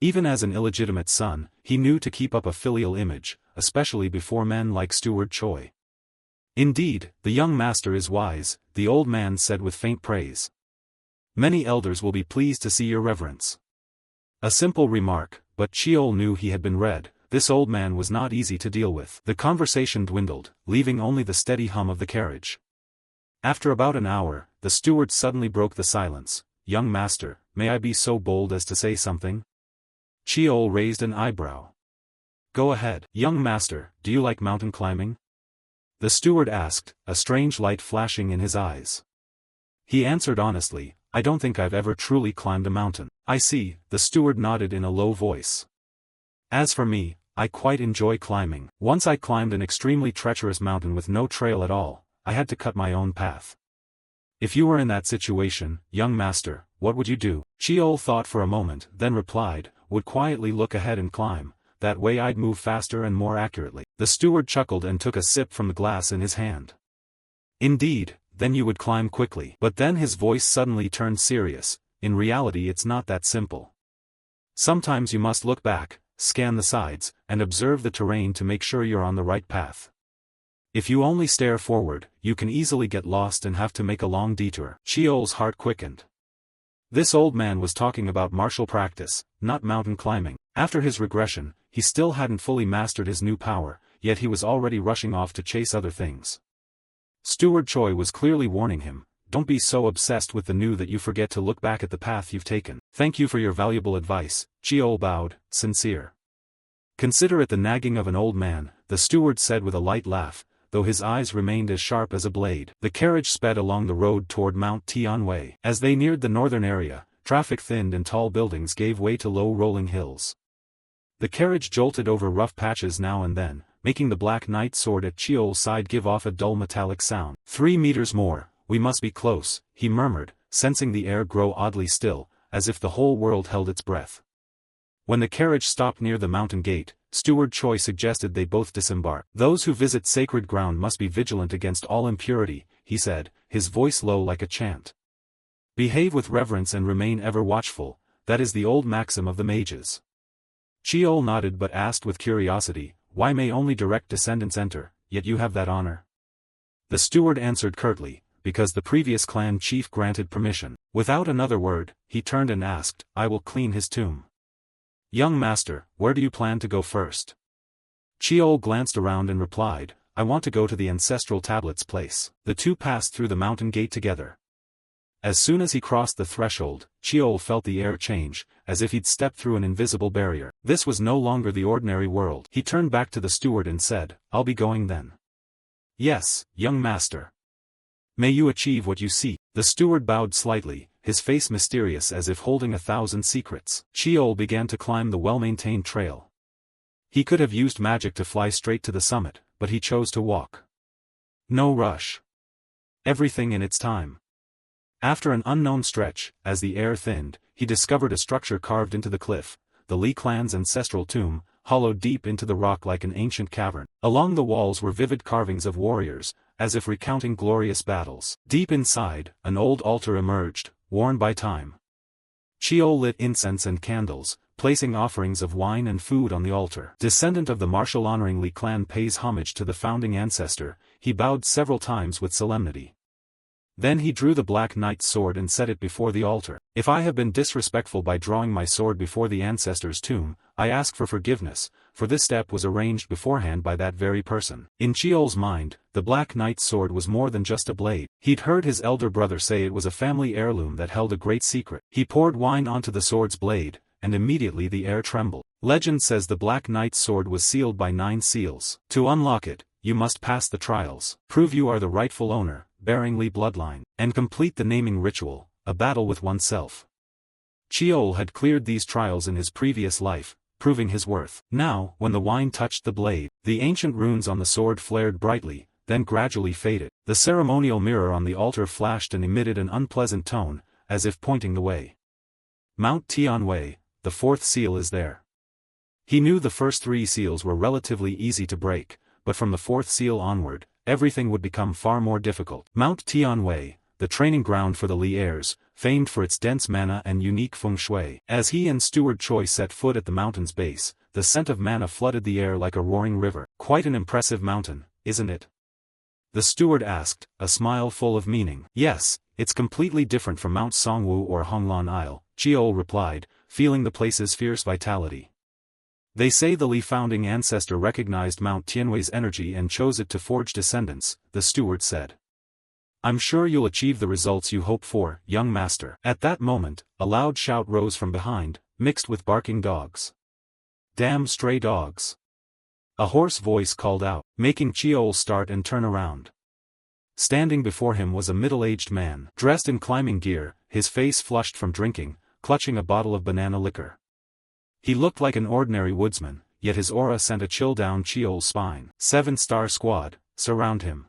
Even as an illegitimate son, he knew to keep up a filial image, especially before men like Steward Choi. "Indeed, the young master is wise," the old man said with faint praise. "Many elders will be pleased to see your reverence." A simple remark, but Cheol knew he had been read. This old man was not easy to deal with. The conversation dwindled, leaving only the steady hum of the carriage. After about an hour, the steward suddenly broke the silence. "Young master, may I be so bold as to say something?" Cheol raised an eyebrow. "Go ahead." "Young master, do you like mountain climbing?" The steward asked, a strange light flashing in his eyes. He answered honestly, I don't think I've ever truly climbed a mountain. I see, the steward nodded in a low voice. As for me, I quite enjoy climbing. Once I climbed an extremely treacherous mountain with no trail at all. I had to cut my own path. If you were in that situation, young master, what would you do? Sheol thought for a moment, then replied, would quietly look ahead and climb. That way I'd move faster and more accurately. The steward chuckled and took a sip from the glass in his hand. Indeed, then you would climb quickly. But then his voice suddenly turned serious. In reality it's not that simple. Sometimes you must look back, scan the sides, and observe the terrain to make sure you're on the right path. If you only stare forward, you can easily get lost and have to make a long detour. Sheol's heart quickened. This old man was talking about martial practice, not mountain climbing. After his regression, he still hadn't fully mastered his new power, yet he was already rushing off to chase other things. Steward Choi was clearly warning him, don't be so obsessed with the new that you forget to look back at the path you've taken. Thank you for your valuable advice, Sheol bowed, sincere. Consider it the nagging of an old man, the steward said with a light laugh, though his eyes remained as sharp as a blade. The carriage sped along the road toward Mount Tianwei. As they neared the northern area, traffic thinned and tall buildings gave way to low rolling hills. The carriage jolted over rough patches now and then, making the black knight sword at Sheol's side give off a dull metallic sound. 3 meters more, we must be close, he murmured, sensing the air grow oddly still, as if the whole world held its breath. When the carriage stopped near the mountain gate, Steward Choi suggested they both disembark. Those who visit sacred ground must be vigilant against all impurity, he said, his voice low like a chant. Behave with reverence and remain ever watchful, that is the old maxim of the mages. Sheol nodded but asked with curiosity, why may only direct descendants enter, yet you have that honor? The steward answered curtly, because the previous clan chief granted permission. Without another word, he turned and asked, I will clean his tomb. Young master, where do you plan to go first? Sheol glanced around and replied, I want to go to the ancestral tablet's place. The two passed through the mountain gate together. As soon as he crossed the threshold, Sheol felt the air change, as if he'd stepped through an invisible barrier. This was no longer the ordinary world. He turned back to the steward and said, I'll be going then. Yes, young master. May you achieve what you seek. The steward bowed slightly, his face mysterious as if holding 1,000 secrets. Sheol began to climb the well-maintained trail. He could have used magic to fly straight to the summit, but he chose to walk. No rush. Everything in its time. After an unknown stretch, as the air thinned, he discovered a structure carved into the cliff, the Li clan's ancestral tomb, hollowed deep into the rock like an ancient cavern. Along the walls were vivid carvings of warriors, as if recounting glorious battles. Deep inside, an old altar emerged, worn by time. Sheol lit incense and candles, placing offerings of wine and food on the altar. Descendant of the martial honoring Li clan pays homage to the founding ancestor, he bowed several times with solemnity. Then he drew the Black Knight's sword and set it before the altar. If I have been disrespectful by drawing my sword before the ancestor's tomb, I ask for forgiveness, for this step was arranged beforehand by that very person. In Sheol's mind, the Black Knight's sword was more than just a blade. He'd heard his elder brother say it was a family heirloom that held a great secret. He poured wine onto the sword's blade, and immediately the air trembled. Legend says the Black Knight's sword was sealed by 9 seals. To unlock it, you must pass the trials, prove you are the rightful owner, bearing Li bloodline, and complete the naming ritual, a battle with oneself. Sheol had cleared these trials in his previous life, proving his worth. Now, when the wine touched the blade, the ancient runes on the sword flared brightly, then gradually faded. The ceremonial mirror on the altar flashed and emitted an unpleasant tone, as if pointing the way. Mount Tianwei, the 4th seal is there. He knew the first 3 seals were relatively easy to break, but from the 4th seal onward, everything would become far more difficult. Mount Tianwei, the training ground for the Li heirs, famed for its dense mana and unique feng shui. As he and Steward Choi set foot at the mountain's base, the scent of mana flooded the air like a roaring river. Quite an impressive mountain, isn't it? The steward asked, a smile full of meaning. Yes, it's completely different from Mount Songwu or Honglan Isle, Sheol replied, feeling the place's fierce vitality. They say the Li founding ancestor recognized Mount Tianwei's energy and chose it to forge descendants, the steward said. I'm sure you'll achieve the results you hope for, young master. At that moment, a loud shout rose from behind, mixed with barking dogs. Damn stray dogs! A hoarse voice called out, making Sheol start and turn around. Standing before him was a middle-aged man, dressed in climbing gear, his face flushed from drinking, clutching a bottle of banana liquor. He looked like an ordinary woodsman, yet his aura sent a chill down Cheol's spine. 7-star squad, surround him.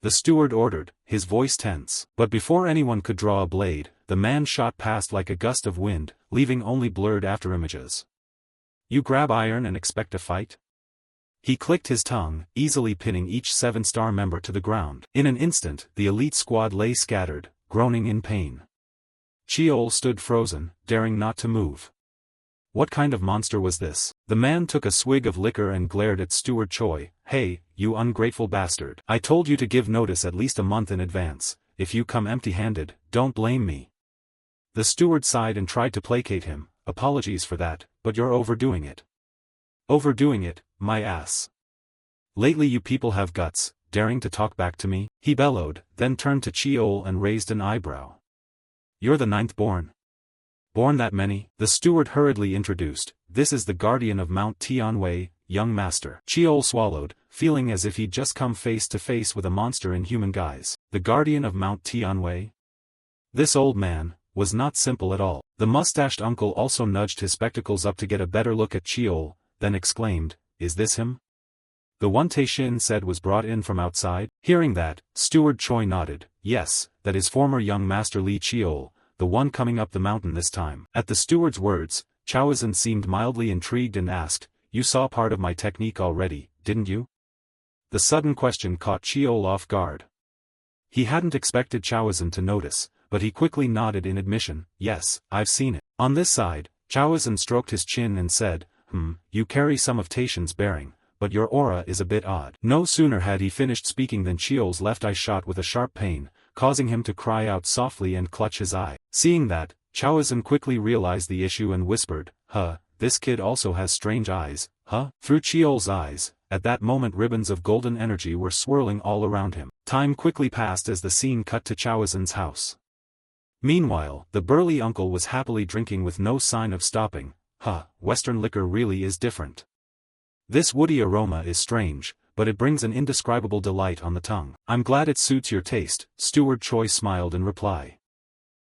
The steward ordered, his voice tense. But before anyone could draw a blade, the man shot past like a gust of wind, leaving only blurred afterimages. You grab iron and expect a fight? He clicked his tongue, easily pinning each 7-star member to the ground. In an instant, the elite squad lay scattered, groaning in pain. Cheol stood frozen, daring not to move. What kind of monster was this? The man took a swig of liquor and glared at Steward Choi. Hey, you ungrateful bastard. I told you to give notice at least a month in advance. If you come empty-handed, don't blame me. The steward sighed and tried to placate him. Apologies for that, but you're overdoing it. Overdoing it, my ass. Lately you people have guts, daring to talk back to me? He bellowed, then turned to Cheol and raised an eyebrow. You're the 9th born. Born that many? The steward hurriedly introduced. This is the guardian of Mount Tianwei, young master. Cheol swallowed, feeling as if he'd just come face to face with a monster in human guise. The guardian of Mount Tianwei? This old man was not simple at all. The mustached uncle also nudged his spectacles up to get a better look at Cheol, then exclaimed, is this him? The one Taishin said was brought in from outside? Hearing that, Steward Choi nodded. Yes, that is former young master Li Cheol, the one coming up the mountain this time. At the steward's words, Chawazin seemed mildly intrigued and asked, you saw part of my technique already, didn't you? The sudden question caught Cheol off guard. He hadn't expected Chawazin to notice, but he quickly nodded in admission. Yes, I've seen it. On this side, Chawazin stroked his chin and said, you carry some of Taishin's bearing, but your aura is a bit odd. No sooner had he finished speaking than Cheol's left eye shot with a sharp pain, causing him to cry out softly and clutch his eye. Seeing that, Chawazin quickly realized the issue and whispered, this kid also has strange eyes, Through Cheol's eyes, at that moment ribbons of golden energy were swirling all around him. Time quickly passed as the scene cut to Chawazin's house. Meanwhile, the burly uncle was happily drinking with no sign of stopping. Western liquor really is different. This woody aroma is strange, but it brings an indescribable delight on the tongue. I'm glad it suits your taste, Steward Choi smiled in reply.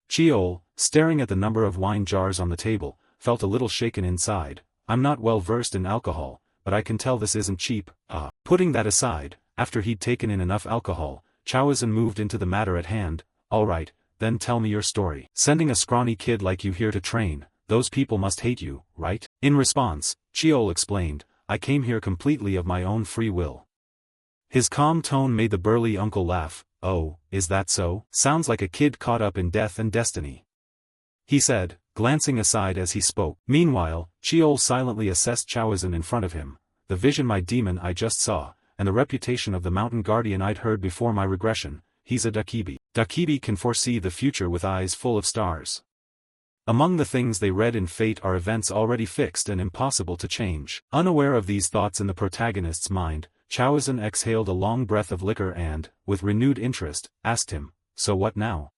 Cheol, staring at the number of wine jars on the table, felt a little shaken inside. I'm not well versed in alcohol, but I can tell this isn't cheap. Putting that aside, after he'd taken in enough alcohol, Chawazin moved into the matter at hand. Alright, then tell me your story. Sending a scrawny kid like you here to train, those people must hate you, right? In response, Cheol explained, I came here completely of my own free will. His calm tone made the burly uncle laugh. Oh, is that so? Sounds like a kid caught up in death and destiny. He said, glancing aside as he spoke. Meanwhile, Cheol silently assessed Chawazin in front of him. The vision my demon I just saw, and the reputation of the mountain guardian I'd heard before my regression, he's a Dakibi. Dakibi can foresee the future with eyes full of stars. Among the things they read in fate are events already fixed and impossible to change. Unaware of these thoughts in the protagonist's mind, Chawazin exhaled a long breath of liquor and, with renewed interest, asked him, so what now?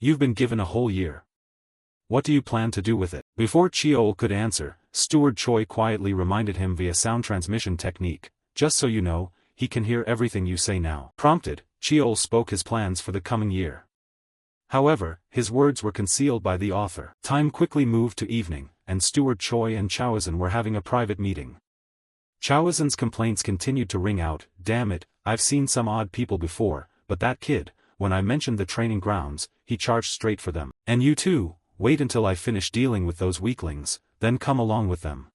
You've been given a whole year. What do you plan to do with it? Before Cheol could answer, Steward Choi quietly reminded him via sound transmission technique, just so you know, he can hear everything you say now. Prompted, Cheol spoke his plans for the coming year. However, his words were concealed by the author. Time quickly moved to evening, and Steward Choi and Chawazin were having a private meeting. Chawazin's complaints continued to ring out, damn it, I've seen some odd people before, but that kid, when I mentioned the training grounds, he charged straight for them. And you too, wait until I finish dealing with those weaklings, then come along with them.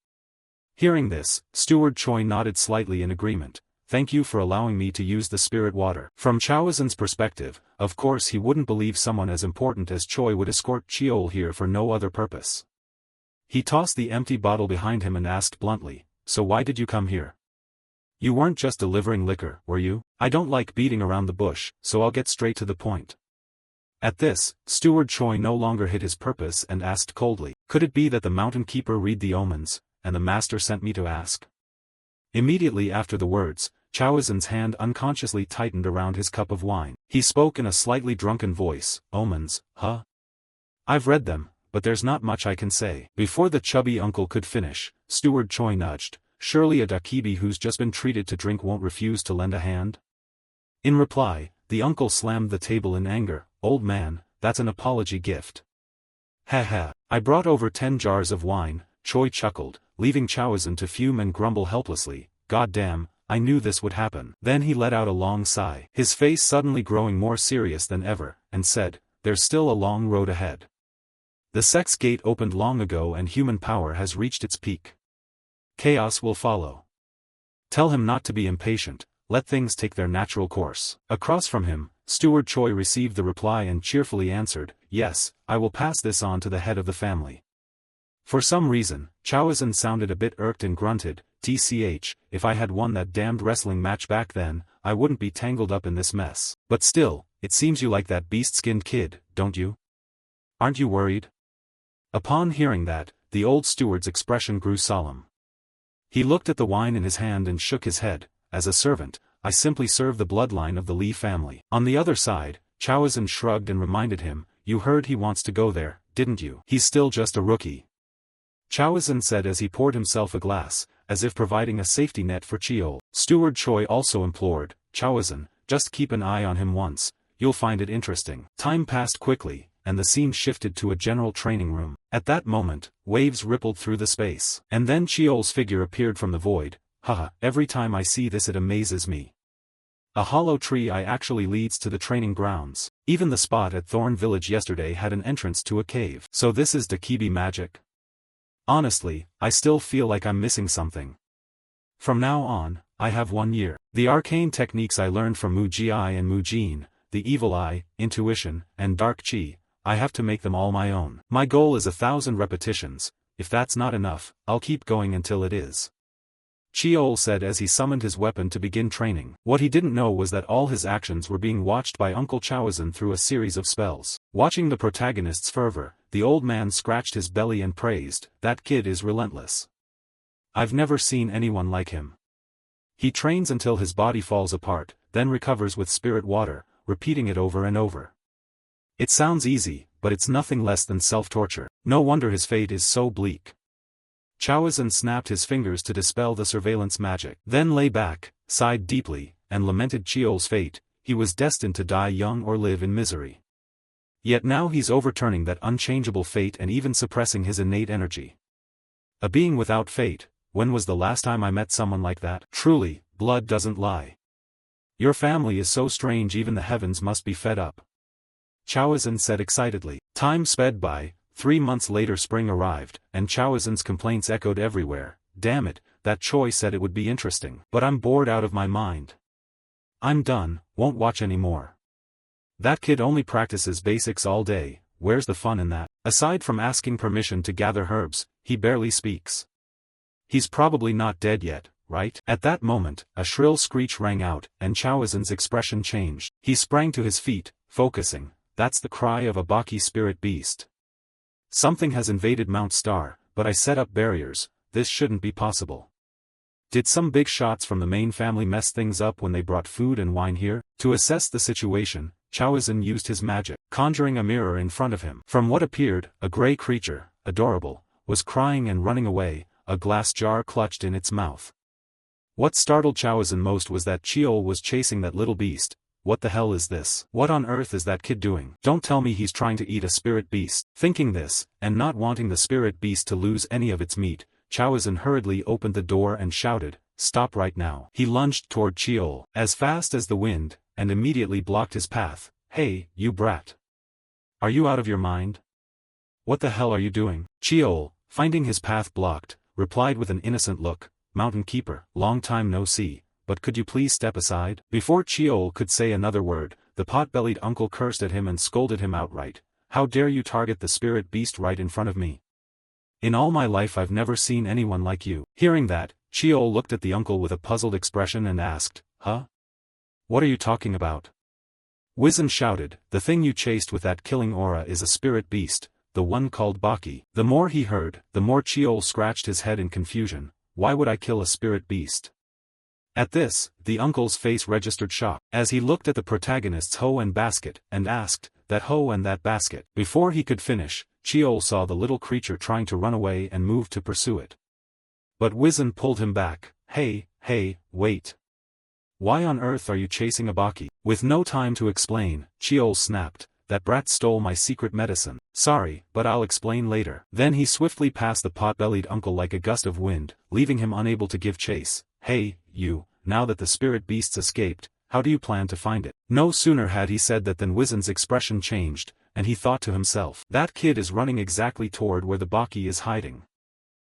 Hearing this, Steward Choi nodded slightly in agreement. Thank you for allowing me to use the spirit water. From Chawazin's perspective, of course he wouldn't believe someone as important as Choi would escort Cheol here for no other purpose. He tossed the empty bottle behind him and asked bluntly, so why did you come here? You weren't just delivering liquor, were you? I don't like beating around the bush, so I'll get straight to the point. At this, Steward Choi no longer hid his purpose and asked coldly, could it be that the mountain keeper read the omens, and the master sent me to ask? Immediately after the words, Chawazin's hand unconsciously tightened around his cup of wine. He spoke in a slightly drunken voice, omens, I've read them, but there's not much I can say. Before the chubby uncle could finish, Steward Choi nudged, surely a Dakibi who's just been treated to drink won't refuse to lend a hand? In reply, the uncle slammed the table in anger, old man, that's an apology gift. Haha, I brought over 10 jars of wine, Choi chuckled, leaving Chowazin to fume and grumble helplessly. God damn, I knew this would happen. Then he let out a long sigh, his face suddenly growing more serious than ever, and said, there's still a long road ahead. The sex gate opened long ago and human power has reached its peak. Chaos will follow. Tell him not to be impatient, let things take their natural course. Across from him, Steward Choi received the reply and cheerfully answered, yes, I will pass this on to the head of the family. For some reason, Chowazin sounded a bit irked and grunted, TCH, if I had won that damned wrestling match back then, I wouldn't be tangled up in this mess. But still, it seems you like that beast-skinned kid, don't you? Aren't you worried? Upon hearing that, the old steward's expression grew solemn. He looked at the wine in his hand and shook his head. As a servant, I simply serve the bloodline of the Lee family. On the other side, Chowazin shrugged and reminded him, you heard he wants to go there, didn't you? He's still just a rookie. Chowazin said as he poured himself a glass, as if providing a safety net for Cheol. Steward Choi also implored, Chowazin, just keep an eye on him once, you'll find it interesting. Time passed quickly, and the scene shifted to a general training room. At that moment, waves rippled through the space. And then Cheol's figure appeared from the void. Haha, every time I see this it amazes me. A hollow tree eye actually leads to the training grounds. Even the spot at Thorn Village yesterday had an entrance to a cave. So this is Dakibi magic? Honestly, I still feel like I'm missing something. From now on, I have 1 year. The arcane techniques I learned from Muji Eye and Mujin, the evil eye, intuition, and dark chi, I have to make them all my own. My goal is 1,000 repetitions. If that's not enough, I'll keep going until it is. Cheol said as he summoned his weapon to begin training. What he didn't know was that all his actions were being watched by Uncle Chowazin through a series of spells. Watching the protagonist's fervor, the old man scratched his belly and praised, that kid is relentless. I've never seen anyone like him. He trains until his body falls apart, then recovers with spirit water, repeating it over and over. It sounds easy, but it's nothing less than self-torture. No wonder his fate is so bleak. Chowazin snapped his fingers to dispel the surveillance magic, then lay back, sighed deeply, and lamented Cheol's fate. He was destined to die young or live in misery. Yet now he's overturning that unchangeable fate and even suppressing his innate energy. A being without fate, when was the last time I met someone like that? Truly, blood doesn't lie. Your family is so strange even the heavens must be fed up. Chowazin said excitedly. Time sped by. 3 months later spring arrived, and Chowazin's complaints echoed everywhere. Damn it, that Choi said it would be interesting. But I'm bored out of my mind. I'm done, won't watch anymore. That kid only practices basics all day, where's the fun in that? Aside from asking permission to gather herbs, he barely speaks. He's probably not dead yet, right? At that moment, a shrill screech rang out, and Chowazin's expression changed. He sprang to his feet, focusing. That's the cry of a Baki spirit beast. Something has invaded Mount Star, but I set up barriers, this shouldn't be possible. Did some big shots from the main family mess things up when they brought food and wine here? To assess the situation, Chowazin used his magic, conjuring a mirror in front of him. From what appeared, a gray creature, adorable, was crying and running away, a glass jar clutched in its mouth. What startled Chowazin most was that Cheol was chasing that little beast. What the hell is this? What on earth is that kid doing? Don't tell me he's trying to eat a spirit beast. Thinking this, and not wanting the spirit beast to lose any of its meat, Chowazin hurriedly opened the door and shouted, stop right now. He lunged toward Cheol, as fast as the wind, and immediately blocked his path. Hey, you brat. Are you out of your mind? What the hell are you doing? Cheol, finding his path blocked, replied with an innocent look, Mountain Keeper, long time no see. But could you please step aside? Before Cheol could say another word, the pot-bellied uncle cursed at him and scolded him outright. How dare you target the spirit beast right in front of me? In all my life I've never seen anyone like you. Hearing that, Cheol looked at the uncle with a puzzled expression and asked, huh? What are you talking about? Wizen shouted, the thing you chased with that killing aura is a spirit beast, the one called Baki. The more he heard, the more Cheol scratched his head in confusion. Why would I kill a spirit beast? At this, the uncle's face registered shock, as he looked at the protagonist's hoe and basket, and asked, that hoe and that basket. Before he could finish, Cheol saw the little creature trying to run away and moved to pursue it. But Wizen pulled him back. Hey, wait. Why on earth are you chasing a Baki? With no time to explain, Cheol snapped, that brat stole my secret medicine. Sorry, but I'll explain later. Then he swiftly passed the pot-bellied uncle like a gust of wind, leaving him unable to give chase. Hey, you, now that the spirit beasts escaped, how do you plan to find it? No sooner had he said that than Wizen's expression changed, and he thought to himself, that kid is running exactly toward where the Baki is hiding.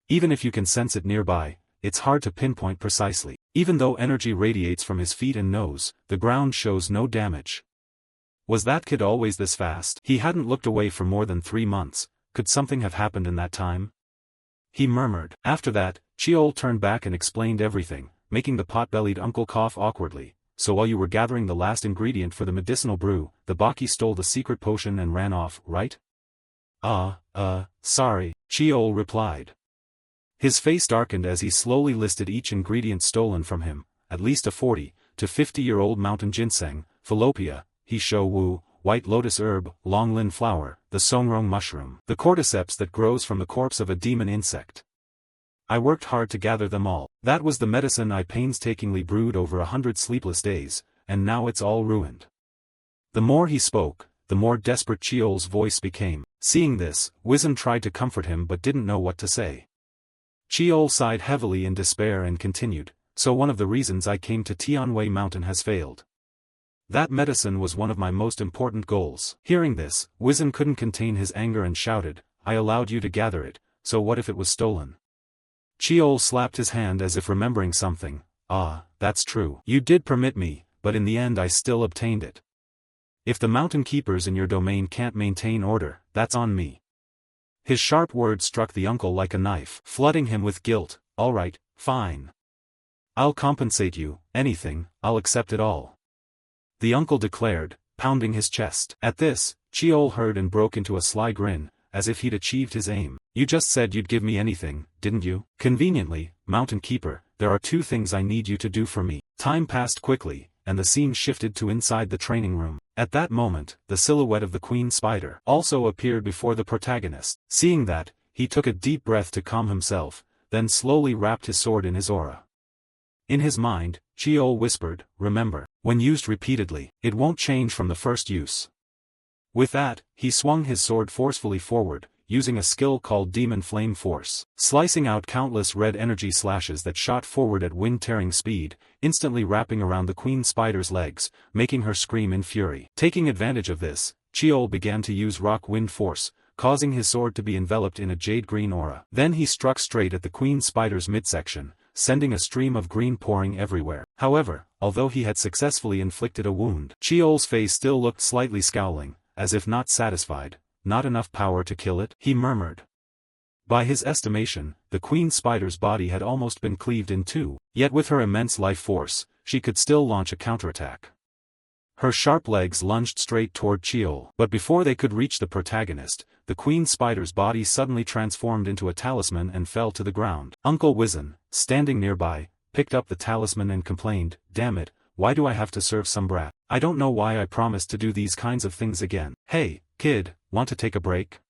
Even if you can sense it nearby, it's hard to pinpoint precisely. Even though energy radiates from his feet and nose, the ground shows no damage. Was that kid always this fast? He hadn't looked away for more than 3 months. Could something have happened in that time? He murmured. After that, Cheol turned back and explained everything, making the pot-bellied uncle cough awkwardly. So while you were gathering the last ingredient for the medicinal brew, the Baki stole the secret potion and ran off, right? Sorry, Cheol replied. His face darkened as he slowly listed each ingredient stolen from him, at least a 40 to 50-year-old mountain ginseng, falopia, He-shou wu, white lotus herb, long lin flower, the songrong mushroom, the cordyceps that grows from the corpse of a demon insect. I worked hard to gather them all. That was the medicine I painstakingly brewed over 100 sleepless days, and now it's all ruined. The more he spoke, the more desperate Cheol's voice became. Seeing this, Wizen tried to comfort him but didn't know what to say. Cheol sighed heavily in despair and continued, so one of the reasons I came to Tianwei Mountain has failed. That medicine was one of my most important goals. Hearing this, Wizen couldn't contain his anger and shouted, I allowed you to gather it, so what if it was stolen? Cheol slapped his hand as if remembering something. That's true. You did permit me, but in the end I still obtained it. If the mountain keepers in your domain can't maintain order, that's on me. His sharp words struck the uncle like a knife, flooding him with guilt. All right, fine. I'll compensate you, anything, I'll accept it all. The uncle declared, pounding his chest. At this, Cheol heard and broke into a sly grin, as if he'd achieved his aim. You just said you'd give me anything, didn't you? Conveniently, Mountain Keeper, there are 2 things I need you to do for me. Time passed quickly, and the scene shifted to inside the training room. At that moment, the silhouette of the queen spider also appeared before the protagonist. Seeing that, he took a deep breath to calm himself, then slowly wrapped his sword in his aura. In his mind, Cheol whispered, remember, when used repeatedly, it won't change from the first use. With that, he swung his sword forcefully forward, using a skill called Demon Flame Force, slicing out countless red energy slashes that shot forward at wind-tearing speed, instantly wrapping around the queen spider's legs, making her scream in fury. Taking advantage of this, Cheol began to use Rock Wind Force, causing his sword to be enveloped in a jade-green aura. Then he struck straight at the queen spider's midsection, sending a stream of green pouring everywhere. However, although he had successfully inflicted a wound, Cheol's face still looked slightly scowling, as if not satisfied. Not enough power to kill it, he murmured. By his estimation, the queen spider's body had almost been cleaved in 2, yet with her immense life force, she could still launch a counterattack. Her sharp legs lunged straight toward Cheol, but before they could reach the protagonist, the queen spider's body suddenly transformed into a talisman and fell to the ground. Uncle Wizen, standing nearby, picked up the talisman and complained, damn it, why do I have to serve some brat? I don't know why I promised to do these kinds of things again. Hey, kid, want to take a break?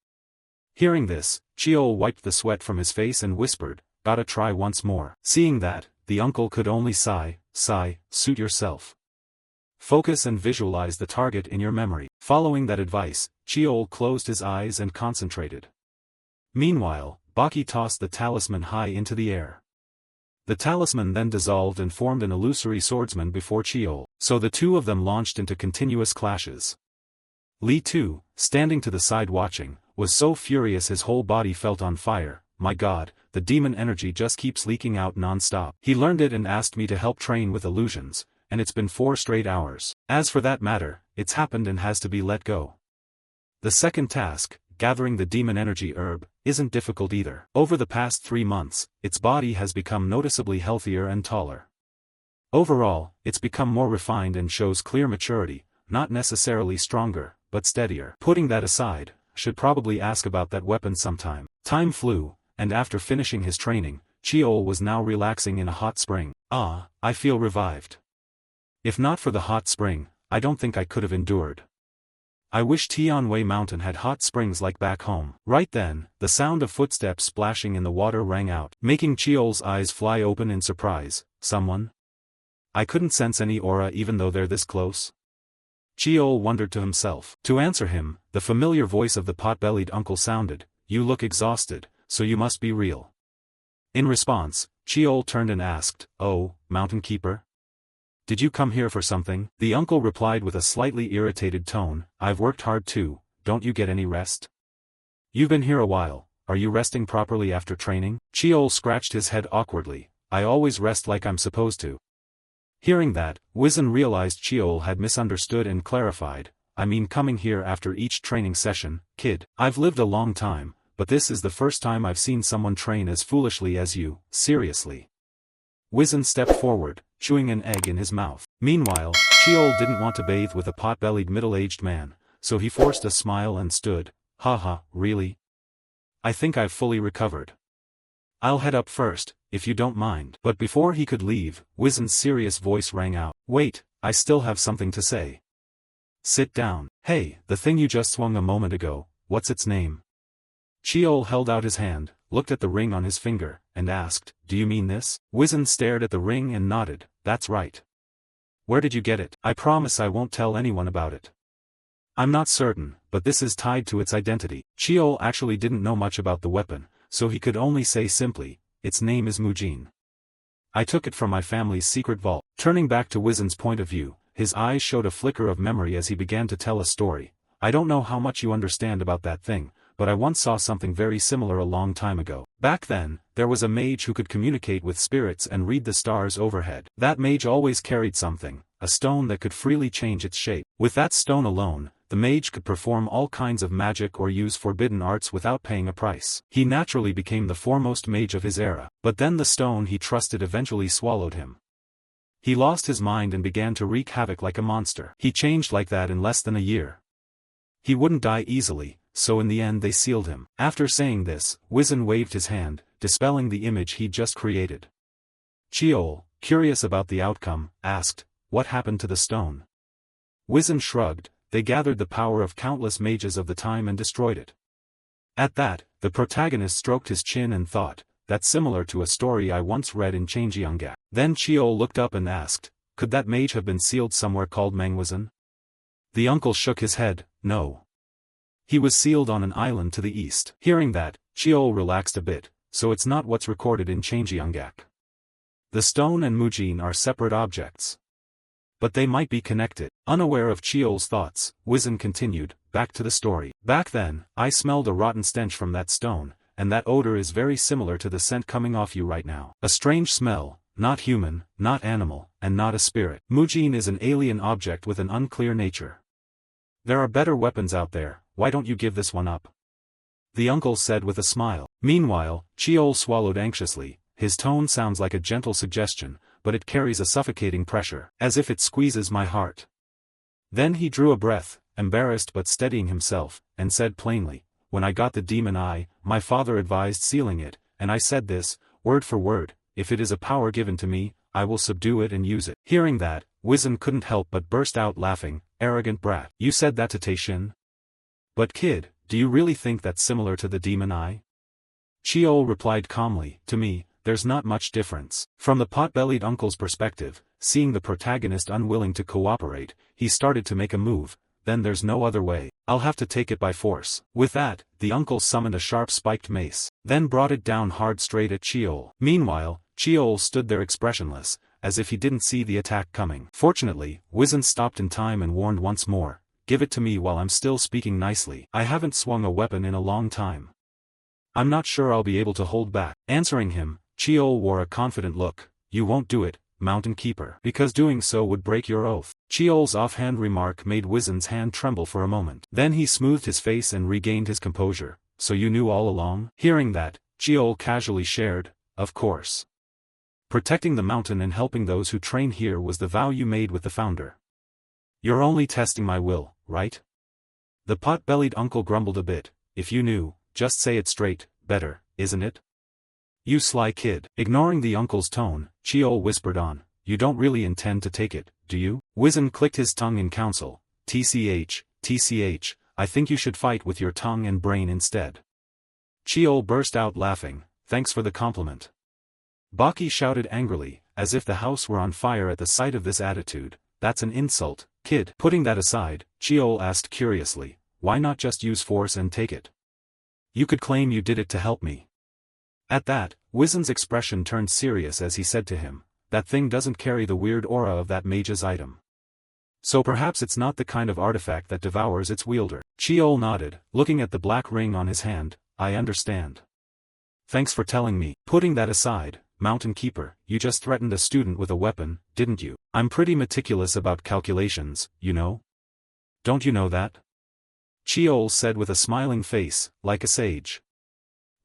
Hearing this, Cheol wiped the sweat from his face and whispered, gotta try once more. Seeing that, the uncle could only sigh, suit yourself. Focus and visualize the target in your memory. Following that advice, Cheol closed his eyes and concentrated. Meanwhile, Baki tossed the talisman high into the air. The talisman then dissolved and formed an illusory swordsman before Cheol, so the 2 of them launched into continuous clashes. Li too, standing to the side watching, was so furious his whole body felt on fire. My god, the demon energy just keeps leaking out non-stop. He learned it and asked me to help train with illusions, and it's been 4 straight hours. As for that matter, it's happened and has to be let go. The second task, gathering the demon energy herb, isn't difficult either. Over the past 3 months, its body has become noticeably healthier and taller. Overall, it's become more refined and shows clear maturity, not necessarily stronger, but steadier. Putting that aside, should probably ask about that weapon sometime. Time flew, and after finishing his training, Cheol was now relaxing in a hot spring. I feel revived. If not for the hot spring, I don't think I could have endured. I wish Tianwei Mountain had hot springs like back home. Right then, the sound of footsteps splashing in the water rang out, making Cheol's eyes fly open in surprise. Someone? I couldn't sense any aura even though they're this close. Chiol wondered to himself. To answer him, the familiar voice of the pot-bellied uncle sounded, "You look exhausted, so you must be real." In response, Chiol turned and asked, "Oh, Mountain Keeper? Did you come here for something?" The uncle replied with a slightly irritated tone, "I've worked hard too, don't you get any rest? You've been here a while, are you resting properly after training?" Chiol scratched his head awkwardly, "I always rest like I'm supposed to." Hearing that, Wizen realized Chiol had misunderstood and clarified, "I mean coming here after each training session, kid. I've lived a long time, but this is the first time I've seen someone train as foolishly as you, seriously." Wizen stepped forward, chewing an egg in his mouth. Meanwhile, Chiol didn't want to bathe with a pot-bellied middle-aged man, so he forced a smile and stood, "Haha, really? I think I've fully recovered. I'll head up first, if you don't mind." But before he could leave, Wizen's serious voice rang out, "Wait, I still have something to say. Sit down. Hey, the thing you just swung a moment ago, what's its name?" Chiol held out his hand, looked at the ring on his finger, and asked, "Do you mean this?" Wizen stared at the ring and nodded, "That's right. Where did you get it?" "I promise I won't tell anyone about it. I'm not certain, but this is tied to its identity." Chiol actually didn't know much about the weapon, so he could only say simply, "Its name is Mujin. I took it from my family's secret vault." Turning back to Wizen's point of view, his eyes showed a flicker of memory as he began to tell a story. "I don't know how much you understand about that thing, but I once saw something very similar a long time ago. Back then, there was a mage who could communicate with spirits and read the stars overhead. That mage always carried something, a stone that could freely change its shape. With that stone alone, the mage could perform all kinds of magic or use forbidden arts without paying a price. He naturally became the foremost mage of his era, but then the stone he trusted eventually swallowed him. He lost his mind and began to wreak havoc like a monster. He changed like that in less than a year. He wouldn't die easily, so in the end they sealed him." After saying this, Wizen waved his hand, dispelling the image he'd just created. Chiol, curious about the outcome, asked, "What happened to the stone?" Wizen shrugged, "They gathered the power of countless mages of the time and destroyed it." At that, the protagonist stroked his chin and thought, "That's similar to a story I once read in Jiangwa." Then Chiol looked up and asked, "Could that mage have been sealed somewhere called Manhwa?" The uncle shook his head, "No. He was sealed on an island to the east." Hearing that, Chiol relaxed a bit, "So it's not what's recorded in Jiangwa. The stone and Mujin are separate objects. But they might be connected." Unaware of Chiol's thoughts, Wizen continued, "Back to the story. Back then, I smelled a rotten stench from that stone, and that odor is very similar to the scent coming off you right now. A strange smell, not human, not animal, and not a spirit. Mujin is an alien object with an unclear nature. There are better weapons out there, why don't you give this one up?" The uncle said with a smile. Meanwhile, Chiol swallowed anxiously. His tone sounds like a gentle suggestion, but it carries a suffocating pressure, as if it squeezes my heart. Then he drew a breath, embarrassed but steadying himself, and said plainly, "When I got the demon eye, my father advised sealing it, and I said this, word for word, if it is a power given to me, I will subdue it and use it." Hearing that, Wizen couldn't help but burst out laughing, "Arrogant brat. You said that to Taishin? But kid, do you really think that's similar to the demon eye?" Chiol replied calmly, "To me, there's not much difference." From the pot-bellied uncle's perspective, seeing the protagonist unwilling to cooperate, he started to make a move. "Then there's no other way. I'll have to take it by force." With that, the uncle summoned a sharp spiked mace, then brought it down hard straight at Chiol. Meanwhile, Chiol stood there expressionless, as if he didn't see the attack coming. Fortunately, Wizen stopped in time and warned once more, "Give it to me while I'm still speaking nicely. I haven't swung a weapon in a long time. I'm not sure I'll be able to hold back." Answering him, Chiol wore a confident look, "You won't do it, Mountain Keeper, because doing so would break your oath." Chiol's offhand remark made Wizen's hand tremble for a moment. Then he smoothed his face and regained his composure. "So you knew all along?" Hearing that, Chiol casually shared, "Of course. Protecting the mountain and helping those who train here was the vow you made with the founder. You're only testing my will, right?" The pot-bellied uncle grumbled a bit, "If you knew, just say it straight, better, isn't it? You sly kid." Ignoring the uncle's tone, Chiol whispered on, "You don't really intend to take it, do you?" Wizen clicked his tongue in counsel, TCH, I think you should fight with your tongue and brain instead." Chiol burst out laughing, "Thanks for the compliment." Baki shouted angrily, as if the house were on fire at the sight of this attitude, "That's an insult, kid. Putting that aside, Cheol asked curiously, why not just use force and take it? You could claim you did it to help me. At that, Wizen's expression turned serious as he said to him, that thing doesn't carry the weird aura of that mage's item. So perhaps it's not the kind of artifact that devours its wielder. Cheol nodded, looking at the black ring on his hand. I understand. Thanks for telling me. Putting that aside, Mountain Keeper, you just threatened a student with a weapon, didn't you? I'm pretty meticulous about calculations, you know? Don't you know that? Cheol said with a smiling face, like a sage.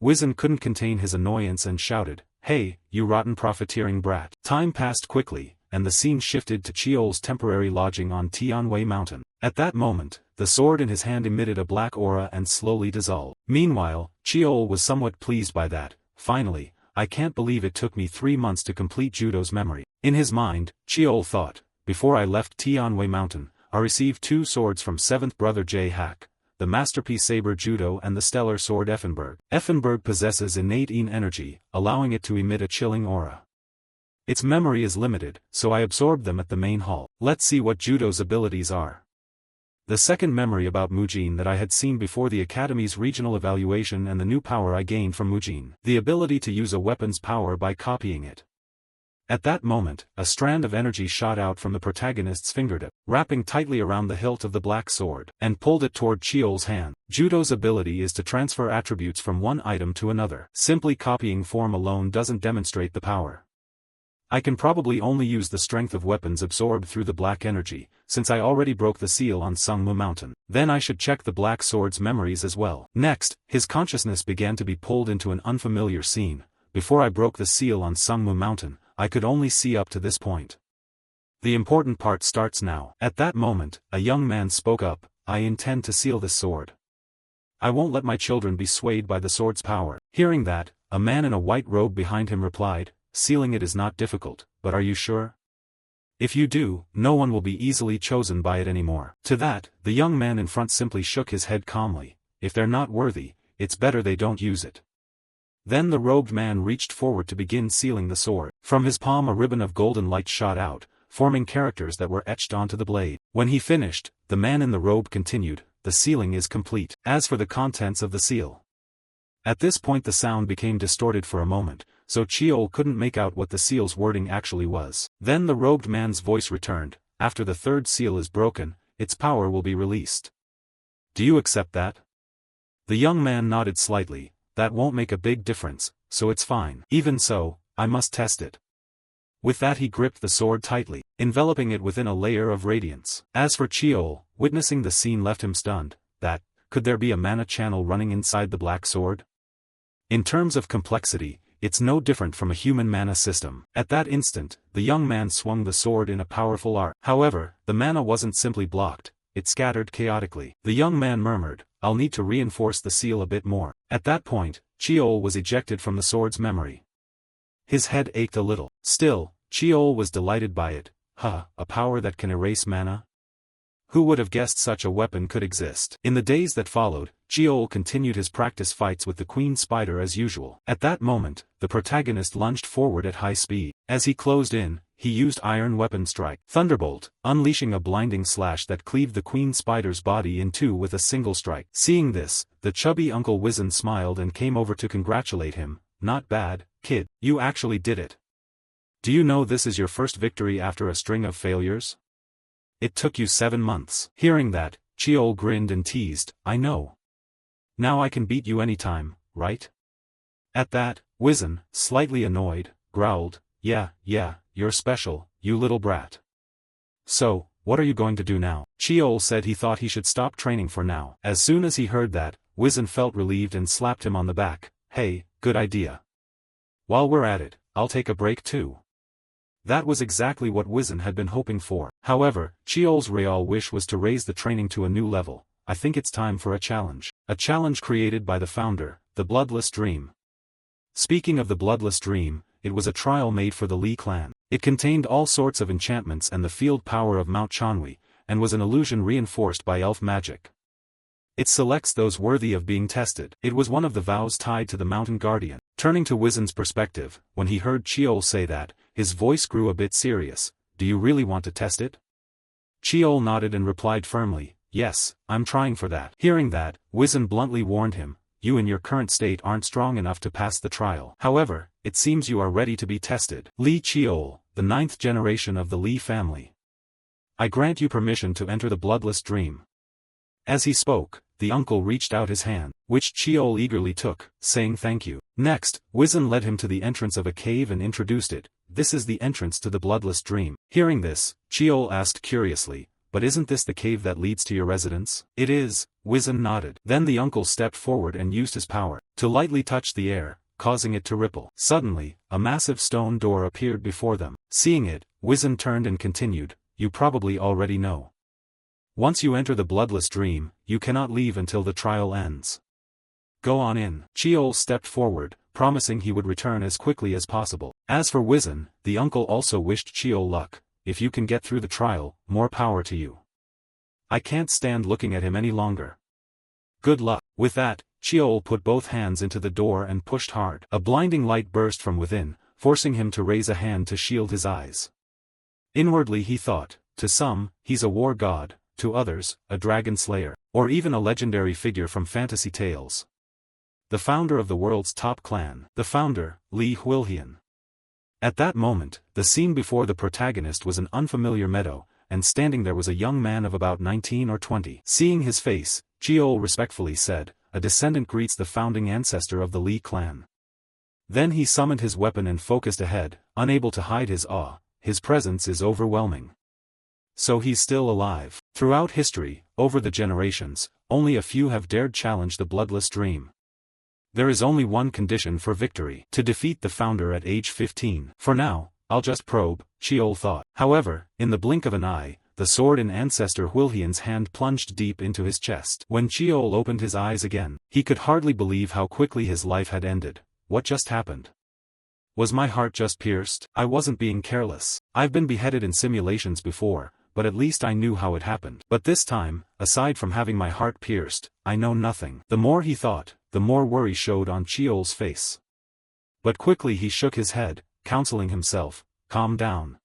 Wizen couldn't contain his annoyance and shouted, hey, you rotten profiteering brat. Time passed quickly, and the scene shifted to Cheol's temporary lodging on Tianwei Mountain. At that moment, the sword in his hand emitted a black aura and slowly dissolved. Meanwhile, Cheol was somewhat pleased by that. Finally, I can't believe it took me 3 months to complete Judo's memory. In his mind, Cheol thought, before I left Tianwei Mountain, I received 2 swords from 7th brother J-Hack, the masterpiece saber Judo and the stellar sword Effenberg. Effenberg possesses innate energy, allowing it to emit a chilling aura. Its memory is limited, so I absorbed them at the main hall. Let's see what Judo's abilities are. The second memory about Mujin that I had seen before the Academy's regional evaluation and the new power I gained from Mujin. The ability to use a weapon's power by copying it. At that moment, a strand of energy shot out from the protagonist's fingertip, wrapping tightly around the hilt of the black sword, and pulled it toward Cheol's hand. Judo's ability is to transfer attributes from one item to another. Simply copying form alone doesn't demonstrate the power. I can probably only use the strength of weapons absorbed through the black energy, since I already broke the seal on Sungmu Mountain. Then I should check the black sword's memories as well. Next, his consciousness began to be pulled into an unfamiliar scene. Before I broke the seal on Sungmu Mountain, I could only see up to this point. The important part starts now. At that moment, a young man spoke up, I intend to seal this sword. I won't let my children be swayed by the sword's power. Hearing that, a man in a white robe behind him replied, sealing it is not difficult, but are you sure? If you do, no one will be easily chosen by it anymore. To that, the young man in front simply shook his head calmly, if they're not worthy, it's better they don't use it. Then the robed man reached forward to begin sealing the sword. From his palm a ribbon of golden light shot out, forming characters that were etched onto the blade. When he finished, the man in the robe continued, the sealing is complete. As for the contents of the seal. At this point the sound became distorted for a moment, so Cheol couldn't make out what the seal's wording actually was. Then the robed man's voice returned, after the third seal is broken, its power will be released. Do you accept that? The young man nodded slightly. That won't make a big difference, so it's fine. Even so, I must test it. With that he gripped the sword tightly, enveloping it within a layer of radiance. As for Cheol, witnessing the scene left him stunned. Could there be a mana channel running inside the black sword? In terms of complexity, it's no different from a human mana system. At that instant, the young man swung the sword in a powerful arc. However, the mana wasn't simply blocked, it scattered chaotically. The young man murmured, I'll need to reinforce the seal a bit more. At that point, Cheol was ejected from the sword's memory. His head ached a little. Still, Cheol was delighted by it. A power that can erase mana? Who would have guessed such a weapon could exist? In the days that followed, Cheol continued his practice fights with the Queen Spider as usual. At that moment, the protagonist lunged forward at high speed. As he closed in, he used Iron Weapon Strike Thunderbolt, unleashing a blinding slash that cleaved the Queen Spider's body in two with a single strike. Seeing this, the chubby Uncle Wizen smiled and came over to congratulate him. Not bad, kid, you actually did it. Do you know this is your first victory after a string of failures? It took you 7 months. Hearing that, Cheol grinned and teased, I know. Now I can beat you anytime, right? At that, Wizen, slightly annoyed, growled, yeah, you're special, you little brat. So, what are you going to do now? Cheol said he thought he should stop training for now. As soon as he heard that, Wizen felt relieved and slapped him on the back. Hey, good idea. While we're at it, I'll take a break too. That was exactly what Wizen had been hoping for. However, Cheol's real wish was to raise the training to a new level. I think it's time for a challenge. A challenge created by the founder, the Bloodless Dream. Speaking of the Bloodless Dream, it was a trial made for the Li clan. It contained all sorts of enchantments and the field power of Mount Chanwi, and was an illusion reinforced by elf magic. It selects those worthy of being tested. It was one of the vows tied to the Mountain Guardian. Turning to Wizen's perspective, when he heard Cheol say that, his voice grew a bit serious. Do you really want to test it? Chiol nodded and replied firmly, yes, I'm trying for that. Hearing that, Wizen bluntly warned him, you in your current state aren't strong enough to pass the trial. However, it seems you are ready to be tested. Li Chiol, the 9th generation of the Li family. I grant you permission to enter the bloodless dream. As he spoke, the uncle reached out his hand, which Chiol eagerly took, saying thank you. Next, Wizen led him to the entrance of a cave and introduced it. This is the entrance to the bloodless dream. Hearing this, Chiol asked curiously, but isn't this the cave that leads to your residence? It is, Wizen nodded. Then the uncle stepped forward and used his power to lightly touch the air, causing it to ripple. Suddenly, a massive stone door appeared before them. Seeing it, Wizen turned and continued, you probably already know. Once you enter the bloodless dream, you cannot leave until the trial ends. Go on in. Chiol stepped forward, promising he would return as quickly as possible. As for Wizen, the uncle also wished Chiol luck. If you can get through the trial, more power to you. I can't stand looking at him any longer. Good luck. With that, Chiol put both hands into the door and pushed hard. A blinding light burst from within, forcing him to raise a hand to shield his eyes. Inwardly he thought, to some, he's a war god, to others, a dragon slayer, or even a legendary figure from fantasy tales. The founder of the world's top clan. The founder, Li Huilhian. At that moment, the scene before the protagonist was an unfamiliar meadow, and standing there was a young man of about 19 or 20. Seeing his face, Chiol respectfully said, a descendant greets the founding ancestor of the Li clan. Then he summoned his weapon and focused ahead, unable to hide his awe. His presence is overwhelming. So he's still alive. Throughout history, over the generations, only a few have dared challenge the bloodless dream. There is only one condition for victory: to defeat the founder at age 15. For now, I'll just probe, Chiol thought. However, in the blink of an eye, the sword in Ancestor Huilhian's hand plunged deep into his chest. When Chiol opened his eyes again, he could hardly believe how quickly his life had ended. What just happened? Was my heart just pierced? I wasn't being careless. I've been beheaded in simulations before, but at least I knew how it happened. But this time, aside from having my heart pierced, I know nothing. The more he thought, the more worry showed on Chiol's face. But quickly he shook his head, counseling himself, calm down.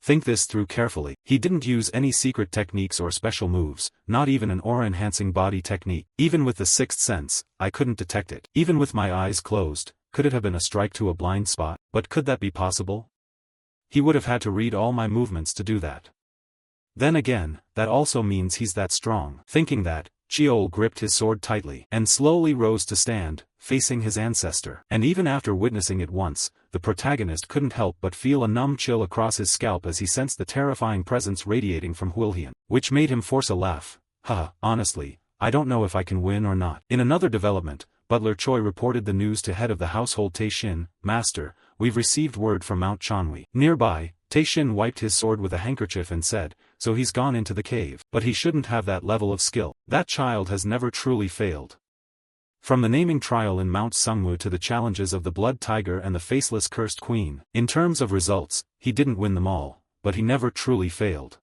Think this through carefully. He didn't use any secret techniques or special moves, not even an aura-enhancing body technique. Even with the sixth sense, I couldn't detect it. Even with my eyes closed, could it have been a strike to a blind spot? But could that be possible? He would have had to read all my movements to do that. Then again, that also means he's that strong. Thinking that, Chiol gripped his sword tightly and slowly rose to stand, facing his ancestor. And even after witnessing it once, the protagonist couldn't help but feel a numb chill across his scalp as he sensed the terrifying presence radiating from Huilhian, which made him force a laugh. Haha, honestly, I don't know if I can win or not. In another development, Butler Choi reported the news to head of the household Taishin, Master, we've received word from Mount Chanwi. Nearby, Taishin wiped his sword with a handkerchief and said, so he's gone into the cave. But he shouldn't have that level of skill. That child has never truly failed. From the naming trial in Mount Sungwu to the challenges of the Blood Tiger and the Faceless Cursed Queen, in terms of results, he didn't win them all, but he never truly failed.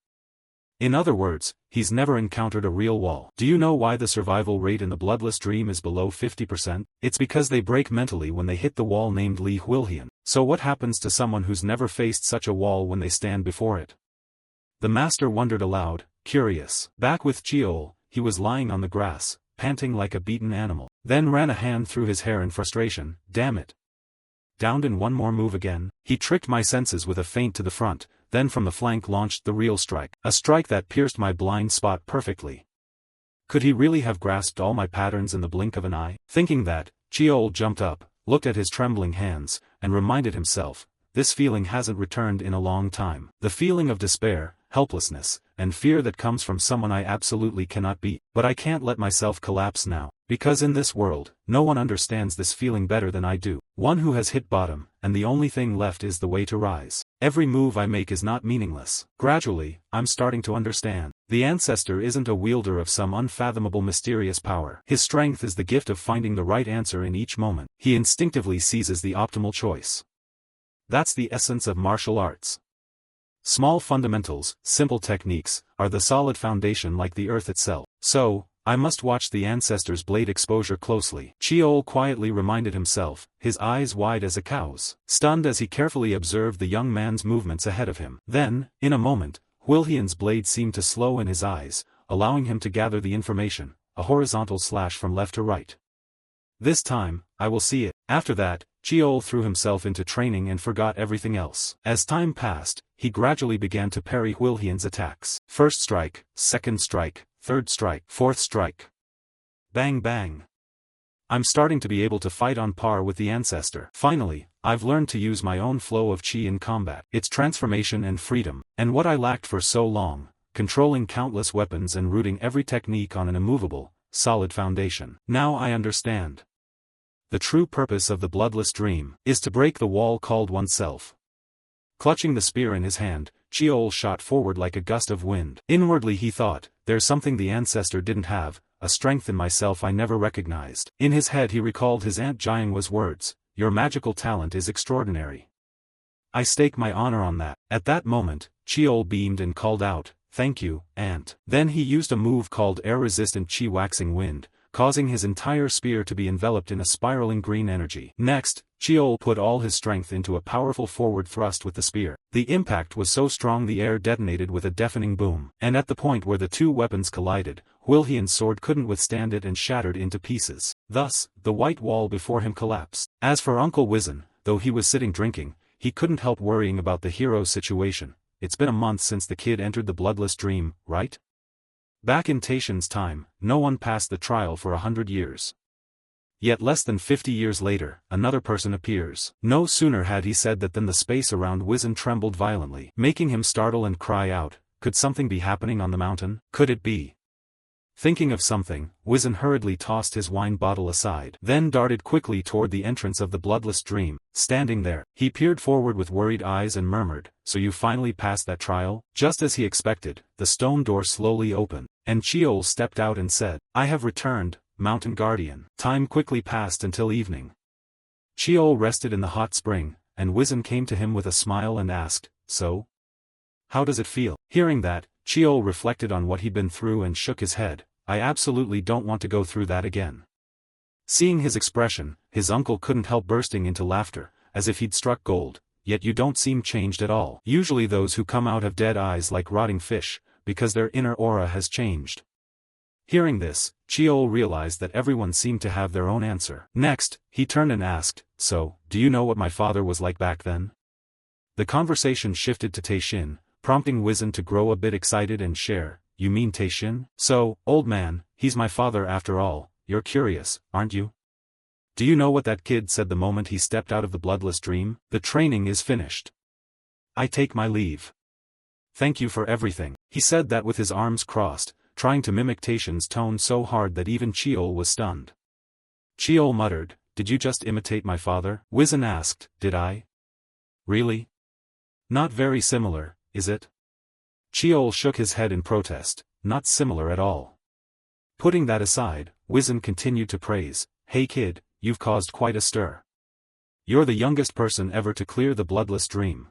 In other words, he's never encountered a real wall. Do you know why the survival rate in the Bloodless Dream is below 50%? It's because they break mentally when they hit the wall named Li Huilhian. So what happens to someone who's never faced such a wall when they stand before it? The master wondered aloud, curious. Back with Chiol, he was lying on the grass, panting like a beaten animal. Then ran a hand through his hair in frustration. Damn it. Downed in one more move again. He tricked my senses with a feint to the front, then from the flank launched the real strike. A strike that pierced my blind spot perfectly. Could he really have grasped all my patterns in the blink of an eye? Thinking that, Chiol jumped up, looked at his trembling hands, and reminded himself, this feeling hasn't returned in a long time. The feeling of despair, helplessness, and fear that comes from someone I absolutely cannot beat. But I can't let myself collapse now, because in this world, no one understands this feeling better than I do. One who has hit bottom, and the only thing left is the way to rise. Every move I make is not meaningless. Gradually, I'm starting to understand. The ancestor isn't a wielder of some unfathomable mysterious power. His strength is the gift of finding the right answer in each moment. He instinctively seizes the optimal choice. That's the essence of martial arts. Small fundamentals, simple techniques, are the solid foundation like the earth itself. So, I must watch the ancestor's blade exposure closely. Chiol quietly reminded himself, his eyes wide as a cow's, stunned as he carefully observed the young man's movements ahead of him. Then, in a moment, Wilhian's blade seemed to slow in his eyes, allowing him to gather the information, a horizontal slash from left to right. This time, I will see it. After that, Cheol threw himself into training and forgot everything else. As time passed, he gradually began to parry Wilhian's attacks. First strike, second strike, third strike, fourth strike. Bang bang. I'm starting to be able to fight on par with the ancestor. Finally, I've learned to use my own flow of chi in combat. It's transformation and freedom, and what I lacked for so long, controlling countless weapons and rooting every technique on an immovable, solid foundation. Now I understand. The true purpose of the bloodless dream is to break the wall called oneself. Clutching the spear in his hand, Cheol shot forward like a gust of wind. Inwardly he thought, there's something the ancestor didn't have, a strength in myself I never recognized. In his head he recalled his aunt Jiangwa's words, your magical talent is extraordinary. I stake my honor on that. At that moment, Cheol beamed and called out, thank you, aunt. Then he used a move called air-resistant chi waxing wind, causing his entire spear to be enveloped in a spiraling green energy. Next, Cheol put all his strength into a powerful forward thrust with the spear. The impact was so strong the air detonated with a deafening boom. And at the point where the two weapons collided, Wilhian's sword couldn't withstand it and shattered into pieces. Thus, the white wall before him collapsed. As for Uncle Wizen, though he was sitting drinking, he couldn't help worrying about the hero's situation. It's been a month since the kid entered the bloodless dream, right? Back in Taishan's time, no one passed the trial for 100 years. Yet less than 50 years later, another person appears. No sooner had he said that than the space around Wizen trembled violently, making him startle and cry out, could something be happening on the mountain? Could it be? Thinking of something, Wizen hurriedly tossed his wine bottle aside, then darted quickly toward the entrance of the bloodless dream. Standing there, he peered forward with worried eyes and murmured, so you finally passed that trial? Just as he expected, the stone door slowly opened, and Cheol stepped out and said, I have returned, Mountain Guardian. Time quickly passed until evening. Cheol rested in the hot spring, and Wizen came to him with a smile and asked, so? How does it feel? Hearing that, Cheol reflected on what he'd been through and shook his head. I absolutely don't want to go through that again. Seeing his expression, his uncle couldn't help bursting into laughter, as if he'd struck gold. Yet you don't seem changed at all. Usually those who come out have dead eyes like rotting fish, because their inner aura has changed. Hearing this, Cheol realized that everyone seemed to have their own answer. Next, he turned and asked, so, do you know what my father was like back then? The conversation shifted to Taishin, prompting Wizen to grow a bit excited and share, you mean Taishin? So, old man, he's my father after all, you're curious, aren't you? Do you know what that kid said the moment he stepped out of the bloodless dream? The training is finished. I take my leave. Thank you for everything. He said that with his arms crossed, trying to mimic Taishin's tone so hard that even Cheol was stunned. Cheol muttered, did you just imitate my father? Wizen asked, did I? Really? Not very similar, is it? Cheol shook his head in protest, not similar at all. Putting that aside, Wizen continued to praise, hey kid, you've caused quite a stir. You're the youngest person ever to clear the bloodless dream.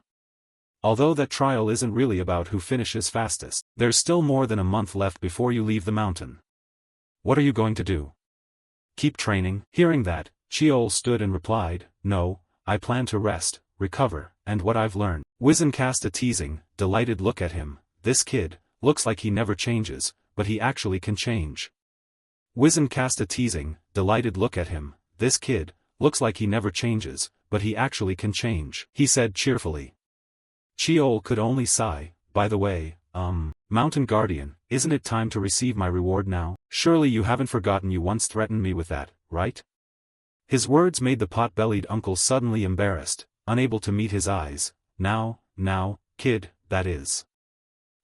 Although that trial isn't really about who finishes fastest, there's still more than a month left before you leave the mountain. What are you going to do? Keep training? Hearing that, Cheol stood and replied, no, I plan to rest, recover, and what I've learned. Wizen cast a teasing, delighted look at him. This kid, looks like he never changes, but he actually can change. Wizen cast a teasing, delighted look at him. This kid, looks like he never changes, but he actually can change, he said cheerfully. Cheol could only sigh, by the way, Mountain Guardian, isn't it time to receive my reward now? Surely you haven't forgotten you once threatened me with that, right? His words made the pot-bellied uncle suddenly embarrassed, unable to meet his eyes. Now, kid, that is.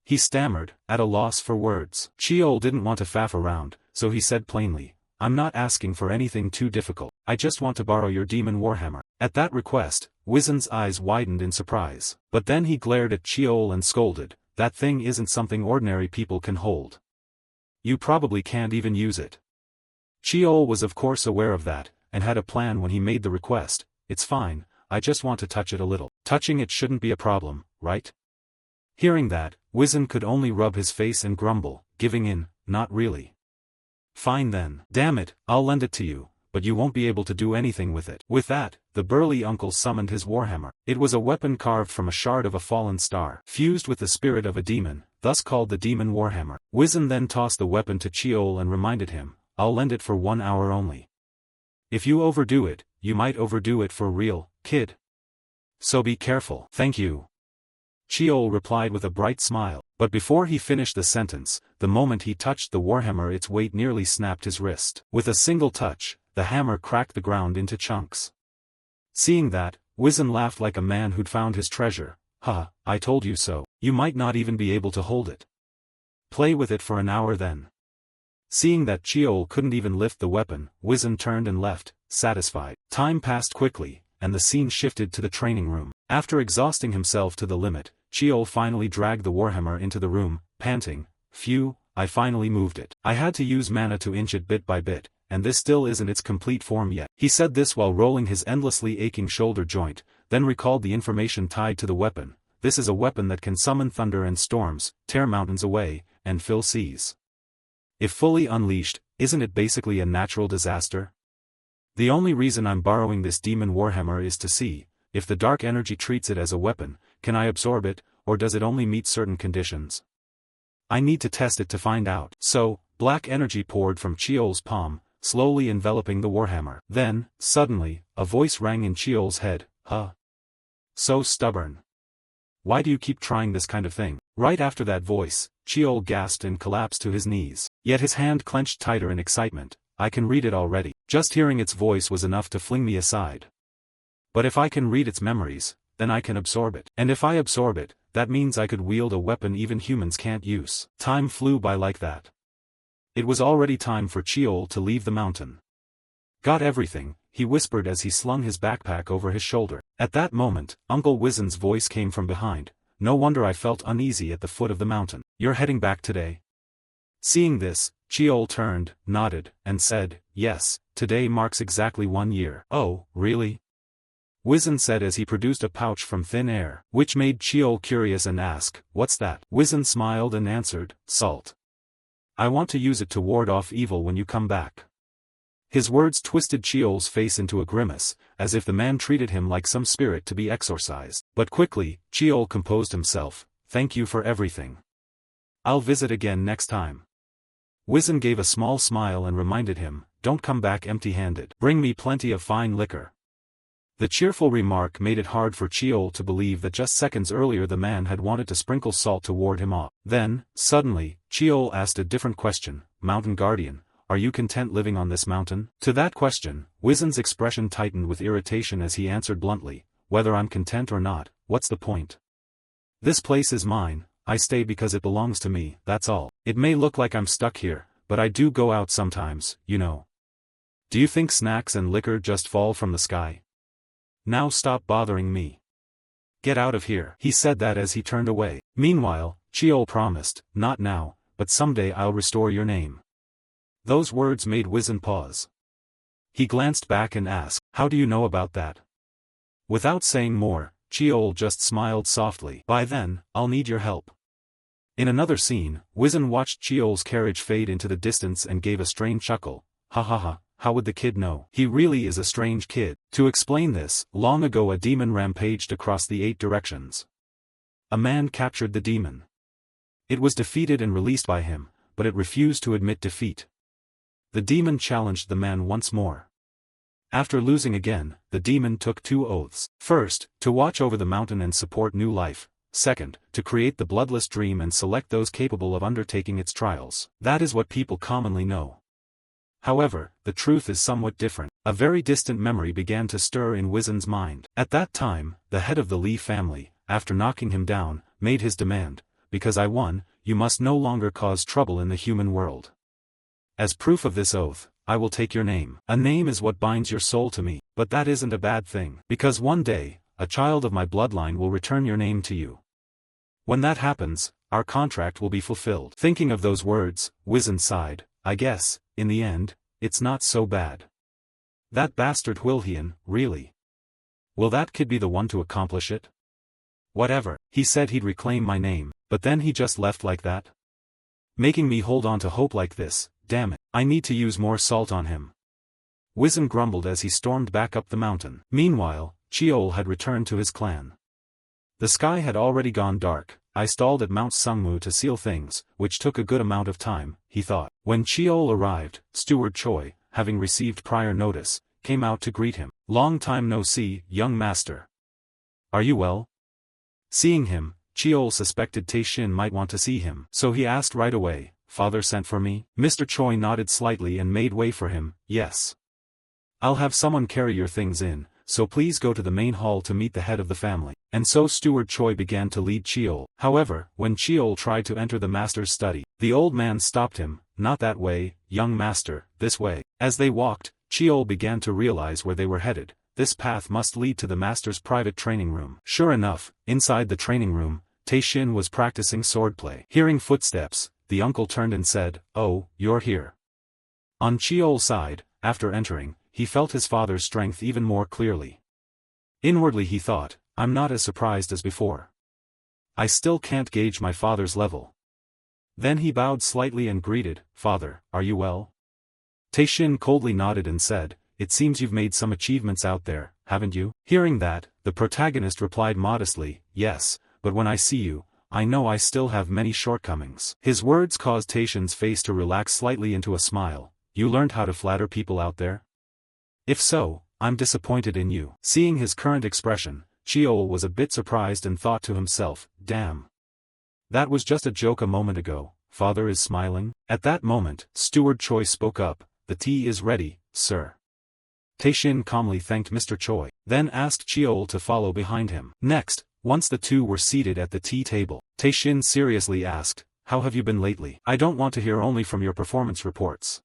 He stammered, at a loss for words. Cheol didn't want to faff around, so he said plainly, I'm not asking for anything too difficult, I just want to borrow your demon warhammer. At that request, Wizen's eyes widened in surprise. But then he glared at Cheol and scolded, that thing isn't something ordinary people can hold. You probably can't even use it. Cheol was of course aware of that, and had a plan when he made the request. It's fine, I just want to touch it a little. Touching it shouldn't be a problem, right? Hearing that, Wizen could only rub his face and grumble, giving in, not really. Fine then. Damn it, I'll lend it to you, but you won't be able to do anything with it. With that, the burly uncle summoned his warhammer. It was a weapon carved from a shard of a fallen star, fused with the spirit of a demon, thus called the demon warhammer. Wizen then tossed the weapon to Cheol and reminded him, "I'll lend it for 1 hour only. If you overdo it, you might overdo it for real, kid. So be careful." "Thank you." Cheol replied with a bright smile, but before he finished the sentence, the moment he touched the warhammer its weight nearly snapped his wrist. With a single touch, the hammer cracked the ground into chunks. Seeing that, Wizen laughed like a man who'd found his treasure. "Ha, I told you so. You might not even be able to hold it. Play with it for an hour then." Seeing that Cheol couldn't even lift the weapon, Wizen turned and left, satisfied. Time passed quickly, and the scene shifted to the training room. After exhausting himself to the limit, Cheol finally dragged the warhammer into the room, panting, "Phew, I finally moved it. I had to use mana to inch it bit by bit, and this still isn't its complete form yet." He said this while rolling his endlessly aching shoulder joint, then recalled the information tied to the weapon. "This is a weapon that can summon thunder and storms, tear mountains away, and fill seas. If fully unleashed, isn't it basically a natural disaster? The only reason I'm borrowing this demon warhammer is to see, if the dark energy treats it as a weapon, can I absorb it, or does it only meet certain conditions? I need to test it to find out." So, black energy poured from Cheol's palm, slowly enveloping the warhammer. Then, suddenly, a voice rang in Cheol's head, "Huh? So stubborn. Why do you keep trying this kind of thing?" Right after that voice, Cheol gasped and collapsed to his knees. Yet his hand clenched tighter in excitement. "I can read it already." Just hearing its voice was enough to fling me aside. "But if I can read its memories, then I can absorb it. And if I absorb it, that means I could wield a weapon even humans can't use." Time flew by like that. It was already time for Cheol to leave the mountain. "Got everything," he whispered as he slung his backpack over his shoulder. At that moment, Uncle Wizen's voice came from behind. "No wonder I felt uneasy at the foot of the mountain. You're heading back today?" Seeing this, Cheol turned, nodded, and said, "Yes, today marks exactly 1 year." "Oh, really?" Wizen said as he produced a pouch from thin air, which made Cheol curious and ask, "What's that?" Wizen smiled and answered, "Salt. I want to use it to ward off evil when you come back." His words twisted Cheol's face into a grimace, as if the man treated him like some spirit to be exorcised. But quickly, Cheol composed himself. "Thank you for everything. I'll visit again next time." Wizen gave a small smile and reminded him, "Don't come back empty-handed. Bring me plenty of fine liquor." The cheerful remark made it hard for Cheol to believe that just seconds earlier the man had wanted to sprinkle salt to ward him off. Then, suddenly, Cheol asked a different question, "Mountain Guardian, are you content living on this mountain?" To that question, Wizen's expression tightened with irritation as he answered bluntly, "Whether I'm content or not, what's the point? This place is mine, I stay because it belongs to me, that's all. It may look like I'm stuck here, but I do go out sometimes, you know. Do you think snacks and liquor just fall from the sky? Now stop bothering me. Get out of here." He said that as he turned away. Meanwhile, Cheol promised, "Not now, but someday I'll restore your name." Those words made Wizen pause. He glanced back and asked, "How do you know about that?" Without saying more, Cheol just smiled softly. "By then, I'll need your help." In another scene, Wizen watched Cheol's carriage fade into the distance and gave a strange chuckle. "Ha ha ha. How would the kid know? He really is a strange kid." To explain this, long ago a demon rampaged across the 8 directions. A man captured the demon. It was defeated and released by him, but it refused to admit defeat. The demon challenged the man once more. After losing again, the demon took 2 oaths. First, to watch over the mountain and support new life. Second, to create the bloodless dream and select those capable of undertaking its trials. That is what people commonly know. However, the truth is somewhat different. A very distant memory began to stir in Wizen's mind. At that time, the head of the Li family, after knocking him down, made his demand, "Because I won, you must no longer cause trouble in the human world. As proof of this oath, I will take your name. A name is what binds your soul to me, but that isn't a bad thing. Because one day, a child of my bloodline will return your name to you. When that happens, our contract will be fulfilled." Thinking of those words, Wizen sighed. "I guess, in the end, it's not so bad. That bastard Wilhian, really? Will that kid be the one to accomplish it? Whatever, he said he'd reclaim my name, but then he just left like that? Making me hold on to hope like this, damn it, I need to use more salt on him." Wisdom grumbled as he stormed back up the mountain. Meanwhile, Cheol had returned to his clan. The sky had already gone dark. I stalled at Mount Sungmu to seal things, which took a good amount of time, he thought. When Cheol arrived, Steward Choi, having received prior notice, came out to greet him. Long time no see, young master. Are you well? Seeing him, Cheol suspected Tae-shin might want to see him, so he asked right away, "Father sent for me?" Mr. Choi nodded slightly and made way for him. "Yes. I'll have someone carry your things in, so please go to the main hall to meet the head of the family." And so Steward Choi began to lead Cheol. However, when Cheol tried to enter the master's study, the old man stopped him. "Not that way, young master, this way." As they walked, Cheol began to realize where they were headed. This path must lead to the master's private training room. Sure enough, inside the training room, Tae-shin was practicing swordplay. Hearing footsteps, the uncle turned and said, "Oh, you're here." On Cheol's side, after entering, he felt his father's strength even more clearly. Inwardly he thought, "I'm not as surprised as before. I still can't gauge my father's level." Then he bowed slightly and greeted, "Father, are you well?" Tae-shin coldly nodded and said, "It seems you've made some achievements out there, haven't you?" Hearing that, the protagonist replied modestly, "Yes, but when I see you, I know I still have many shortcomings." His words caused Tae-shin's face to relax slightly into a smile. "You learned how to flatter people out there? If so, I'm disappointed in you." Seeing his current expression, Cheol was a bit surprised and thought to himself, "Damn. That was just a joke a moment ago. Father is smiling?" At that moment, Steward Choi spoke up, "The tea is ready, sir." Tae-shin calmly thanked Mr. Choi, then asked Cheol to follow behind him. Next, once the two were seated at the tea table, Tae-shin seriously asked, "How have you been lately? I don't want to hear only from your performance reports.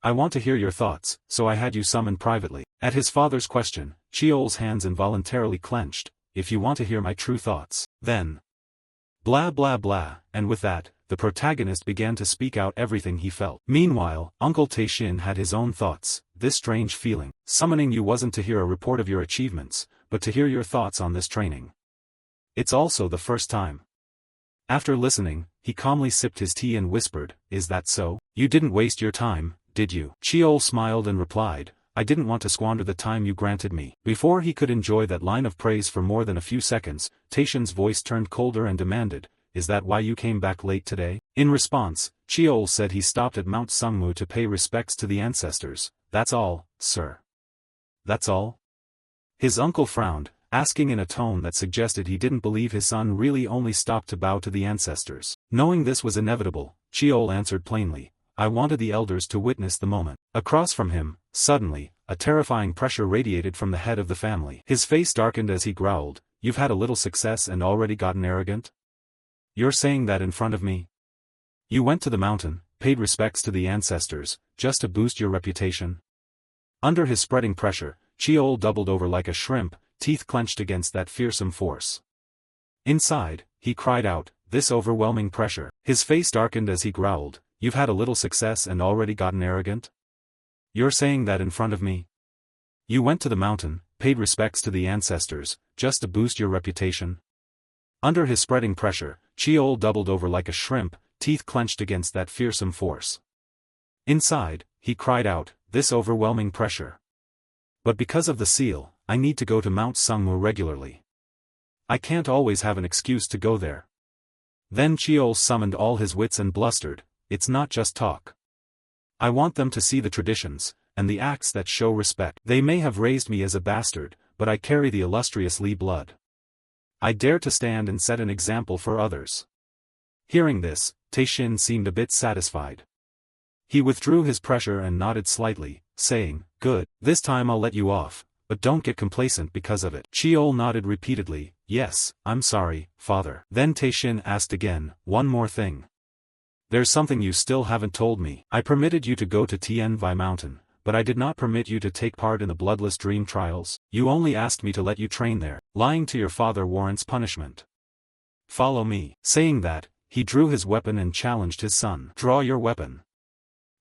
I want to hear your thoughts, so I had you summoned privately." At his father's question, Cheol's hands involuntarily clenched. "If you want to hear my true thoughts, then..." Blah blah blah, and with that, the protagonist began to speak out everything he felt. Meanwhile, Uncle Tae-shin had his own thoughts. This strange feeling, summoning you wasn't to hear a report of your achievements, but to hear your thoughts on this training. It's also the first time. After listening, he calmly sipped his tea and whispered, "Is that so? You didn't waste your time, did you?" Cheol smiled and replied, "I didn't want to squander the time you granted me." Before he could enjoy that line of praise for more than a few seconds, Tae-shin's voice turned colder and demanded, "Is that why you came back late today?" In response, Cheol said he stopped at Mount Sungmu to pay respects to the ancestors. "That's all, sir." "That's all?" His uncle frowned, asking in a tone that suggested he didn't believe his son really only stopped to bow to the ancestors. Knowing this was inevitable, Cheol answered plainly, "I wanted the elders to witness the moment." Across from him, suddenly, a terrifying pressure radiated from the head of the family. His face darkened as he growled, "You've had a little success and already gotten arrogant? You're saying that in front of me? You went to the mountain, paid respects to the ancestors, just to boost your reputation?" Under his spreading pressure, Cheol doubled over like a shrimp, teeth clenched against that fearsome force. Inside, he cried out, "This overwhelming pressure." His face darkened as he growled, "You've had a little success and already gotten arrogant? You're saying that in front of me? You went to the mountain, paid respects to the ancestors, just to boost your reputation?" Under his spreading pressure, Cheol doubled over like a shrimp, teeth clenched against that fearsome force. Inside, he cried out, "This overwhelming pressure. But because of the seal, I need to go to Mount Sungmu regularly. I can't always have an excuse to go there." Then Cheol summoned all his wits and blustered, "It's not just talk. I want them to see the traditions, and the acts that show respect. They may have raised me as a bastard, but I carry the illustrious Lee blood. I dare to stand and set an example for others." Hearing this, Tae-shin seemed a bit satisfied. He withdrew his pressure and nodded slightly, saying, "Good, this time I'll let you off, but don't get complacent because of it." Cheol nodded repeatedly, "Yes, I'm sorry, father." Then Tae-shin asked again, "One more thing. There's something you still haven't told me. I permitted you to go to Tianvi Mountain, but I did not permit you to take part in the bloodless dream trials. You only asked me to let you train there. Lying to your father warrants punishment. Follow me." Saying that, he drew his weapon and challenged his son. "Draw your weapon.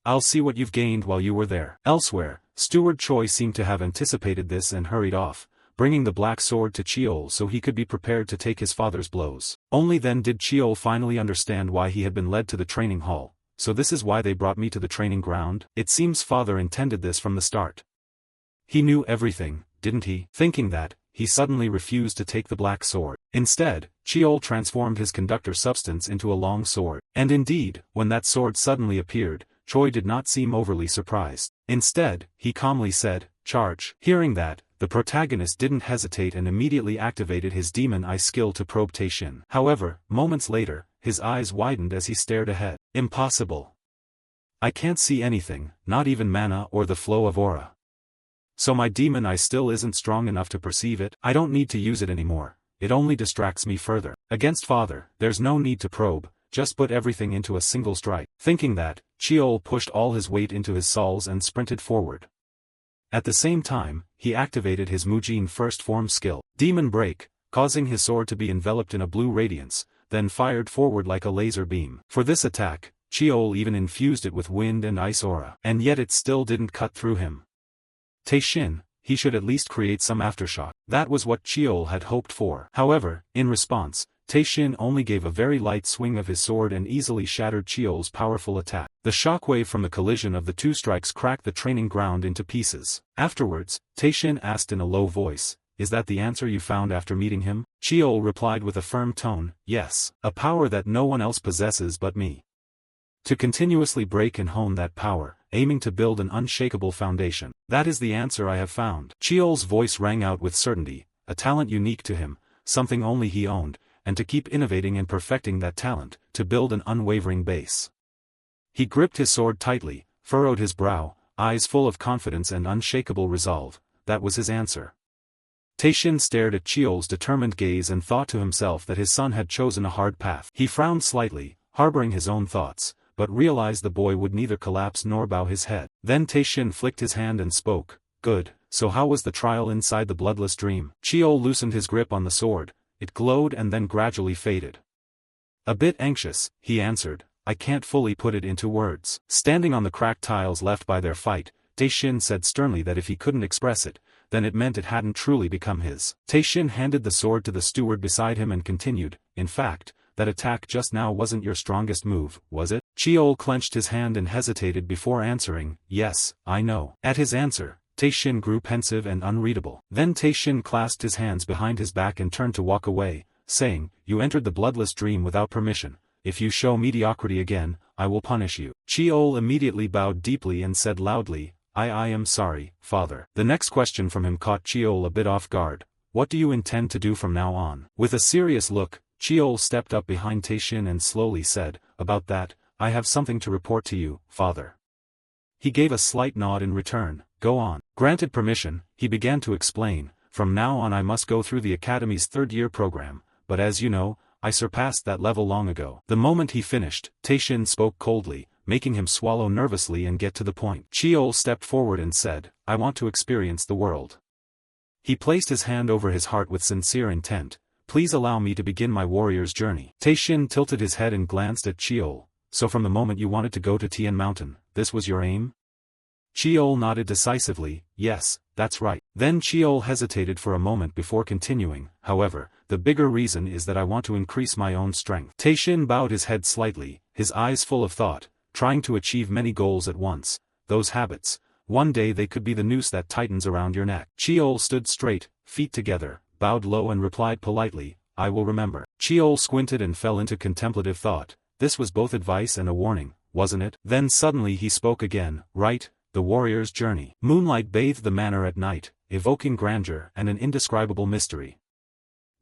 I'll see what you've gained while you were there." Elsewhere, Steward Choi seemed to have anticipated this and hurried off, bringing the black sword to Cheol so he could be prepared to take his father's blows. Only then did Cheol finally understand why he had been led to the training hall. so this is why they brought me to the training ground? It seems father intended this from the start. He knew everything, didn't he? Thinking that, he suddenly refused to take the black sword. Instead, Cheol transformed his conductor substance into a long sword. And indeed, when that sword suddenly appeared, Choi did not seem overly surprised. Instead, he calmly said, "Charge." Hearing that, the protagonist didn't hesitate and immediately activated his demon eye skill to probe Taishin. However, moments later, his eyes widened as he stared ahead. Impossible. I can't see anything, not even mana or the flow of aura. So my demon eye still isn't strong enough to perceive it? I don't need to use it anymore, it only distracts me further. Against father, there's no need to probe, just put everything into a single strike. Thinking that, Cheol pushed all his weight into his soles and sprinted forward. At the same time, he activated his Mujin first form skill, Demon Break, causing his sword to be enveloped in a blue radiance, then fired forward like a laser beam. For this attack, Cheol even infused it with wind and ice aura. And yet it still didn't cut through him. Taishin, he should at least create some aftershock. That was what Cheol had hoped for. However, in response, Taishin only gave a very light swing of his sword and easily shattered Cheol's powerful attack. The shockwave from the collision of the two strikes cracked the training ground into pieces. Afterwards, Taishin asked in a low voice, "Is that the answer you found after meeting him?" Cheol replied with a firm tone, "Yes, a power that no one else possesses but me. To continuously break and hone that power, aiming to build an unshakable foundation. That is the answer I have found." Cheol's voice rang out with certainty, a talent unique to him, something only he owned, and to keep innovating and perfecting that talent, to build an unwavering base. He gripped his sword tightly, furrowed his brow, eyes full of confidence and unshakable resolve. That was his answer. Taishin stared at Cheol's determined gaze and thought to himself that his son had chosen a hard path. He frowned slightly, harboring his own thoughts, but realized the boy would neither collapse nor bow his head. Then Taishin flicked his hand and spoke, "Good, so how was the trial inside the bloodless dream?" Cheol loosened his grip on the sword, it glowed and then gradually faded. A bit anxious, he answered, "I can't fully put it into words." Standing on the cracked tiles left by their fight, Taishin said sternly that if he couldn't express it, then it meant it hadn't truly become his. Taishin handed the sword to the steward beside him and continued, "In fact, that attack just now wasn't your strongest move, was it?" Cheol clenched his hand and hesitated before answering, "Yes, I know." At his answer, Taishin grew pensive and unreadable. Then Taishin clasped his hands behind his back and turned to walk away, saying, "You entered the bloodless dream without permission. If you show mediocrity again, I will punish you." Cheol immediately bowed deeply and said loudly, I am sorry, father." The next question from him caught Cheol a bit off guard. "What do you intend to do from now on?" With a serious look, Cheol stepped up behind Taishin and slowly said, "About that, I have something to report to you, father." He gave a slight nod in return. "Go on." Granted permission, he began to explain, "From now on I must go through the Academy's third-year program, but as you know, I surpassed that level long ago." The moment he finished, Taishin spoke coldly, making him swallow nervously and get to the point. Cheol stepped forward and said, "I want to experience the world." He placed his hand over his heart with sincere intent. "Please allow me to begin my warrior's journey." Taishin tilted his head and glanced at Cheol. "So from the moment you wanted to go to Tian Mountain, this was your aim?" Cheol nodded decisively, "Yes, that's right." Then Cheol hesitated for a moment before continuing, "However, the bigger reason is that I want to increase my own strength." Taishin bowed his head slightly, his eyes full of thought, trying to achieve many goals at once. Those habits, one day they could be the noose that tightens around your neck. Cheol stood straight, feet together, bowed low and replied politely, "I will remember." Cheol squinted and fell into contemplative thought. This was both advice and a warning, wasn't it? Then suddenly he spoke again, "Right, the warrior's journey." Moonlight bathed the manor at night, evoking grandeur and an indescribable mystery.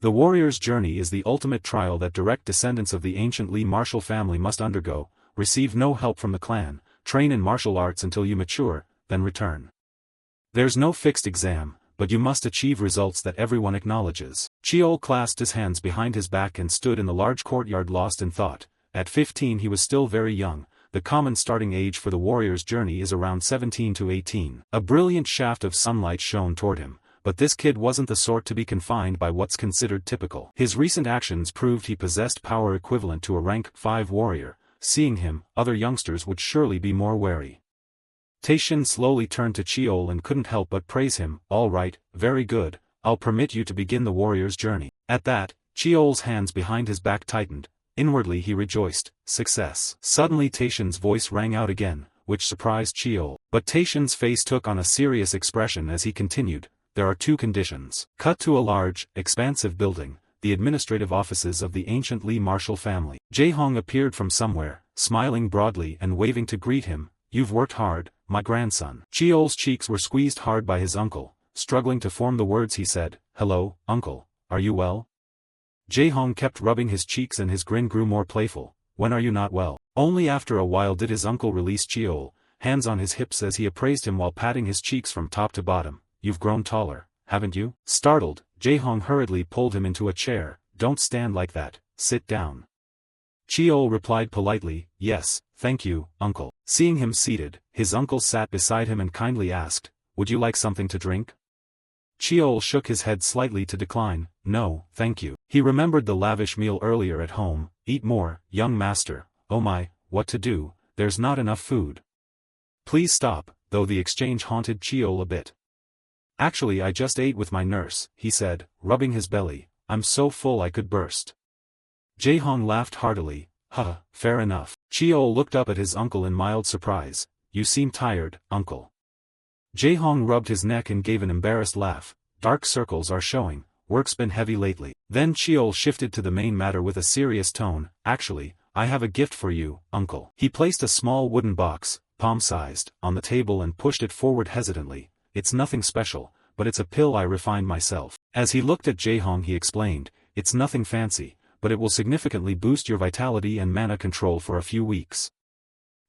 The warrior's journey is the ultimate trial that direct descendants of the ancient Li martial family must undergo. Receive no help from the clan, train in martial arts until you mature, then return. There's no fixed exam, but you must achieve results that everyone acknowledges. Cheol clasped his hands behind his back and stood in the large courtyard lost in thought. At 15 he was still very young. The common starting age for the warrior's journey is around 17 to 18. A brilliant shaft of sunlight shone toward him, but this kid wasn't the sort to be confined by what's considered typical. His recent actions proved he possessed power equivalent to a rank 5 warrior. Seeing him, other youngsters would surely be more wary. Taishin slowly turned to Cheol and couldn't help but praise him. "All right, very good, I'll permit you to begin the warrior's journey." At that, Cheol's hands behind his back tightened. Inwardly he rejoiced, success. Suddenly Taishan's voice rang out again, which surprised Chiol. But Taishan's face took on a serious expression as he continued, there are 2 conditions. Cut to a large, expansive building, the administrative offices of the ancient Li martial family. Jaehong appeared from somewhere, smiling broadly and waving to greet him, you've worked hard, my grandson. Chiol's cheeks were squeezed hard by his uncle, struggling to form the words he said, hello, uncle, are you well? Jaehong kept rubbing his cheeks and his grin grew more playful, when are you not well? Only after a while did his uncle release Chiol, hands on his hips as he appraised him while patting his cheeks from top to bottom, you've grown taller, haven't you? Startled, Jaehong hurriedly pulled him into a chair, don't stand like that, sit down. Chiol replied politely, yes, thank you, uncle. Seeing him seated, his uncle sat beside him and kindly asked, would you like something to drink? Chiol shook his head slightly to decline, no, thank you. He remembered the lavish meal earlier at home, eat more, young master, oh my, what to do, there's not enough food. Please stop, though the exchange haunted Chiol a bit. Actually I just ate with my nurse, he said, rubbing his belly, I'm so full I could burst. Jaehong laughed heartily, fair enough. Chiol looked up at his uncle in mild surprise, you seem tired, uncle. Jaehong rubbed his neck and gave an embarrassed laugh, dark circles are showing, work's been heavy lately. Then Chiol shifted to the main matter with a serious tone, actually, I have a gift for you, uncle. He placed a small wooden box, palm-sized, on the table and pushed it forward hesitantly, it's nothing special, but it's a pill I refined myself. As he looked at Jaehong he explained, it's nothing fancy, but it will significantly boost your vitality and mana control for a few weeks.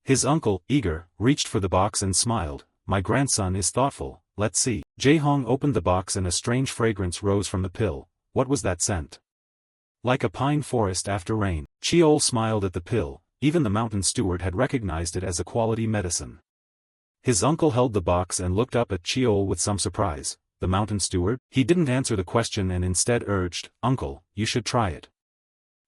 His uncle, eager, reached for the box and smiled, my grandson is thoughtful, let's see. Jaehong opened the box and a strange fragrance rose from the pill, what was that scent? Like a pine forest after rain. Chiol smiled at the pill, even the mountain steward had recognized it as a quality medicine. His uncle held the box and looked up at Chiol with some surprise, the mountain steward? He didn't answer the question and instead urged, uncle, you should try it.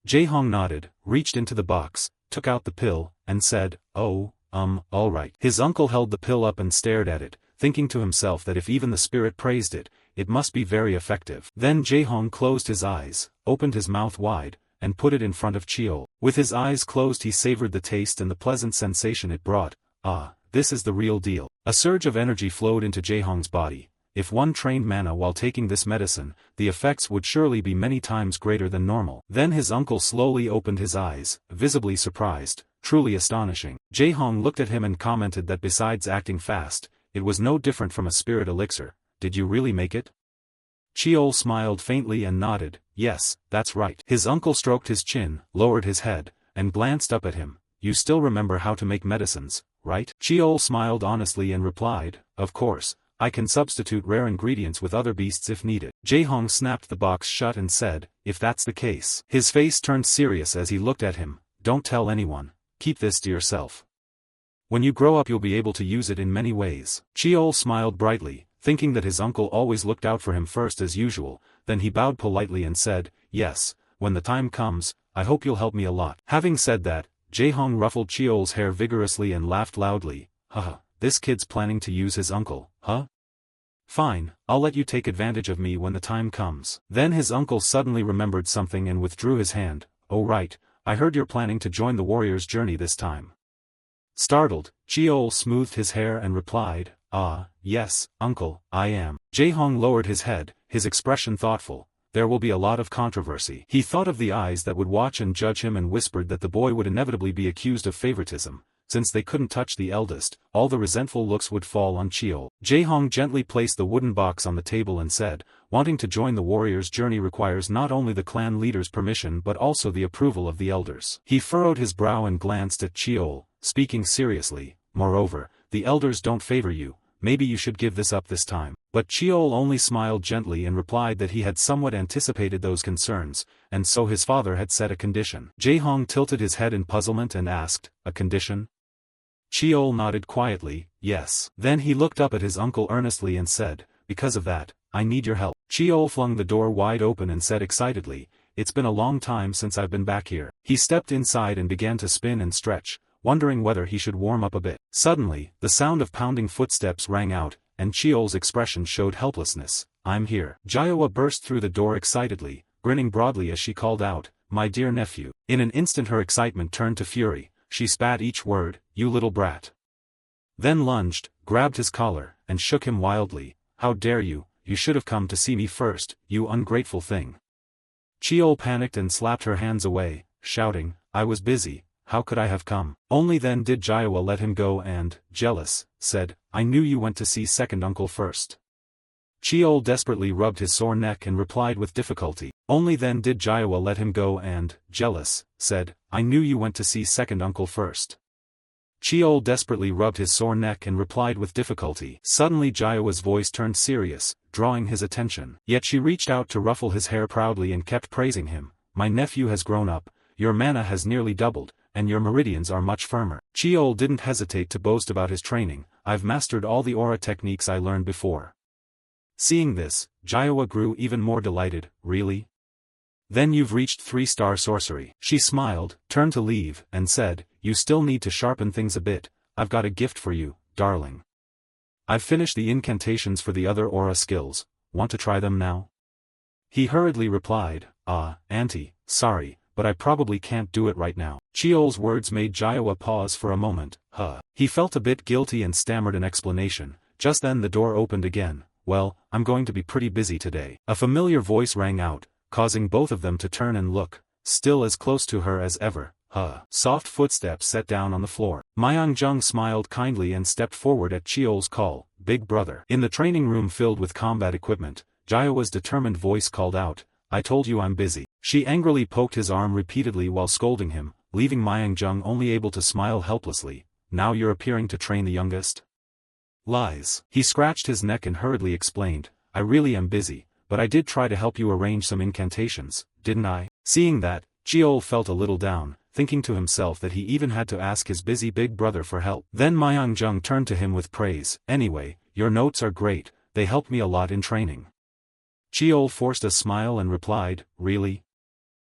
Jaehong nodded, reached into the box, took out the pill, and said, oh, all right. His uncle held the pill up and stared at it, thinking to himself that if even the spirit praised it, it must be very effective. Then Jaehong closed his eyes, opened his mouth wide, and put it in front of Chiol. With his eyes closed he savored the taste and the pleasant sensation it brought, this is the real deal. A surge of energy flowed into Jaehong's body. If one trained mana while taking this medicine, the effects would surely be many times greater than normal. Then his uncle slowly opened his eyes, visibly surprised, truly astonishing. Jaehong looked at him and commented that besides acting fast, it was no different from a spirit elixir. Did you really make it? Chiol smiled faintly and nodded, yes, that's right. His uncle stroked his chin, lowered his head, and glanced up at him. You still remember how to make medicines, right? Chiol smiled honestly and replied, of course. I can substitute rare ingredients with other beasts if needed. Jaehong snapped the box shut and said, if that's the case. His face turned serious as he looked at him, don't tell anyone, keep this to yourself. When you grow up you'll be able to use it in many ways. Chiol smiled brightly, thinking that his uncle always looked out for him first as usual, then he bowed politely and said, yes, when the time comes, I hope you'll help me a lot. Having said that, Jaehong ruffled Chiol's hair vigorously and laughed loudly, haha. This kid's planning to use his uncle, huh? Fine, I'll let you take advantage of me when the time comes. Then his uncle suddenly remembered something and withdrew his hand, oh right, I heard you're planning to join the warrior's journey this time. Startled, Chiol smoothed his hair and replied, yes, uncle, I am. Jaehong lowered his head, his expression thoughtful, there will be a lot of controversy. He thought of the eyes that would watch and judge him and whispered that the boy would inevitably be accused of favoritism. Since they couldn't touch the eldest, all the resentful looks would fall on Chiol. Jaehong gently placed the wooden box on the table and said, wanting to join the warrior's journey requires not only the clan leader's permission but also the approval of the elders. He furrowed his brow and glanced at Chiol, speaking seriously, moreover, the elders don't favor you, maybe you should give this up this time. But Chiol only smiled gently and replied that he had somewhat anticipated those concerns, and so his father had set a condition. Jaehong tilted his head in puzzlement and asked, a condition? Chiol nodded quietly, yes. Then he looked up at his uncle earnestly and said, because of that, I need your help. Chiol flung the door wide open and said excitedly, it's been a long time since I've been back here. He stepped inside and began to spin and stretch, wondering whether he should warm up a bit. Suddenly, the sound of pounding footsteps rang out, and Chiol's expression showed helplessness. I'm here. Jiangwa burst through the door excitedly, grinning broadly as she called out, my dear nephew. In an instant her excitement turned to fury, she spat each word, you little brat. Then lunged, grabbed his collar, and shook him wildly, how dare you, you should have come to see me first, you ungrateful thing. Cheol panicked and slapped her hands away, shouting, I was busy, how could I have come? Only then did Jiangwa let him go and, jealous, said, I knew you went to see second uncle first. Cheol desperately rubbed his sore neck and replied with difficulty. Only then did Jiangwa let him go and, jealous, said, I knew you went to see second uncle first. Cheol desperately rubbed his sore neck and replied with difficulty. Suddenly Jiangwa's voice turned serious, drawing his attention. Yet she reached out to ruffle his hair proudly and kept praising him. My nephew has grown up, your mana has nearly doubled, and your meridians are much firmer. Cheol didn't hesitate to boast about his training. I've mastered all the aura techniques I learned before. Seeing this, Jiangwa grew even more delighted. Really? Then you've reached 3-star sorcery. She smiled, turned to leave, and said, you still need to sharpen things a bit. I've got a gift for you, darling. I've finished the incantations for the other aura skills. Want to try them now? He hurriedly replied, auntie, sorry, but I probably can't do it right now. Cheol's words made Jiangwa pause for a moment. He felt a bit guilty and stammered an explanation. Just then the door opened again. Well, I'm going to be pretty busy today. A familiar voice rang out, causing both of them to turn and look, still as close to her as ever. Soft footsteps set down on the floor. Myang smiled kindly and stepped forward at Cheol's call, big brother. In the training room filled with combat equipment, Jiangwa's determined voice called out, I told you I'm busy. She angrily poked his arm repeatedly while scolding him, leaving Myang only able to smile helplessly. Now you're appearing to train the youngest? Lies. He scratched his neck and hurriedly explained, I really am busy, but I did try to help you arrange some incantations, didn't I? Seeing that, Cheol felt a little down, thinking to himself that he even had to ask his busy big brother for help. Then Myang turned to him with praise, anyway, your notes are great, they helped me a lot in training. Cheol forced a smile and replied, really?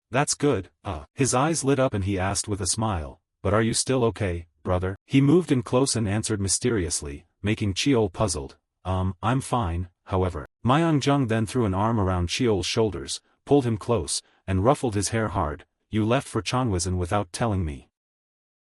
That's good. His eyes lit up and he asked with a smile, but are you still okay, brother? He moved in close and answered mysteriously, making Cheol puzzled. I'm fine, however. Myang then threw an arm around Cheol's shoulders, pulled him close, and ruffled his hair hard. You left for Chanwizan without telling me.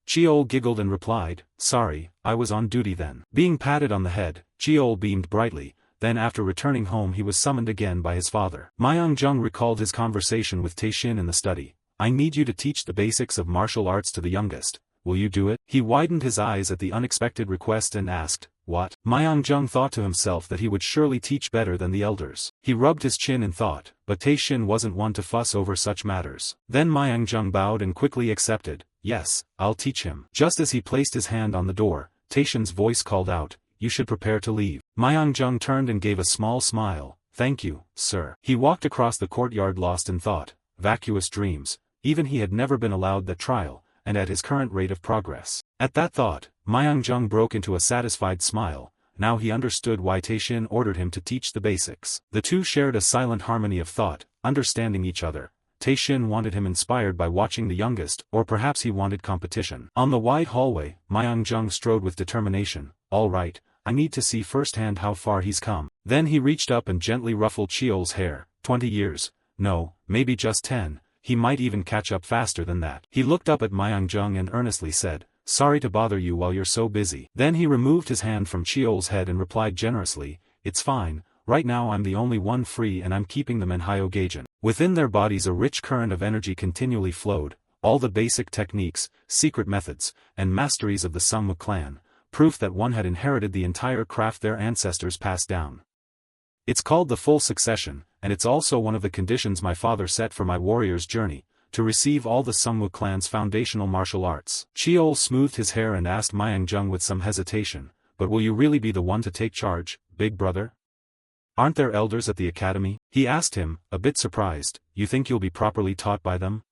Cheol giggled and replied, sorry, I was on duty then. Being patted on the head, Cheol beamed brightly, then after returning home he was summoned again by his father. Myang recalled his conversation with Taishin in the study. I need you to teach the basics of martial arts to the youngest. Will you do it? He widened his eyes at the unexpected request and asked, what? Myang thought to himself that he would surely teach better than the elders. He rubbed his chin in thought, but Taishin wasn't one to fuss over such matters. Then Myang bowed and quickly accepted, yes, I'll teach him. Just as he placed his hand on the door, Taishin's voice called out, you should prepare to leave. Myang turned and gave a small smile, thank you, sir. He walked across the courtyard lost in thought, vacuous dreams, even he had never been allowed that trial, and at his current rate of progress. At that thought, Myang broke into a satisfied smile. Now he understood why Taishin ordered him to teach the basics. The two shared a silent harmony of thought, understanding each other. Taishin wanted him inspired by watching the youngest, or perhaps he wanted competition. On the wide hallway, Myang strode with determination. All right, I need to see firsthand how far he's come. Then he reached up and gently ruffled Cheol's hair. 20 years. No, maybe just 10. He might even catch up faster than that. He looked up at Myang and earnestly said, sorry to bother you while you're so busy. Then he removed his hand from Cheol's head and replied generously, it's fine, right now I'm the only one free and I'm keeping them in Hyogagen. Within their bodies a rich current of energy continually flowed, all the basic techniques, secret methods, and masteries of the Sungmu clan, proof that one had inherited the entire craft their ancestors passed down. It's called the full succession, and it's also one of the conditions my father set for my warrior's journey, to receive all the Sungmu clan's foundational martial arts. Cheol smoothed his hair and asked Myang with some hesitation, but will you really be the one to take charge, big brother? Aren't there elders at the academy? He asked him, a bit surprised. You think you'll be properly taught by them?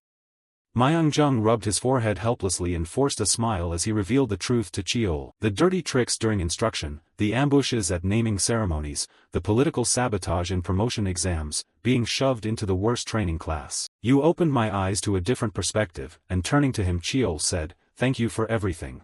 Myang rubbed his forehead helplessly and forced a smile as he revealed the truth to Cheol. The dirty tricks during instruction, the ambushes at naming ceremonies, the political sabotage in promotion exams, being shoved into the worst training class. You opened my eyes to a different perspective, and turning to him Cheol said, thank you for everything.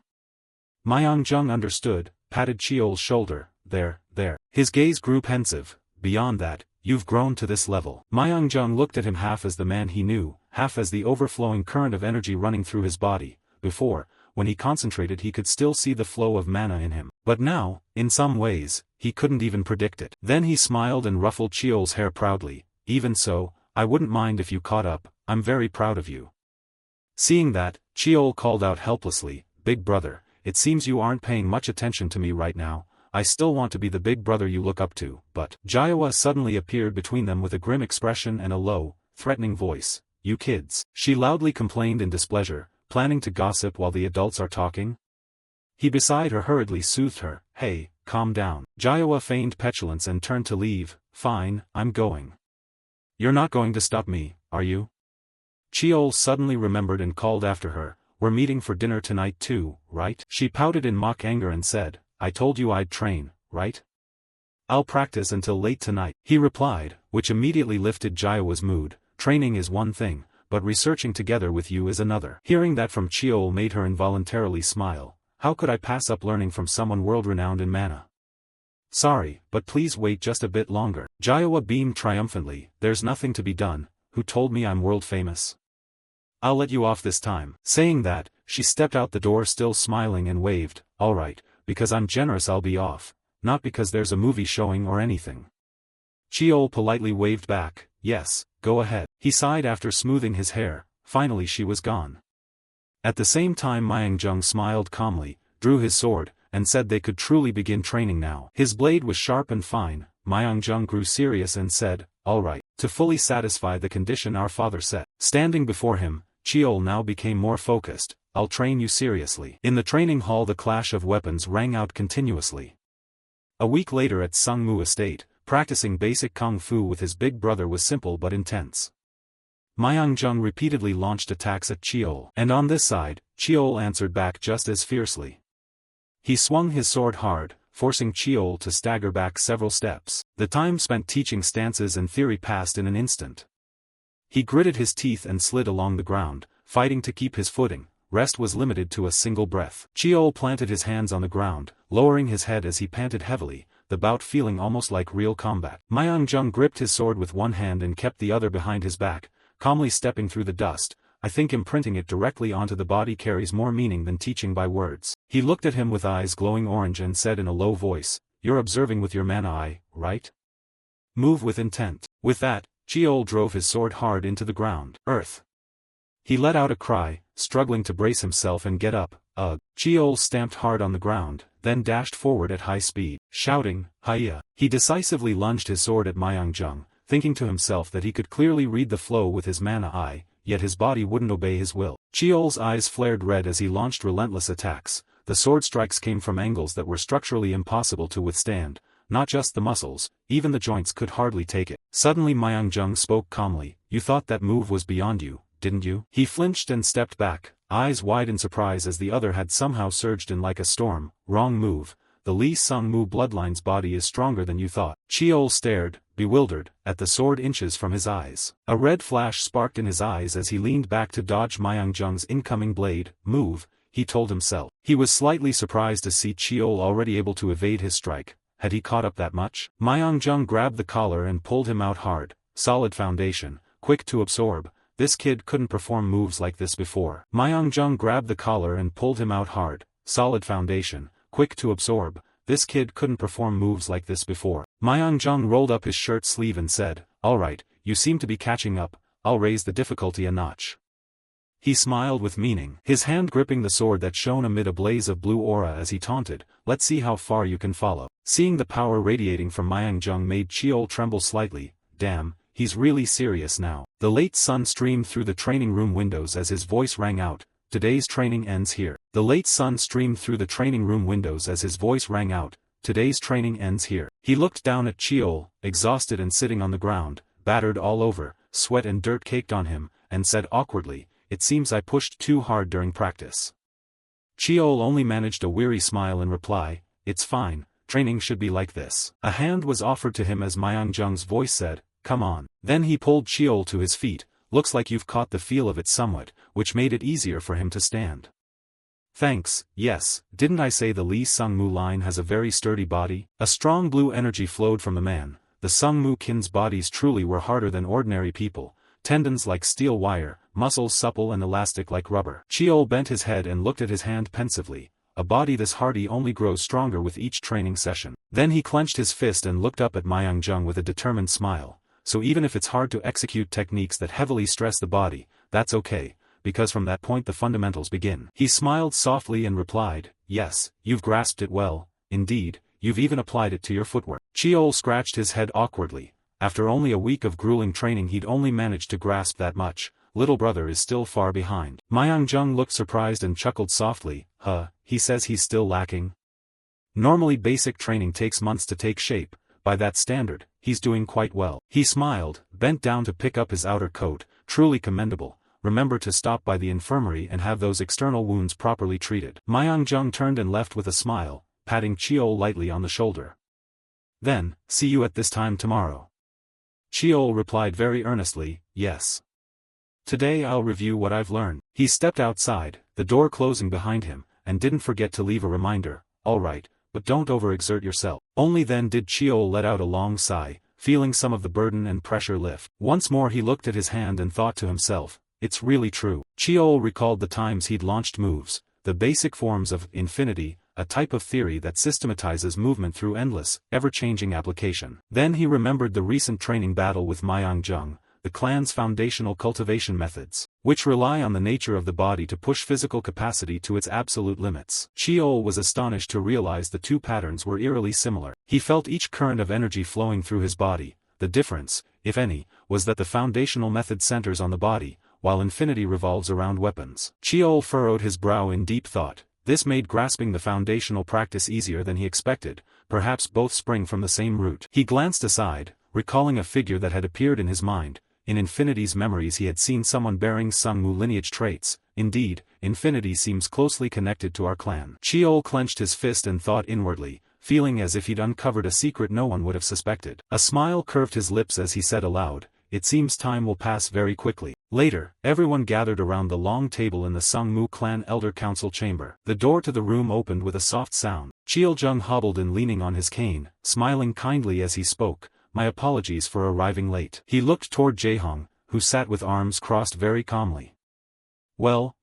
Myang understood, patted Cheol's shoulder, there. His gaze grew pensive, beyond that, you've grown to this level. Myung-jung looked at him half as the man he knew, half as the overflowing current of energy running through his body. Before, when he concentrated he could still see the flow of mana in him. But now, in some ways, he couldn't even predict it. Then he smiled and ruffled Cheol's hair proudly. Even so, I wouldn't mind if you caught up, I'm very proud of you. Seeing that, Cheol called out helplessly, Big brother, it seems you aren't paying much attention to me right now. I still want to be the big brother you look up to, but Jiangwa suddenly appeared between them with a grim expression and a low, threatening voice. You kids, she loudly complained in displeasure, planning to gossip while the adults are talking. He beside her hurriedly soothed her, hey, calm down. Jiangwa feigned petulance and turned to leave. Fine, I'm going. You're not going to stop me, are you? Cheol suddenly remembered and called after her, we're meeting for dinner tonight too, right? She pouted in mock anger and said, I told you I'd train, right? I'll practice until late tonight, he replied, which immediately lifted Jiangwa's mood. Training is one thing, but researching together with you is another. Hearing that from Cheol made her involuntarily smile. How could I pass up learning from someone world-renowned in mana? Sorry, but please wait just a bit longer. Jiangwa beamed triumphantly, there's nothing to be done. Who told me I'm world-famous? I'll let you off this time. Saying that, she stepped out the door still smiling and waved, alright, because I'm generous I'll be off, not because there's a movie showing or anything. Cheol politely waved back, yes, go ahead. He sighed after smoothing his hair, finally she was gone. At the same time Myung-jung smiled calmly, drew his sword, and said they could truly begin training now. His blade was sharp and fine. Myung-jung grew serious and said, alright, to fully satisfy the condition our father set. Standing before him, Cheol now became more focused. I'll train you seriously. In the training hall the clash of weapons rang out continuously. A week later at Sungmu Estate, practicing basic kung fu with his big brother was simple but intense. Myung-jung repeatedly launched attacks at Cheol. And on this side, Cheol answered back just as fiercely. He swung his sword hard, forcing Cheol to stagger back several steps. The time spent teaching stances and theory passed in an instant. He gritted his teeth and slid along the ground, fighting to keep his footing. Rest was limited to a single breath. Cheol planted his hands on the ground, lowering his head as he panted heavily, the bout feeling almost like real combat. Myung-jung gripped his sword with one hand and kept the other behind his back, calmly stepping through the dust. I think imprinting it directly onto the body carries more meaning than teaching by words. He looked at him with eyes glowing orange and said in a low voice, you're observing with your mana eye, right? Move with intent. With that, Cheol drove his sword hard into the ground. Earth. He let out a cry, struggling to brace himself and get up. Ugh. Cheol stamped hard on the ground, then dashed forward at high speed, shouting, Hiya. He decisively lunged his sword at Myung-jung, thinking to himself that he could clearly read the flow with his mana eye, yet his body wouldn't obey his will. Cheol's eyes flared red as he launched relentless attacks. The sword strikes came from angles that were structurally impossible to withstand. Not just the muscles, even the joints could hardly take it. Suddenly Myung-jung spoke calmly, you thought that move was beyond you, didn't you? He flinched and stepped back, eyes wide in surprise as the other had somehow surged in like a storm. Wrong move. The Lee Sung-mu bloodline's body is stronger than you thought. Cheol stared, bewildered, at the sword inches from his eyes. A red flash sparked in his eyes as he leaned back to dodge Myung-jung's incoming blade. Move, he told himself. He was slightly surprised to see Cheol already able to evade his strike. Had he caught up that much? Myung-jung grabbed the collar and pulled him out hard. Solid foundation, quick to absorb. This kid couldn't perform moves like this before. Myung-jung grabbed the collar and pulled him out hard. Solid foundation, quick to absorb. This kid couldn't perform moves like this before. Myung-jung rolled up his shirt sleeve and said, alright, you seem to be catching up, I'll raise the difficulty a notch. He smiled with meaning, his hand gripping the sword that shone amid a blaze of blue aura as he taunted, let's see how far you can follow. Seeing the power radiating from Myung-jung made Cheol tremble slightly. Damn, he's really serious now. The late sun streamed through the training room windows as his voice rang out, today's training ends here. The late sun streamed through the training room windows as his voice rang out, today's training ends here. He looked down at Cheol, exhausted and sitting on the ground, battered all over, sweat and dirt caked on him, and said awkwardly, it seems I pushed too hard during practice. Cheol only managed a weary smile in reply, it's fine, training should be like this. A hand was offered to him as Myung-jung's voice said, come on. Then he pulled Cheol to his feet, looks like you've caught the feel of it somewhat, which made it easier for him to stand. Thanks, yes, didn't I say the Lee Sung-mu line has a very sturdy body? A strong blue energy flowed from the man, the Sungmu kin's bodies truly were harder than ordinary people, tendons like steel wire, muscles supple and elastic like rubber. Cheol bent his head and looked at his hand pensively. A body this hardy only grows stronger with each training session. Then he clenched his fist and looked up at Myung-jung with a determined smile. So even if it's hard to execute techniques that heavily stress the body, that's okay, because from that point the fundamentals begin. He smiled softly and replied, yes, you've grasped it well, indeed, you've even applied it to your footwork. Cheol scratched his head awkwardly. After only a week of grueling training he'd only managed to grasp that much. Little brother is still far behind. Myung-jung looked surprised and chuckled softly. He says he's still lacking? Normally basic training takes months to take shape. By that standard, he's doing quite well. He smiled, bent down to pick up his outer coat. Truly commendable. Remember to stop by the infirmary and have those external wounds properly treated. Myung-jung turned and left with a smile, patting Cheol lightly on the shoulder. Then, see you at this time tomorrow. Cheol replied very earnestly, yes. Today I'll review what I've learned. He stepped outside, the door closing behind him, and didn't forget to leave a reminder, alright, but don't overexert yourself. Only then did Cheol let out a long sigh, feeling some of the burden and pressure lift. Once more he looked at his hand and thought to himself, it's really true. Cheol recalled the times he'd launched moves, the basic forms of infinity, a type of theory that systematizes movement through endless, ever-changing application. Then he remembered the recent training battle with Myung-jung, the clan's foundational cultivation methods, which rely on the nature of the body to push physical capacity to its absolute limits. Cheol was astonished to realize the two patterns were eerily similar. He felt each current of energy flowing through his body. The difference, if any, was that the foundational method centers on the body, while infinity revolves around weapons. Cheol furrowed his brow in deep thought. This made grasping the foundational practice easier than he expected, perhaps both spring from the same root. He glanced aside, recalling a figure that had appeared in his mind. In Infinity's memories he had seen someone bearing Sungmu lineage traits. Indeed, Infinity seems closely connected to our clan. Cheol clenched his fist and thought inwardly, feeling as if he'd uncovered a secret no one would have suspected. A smile curved his lips as he said aloud, it seems time will pass very quickly. Later, everyone gathered around the long table in the Sungmu clan elder council chamber. The door to the room opened with a soft sound. Cheol-jung hobbled in leaning on his cane, smiling kindly as he spoke. My apologies for arriving late. He looked toward Jae-hong, who sat with arms crossed very calmly. Well,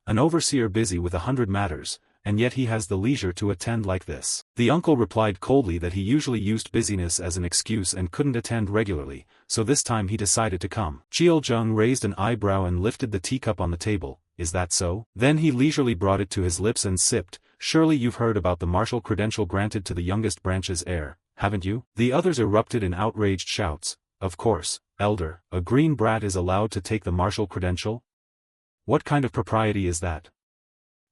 an overseer busy with 100 matters, and yet he has the leisure to attend like this. The uncle replied coldly that he usually used busyness as an excuse and couldn't attend regularly, so this time he decided to come. Cheol-jung raised an eyebrow and lifted the teacup on the table. Is that so? Then he leisurely brought it to his lips and sipped. Surely you've heard about the martial credential granted to the youngest branch's heir, haven't you? The others erupted in outraged shouts. Of course, elder, a green brat is allowed to take the martial credential? What kind of propriety is that?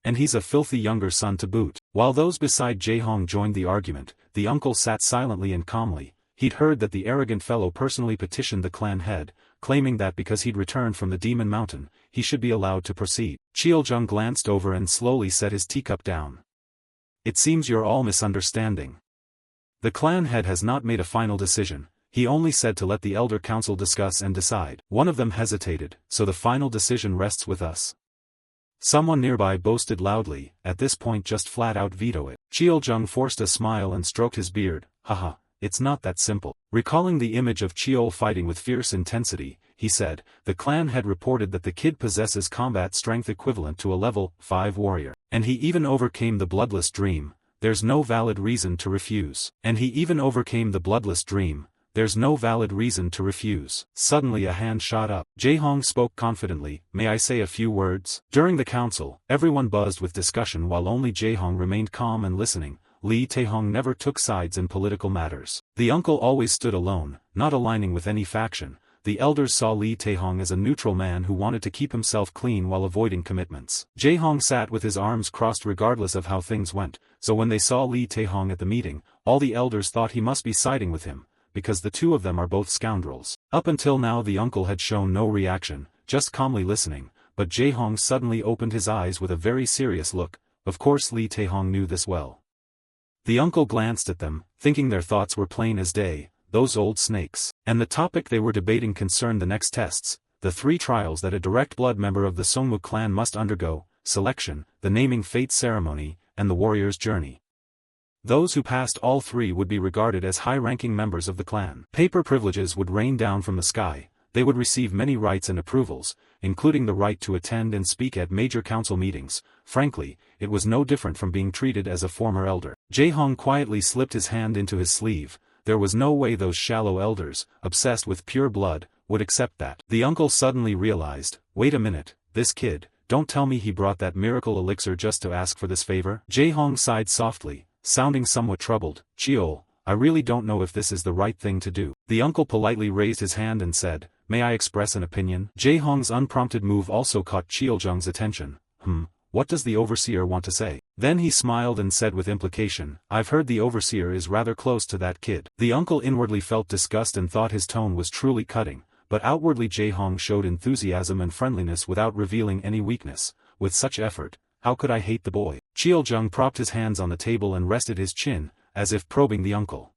And he's a filthy younger son to boot. While those beside Jae-hong joined the argument, the uncle sat silently and calmly. He'd heard that the arrogant fellow personally petitioned the clan head, claiming that because he'd returned from the Demon Mountain, he should be allowed to proceed. Cheol-jung glanced over and slowly set his teacup down. It seems you're all misunderstanding. The clan head has not made a final decision. He only said to let the elder council discuss and decide. One of them hesitated, so the final decision rests with us. Someone nearby boasted loudly, at this point just flat out veto it. Cheol-jung forced a smile and stroked his beard. Haha, it's not that simple. Recalling the image of Cheol fighting with fierce intensity, he said, the clan had reported that the kid possesses combat strength equivalent to a level 5 warrior. And he even overcame the bloodless dream. There's no valid reason to refuse. There's no valid reason to refuse. Suddenly a hand shot up. Jae-hong spoke confidently, may I say a few words? During the council, everyone buzzed with discussion while only Jae-hong remained calm and listening. Lee Tae-hong never took sides in political matters. The uncle always stood alone, not aligning with any faction. The elders saw Lee Tae-hong as a neutral man who wanted to keep himself clean while avoiding commitments. Jae-hong sat with his arms crossed regardless of how things went, so when they saw Lee Tae-hong at the meeting, all the elders thought he must be siding with him, because the two of them are both scoundrels. Up until now the uncle had shown no reaction, just calmly listening, but Jae-hong suddenly opened his eyes with a very serious look. Of course Lee Tae-hong knew this well. The uncle glanced at them, thinking their thoughts were plain as day, those old snakes. And the topic they were debating concerned the next tests, the 3 trials that a direct blood member of the Songmu clan must undergo, selection, the naming fate ceremony, and the warrior's journey. Those who passed all three would be regarded as high-ranking members of the clan. Paper privileges would rain down from the sky, they would receive many rights and approvals, including the right to attend and speak at major council meetings. Frankly, it was no different from being treated as a former elder. Jae-hong quietly slipped his hand into his sleeve. There was no way those shallow elders, obsessed with pure blood, would accept that. The uncle suddenly realized, wait a minute, this kid, don't tell me he brought that miracle elixir just to ask for this favor? Jae-hong sighed softly, sounding somewhat troubled. Cheol, I really don't know if this is the right thing to do. The uncle politely raised his hand and said, may I express an opinion? Jae-hong's unprompted move also caught Cheol-jung's attention. What does the overseer want to say? Then he smiled and said with implication, I've heard the overseer is rather close to that kid. The uncle inwardly felt disgust and thought his tone was truly cutting, but outwardly Jae-hong showed enthusiasm and friendliness without revealing any weakness. With such effort, how could I hate the boy? Cheol-jung propped his hands on the table and rested his chin, as if probing the uncle.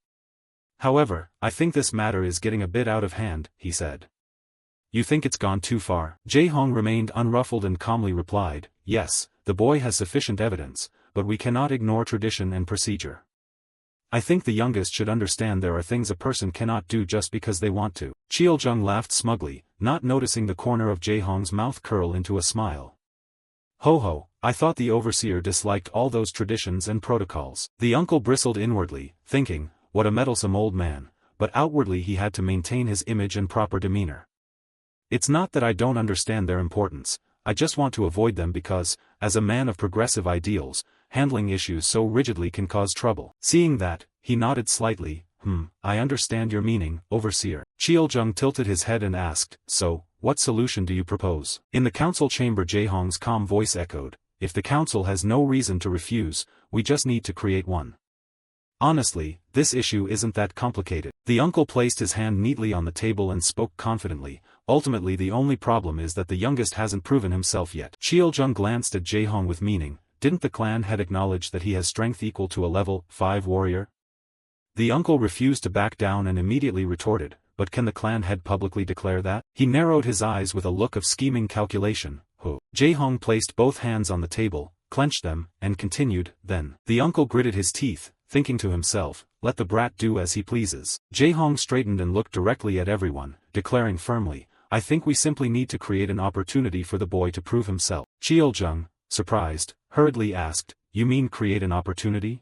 However, I think this matter is getting a bit out of hand, he said. You think it's gone too far? Jae-hong remained unruffled and calmly replied, yes, the boy has sufficient evidence, but we cannot ignore tradition and procedure. I think the youngest should understand there are things a person cannot do just because they want to. Cheol-jung laughed smugly, not noticing the corner of Jae-hong's mouth curl into a smile. Ho ho, I thought the overseer disliked all those traditions and protocols. The uncle bristled inwardly, thinking, what a meddlesome old man, but outwardly he had to maintain his image and proper demeanor. It's not that I don't understand their importance, I just want to avoid them because, as a man of progressive ideals, handling issues so rigidly can cause trouble. Seeing that, he nodded slightly, I understand your meaning, overseer. Cheol-jung tilted his head and asked, so, what solution do you propose? In the council chamber Jae-hong's calm voice echoed, if the council has no reason to refuse, we just need to create one. Honestly, this issue isn't that complicated. The uncle placed his hand neatly on the table and spoke confidently, ultimately the only problem is that the youngest hasn't proven himself yet. Cheol-jung glanced at Jae-hong with meaning, didn't the clan head acknowledge that he has strength equal to a level 5 warrior? The uncle refused to back down and immediately retorted, but can the clan head publicly declare that? He narrowed his eyes with a look of scheming calculation. Jae-hong placed both hands on the table, clenched them, and continued, then. The uncle gritted his teeth, thinking to himself, let the brat do as he pleases. Jae-hong straightened and looked directly at everyone, declaring firmly, I think we simply need to create an opportunity for the boy to prove himself. Cheol-jung, surprised, hurriedly asked, you mean create an opportunity?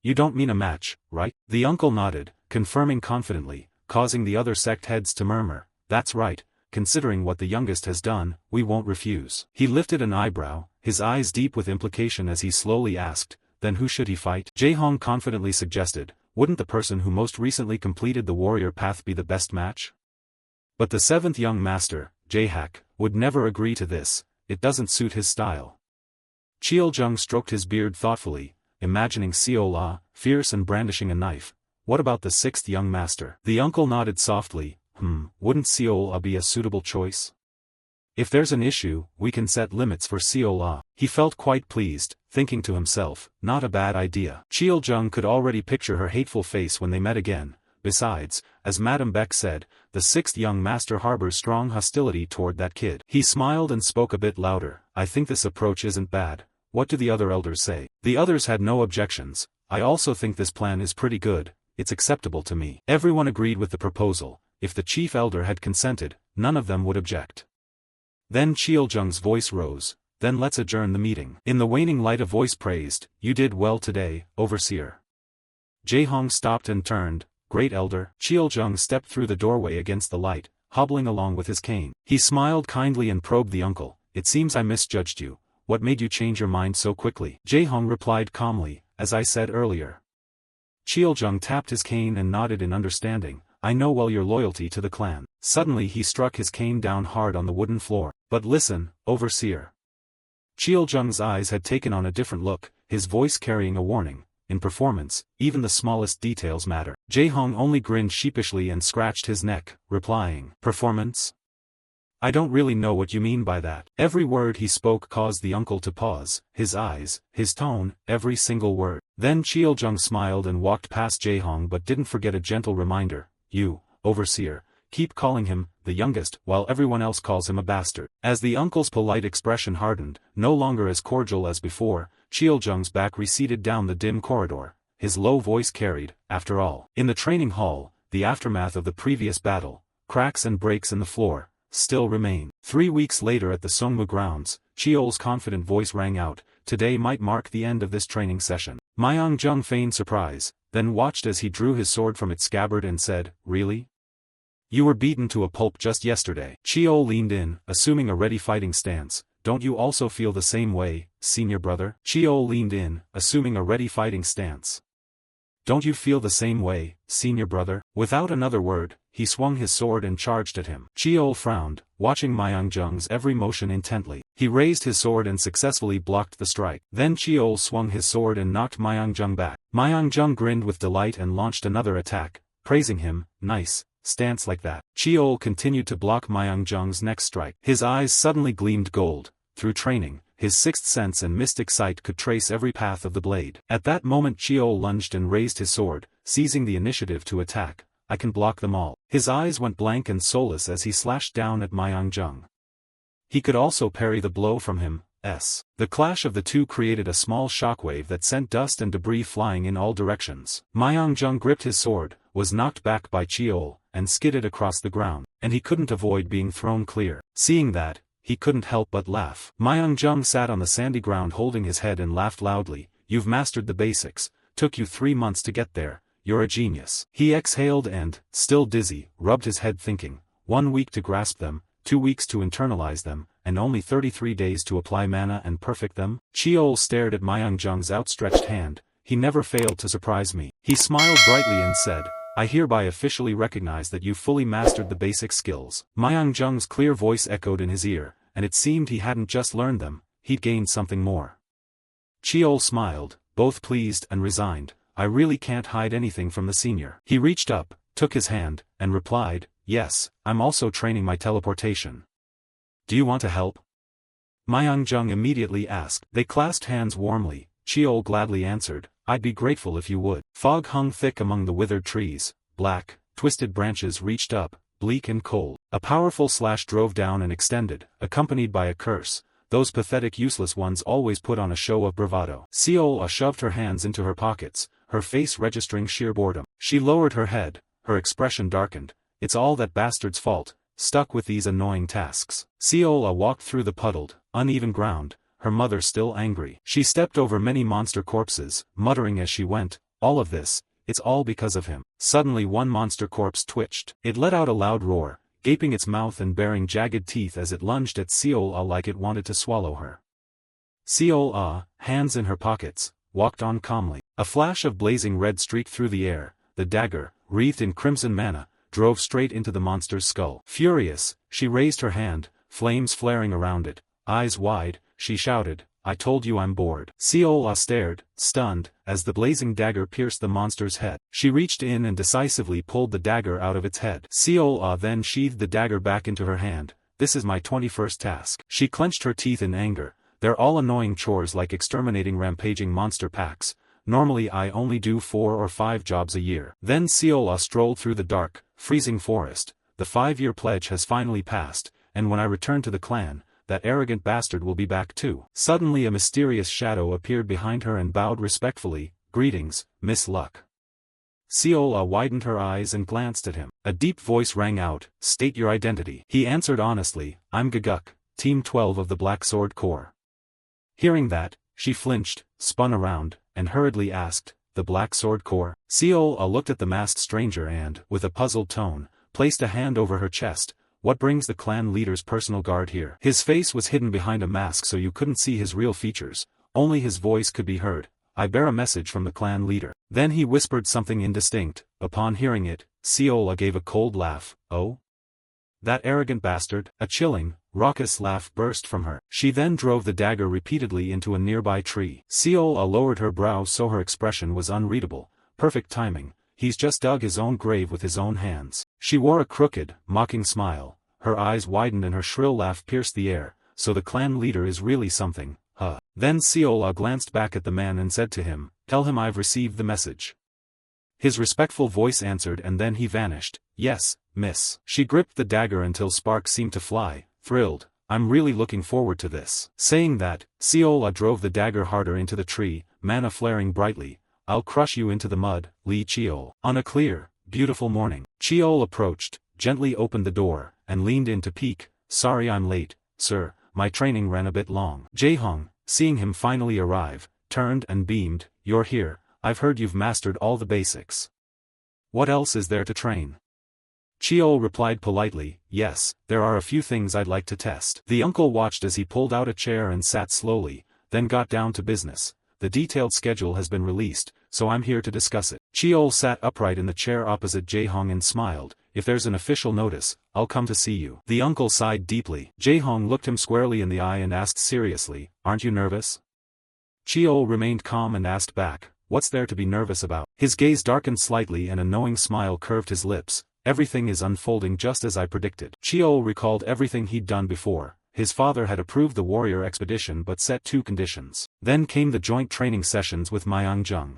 You don't mean a match, right? The uncle nodded, confirming confidently, causing the other sect heads to murmur, that's right, considering what the youngest has done, we won't refuse. He lifted an eyebrow, his eyes deep with implication as he slowly asked, then who should he fight? Jae-hong confidently suggested, wouldn't the person who most recently completed the warrior path be the best match? But the seventh young master, Jae-hak, would never agree to this, it doesn't suit his style. Cheol-jung stroked his beard thoughtfully, imagining Seol-ah, fierce and brandishing a knife. What about the sixth young master? The uncle nodded softly, wouldn't Seol-ah be a suitable choice? If there's an issue, we can set limits for Seol-ah. He felt quite pleased, thinking to himself, not a bad idea. Cheol-jung could already picture her hateful face when they met again. Besides, as Madame Beck said, the sixth young master harbors strong hostility toward that kid. He smiled and spoke a bit louder, I think this approach isn't bad. What do the other elders say? The others had no objections. I also think this plan is pretty good, it's acceptable to me. Everyone agreed with the proposal. If the chief elder had consented, none of them would object. Then Cheol-jung's voice rose, then let's adjourn the meeting. In the waning light a voice praised, you did well today, overseer. Jae-hong stopped and turned, great elder. Cheol-jung stepped through the doorway against the light, hobbling along with his cane. He smiled kindly and probed the uncle, it seems I misjudged you, what made you change your mind so quickly? Jae-hong replied calmly, as I said earlier. Cheol-jung tapped his cane and nodded in understanding, I know well your loyalty to the clan. Suddenly he struck his cane down hard on the wooden floor. But listen, overseer. Cheol-jung's eyes had taken on a different look, his voice carrying a warning. In performance, even the smallest details matter. Jae-hong only grinned sheepishly and scratched his neck, replying, performance? I don't really know what you mean by that. Every word he spoke caused the uncle to pause, his eyes, his tone, every single word. Then Cheol-jung smiled and walked past Jae-hong but didn't forget a gentle reminder, you, overseer, keep calling him, the youngest, while everyone else calls him a bastard. As the uncle's polite expression hardened, no longer as cordial as before, Cheol-jung's back receded down the dim corridor, his low voice carried, after all. In the training hall, the aftermath of the previous battle, cracks and breaks in the floor, still remain. 3 weeks later at the Sungmu grounds, Cheol's confident voice rang out, today might mark the end of this training session. Myung-jung feigned surprise, then watched as he drew his sword from its scabbard and said, really? You were beaten to a pulp just yesterday. Cheol leaned in, assuming a ready fighting stance. Don't you also feel the same way, senior brother? Cheol leaned in, assuming a ready fighting stance. Don't you feel the same way, senior brother? Without another word, he swung his sword and charged at him. Cheol frowned, watching Myung-jung's every motion intently. He raised his sword and successfully blocked the strike. Then Cheol swung his sword and knocked Myung-jung back. Myung-jung grinned with delight and launched another attack, praising him, nice stance like that. Cheol continued to block Myung-jung's next strike. His eyes suddenly gleamed gold. Through training, his sixth sense and mystic sight could trace every path of the blade. At that moment Cheol lunged and raised his sword, seizing the initiative to attack. I can block them all. His eyes went blank and soulless as he slashed down at Myung-jung. He could also parry the blow from him. The clash of the two created a small shockwave that sent dust and debris flying in all directions. Myung-jung gripped his sword, was knocked back by Cheol, and skidded across the ground, and he couldn't avoid being thrown clear. Seeing that, he couldn't help but laugh. Myung-jung sat on the sandy ground holding his head and laughed loudly. You've mastered the basics, took you 3 months to get there, you're a genius. He exhaled and, still dizzy, rubbed his head thinking, 1 week to grasp them, 2 weeks to internalize them, and only 33 days to apply mana and perfect them? Cheol stared at Myung-jung's outstretched hand. He never failed to surprise me. He smiled brightly and said, I hereby officially recognize that you fully mastered the basic skills. Myung-jung's clear voice echoed in his ear, and it seemed he hadn't just learned them, he'd gained something more. Cheol smiled, both pleased and resigned. I really can't hide anything from the senior. He reached up, took his hand, and replied, yes, I'm also training my teleportation. Do you want to help? Myung-jung immediately asked. They clasped hands warmly. Cheol gladly answered, I'd be grateful if you would. Fog hung thick among the withered trees, black, twisted branches reached up, bleak and cold. A powerful slash drove down and extended, accompanied by a curse. Those pathetic useless ones always put on a show of bravado. Seol shoved her hands into her pockets, her face registering sheer boredom. She lowered her head, her expression darkened. It's all that bastard's fault, stuck with these annoying tasks. Seol walked through the puddled, uneven ground, her mother still angry. She stepped over many monster corpses, muttering as she went, all of this, it's all because of him. Suddenly one monster corpse twitched. It let out a loud roar, gaping its mouth and baring jagged teeth as it lunged at Seol like it wanted to swallow her. Seol, hands in her pockets, walked on calmly. A flash of blazing red streaked through the air. The dagger, wreathed in crimson mana, drove straight into the monster's skull. Furious, she raised her hand, flames flaring around it. Eyes wide, she shouted, I told you I'm bored. Seol stared, stunned, as the blazing dagger pierced the monster's head. She reached in and decisively pulled the dagger out of its head. Seol then sheathed the dagger back into her hand. This is my 21st task. She clenched her teeth in anger. They're all annoying chores like exterminating rampaging monster packs. Normally I only do 4 or 5 jobs a year. Then Seol strolled through the dark, freezing forest. The 5-year pledge has finally passed, and when I return to the clan, that arrogant bastard will be back too. Suddenly a mysterious shadow appeared behind her and bowed respectfully, greetings, Miss Luck. Seol widened her eyes and glanced at him. A deep voice rang out, state your identity. He answered honestly, I'm Gaguk, Team 12 of the Black Sword Corps. Hearing that, she flinched, spun around, and hurriedly asked, the Black Sword Corps? Seol looked at the masked stranger and, with a puzzled tone, placed a hand over her chest. What brings the clan leader's personal guard here? His face was hidden behind a mask so you couldn't see his real features, only his voice could be heard. I bear a message from the clan leader. Then he whispered something indistinct. Upon hearing it, Seol gave a cold laugh. Oh? That arrogant bastard. A chilling, raucous laugh burst from her. She then drove the dagger repeatedly into a nearby tree. Seol lowered her brow so her expression was unreadable. Perfect timing. He's just dug his own grave with his own hands. She wore a crooked, mocking smile. Her eyes widened and her shrill laugh pierced the air. So the clan leader is really something, huh? Then Seol glanced back at the man and said to him, tell him I've received the message. His respectful voice answered and then he vanished. Yes, miss. She gripped the dagger until sparks seemed to fly, thrilled. I'm really looking forward to this. Saying that, Seol drove the dagger harder into the tree, mana flaring brightly. I'll crush you into the mud, Li Chiol. On a clear, beautiful morning, Chiol approached, gently opened the door, and leaned in to peek. Sorry I'm late, sir, my training ran a bit long. Jaehong, seeing him finally arrive, turned and beamed, you're here, I've heard you've mastered all the basics. What else is there to train? Chiol replied politely, yes, there are a few things I'd like to test. The uncle watched as he pulled out a chair and sat slowly, then got down to business. The detailed schedule has been released, so I'm here to discuss it. Chiol sat upright in the chair opposite Jaehong and smiled, if there's an official notice, I'll come to see you. The uncle sighed deeply. Jaehong looked him squarely in the eye and asked seriously, aren't you nervous? Chiol remained calm and asked back, what's there to be nervous about? His gaze darkened slightly and a knowing smile curved his lips. Everything is unfolding just as I predicted. Chiol recalled everything he'd done before. His father had approved the warrior expedition but set 2 conditions. Then came the joint training sessions with Myang.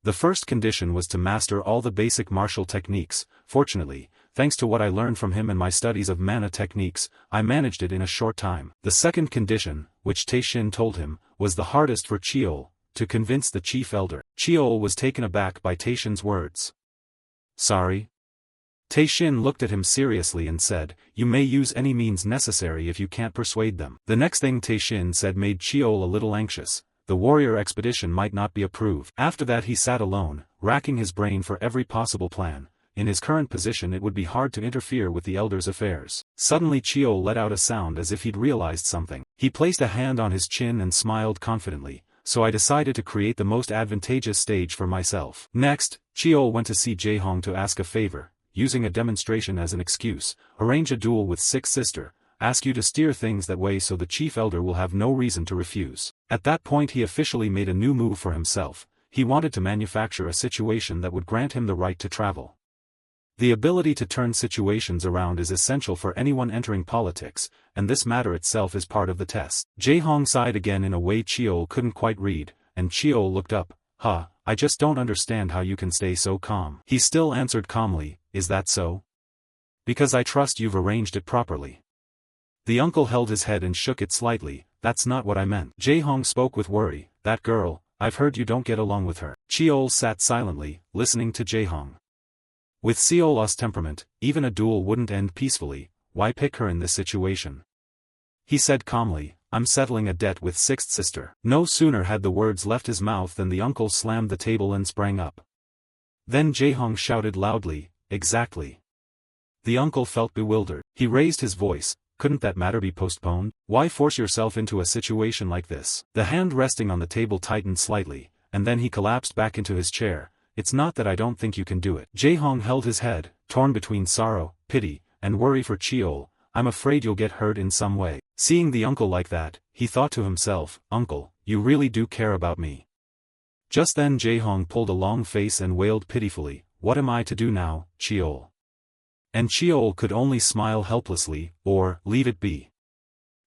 The first condition was to master all the basic martial techniques. Fortunately, thanks to what I learned from him and my studies of mana techniques, I managed it in a short time. The second condition, which Taishin told him, was the hardest for Chiol, to convince the chief elder. Chiol was taken aback by Taishin's words. Sorry? Taishin looked at him seriously and said, you may use any means necessary if you can't persuade them. The next thing Taishin said made Chiol a little anxious. The warrior expedition might not be approved. After that he sat alone, racking his brain for every possible plan. In his current position it would be hard to interfere with the elder's affairs. Suddenly Chiol let out a sound as if he'd realized something. He placed a hand on his chin and smiled confidently. So I decided to create the most advantageous stage for myself. Next, Chiol went to see Jaehong to ask a favor. Using a demonstration as an excuse, arrange a duel with Sixth Sister, ask you to steer things that way so the chief elder will have no reason to refuse. At that point he officially made a new move for himself. He wanted to manufacture a situation that would grant him the right to travel. The ability to turn situations around is essential for anyone entering politics, and this matter itself is part of the test. Jaehong sighed again in a way Chiol couldn't quite read, and Chiol looked up. I just don't understand how you can stay so calm. He still answered calmly, is that so? Because I trust you've arranged it properly. The uncle held his head and shook it slightly, that's not what I meant. Jaehong spoke with worry, that girl, I've heard you don't get along with her. Chiol sat silently, listening to Jaehong. With Seol's temperament, even a duel wouldn't end peacefully, why pick her in this situation? He said calmly, I'm settling a debt with Sixth Sister. No sooner had the words left his mouth than the uncle slammed the table and sprang up. Then Jaehong shouted loudly, exactly. The uncle felt bewildered. He raised his voice, couldn't that matter be postponed? Why force yourself into a situation like this? The hand resting on the table tightened slightly, and then he collapsed back into his chair. It's not that I don't think you can do it. Jaehong held his head, torn between sorrow, pity, and worry for Chiol. I'm afraid you'll get hurt in some way. Seeing the uncle like that, he thought to himself, Uncle, you really do care about me. Just then Jaehong pulled a long face and wailed pitifully, what am I to do now, Chiol? And Chiol could only smile helplessly, or leave it be.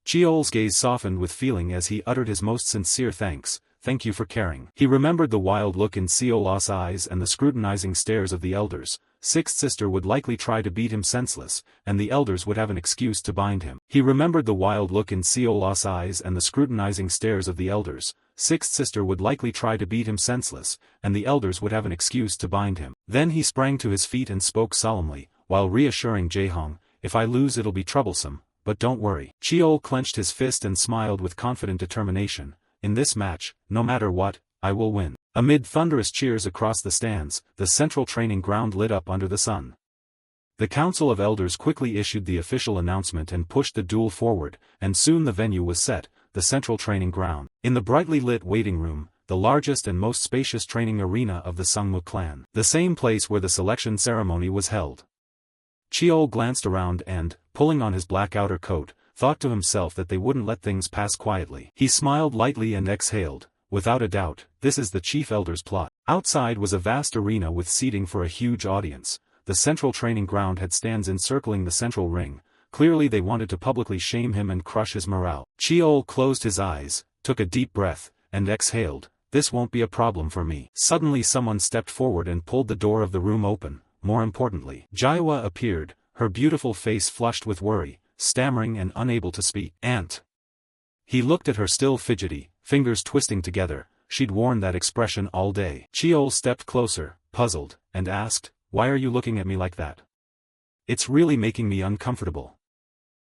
Chiol's gaze softened with feeling as he uttered his most sincere thanks. Thank you for caring. He remembered the wild look in Seol's eyes and the scrutinizing stares of the elders. Sixth Sister would likely try to beat him senseless, and the elders would have an excuse to bind him. He remembered the wild look in Seol's eyes and the scrutinizing stares of the elders. Sixth Sister would likely try to beat him senseless, and the elders would have an excuse to bind him. Then he sprang to his feet and spoke solemnly, while reassuring Jaehong, if I lose it'll be troublesome, but don't worry. Chiol clenched his fist and smiled with confident determination. In this match, no matter what, I will win. Amid thunderous cheers across the stands, the central training ground lit up under the sun. The Council of Elders quickly issued the official announcement and pushed the duel forward, and soon the venue was set, the central training ground. In the brightly lit waiting room, the largest and most spacious training arena of the Sungmu clan, the same place where the selection ceremony was held. Chiol glanced around and, pulling on his black outer coat, thought to himself that they wouldn't let things pass quietly. He smiled lightly and exhaled, without a doubt, this is the chief elder's plot. Outside was a vast arena with seating for a huge audience. The central training ground had stands encircling the central ring. Clearly they wanted to publicly shame him and crush his morale. Chiol closed his eyes, took a deep breath, and exhaled, this won't be a problem for me. Suddenly someone stepped forward and pulled the door of the room open. More importantly, Jiangwa appeared, her beautiful face flushed with worry, stammering and unable to speak. Aunt. He looked at her still fidgety, fingers twisting together, she'd worn that expression all day. Cheol stepped closer, puzzled, and asked, "Why are you looking at me like that? It's really making me uncomfortable."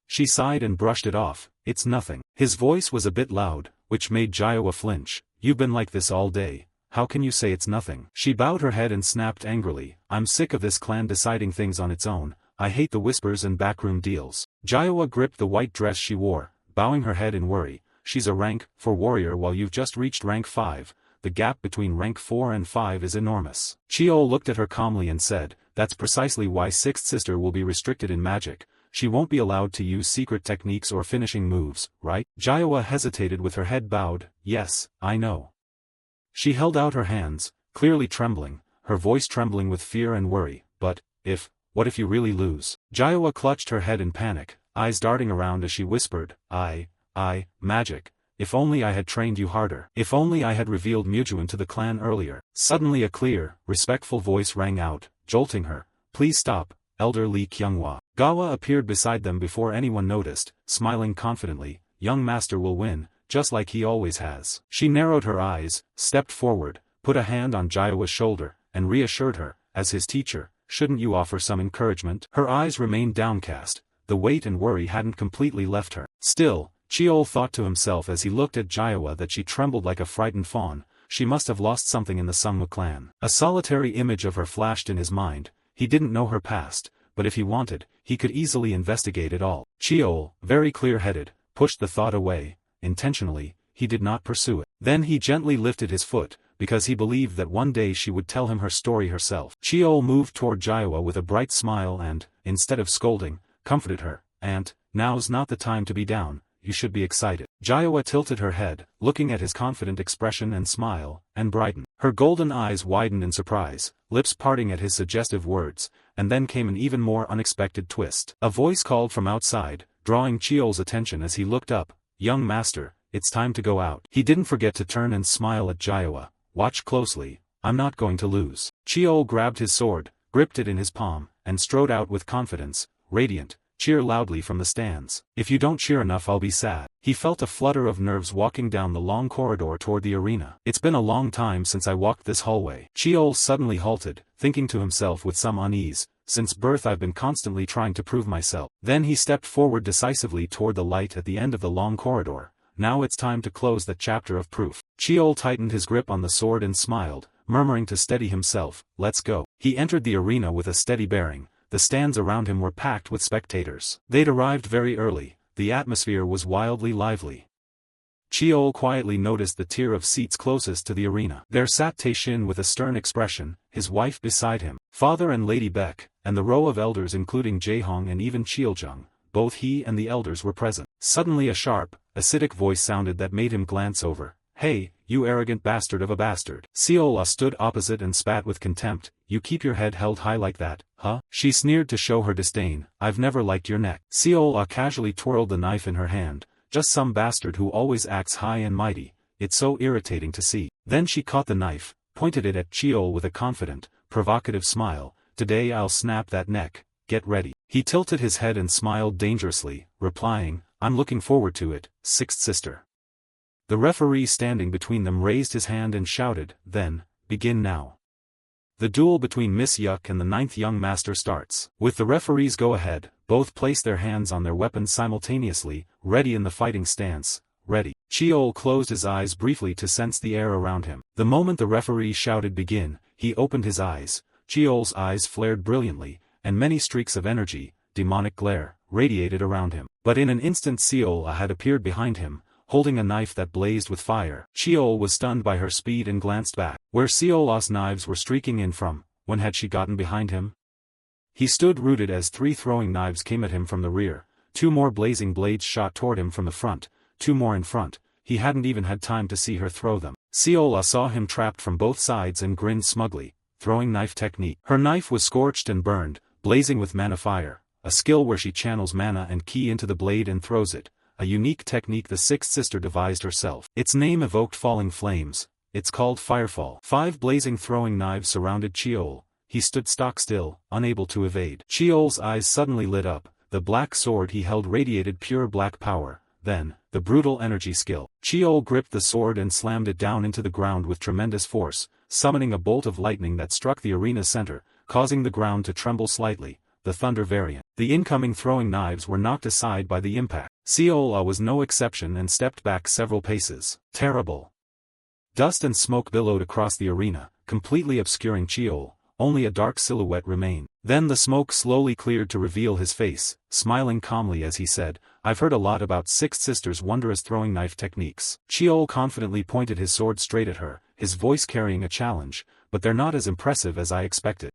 She sighed and brushed it off. "It's nothing." His voice was a bit loud, which made Jiangwa flinch. "You've been like this all day. How can you say it's nothing?" She bowed her head and snapped angrily, "I'm sick of this clan deciding things on its own. I hate the whispers and backroom deals." Jiangwa gripped the white dress she wore, bowing her head in worry. "She's a rank 4 warrior while you've just reached rank 5. The gap between rank 4 and 5 is enormous." Cheol looked at her calmly and said, "That's precisely why Sixth Sister will be restricted in magic. She won't be allowed to use secret techniques or finishing moves, right?" Jiangwa hesitated with her head bowed. "Yes, I know." She held out her hands, clearly trembling, her voice trembling with fear and worry. "But, what if you really lose?" Jiangwa clutched her head in panic, eyes darting around as she whispered, Magic. If only I had trained you harder. If only I had revealed Mujuan to the clan earlier." Suddenly a clear, respectful voice rang out, jolting her. "Please stop, Elder Li Kyunghwa." Gawa appeared beside them before anyone noticed, smiling confidently. "Young master will win, just like he always has." She narrowed her eyes, stepped forward, put a hand on Jiawa's shoulder, and reassured her, "As his teacher, shouldn't you offer some encouragement?" Her eyes remained downcast, the weight and worry hadn't completely left her. Still, Cheol thought to himself as he looked at Jiangwa that she trembled like a frightened fawn. She must have lost something in the Sungmu clan. A solitary image of her flashed in his mind. He didn't know her past, but if he wanted, he could easily investigate it all. Cheol, very clear-headed, pushed the thought away. Intentionally, he did not pursue it. Then he gently lifted his foot, because he believed that one day she would tell him her story herself. Cheol moved toward Jiangwa with a bright smile and, instead of scolding, comforted her. "Aunt, now's not the time to be down. You should be excited." Jiangwa tilted her head, looking at his confident expression and smile, and brightened. Her golden eyes widened in surprise, lips parting at his suggestive words, and then came an even more unexpected twist. A voice called from outside, drawing Cheol's attention as he looked up. "Young master, it's time to go out." He didn't forget to turn and smile at Jiangwa. "Watch closely, I'm not going to lose." Cheol grabbed his sword, gripped it in his palm, and strode out with confidence, radiant. "Cheer loudly from the stands. If you don't cheer enough I'll be sad." He felt a flutter of nerves walking down the long corridor toward the arena. "It's been a long time since I walked this hallway." Cheol suddenly halted, thinking to himself with some unease, "Since birth I've been constantly trying to prove myself." Then he stepped forward decisively toward the light at the end of the long corridor. "Now it's time to close that chapter of proof." Cheol tightened his grip on the sword and smiled, murmuring to steady himself, "Let's go." He entered the arena with a steady bearing. The stands around him were packed with spectators. They'd arrived very early. The atmosphere was wildly lively. Cheol quietly noticed the tier of seats closest to the arena. There sat Taishin with a stern expression, his wife beside him, Father and Lady Beck, and the row of elders including Jaehong and even Cheoljung. Both he and the elders were present. Suddenly a sharp, acidic voice sounded that made him glance over. "Hey, you arrogant bastard of a bastard." Seola stood opposite and spat with contempt. "You keep your head held high like that, huh?" She sneered to show her disdain. "I've never liked your neck." Seola casually twirled the knife in her hand. "Just some bastard who always acts high and mighty. It's so irritating to see." Then she caught the knife, pointed it at Cheol with a confident, provocative smile. "Today I'll snap that neck. Get ready." He tilted his head and smiled dangerously, replying, "I'm looking forward to it, Sixth Sister." The referee standing between them raised his hand and shouted, "Then, begin now." The duel between Miss Yuck and the 9th young master starts. With the referee's go-ahead, both place their hands on their weapons simultaneously, ready in the fighting stance. "Ready." Cheol closed his eyes briefly to sense the air around him. The moment the referee shouted begin, he opened his eyes. Cheol's eyes flared brilliantly, and many streaks of energy, demonic glare, radiated around him. But in an instant Seola had appeared behind him, holding a knife that blazed with fire. Cheol was stunned by her speed and glanced back. Where Seola's knives were streaking in from, when had she gotten behind him? He stood rooted as 3 throwing knives came at him from the rear, 2 more blazing blades shot toward him from the front, 2 more in front. He hadn't even had time to see her throw them. Seola saw him trapped from both sides and grinned smugly. Throwing knife technique. Her knife was scorched and burned, blazing with mana fire, a skill where she channels mana and ki into the blade and throws it. A unique technique the Sixth Sister devised herself. Its name evoked falling flames. It's called Firefall. 5 blazing throwing knives surrounded Cheol. He stood stock still, unable to evade. Cheol's eyes suddenly lit up. The black sword he held radiated pure black power. then, the brutal energy skill. Cheol gripped the sword and slammed it down into the ground with tremendous force, summoning a bolt of lightning that struck the arena's center, causing the ground to tremble slightly, the thunder variant. The incoming throwing knives were knocked aside by the impact. Seola was no exception and stepped back several paces. Terrible. Dust and smoke billowed across the arena, completely obscuring Cheol. Only a dark silhouette remained. Then the smoke slowly cleared to reveal his face, smiling calmly as he said, "I've heard a lot about Sixth Sister's wondrous throwing knife techniques." Cheol confidently pointed his sword straight at her, his voice carrying a challenge, "But they're not as impressive as I expected."